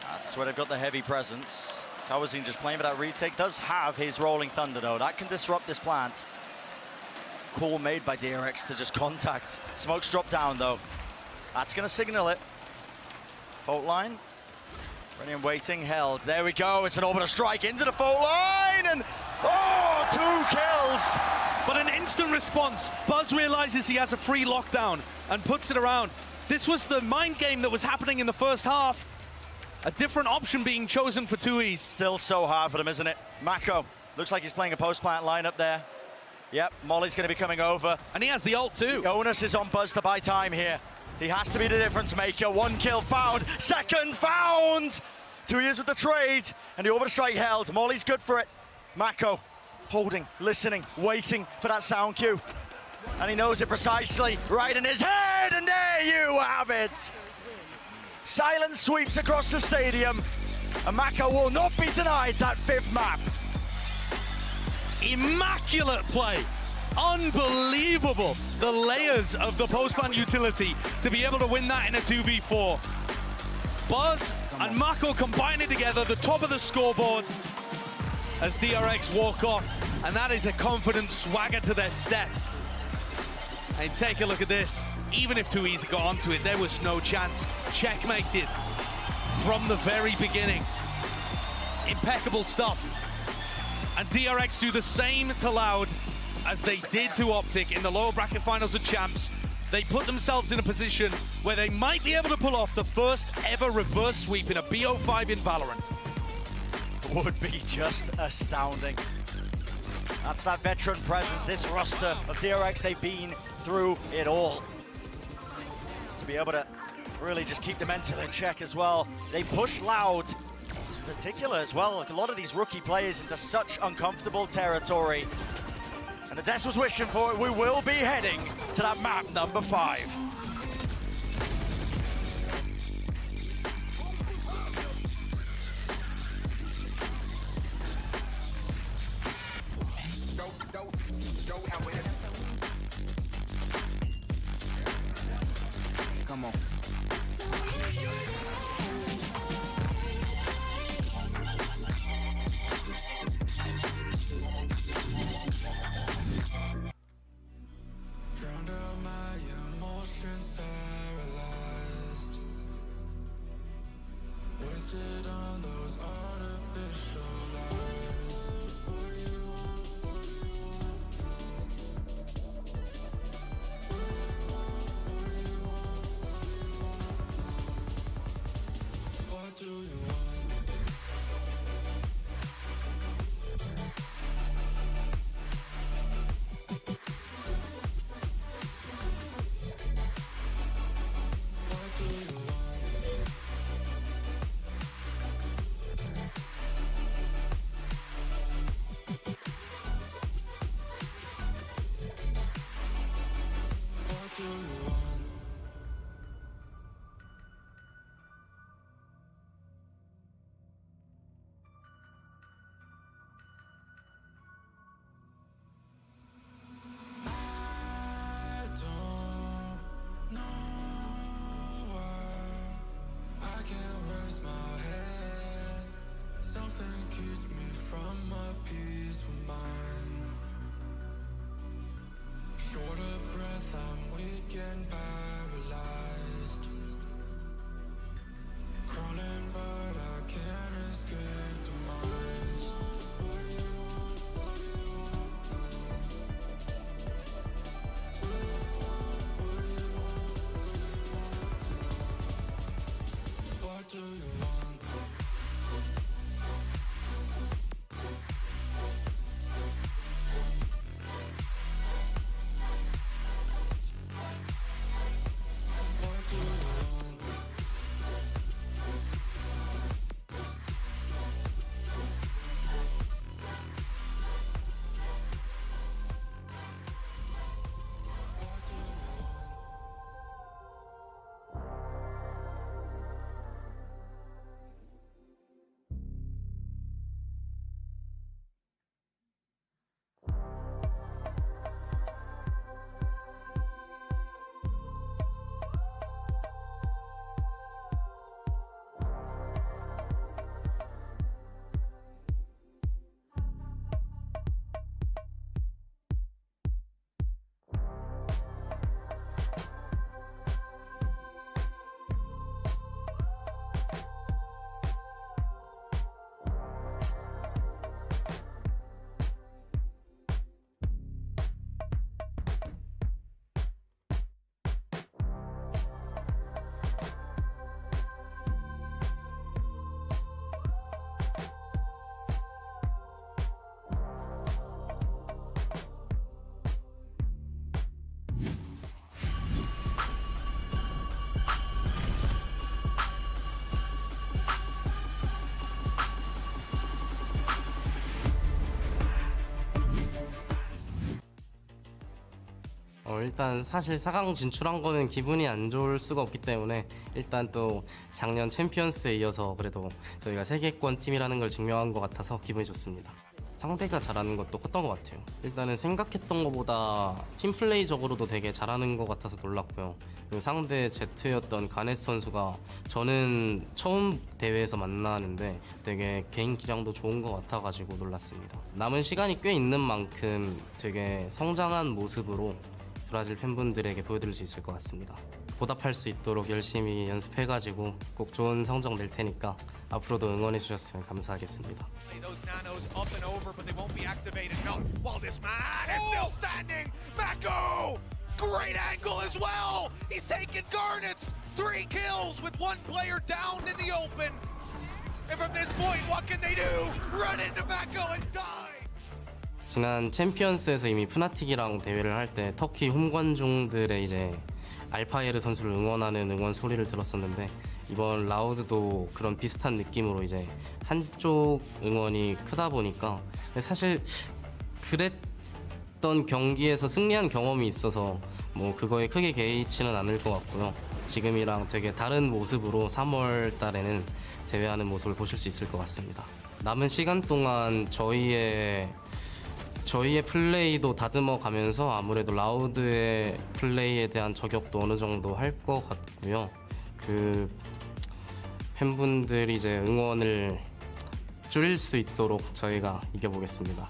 That's where they've got the heavy presence. Cauanzin just playing for that retake. Does have his Rolling Thunder, though. That can disrupt this plant. Call made by DRX to just contact. Smokes drop down, though. That's going to signal it. Fault line. Ready and waiting, held. There we go. It's an orbital strike into the fault line, and oh, 2 kills. But an instant response. Buzz realizes he has a free lockdown and puts it around. This was the mind game that was happening in the first half. A different option being chosen for 2Es. Still so hard for them, isn't it? Mako looks like he's playing a post-plant lineup there. Yep, Molly's going to be coming over. And he has the ult too. The onus is on Buzz to buy time here. He has to be the difference maker. 1 kill found, 2nd found. 2 years with the trade, and the orbital strike held. Molly's good for it. Mako holding, listening, waiting for that sound cue. And he knows it precisely, right in his head, and there you have it. Silence sweeps across the stadium, and Mako will not be denied that 5th map. Immaculate play. Unbelievable. The layers of the post-plant utility to be able to win that in a 2v4. Buzz and Mako combining together, the top of the scoreboard as DRX walk off. And that is a confident swagger to their step. And take a look at this. Even if 2Es got onto it, there was no chance. Checkmated from the very beginning. Impeccable stuff. And DRX do the same to Loud as they did to Optic in the lower bracket finals of Champs. They put themselves in a position where they might be able to pull off the first ever reverse sweep in a BO5 in Valorant. Would be just astounding. That's that veteran presence, this roster of DRX. They've been through it all. To be able to really just keep the mental in check as well. They push Loud, in particular as well. Like a lot of these rookie players into such uncomfortable territory. And the Des was wishing for it. We will be heading to that map number 5. Come on. 일단 사실 4강 진출한 거는 기분이 안 좋을 수가 없기 때문에 일단 또 작년 챔피언스에 이어서 그래도 저희가 세계권 팀이라는 걸 증명한 것 같아서 기분이 좋습니다. 상대가 잘하는 것도 컸던 것 같아요. 일단은 생각했던 것보다 팀플레이적으로도 되게 잘하는 것 같아서 놀랐고요. 그리고 상대 제트였던 가네스 선수가 저는 처음 대회에서 만나는데 되게 개인 기량도 좋은 것 같아가지고 놀랐습니다. 남은 시간이 꽤 있는 만큼 되게 성장한 모습으로 브라질 팬분들에게 보여드릴 수 있을 것 같습니다. 보답할 수 있도록 열심히 연습해가지고 꼭 좋은 성적 낼 테니까 앞으로도 응원해 주셨으면 감사하겠습니다. Those nanos up and over, but they won't be activated. No, while this man is still standing. Mako, great angle as well. He's taken Garnets. 3 kills with 1 player down in the open. And from this point, what can they do? Run into Mako and die. 지난 챔피언스에서 이미 푸나틱이랑 대회를 할 때 터키 홈관중들의 이제 알파예르 선수를 응원하는 응원 소리를 들었었는데 이번 라우드도 그런 비슷한 느낌으로 이제 한쪽 응원이 크다 보니까 사실 그랬던 경기에서 승리한 경험이 있어서 뭐 그거에 크게 개의치는 않을 것 같고요. 지금이랑 되게 다른 모습으로 3월 달에는 대회하는 모습을 보실 수 있을 것 같습니다. 남은 시간 동안 저희의 플레이도 다듬어 가면서 아무래도 라우드의 플레이에 대한 저격도 어느 정도 할 것 같고요. 그 팬분들이 이제 응원을 줄일 수 있도록 저희가 이겨보겠습니다.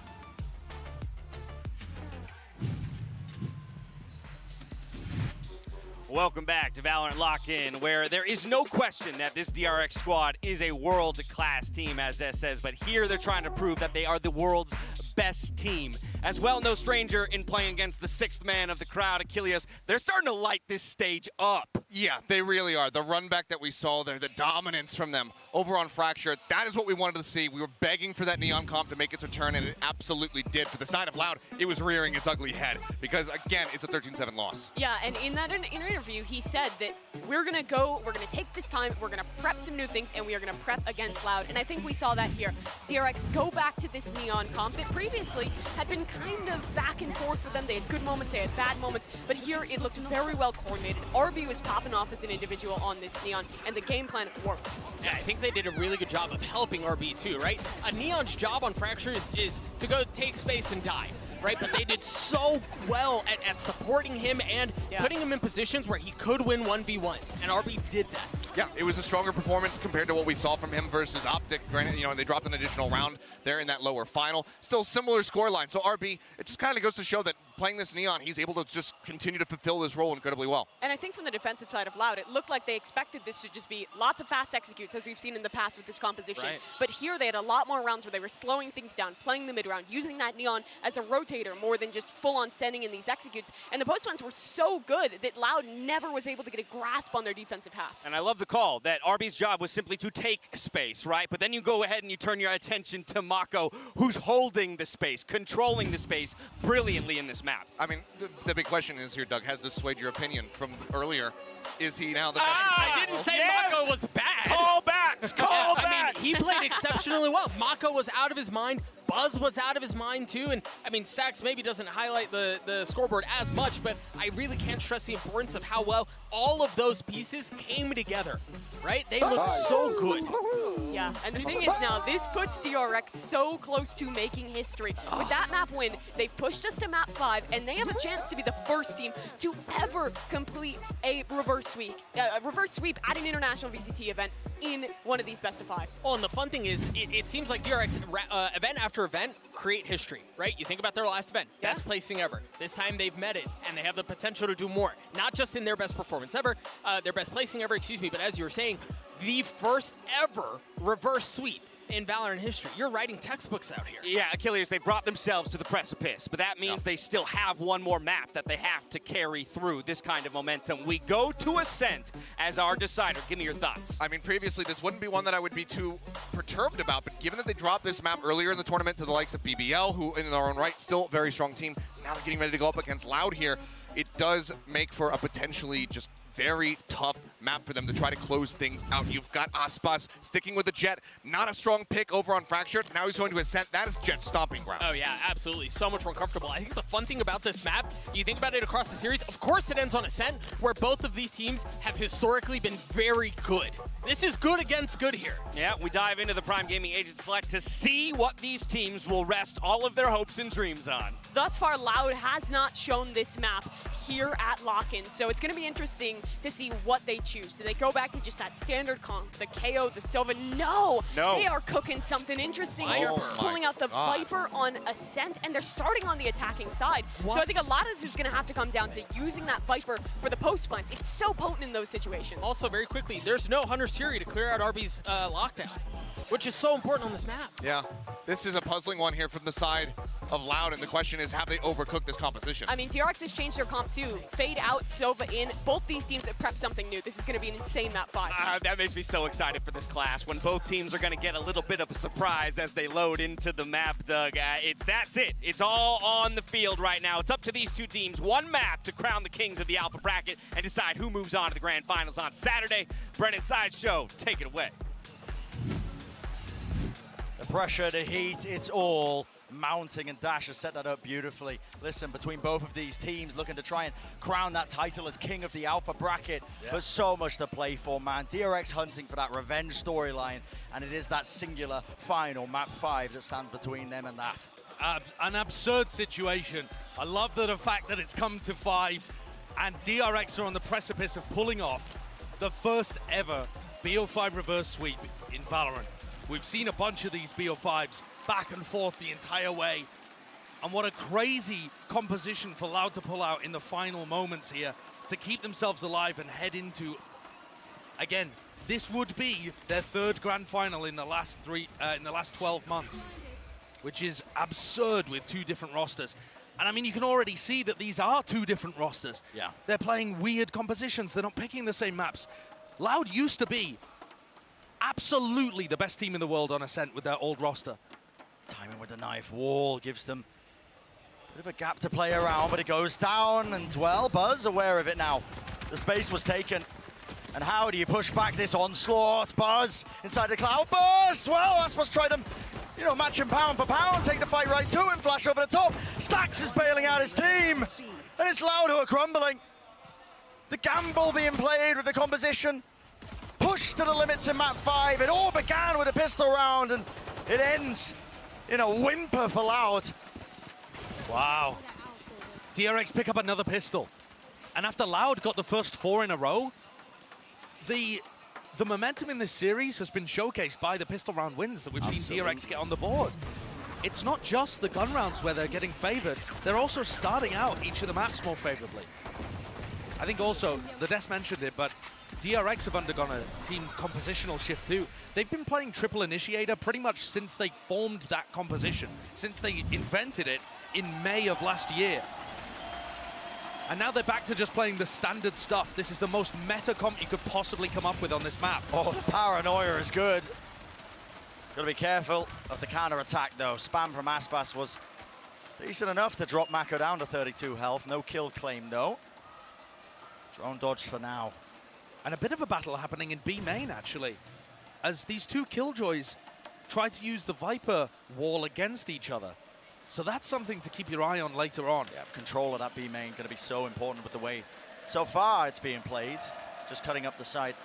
Welcome back to Valorant Lock-In, where there is no question that this DRX squad is a world-class team, as Zess says, but here they're trying to prove that they are the world's best team. As well, no stranger in playing against the 6th man of the crowd, Achilles. They're starting to light this stage up. Yeah, they really are. The run back that we saw there, the dominance from them over on Fracture, that is what we wanted to see. We were begging for that Neon comp to make its return, and it absolutely did. For the side of Loud, it was rearing its ugly head because, again, it's a 13-7 loss. Yeah, and in that interview, he said that we're going to take this time, we're going to prep some new things, and we are going to prep against Loud. And I think we saw that here. DRX go back to this Neon comp that previously had been kind of back and forth for them. They had good moments, they had bad moments, but here it looked very well coordinated. RB was popping off as an individual on this Neon, and the game plan worked. Yeah, I think they did a really good job of helping RB too, right? A Neon's job on Fracture is to go take space and die, right? But they did so well at supporting him and putting him in positions where he could win 1v1s, and RB did that. Yeah, it was a stronger performance compared to what we saw from him versus Optic. Granted, you know, they dropped an additional round there in that lower final. Still similar scoreline. So RB, it just kind of goes to show that playing this Neon, he's able to just continue to fulfill this role incredibly well. And I think from the defensive side of Loud, it looked like they expected this to just be lots of fast executes, as we've seen in the past with this composition. Right. But here they had a lot more rounds where they were slowing things down, playing the mid-round, using that Neon as a rotator more than just full-on sending in these executes. And the post-ones were so good that Loud never was able to get a grasp on their defensive half. And I love the call that RB's job was simply to take space, right? But then you go ahead and you turn your attention to Mako, who's holding the space, controlling the space brilliantly in this map. I mean, the big question is here, Doug, has this swayed your opinion from earlier? Is he now the best? I didn't say Mako was bad. Call back! Call back! I mean, he played exceptionally well. Mako was out of his mind. Buzz was out of his mind too, and I mean, Stax maybe doesn't highlight the scoreboard as much, but I really can't stress the importance of how well all of those pieces came together, right? They look so good. Yeah, and the thing is now, this puts DRX so close to making history. With that map win, they've pushed us to map 5, and they have a chance to be the first team to ever complete a reverse sweep at an international VCT event in one of these best of 5s. Well, and the fun thing is, it seems like DRX event after event create history, right? You think about their last event, best placing ever. This time they've met it, and they have the potential to do more. Not just in their best performance ever, their best placing ever, excuse me, but as you were saying, the first ever reverse sweep in Valorant history. You're writing textbooks out here. Yeah, Achilles, they brought themselves to the precipice, but that means they still have one more map that they have to carry through this kind of momentum. We go to Ascent as our decider. Give me your thoughts. I mean, previously, this wouldn't be one that I would be too perturbed about, but given that they dropped this map earlier in the tournament to the likes of BBL, who in their own right, still a very strong team, now they're getting ready to go up against Loud here, it does make for a potentially just very tough map for them to try to close things out. You've got Aspas sticking with the Jet. Not a strong pick over on Fractured. Now he's going to Ascent. That is Jet's stomping ground. Oh yeah, absolutely. So much more comfortable. I think the fun thing about this map, you think about it across the series, of course it ends on Ascent, where both of these teams have historically been very good. This is good against good here. Yeah, we dive into the Prime Gaming Agent Select to see what these teams will rest all of their hopes and dreams on. Thus far, Loud has not shown this map here at Lockin, so it's going to be interesting to see what they choose. Do they go back to just that standard comp, the KO, the Sova? No! They are cooking something interesting here, pulling out the Viper on Ascent, and they're starting on the attacking side. So I think a lot of this is going to have to come down to using that Viper for the post plants. It's so potent in those situations. Also, very quickly, there's no Hunter's Fury to clear out RB's lockdown, which is so important on this map. Yeah, this is a puzzling one here from the side of Loud, and the question is, have they overcooked this composition? I mean, DRX has changed their comp too. Fade out, Sova in. Both these teams have prepped something new. This is going to be an insane map 5. That makes me so excited for this clash, when both teams are going to get a little bit of a surprise as they load into the map, Doug. That's it. It's all on the field right now. It's up to these two teams. One map to crown the kings of the Alpha bracket and decide who moves on to the grand finals on Saturday. Brennan Sideshow, take it away. The pressure, the heat, it's all mounting, and Dash has set that up beautifully. Listen, between both of these teams looking to try and crown that title as king of the Alpha bracket, but so much to play for, man. DRX hunting for that revenge storyline, and it is that singular final map 5 that stands between them and that. An absurd situation. I love the fact that it's come to 5, and DRX are on the precipice of pulling off the first ever BO5 reverse sweep in Valorant. We've seen a bunch of these BO5s back and forth the entire way. And what a crazy composition for Loud to pull out in the final moments here to keep themselves alive and head into, again, this would be their 3rd grand final in the last 12 months, which is absurd with 2 different rosters. And I mean, you can already see that these are 2 different rosters. Yeah. They're playing weird compositions. They're not picking the same maps. Loud used to be absolutely the best team in the world on Ascent with their old roster. Timing with the knife. Wall gives them a bit of a gap to play around, but it goes down, and well, Buzz aware of it now. The space was taken. And how do you push back this onslaught? Buzz inside the cloud burst. Well, Aspas tried to, match him pound for pound, take the fight right to him, flash over the top. Stax is bailing out his team, and it's Loud who are crumbling. The gamble being played with the composition. Pushed to the limits in map 5. It all began with a pistol round, and it ends in a whimper for Loud. Wow. DRX pick up another pistol. And after Loud got the first 4 in a row, the momentum in this series has been showcased by the pistol round wins that we've seen DRX get on the board. It's not just the gun rounds where they're getting favored, they're also starting out each of the maps more favorably. I think also, the Des mentioned it, but DRX have undergone a team compositional shift too. They've been playing triple initiator pretty much since they formed that composition, since they invented it in May of last year. And now they're back to just playing the standard stuff. This is the most meta comp you could possibly come up with on this map. Oh, the paranoia is good. Got to be careful of the counter-attack though. Spam from Aspas was decent enough to drop Mako down to 32 health. No kill claim though. Drone dodge for now. And a bit of a battle happening in B main, actually, as these 2 Killjoys try to use the Viper wall against each other. So that's something to keep your eye on later on. Yeah, control of that B main going to be so important with the way so far it's being played. Just cutting up the side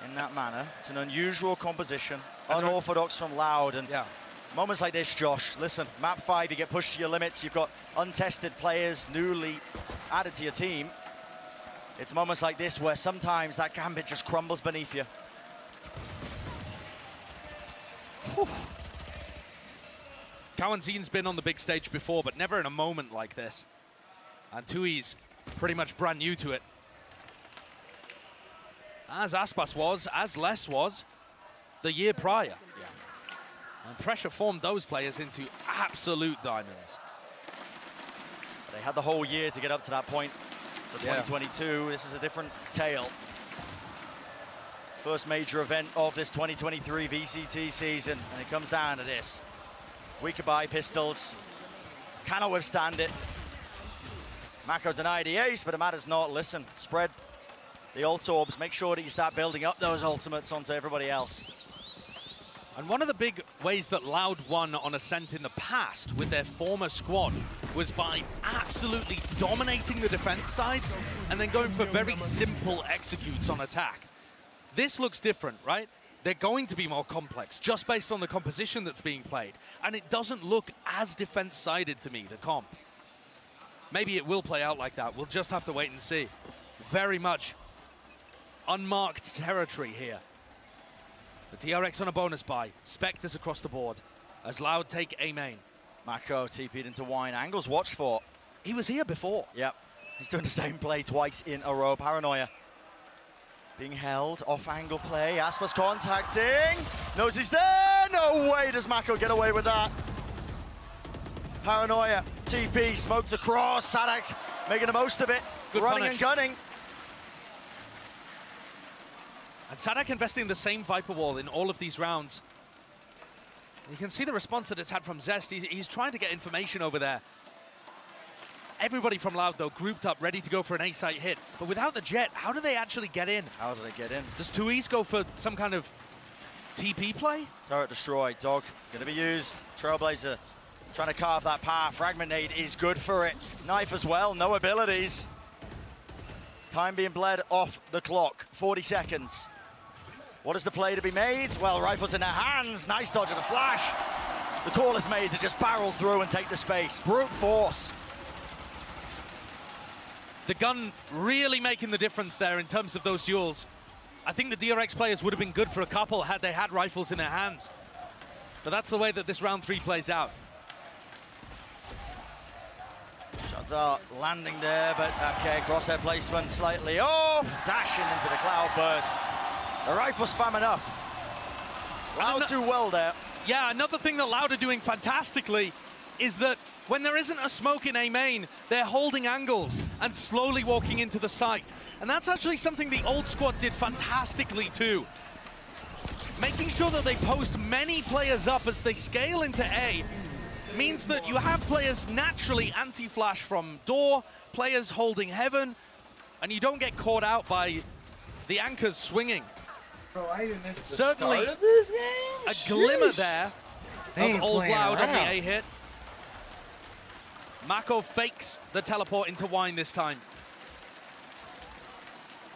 in that manner. It's an unusual composition, unorthodox from Loud, and moments like this, Josh, listen, map 5, you get pushed to your limits, you've got untested players newly added to your team. It's moments like this where sometimes that gambit just crumbles beneath you. Cauanzin's been on the big stage before, but never in a moment like this. And Tui's pretty much brand new to it. As Aspas was, as Les was, the year prior. And pressure formed those players into absolute diamonds. They had the whole year to get up to that point. For 2022, this is a different tale. First major event of this 2023 VCT season, and it comes down to this. Weaker by pistols, cannot withstand it. Mako denied the ace, but it matters not. Listen, spread the ult orbs. Make sure that you start building up those ultimates onto everybody else. And one of the big ways that Loud won on Ascent in the past with their former squad was by absolutely dominating the defense sides and then going for very simple executes on attack. This looks different, right? They're going to be more complex just based on the composition that's being played. And it doesn't look as defense-sided to me, the comp. Maybe it will play out like that. We'll just have to wait and see. Very much unmarked territory here. The DRX on a bonus buy. Spectres across the board as Loud take A main. Mako TP'd into Wine. Angles watched for. He was here before. Yep. He's doing the same play twice in a row. Paranoia. Being held. Off angle play. Aspas contacting. Knows he's there. No way does Mako get away with that. Paranoia. TP. Smoked across. Saadhak making the most of it. Good running punish. and gunning. And Saadhak investing in the same Viper Wall in all of these rounds. You can see the response that it's had from Zest. He's trying to get information over there. Everybody from Loud, though, grouped up, ready to go for an A-site hit. But without the Jet, how do they actually get in? How do they get in? Does Tuiz go for some kind of TP play? Turret destroyed. Dog going to be used. Trailblazer trying to carve that path. Fragment nade is good for it. Knife as well. No abilities. Time being bled off the clock. 40 seconds. What is the play to be made? Well, rifles in their hands. Nice dodge of the flash. The call is made to just barrel through and take the space. Brute force. The gun really making the difference there in terms of those duels. I think the DRX players would have been good for a couple had they had rifles in their hands. But that's the way that this round 3 plays out. Shots are landing there, but okay, crosshair placement slightly off. Dashing into the cloud burst. The rifle spam enough. Loud too well there. Yeah, another thing that Loud are doing fantastically is that when there isn't a smoke in A main, they're holding angles and slowly walking into the site. And that's actually something the old squad did fantastically too. Making sure that they post many players up as they scale into A means that you have players naturally anti-flash from door, players holding heaven, and you don't get caught out by the anchors swinging. Bro, I even missed the Certainly start of this game? a glimmer there of old Loud on the A hit. Mako fakes the teleport into Wine this time.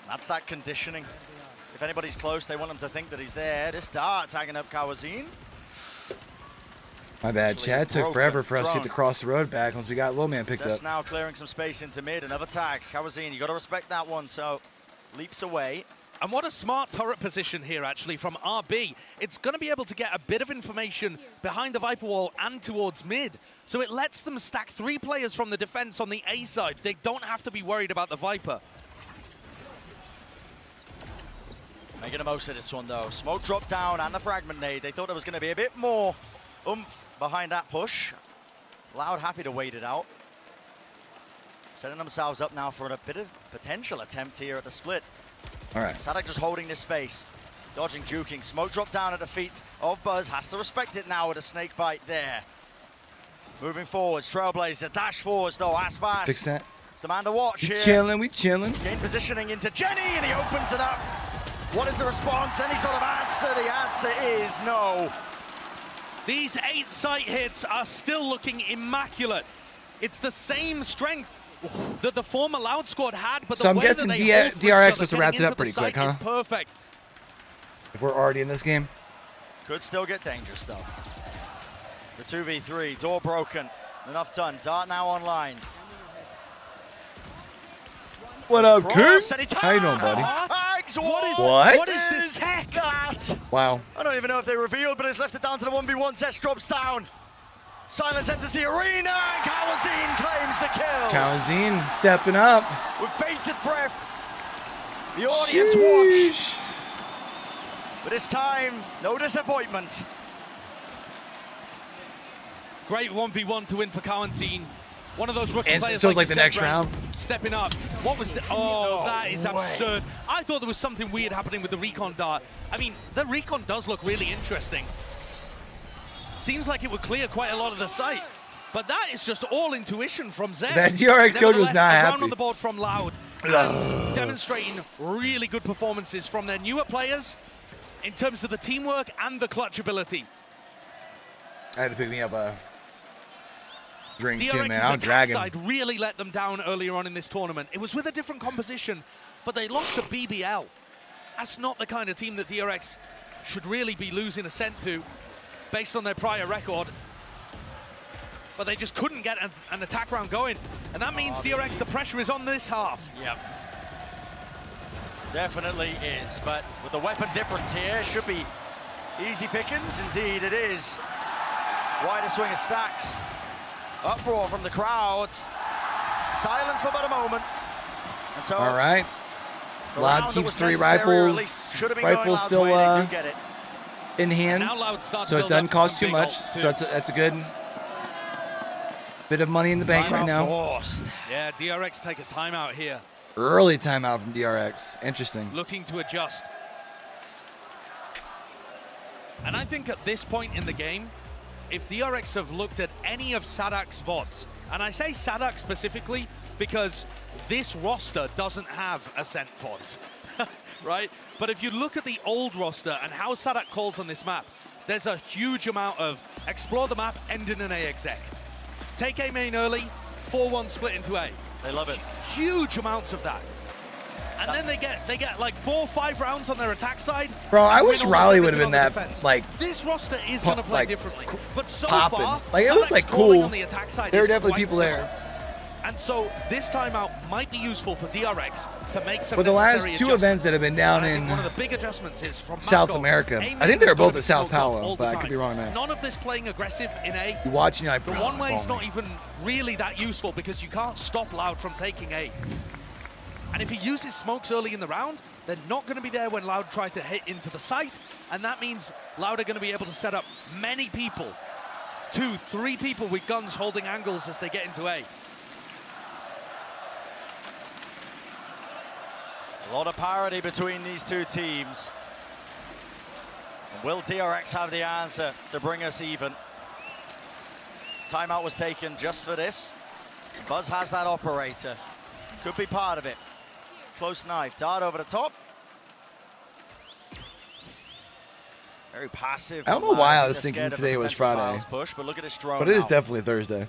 That's that conditioning. If anybody's close, they want them to think that he's there. This dart tagging up Cauanzin. My bad, Chad. Took forever for us to get to cross the road back once we got low man picked Just up. now clearing some space into mid. Another tag. Cauanzin, you got to respect that one. So leaps away. And what a smart turret position here, actually, from RB. It's going to be able to get a bit of information behind the Viper Wall and towards mid. So it lets them stack 3 players from the defense on the A side. They don't have to be worried about the Viper. Making the most of this one, though. Smoke drop down and the fragment nade. They thought there was going to be a bit more oomph behind that push. Loud happy to wait it out. Setting themselves up now for a bit of potential attempt here at the split. All right. Saadhak just holding this space. Dodging, juking. Smoke drop down at the feet of Buzz. Has to respect it now with a snake bite there. Moving forwards. Trailblazer. Dash forwards, though. Aspas. Fix that. It's the man to watch We here. chilling, we chilling. Gain positioning into Jenny, and he opens it up. What is the response? Any sort of answer? The answer is no. These 8 site hits are still looking immaculate. It's the same strength that the former Loud squad had, but So the I'm way guessing that they hold for each DRX other, must have wrapped it getting up into pretty the quick, site huh? is perfect. If we're already in this game. Could still get dangerous, though. The 2v3, door broken. Enough done. Dart now online. What up, King? Cross, and he How you doing, buddy? tags. What? is this tech? That? Wow. I don't even know if they revealed, but it's left it down to the 1v1. Zest drops down. Silence enters the arena, and Cauanzin claims the kill. Cauanzin stepping up. With bated breath. The audience watch. But this time, no disappointment. Great 1v1 to win for Cauanzin. One of those rookie And players so it's like you the said, next Brent, round. stepping up. What was the... Oh, that is absurd. I thought there was something weird happening with the recon dart. I mean, the recon does look really interesting. Seems like it would clear quite a lot of the site. But that is just all intuition from Zest. That DRX coach was Nevertheless, not a happy. round on the board from Loud. And demonstrating really good performances from their newer players in terms of the teamwork and the clutch ability. I had to pick me up a drink too, DRX's man. I'm dragging. attack side really let them down earlier on in this tournament. It was with a different composition, but they lost to BBL. That's not the kind of team that DRX should really be losing Ascent to based on their prior record. But they just couldn't get an attack round going. And that means DRX, the pressure is on this half. Yep. Definitely is, but with the weapon difference here, it should be easy pickings. Indeed it is. Wider swing of Stax. Uproar from the crowds. Silence for about a moment. And so all right. Loud keeps 3 rifles. Rifles still in hands, so it doesn't cost too much. So that's a good bit of money in the bank right now. Forced. Yeah, DRX take a timeout here. Early timeout from DRX. Interesting. Looking to adjust. And I think at this point in the game, if DRX have looked at any of Saadhak's VODs, and I say Saadhak specifically because this roster doesn't have Ascent VODs, right? But if you look at the old roster and how Saadhak calls on this map, there's a huge amount of explore the map, end in an A exec. Take A main early, 4-1 split into A. They love it. Huge amounts of that. And then they get like 4 or 5 rounds on their attack side. Bro, I wish Raleigh would have been that defense. like this roster is going to play differently, but so popping. far, Like it was Saadhak's like calling cool. on the attack side There is were definitely quite people similar. there. And so this timeout might be useful for DRX to make some. For the last necessary 2 events that have been down I think in one of the big adjustments is from South Mako, America. aiming I think they were is both gonna at Sao be smoked off Paulo, all the but I time. could be wrong there. None of this playing aggressive in A. You watching, you're like, The bro, one way is call not me. even really that useful because you can't stop Loud from taking A. And if he uses smokes early in the round, they're not going to be there when Loud tries to hit into the site, and that means Loud are going to be able to set up many people, 2, 3 people with guns holding angles as they get into A. A lot of parity between these two teams. And will DRX have the answer to bring us even? Timeout was taken just for this. Buzz has that operator. Could be part of it. Close knife, dart over the top. Very passive. I don't know why I was thinking today was Friday. Push, but look at this drone But it is now. definitely Thursday.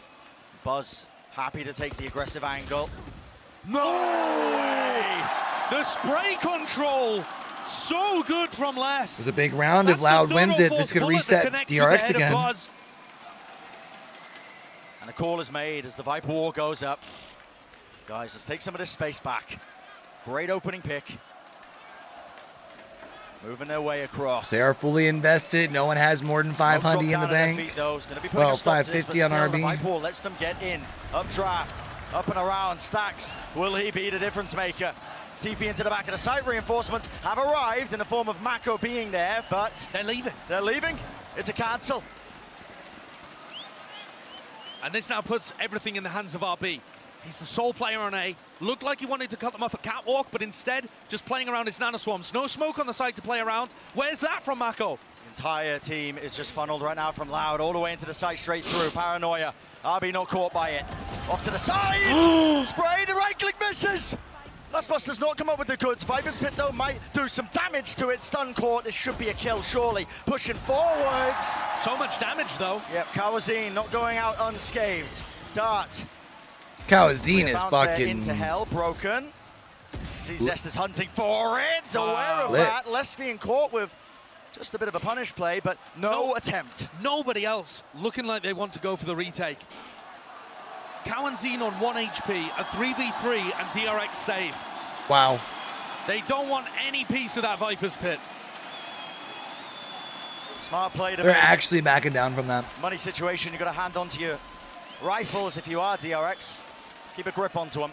Buzz happy to take the aggressive angle. No way! The spray control, so good from Les. It was a big round. If Loud wins it, this could reset DRX again. And a call is made as the Viper War goes up. Guys, let's take some of this space back. Great opening pick. Moving their way across. They are fully invested. No one has more than 500 in the bank. Well, 550 on RB. Viper War lets them get in. Updraft, up and around. Stax, will he be the difference maker? TP into the back of the site. Reinforcements have arrived in the form of Mako being there, but they're leaving. They're leaving. It's a cancel. And this now puts everything in the hands of RB. He's the sole player on A. Looked like he wanted to cut them off at Catwalk, but instead, just playing around his nanoswarms. No smoke on the side to play around. Where's that from Mako? The entire team is just funneled right now from Loud all the way into the site, straight through. Paranoia. RB not caught by it. Off to the side. Spray, the right click misses. Aspas does not come up with the goods. Viper's Pit, though, might do some damage to it. Stun caught. This should be a kill, surely. Pushing forwards. So much damage, though. Yep, Cauanzin not going out unscathed. Dart. Cauanzin is fucking into hell, broken. Zest is hunting for it. Aware of Lit. that. Les being caught with just a bit of a punish play, but no attempt. Nobody else looking like they want to go for the retake. Cauanzin on 1 HP, a 3v3, and DRX save. Wow. They don't want any piece of that Viper's Pit. Smart play to They're make. actually backing down from that. Money situation, you've got to hand onto your rifles if you are DRX. Keep a grip onto them.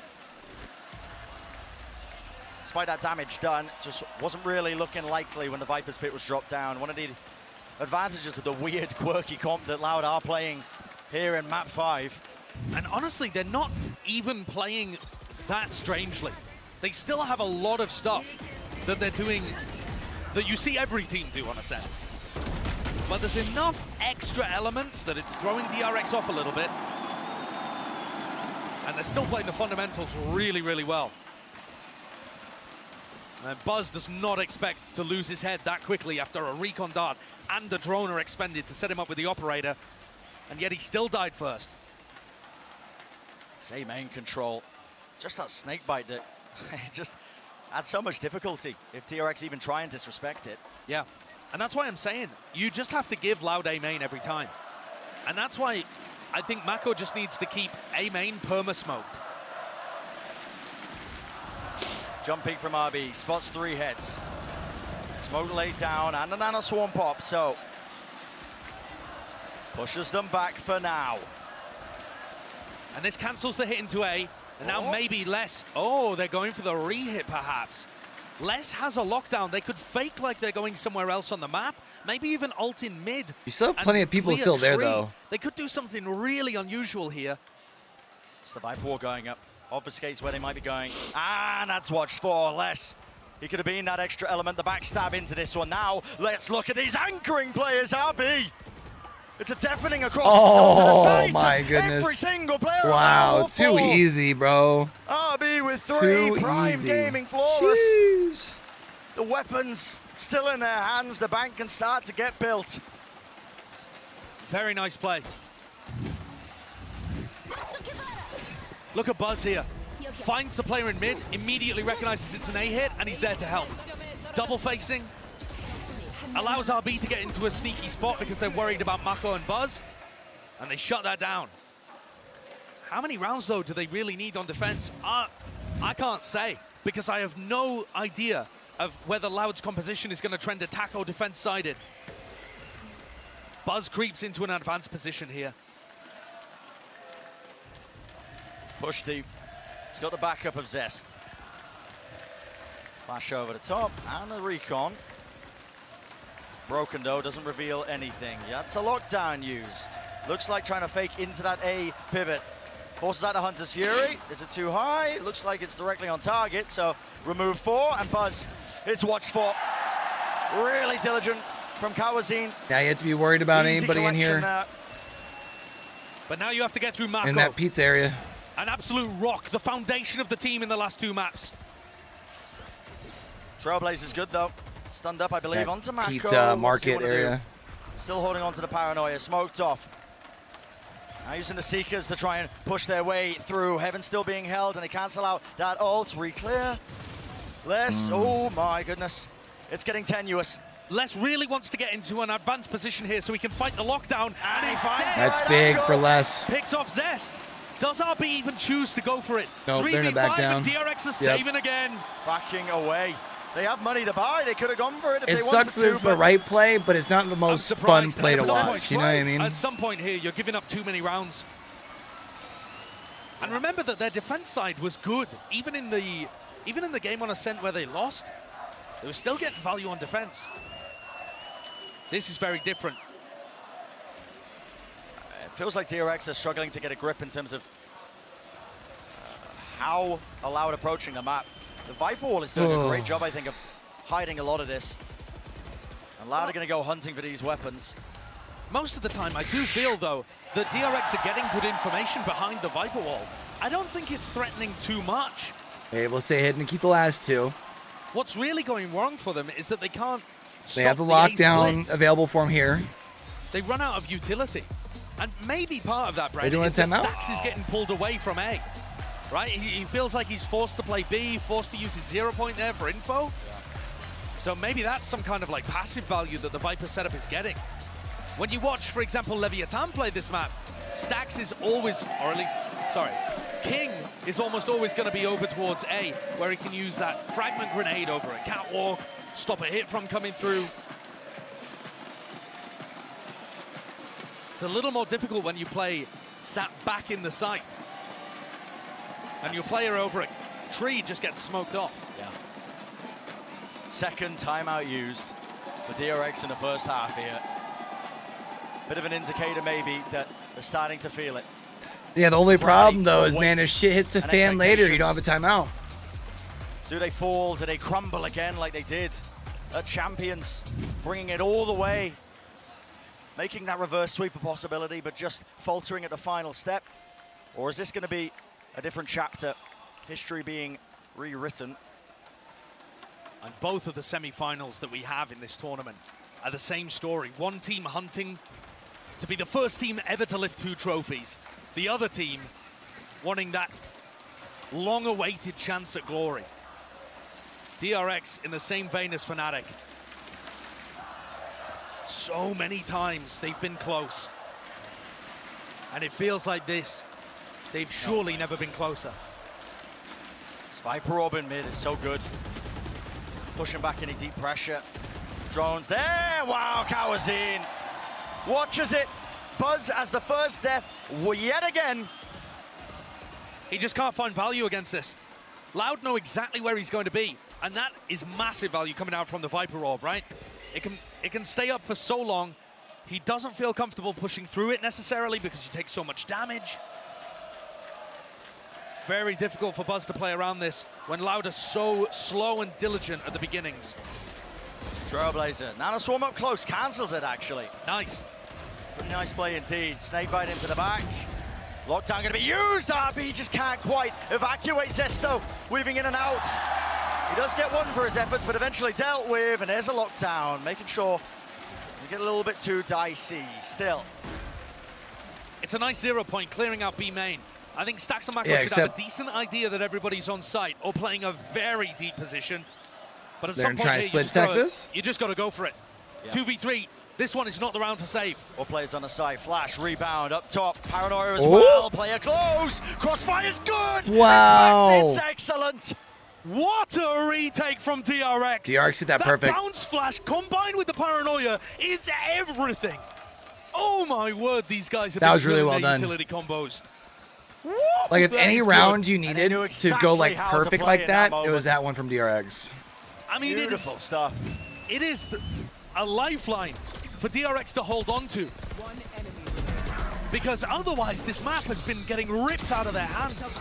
Despite that damage done, just wasn't really looking likely when the Viper's Pit was dropped down. One of the advantages of the weird, quirky comp that Loud are playing here in Map 5. And honestly, they're not even playing that strangely. They still have a lot of stuff that they're doing that you see every team do on Ascent. But there's enough extra elements that it's throwing DRX off a little bit. And they're still playing the fundamentals really, really well. And Buzz does not expect to lose his head that quickly after a recon dart and the drone are expended to set him up with the operator, and yet he still died first. Say main control. Just that snake bite that just adds so much difficulty if DRX even try and disrespect it. Yeah, and that's why I'm saying you just have to give Loud A main every time. And that's why I think Mako just needs to keep A main perma-smoked. Jump peek from RB, spots 3 heads. Smoke laid down and a nano swarm pop, so pushes them back for now. And this cancels the hit into A, and now maybe Les. Oh, they're going for the re-hit perhaps. Les has a lockdown. They could fake like they're going somewhere else on the map, maybe even ult in mid. You still have plenty of people still there, though. They could do something really unusual here. It's the Viper Wall going up. Obfuscates where they might be going. And that's watched for Les. He could have been that extra element, the backstab into this one. Now, let's look at these anchoring players, RB. It's a deafening across to the side. My goodness. Every single player. Wow, too easy, bro. RB with 3, Prime Gaming flawless. Jeez. The weapons still in their hands. The bank can start to get built. Very nice play. Look at Buzz here. Finds the player in mid, immediately recognizes it's an A hit, and he's there to help. Double facing. Allows RB to get into a sneaky spot because they're worried about Mako and Buzz. And they shut that down. How many rounds, though, do they really need on defense? I can't say, because I have no idea of whether Loud's composition is going to trend attack or defense-sided. Buzz creeps into an advanced position here. Push deep. He's got the backup of Zest. Flash over the top and a recon. Broken though, doesn't reveal anything. Yeah, it's a lockdown used. Looks like trying to fake into that A pivot. Forces out the Hunter's Fury. Is it too high? Looks like it's directly on target, so remove 4 and Buzz is watched for. Really diligent from Cauanzin. Yeah, you have to be worried about Easy anybody in here. But now you have to get through Mako. In that pizza area. An absolute rock, the foundation of the team in the last 2 maps. Trailblazer's good though. Stunned up, I believe, That onto Mako. pizza market area. Still holding on to the paranoia, smoked off. Now using the Seekers to try and push their way through. Heaven still being held, and they cancel out that ult. Re-clear. Les, oh my goodness. It's getting tenuous. Les really wants to get into an advanced position here so he can fight the lockdown. And instead, That's big for Les. Picks off Zest. Does RB even choose to go for it? No, they're gonna back down. And DRX is saving again. Backing away. They have money to buy. They could have gone for it if they wanted to. It sucks that it's the right play, but it's not the most fun play to watch. You know what I mean? At some point here, you're giving up too many rounds. And remember that their defense side was good. Even in the game on Ascent where they lost, they were still getting value on defense. This is very different. It feels like DRX are struggling to get a grip in terms of how Loud approaching the map. The Viper Wall is doing a great job, I think, of hiding a lot of this. And Loud are going to go hunting for these weapons. Most of the time, I do feel, though, that DRX are getting good information behind the Viper Wall. I don't think it's threatening too much. Hey, we'll stay hidden and keep the last 2. What's really going wrong for them is that they can't stop They have the ace lockdown blitz. available for them here. They run out of utility. And maybe part of that, Brad, doing is a that timeout? Stax is getting pulled away from A. Right? He feels like he's forced to play B, forced to use his 0 point there for info. Yeah. So maybe that's some kind of like passive value that the Viper setup is getting. When you watch, for example, Leviathan play this map, Stax is always, or at least, sorry, King is almost always going to be over towards A, where he can use that fragment grenade over a catwalk, stop a hit from coming through. It's a little more difficult when you play sat back in the site. And your player over a tree just gets smoked off. Yeah. Second timeout used for DRX in the first half here. Bit of an indicator maybe that they're starting to feel it. Yeah, the only problem though is, man, if shit hits the fan later, you don't have a timeout. Do they fall? Do they crumble again like they did at Champions? Bringing it all the way. Making that reverse sweep a possibility, but just faltering at the final step? Or is this going to be a different chapter, history being rewritten? And both of the semi-finals that we have in this tournament are the same story. One team hunting to be the first team ever to lift 2 trophies. The other team wanting that long-awaited chance at glory. DRX in the same vein as Fnatic. So many times they've been close. And it feels like this. They've surely never been closer. Viper Orb in mid is so good. Pushing back any deep pressure. Drones there. Wow, Cauanzin watches it. Buzz as the first death yet again. He just can't find value against this. Loud know exactly where he's going to be, and that is massive value coming out from the Viper Orb, right? It can stay up for so long. He doesn't feel comfortable pushing through it necessarily because he takes so much damage. Very difficult for Buzz to play around this when Loud are so slow and diligent at the beginnings. Trailblazer, Nano Swarm up close, cancels it actually. Nice. Pretty nice play indeed. Snakebite into the back. Lockdown going to be used. RB just can't quite evacuate Zesto, weaving in and out. He does get one for his efforts, but eventually dealt with, and there's a lockdown, making sure you get a little bit too dicey still. It's a nice 0 point, clearing out B main. I think Stax and Mako should have a decent idea that everybody's on site or playing a very deep position. But at some point here, you just got to go for it. Yeah. 2v3. This one is not the round to save. All players on the side. Flash, rebound, up top. Paranoia as well. Player close. Crossfire's good. Wow. In fact, it's excellent. What a retake from DRX. DRX hit that perfect. Bounce flash combined with the Paranoia is everything. Oh my word, these guys have been really well done. Utility combos. Like if any round you needed to go like perfect like that, it was that one from DRX. I mean, beautiful stuff. It is a lifeline for DRX to hold on to. Because otherwise this map has been getting ripped out of their hands.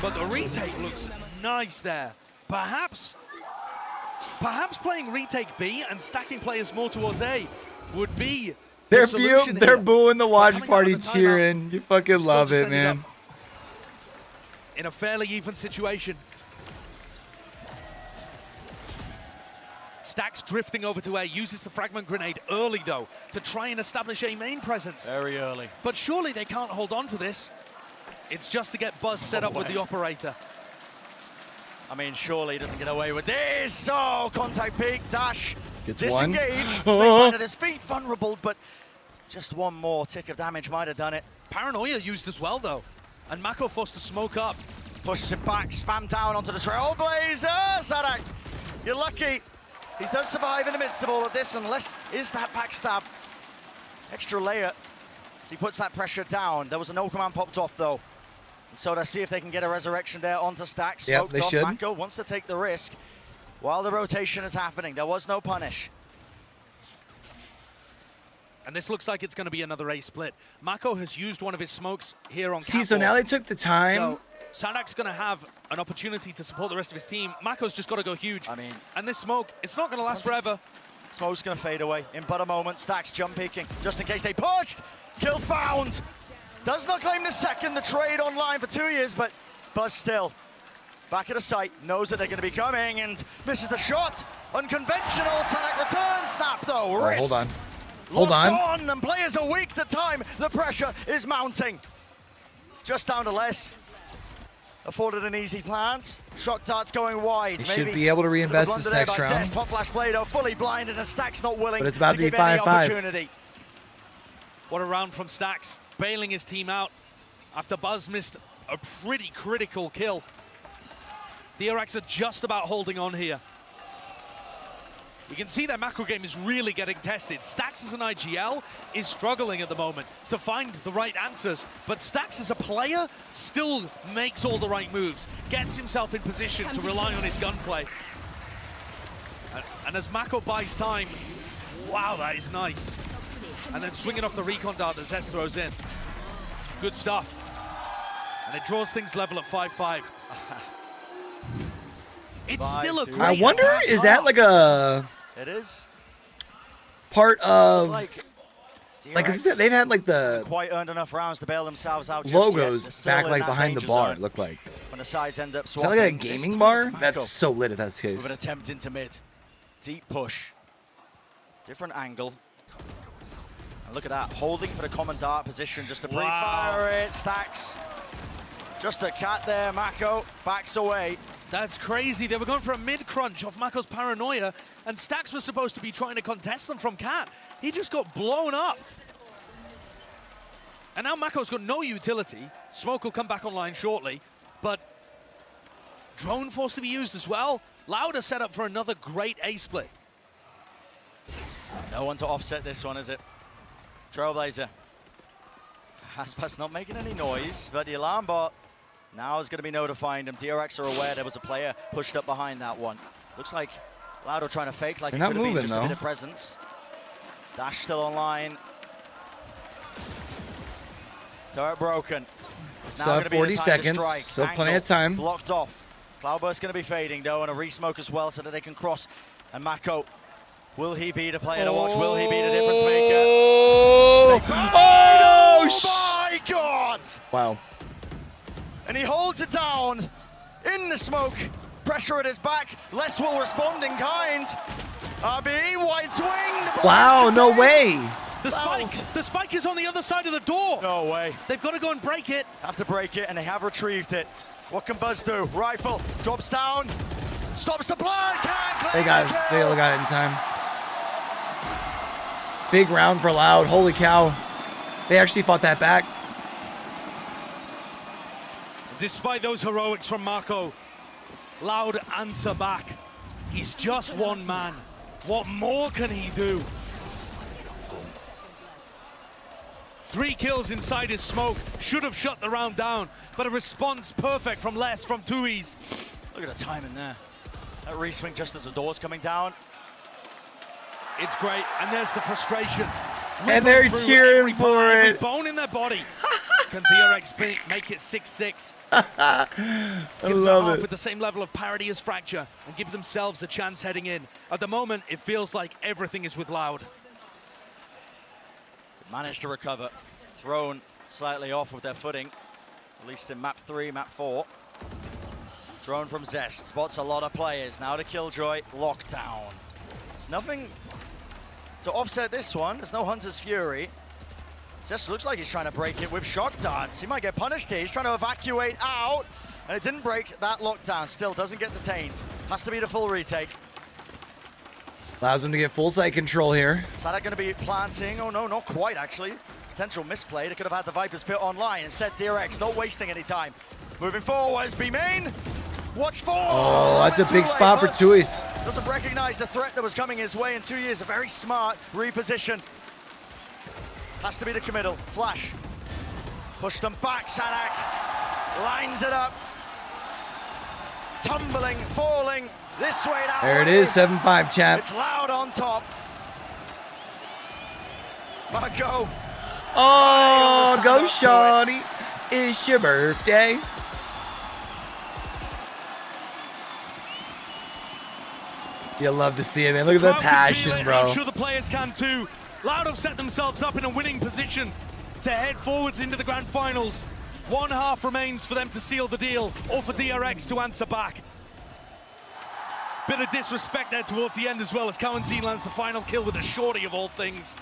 But the retake looks nice there. Perhaps playing retake B and stacking players more towards A would be They're booing the watch party cheering. You fucking love it, man. In a fairly even situation. Stax drifting over to A, uses the fragment grenade early though to try and establish a main presence. Very early. But surely they can't hold on to this. It's just to get Buzz set up with the operator. I mean, surely he doesn't get away with this. Oh, contact peak, dash. Gets disengaged. one. Snakebite at his feet, vulnerable, but just one more tick of damage might have done it. Paranoia used as well though. And Mako forced to smoke up. Pushes him back, spam down onto the Trailblazer. Saadhak, you're lucky. He does survive in the midst of all of this, unless is that backstab. Extra layer. So he puts that pressure down. There was a no command popped off though. And so let's see if they can get a resurrection there onto Stax. Yep, they should. Mako wants to take the risk while the rotation is happening. There was no punish. And this looks like it's going to be another A split. Mako has used one of his smokes here on See, so now they took the time. So Saadhak's going to have an opportunity to support the rest of his team. Mako's just got to go huge. I mean, and this smoke, it's not going to last forever. Smoke's going to fade away in but a moment. Stax jump peeking just in case they pushed. Kill found. Does not claim the second. The trade online for 2 years, but Buzz still back at the site, knows that they're going to be coming and misses the shot. Unconventional. Saadhak returns. Snap though. Wrist. Hold on. Hold on. And players are weak the time. The pressure is mounting. Just down to less. Afforded an easy plant. Shock darts going wide. They should be able to reinvest this next round. Pop flash Play-Doh fully blinded and Stax not willing but it's about to be 5-5. What a round from Stax, bailing his team out after Buzz missed a pretty critical kill. DRX are just about holding on here. We can see their macro game is really getting tested. Stax as an IGL is struggling at the moment to find the right answers, but Stax as a player still makes all the right moves, gets himself in position to rely on his gunplay. And as Mako buys time, wow, that is nice. And then swinging off the recon dart that Zest throws in. Good stuff. And it draws things level at 5-5. It's still a great I wonder, is that like a... It is. Part of like Like, they've had like the quite earned enough rounds to bail themselves out. Logos back like behind the bar. It looked like. When the sides end up Is that swapping. like a gaming bar? That's so lit if that's the case. With an attempt into mid. Deep push. Different angle. And look at that, holding for the common dart position just to pre-fire it. Stax. Just a cat there, Mako backs away. That's crazy. They were going for a mid-crunch off Mako's paranoia, and Stax was supposed to be trying to contest them from Cat. He just got blown up. And now Mako's got no utility. Smoke will come back online shortly, but drone forced to be used as well. Loud are set up for another great A split. No one to offset this one, is it? Trailblazer. Aspas not making any noise, but the alarm bot now is going to be notifying them. DRX are aware there was a player pushed up behind that one. Looks like Laudo trying to fake like it could have been just a bit of presence. Dash still online. Turret broken. So 40 seconds, so plenty of time. Blocked off. Cloudburst going to be fading though, and a resmoke as well so that they can cross. And Mako, will he be the player to watch? Will he be the difference maker? Oh my God! Wow. And he holds it down in the smoke. Pressure at his back. Les will respond in kind. RB, wide swing. Wow, no way. The spike is on the other side of the door. No way. They've got to go and break it. Have to break it, and they have retrieved it. What can Buzz do? Rifle, drops down, stops the blood. Hey guys, they all got it in time. Big round for Loud. Holy cow. They actually fought that back. Despite those heroics from Mako, Loud answer back. He's just one man. What more can he do? 3 kills inside his smoke. Should have shut the round down, but a response perfect from Les from Tui's. Look at the timing there. That reswing just as the door's coming down. It's great, and there's the frustration. And they're cheering for every it. Bone in their body. Can DRX make it 6-6? I Gives love half it. with the same level of parity as Fracture and give themselves a chance heading in. At the moment, it feels like everything is with Loud. Managed to recover. Thrown slightly off with their footing, at least in map 3, map 4. Drone from Zest, spots a lot of players. Now to Killjoy, lockdown. There's nothing to offset this one. There's no Hunter's Fury. Zest looks like he's trying to break it with shock darts. He might get punished here. He's trying to evacuate out, and it didn't break that lockdown. Still doesn't get detained. Has to be the full retake. Allows them to get full site control here. Saadhak going to be planting. Oh no, not quite actually. Potential misplay. They could have had the Viper's Pit online. Instead, DRX not wasting any time. Moving forwards, B-main. Watch for. Oh, that's a big spot for Tui's. Doesn't recognize the threat that was coming his way in 2 years. A very smart reposition. Has to be the committal. Flash. Push them back, Saadhak. Lines it up. Tumbling, falling. This way now. There it is, 7-5, chat. It's Loud on top. Mako. Oh, go shawty. It's your birthday. You love to see it, man. Look at the passion, bro. I'm sure the players can too. Loud have set themselves up in a winning position to head forwards into the grand finals. 1 half remains for them to seal the deal, or for DRX to answer back. Bit of disrespect there towards the end as well, as Cauanzin lands the final kill with a shorty of all things.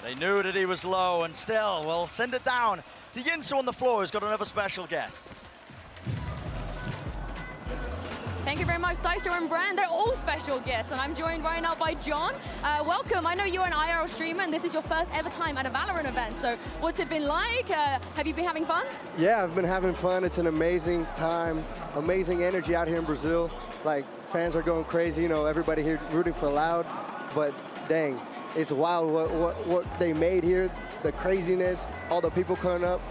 They knew that he was low, and still, we'll send it down to Yinsu on the floor, who's got another special guest. Thank you very much, Saisho and Brand. They're all special guests, and I'm joined right now by John. Welcome. I know you're an IRL streamer, and this is your first ever time at a Valorant event. So what's it been like? Have you been having fun? Yeah, I've been having fun. It's an amazing time, amazing energy out here in Brazil. Like, fans are going crazy, you know, everybody here rooting for Loud, but dang, it's wild what they made here, the craziness, all the people coming up.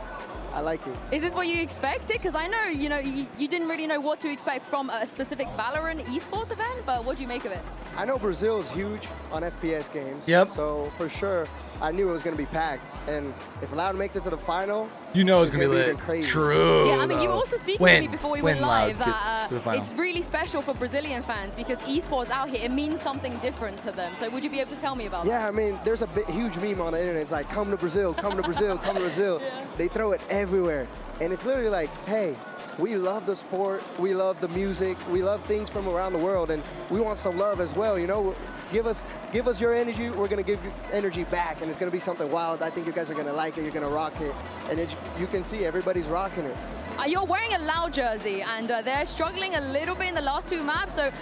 I like it. Is this what you expected? Because I know, you know, you didn't really know what to expect from a specific Valorant esports event, but what do you make of it? I know Brazil is huge on FPS games. Yep. So for sure, I knew it was going to be packed. And if Loud makes it to the final, you know it's going to be even lit. crazy. True. Yeah, I mean, you were also speaking to me before we went live Loud that gets to the final. it's really special for Brazilian fans because esports out here, it means something different to them. So would you be able to tell me about that? Yeah, I mean, there's a huge meme on the internet. It's like, come to Brazil, come to Brazil, come to Brazil. Yeah. They throw it everywhere. And it's literally like, hey, we love the sport, we love the music, we love things from around the world, and we want some love as well, you know? Give us your energy, we're gonna give you energy back, and it's gonna be something wild. I think you guys are gonna like it, you're gonna rock it, and you can see everybody's rocking it. You're wearing a Loud jersey, and they're struggling a little bit in the last 2 maps, so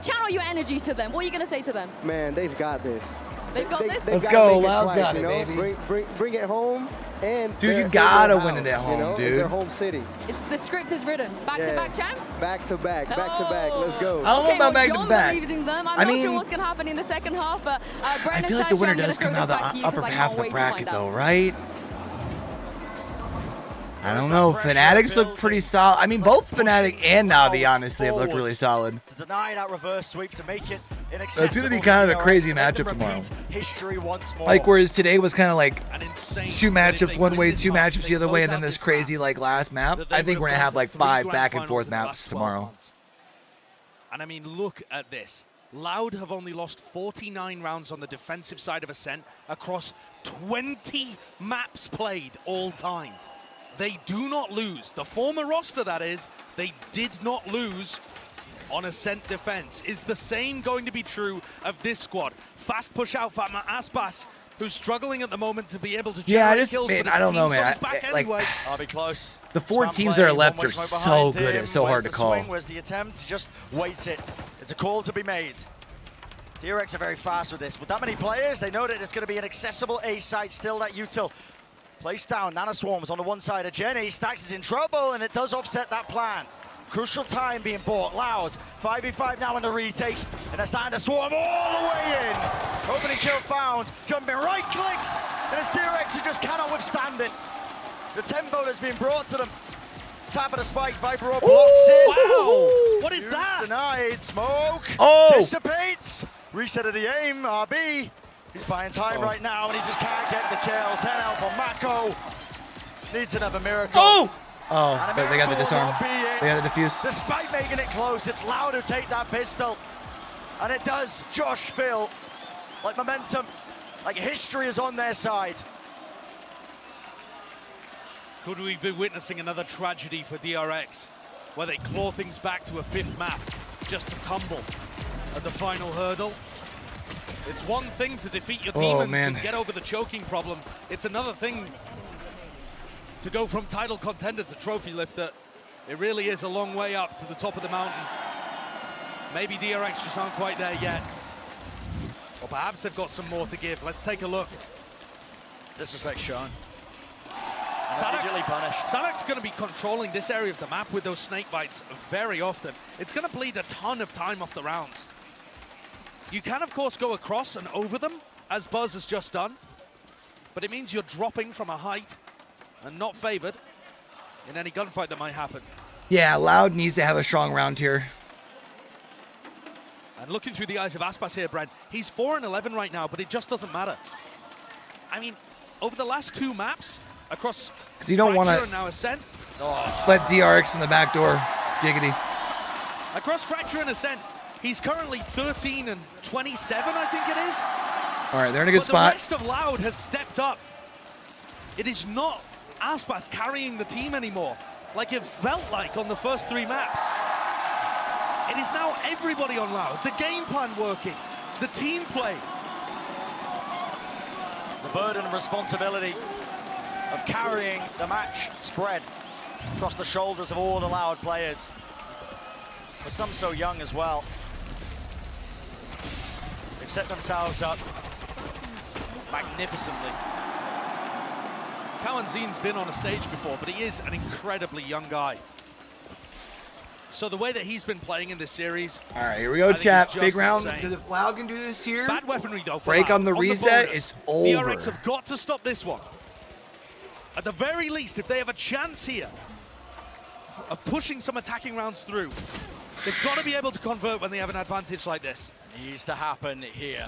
channel your energy to them. What are you gonna say to them? Man, they've got this. They've got this? Let's go, Loud twice, got it, you know? baby. Bring it home. And dude, you gotta win it at home, you know? dude. It's their home city. It's the script is written. Back-to-back champs? Back-to-back, back-to-back. Let's go. I don't know about back-to-back. I'm not sure what's going to happen in the second half, but I feel like the winner does come out of the upper half of the bracket, though, right? I don't know. Fanatics look pretty solid. I mean, both Fnatic and Navi, honestly, have looked really solid. To deny that reverse sweep, to make it So it's going to be kind of a crazy matchup tomorrow. History once more. Like, whereas today was kind of like 2 matchups one way, 2 matchups the other way, and then this crazy, like, last map. I think we're going to have, like, 5 back-and-forth maps tomorrow. And, I mean, look at this. Loud have only lost 49 rounds on the defensive side of Ascent across 20 maps played all time. They do not lose. The former roster, that is, they did not lose on Ascent defense. Is the same going to be true of this squad? Fast push out for Aspas, who's struggling at the moment to be able to generate kills. Man, I don't know, man. Like, I'll be close. The 4 teams that are left are so good. It's so hard to call. Where's the attempt? Just wait it. It's a call to be made. DRX are very fast with this. With that many players, they know that it's going to be an accessible A site still, that util. Placed down, Nana Swarms on the one side of Jenny. Stax is in trouble, and it does offset that plan. Crucial time being bought. Loud, 5v5 now in the retake, and they're starting to swarm all the way in. Opening kill found, jumping right clicks, and it's DRX who just cannot withstand it. The tempo that's been brought to them. Tap of the spike, Viper blocks it. Wow! What is that? Denied, smoke, dissipates. Reset of the aim, RB. He's buying time right now, and he just can't get the kill. 10 out for Mako. Needs another miracle. Oh, but they got the disarm. They got the defuse. Despite making it close, it's Loud to take that pistol. And it does Josh feel like momentum, like history is on their side. Could we be witnessing another tragedy for DRX, where they claw things back to a 5th map, just to tumble at the final hurdle? It's one thing to defeat your demons and get over the choking problem. It's another thing to go from title contender to trophy lifter. It really is a long way up to the top of the mountain. Maybe DRX just aren't quite there yet. Or perhaps they've got some more to give. Let's take a look. Disrespect shown. Saadhak's going to be controlling this area of the map with those snake bites very often. It's going to bleed a ton of time off the rounds. You can, of course, go across and over them, as Buzz has just done, but it means you're dropping from a height and not favored in any gunfight that might happen. Yeah, Loud needs to have a strong round here. And looking through the eyes of Aspas here, Brent, he's 4-11 right now, but it just doesn't matter. I mean, over the last 2 maps, across because you don't want to now Ascent, let DRX in the back door. Giggity. Across Fracture and Ascent, he's currently 13-27, I think it is. All right, they're in a good but spot. The rest of Loud has stepped up. It is not Aspas carrying the team anymore, like it felt like on the first 3 maps. It is now everybody on Loud. The game plan working, the team play. The burden and responsibility of carrying the match spread across the shoulders of all the Loud players. For some so young as well. They've set themselves up magnificently. Cauanzin's been on a stage before, but he is an incredibly young guy. So the way that he's been playing in this series... All right, here we go, chat. Big round. Because if Loud can do this here... Bad weaponry, though. Break on the reset, it's over. DRX have got to stop this one. At the very least, if they have a chance here of pushing some attacking rounds through, they've got to be able to convert when they have an advantage like this. Needs to happen here.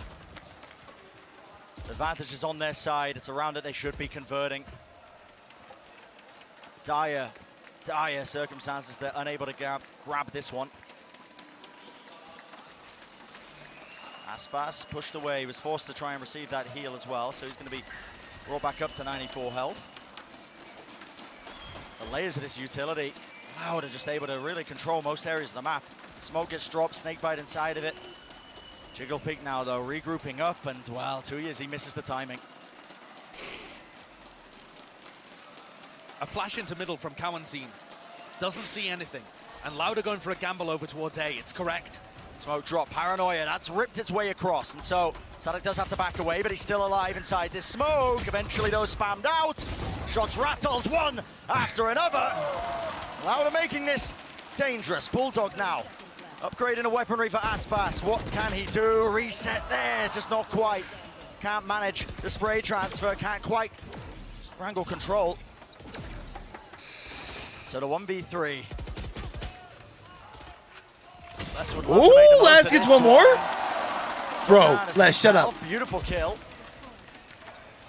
Advantage is on their side. It's around it they should be converting. Dire circumstances. They're unable to grab this one. Aspas pushed away. He was forced to try and receive that heal as well, so he's going to be brought back up to 94 health. The layers of this utility, Loud are just able to really control most areas of the map. Smoke gets dropped, Snakebite inside of it. Jiggle Peak now, though, regrouping up, and, well, 2 years, he misses the timing. A flash into middle from Cauanzin. Doesn't see anything. And Loud are going for a gamble over towards A. It's correct. Smoke drop, Paranoia, that's ripped its way across, and so Saadhak does have to back away, but he's still alive inside this smoke. Eventually, those spammed out. Shots rattled, one after another. Loud are making this dangerous. Bulldog now, upgrading a weaponry for Aspas. What can he do? Reset there, just not quite. Can't manage the spray transfer, can't quite wrangle control. So the 1v3. Ooh, Les gets one more? Bro, Les, shut up. Beautiful kill.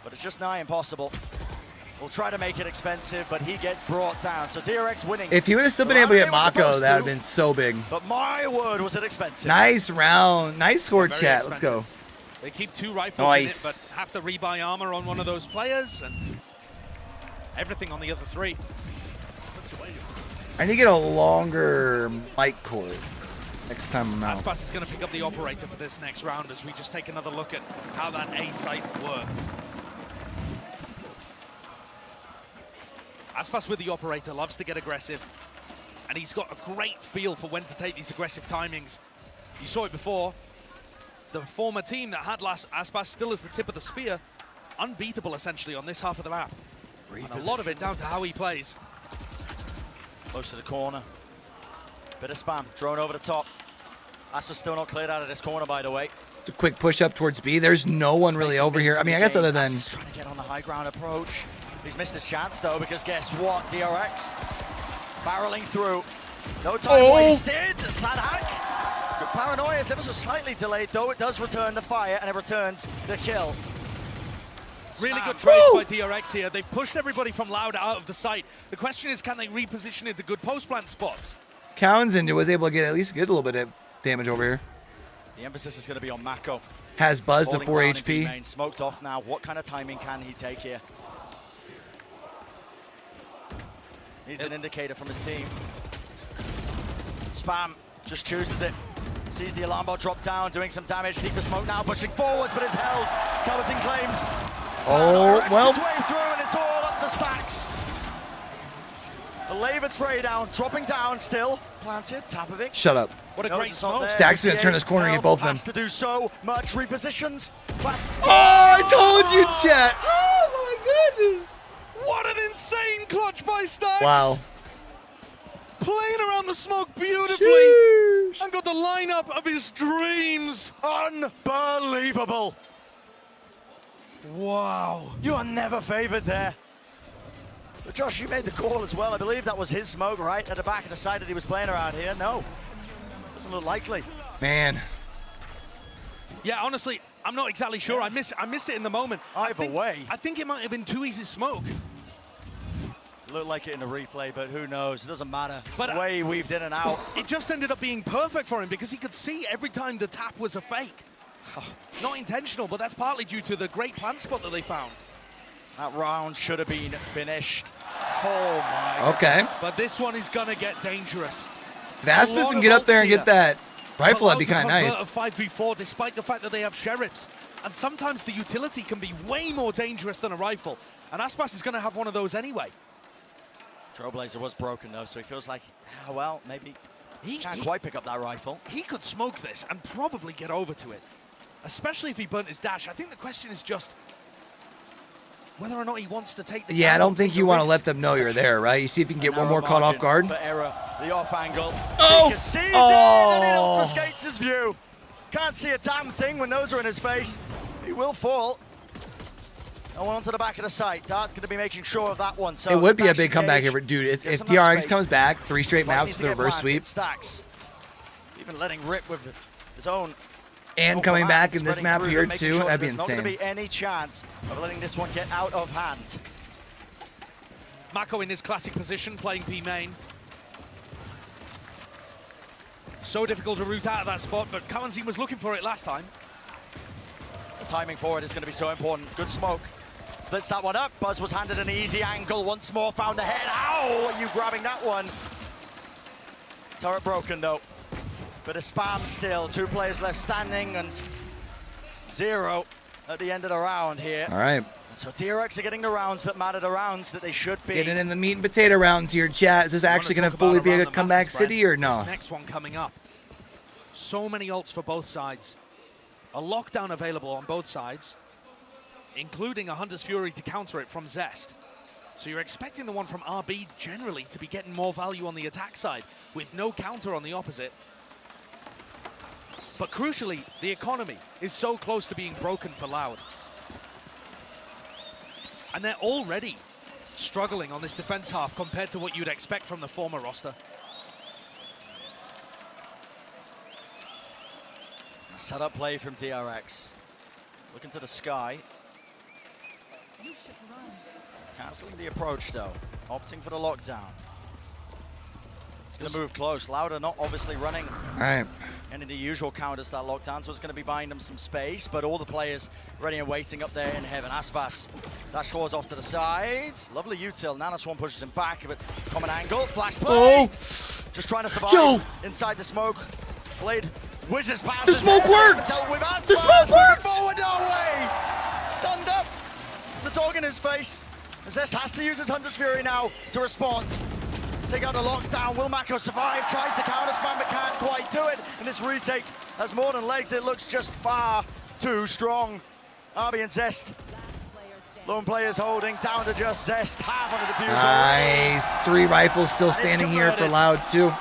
But it's just nigh impossible. We'll try to make it expensive, but he gets brought down. So DRX winning. If he would have still been able to get Mako, that would have been so big. But my word, was it expensive. Nice round. Nice score, chat. Let's go. They keep 2 rifles in it, but have to rebuy armor on one of those players, and everything on the other 3. I need to get a longer mic cord next time I'm out. Aspas is going to pick up the operator for this next round as we just take another look at how that A site worked. Aspas with the operator loves to get aggressive, and he's got a great feel for when to take these aggressive timings. You saw it before. The former team that had Aspas still as the tip of the spear, unbeatable essentially on this half of the map. And a lot of it down to how he plays. Close to the corner. Bit of spam, drone over the top. Aspas still not cleared out of this corner, by the way. It's a quick push up towards B. There's no one really over here. I mean, I guess other than... He's trying to get on the high ground approach. He's missed his chance, though, because guess what? DRX barreling through. No time wasted. Saadhak. Good Paranoia is ever so slightly delayed, though. It does return the fire, and it returns the kill. Really good trades by DRX here. They've pushed everybody from Loud out of the site. The question is, can they reposition into good post-plant spots? Cauanzin was able to get at least a little bit of damage over here. The emphasis is going to be on Mako. Has Buzz to 4 HP. Smoked off now. What kind of timing can he take here? Needs an indicator from his team. Spam just chooses it. Sees the alarm bot drop down, doing some damage. Deeper smoke now, pushing forwards, but it's held. Cauanzin claims. Oh, well. Its way through, and it's all up to Stax. The labored spray down, dropping down still. Planted, Tapovic. Shut up. What a great smoke. Stax is going to turn this corner and get both of them. Has to do so much. Repositions. Oh, I told you, chat. Oh, my goodness. What an insane clutch by Stax. Wow. Playing around the smoke beautifully. Sheesh. And got the lineup of his dreams. Unbelievable. Wow. You are never favored there. But Josh, you made the call as well. I believe that was his smoke right at the back of the side that he was playing around here. No, doesn't look likely. Man. Yeah, honestly, I'm not exactly sure. I missed it in the moment. Either way. I think it might have been too easy smoke. Looked like it in the replay, but who knows? It doesn't matter. But the way he weaved in and out. It just ended up being perfect for him because he could see every time the tap was a fake. Not intentional, but that's partly due to the great plant spot that they found. That round should have been finished. Oh my Okay. goodness. But this one is gonna get dangerous. If Aspas can get up there and get that rifle, that'd be kind of nice. A 5v4, despite the fact that they have sheriffs. And sometimes the utility can be way more dangerous than a rifle. And Aspas is gonna have one of those anyway. Trailblazer was broken though, so he feels like, well, maybe he can't quite pick up that rifle. He could smoke this and probably get over to it, especially if he burnt his dash. I think the question is just whether or not he wants to take the Yeah, I don't think you want to let them know you're there, right? You see if you can get one more caught off guard. For error, the off angle. Oh! Sees it and it obfuscates his view. Can't see a damn thing when those are in his face. He will fall. No one onto the back of the site. Dart's going to be making sure of that one. So It would be a big comeback here, dude. If DRX comes back, 3 straight maps with the reverse sweep. Stax. Even letting rip with his own and coming back in this map here too, that'd be There's not going insane. to be any chance of letting this one get out of hand. Mako in his classic position, playing P main. So difficult to root out of that spot, but Cauanzin was looking for it last time. The timing for it is going to be so important. Good smoke. Splits that one up. Buzz was handed an easy angle. Once more found the head. Ow! Are you grabbing that one? Turret broken though. Bit of spam still. 2 players left standing and 0 at the end of the round here. All right. So DRX are getting the rounds that matter, the rounds that they should be. Getting in the meat and potato rounds here, chat. Is this actually going to fully be a comeback city or no? This next one coming up. So many ults for both sides. A lockdown available on both sides, including a Hunter's Fury to counter it from Zest. So you're expecting the one from RB generally to be getting more value on the attack side with no counter on the opposite. But crucially, the economy is so close to being broken for Loud. And they're already struggling on this defense half compared to what you'd expect from the former roster. Setup play from DRX. Looking to the sky. Cancelling the approach though. Opting for the lockdown. It's going to move close. Louder not obviously running. All right. And in the usual counters that lockdown, so it's going to be buying them some space, but all the players ready and waiting up there in heaven. Aspas dash forwards off to the side. Lovely util. Nanoswarm pushes him back, but common angle. Flash play. Oh. Just trying to survive inside the smoke. Blade whizzes past. The smoke worked! The smoke worked! Forward, no way! Stunned up. The dog in his face. Zest has to use his Hunter's Fury now to respond. Take out the lockdown. Will Mako survive? Tries to counter spam, but can't quite do it. And this retake has more than legs. It looks just far too strong. RB and Zest. Lone players holding down to just Zest. Half on the diffuser. Nice. 3 rifles still standing here for Loud too.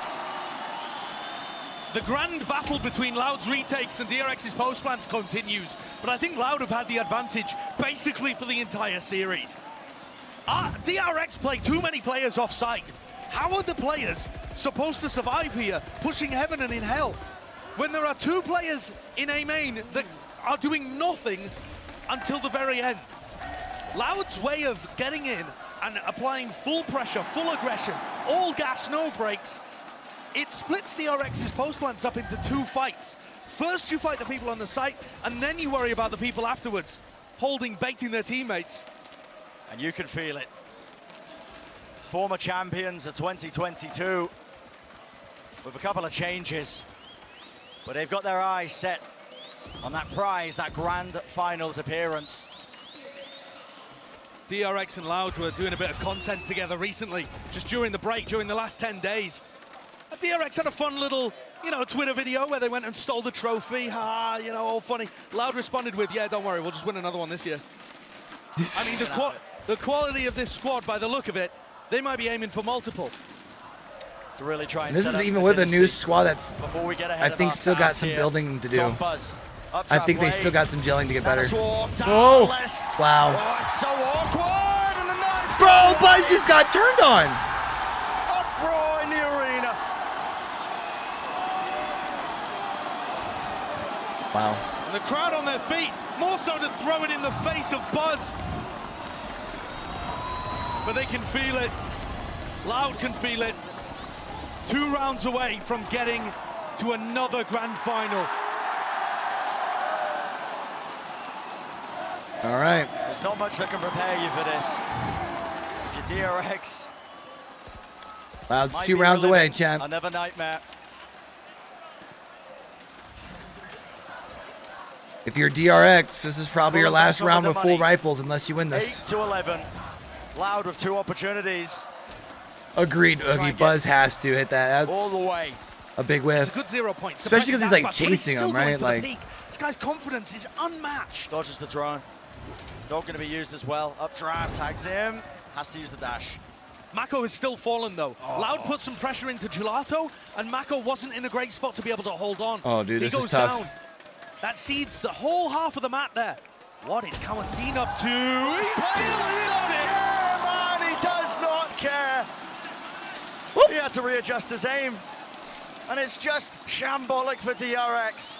The grand battle between Loud's retakes and DRX's post plants continues, but I think Loud have had the advantage basically for the entire series. DRX play too many players off site. How are the players supposed to survive here, pushing heaven and in hell, when there are 2 players in A main that are doing nothing until the very end? Loud's way of getting in and applying full pressure, full aggression, all gas, no brakes, it splits DRX's post plants up into 2 fights. First you fight the people on the site, and then you worry about the people afterwards, holding, baiting their teammates. And you can feel it. Former champions of 2022 with a couple of changes, but they've got their eyes set on that prize, that grand finals appearance. DRX and Loud were doing a bit of content together recently, just during the break, during the last 10 days. DRX had a fun little, Twitter video where they went and stole the trophy, all funny. Loud responded with, yeah, don't worry, we'll just win another one this year. I mean, the quality of this squad, by the look of it, they might be aiming for multiple. To really try and This is even with a new squad that's, I think, still got some building to do. I think they still got some gelling to get better. Oh, wow. Oh, it's so awkward, and the knife's Bro, Buzz just got turned on. uproar in the arena. Wow. And the crowd on their feet, more so to throw it in the face of Buzz. But they can feel it. Loud can feel it. 2 rounds away from getting to another grand final. All right. There's not much that can prepare you for this. If you're DRX, Loud's might 2 be rounds your away, limit. champ. Another nightmare. If you're DRX, this is probably your last round with full rifles unless you win this. 8-11. Loud with 2 opportunities. Agreed, Oogie. Buzz has to hit that. That's all the way. a big whiff. It's a good 0 point. Especially because he's like chasing him, right? Like, this guy's confidence is unmatched. Dodges the drone. Dog going to be used as well. Up drive, tags him. Has to use the dash. Mako has still fallen though. Loud put some pressure into Gelato, and Mako wasn't in a great spot to be able to hold on. Oh, dude, this he is goes tough. down. That seeds the whole half of the map there. What is Cauanzin up to? He does not care. He had to readjust his aim. And it's just shambolic for DRX.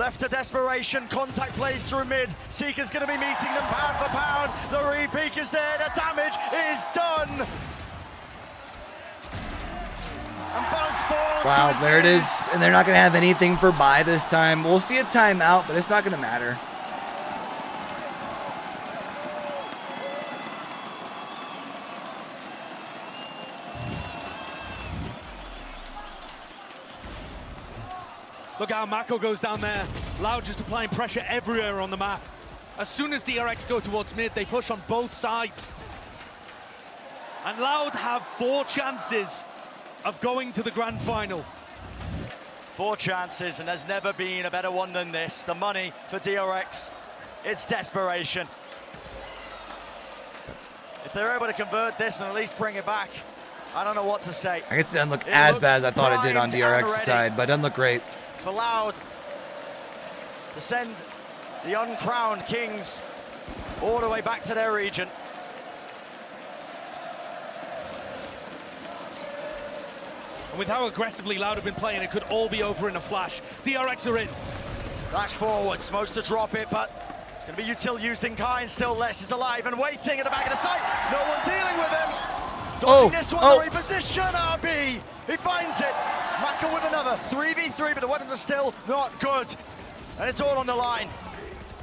Left to desperation, contact plays through mid. Seeker's going to be meeting them pound for pound. The re-peek is there, the damage is done. And bounce falls. Wow, there it is. And they're not going to have anything for buy this time. We'll see a timeout, but it's not going to matter. Look how Mako goes down there. Loud just applying pressure everywhere on the map. As soon as DRX go towards mid, they push on both sides. And Loud have 4 chances of going to the grand final. 4 chances, and there's never been a better one than this. The money for DRX, it's desperation. If they're able to convert this and at least bring it back, I don't know what to say. I guess it doesn't look as bad as I thought it did on DRX's side, but it doesn't look great. For Loud to send the uncrowned kings all the way back to their region. And with how aggressively Loud have been playing, it could all be over in a flash. DRX are in. Flash forward, supposed to drop it, but it's going to be util used in kind. Still less is alive and waiting at the back of the site. No one dealing with him. Dodging this one, the reposition, RB. He finds it. Mako with another 3v3, but the weapons are still not good. And it's all on the line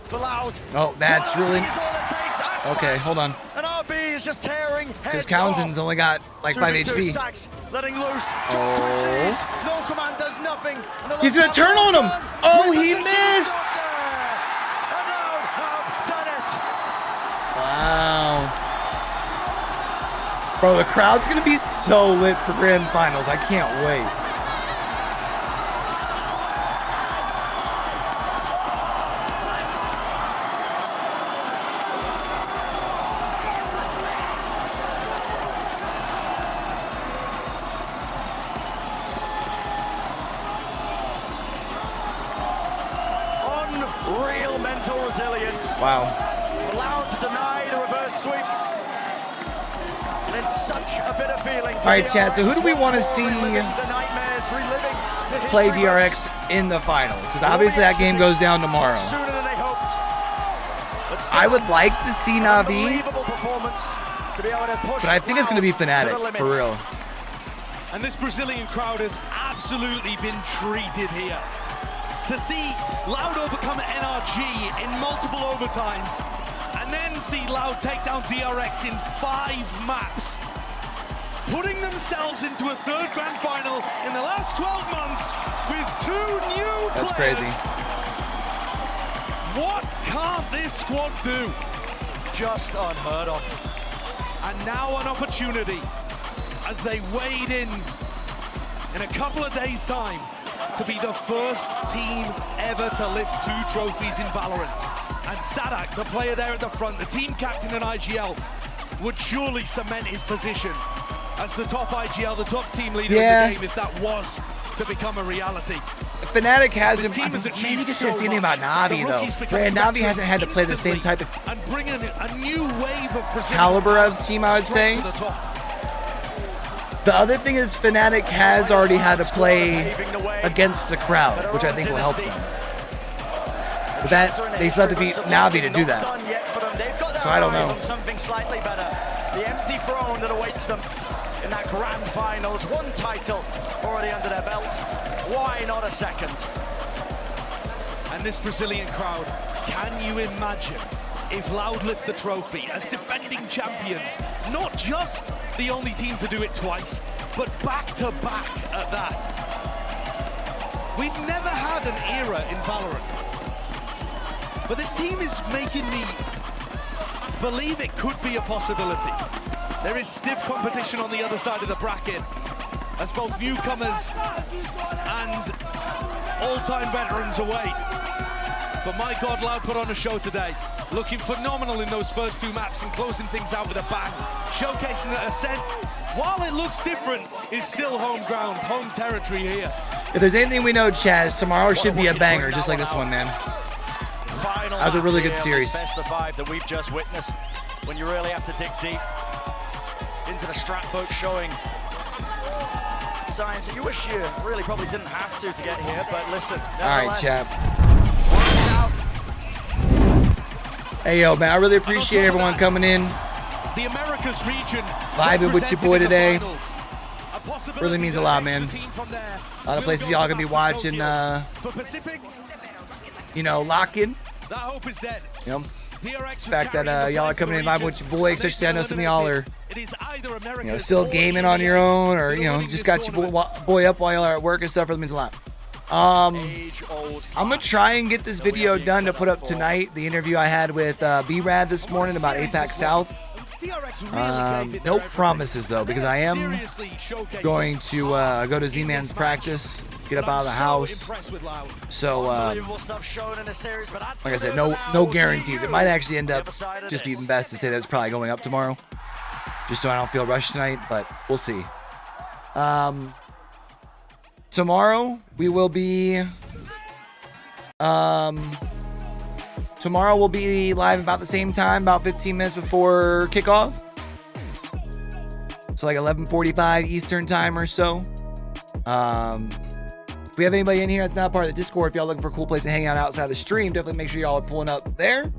for Loud. Oh, that's really... Is all it takes. Aspas. Okay, hold on. And RB is just tearing Because heads Cauanzin's off. only got like 5 HP. Stax letting loose. Oh. No command does nothing. He's going to turn on him. Oh, he missed. Wow. Bro, the crowd's going to be so lit for grand finals. I can't wait. Unreal mental resilience. Wow. Allowed to deny the reverse sweep. And it's such a bitter feeling. All right, chat. So who do we want to see play DRX in the finals? Because obviously that game goes down tomorrow. Sooner than they hoped. I would like to see Na'Vi, To be able to push but I think it's going to be Fnatic, for real. And this Brazilian crowd has absolutely been treated here. To see Loud overcome NRG in multiple overtimes, and then see Loud take down DRX in 5 maps, putting themselves into a 3rd grand final in the last 12 months with 2 new players. That's crazy. What can't this squad do? Just unheard of. And now an opportunity as they wade in a couple of days' time to be the first team ever to lift 2 trophies in Valorant. And Saadhak, the player there at the front, the team captain in IGL, would surely cement his position as the top IGL, the top team leader in the game, if that was to become a reality. Fnatic hasn't. This team has Maybe achieved you so say anything about much. Na'Vi The rookies though. becoming Na'Vi hasn't had to play the same type of and bring in a new wave of Brazilian caliber of team, I would straight say. to the top. The other thing is Fnatic has already had to play against the crowd, which I think will help them. But that they still have to beat Na'Vi to do that. So I don't know. On something slightly better. The empty throne that awaits them in that grand finals. 1 title already under their belt. Why not a 2nd? And this Brazilian crowd, can you imagine if Loud lift the trophy as defending champions? Not just the only team to do it twice, but back to back at that. We've never had an era in Valorant, but this team is making me believe it could be a possibility. There is stiff competition on the other side of the bracket, as both newcomers and all-time veterans await. But my God, Loud put on a show today. Looking phenomenal in those first 2 maps and closing things out with a bang. Showcasing that Ascent, while it looks different, is still home ground, home territory here. If there's anything we know, Chaz, tomorrow should be a banger, just like this one, man. Final That was a really good series. Best of 5 that we've just witnessed. When you really have to dig deep into the strat book, showing signs that you wish you really probably didn't have to get here. But listen. All right, chap. Hey, yo, man, I really appreciate everyone coming in. The Americas region Vibing with your boy today. finals. Really means a lot, man. A lot of places y'all gonna be watching, you know, Lockin. That hope is dead. You know, the fact that y'all are coming in vibing with your boy, especially I know some of y'all are, you know, still gaming on your own, or, you know, you just got your boy up while y'all are at work and stuff. Really means a lot. I'm gonna try and get this video done to put up tonight. The interview I had with B-Rad this morning about APAC South. No promises though, because I am going to go to Z-Man's practice, get up out of the house. So, like I said, no guarantees. It might actually end up just being best to say that it's probably going up tomorrow, just so I don't feel rushed tonight. But we'll see. Tomorrow we will be. Tomorrow we'll be live about the same time, about 15 minutes before kickoff. So like 11:45 Eastern time or so. If we have anybody in here that's not part of the Discord, if y'all looking for a cool place to hang out outside the stream, definitely make sure y'all are pulling up there.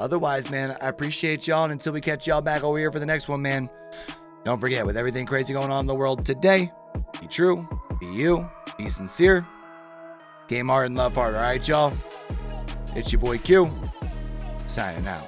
Otherwise, man, I appreciate y'all. And until we catch y'all back over here for the next one, man, don't forget, with everything crazy going on in the world today, be true, be you, be sincere. Game hard and love hard, all right, y'all? It's your boy Q, signing out.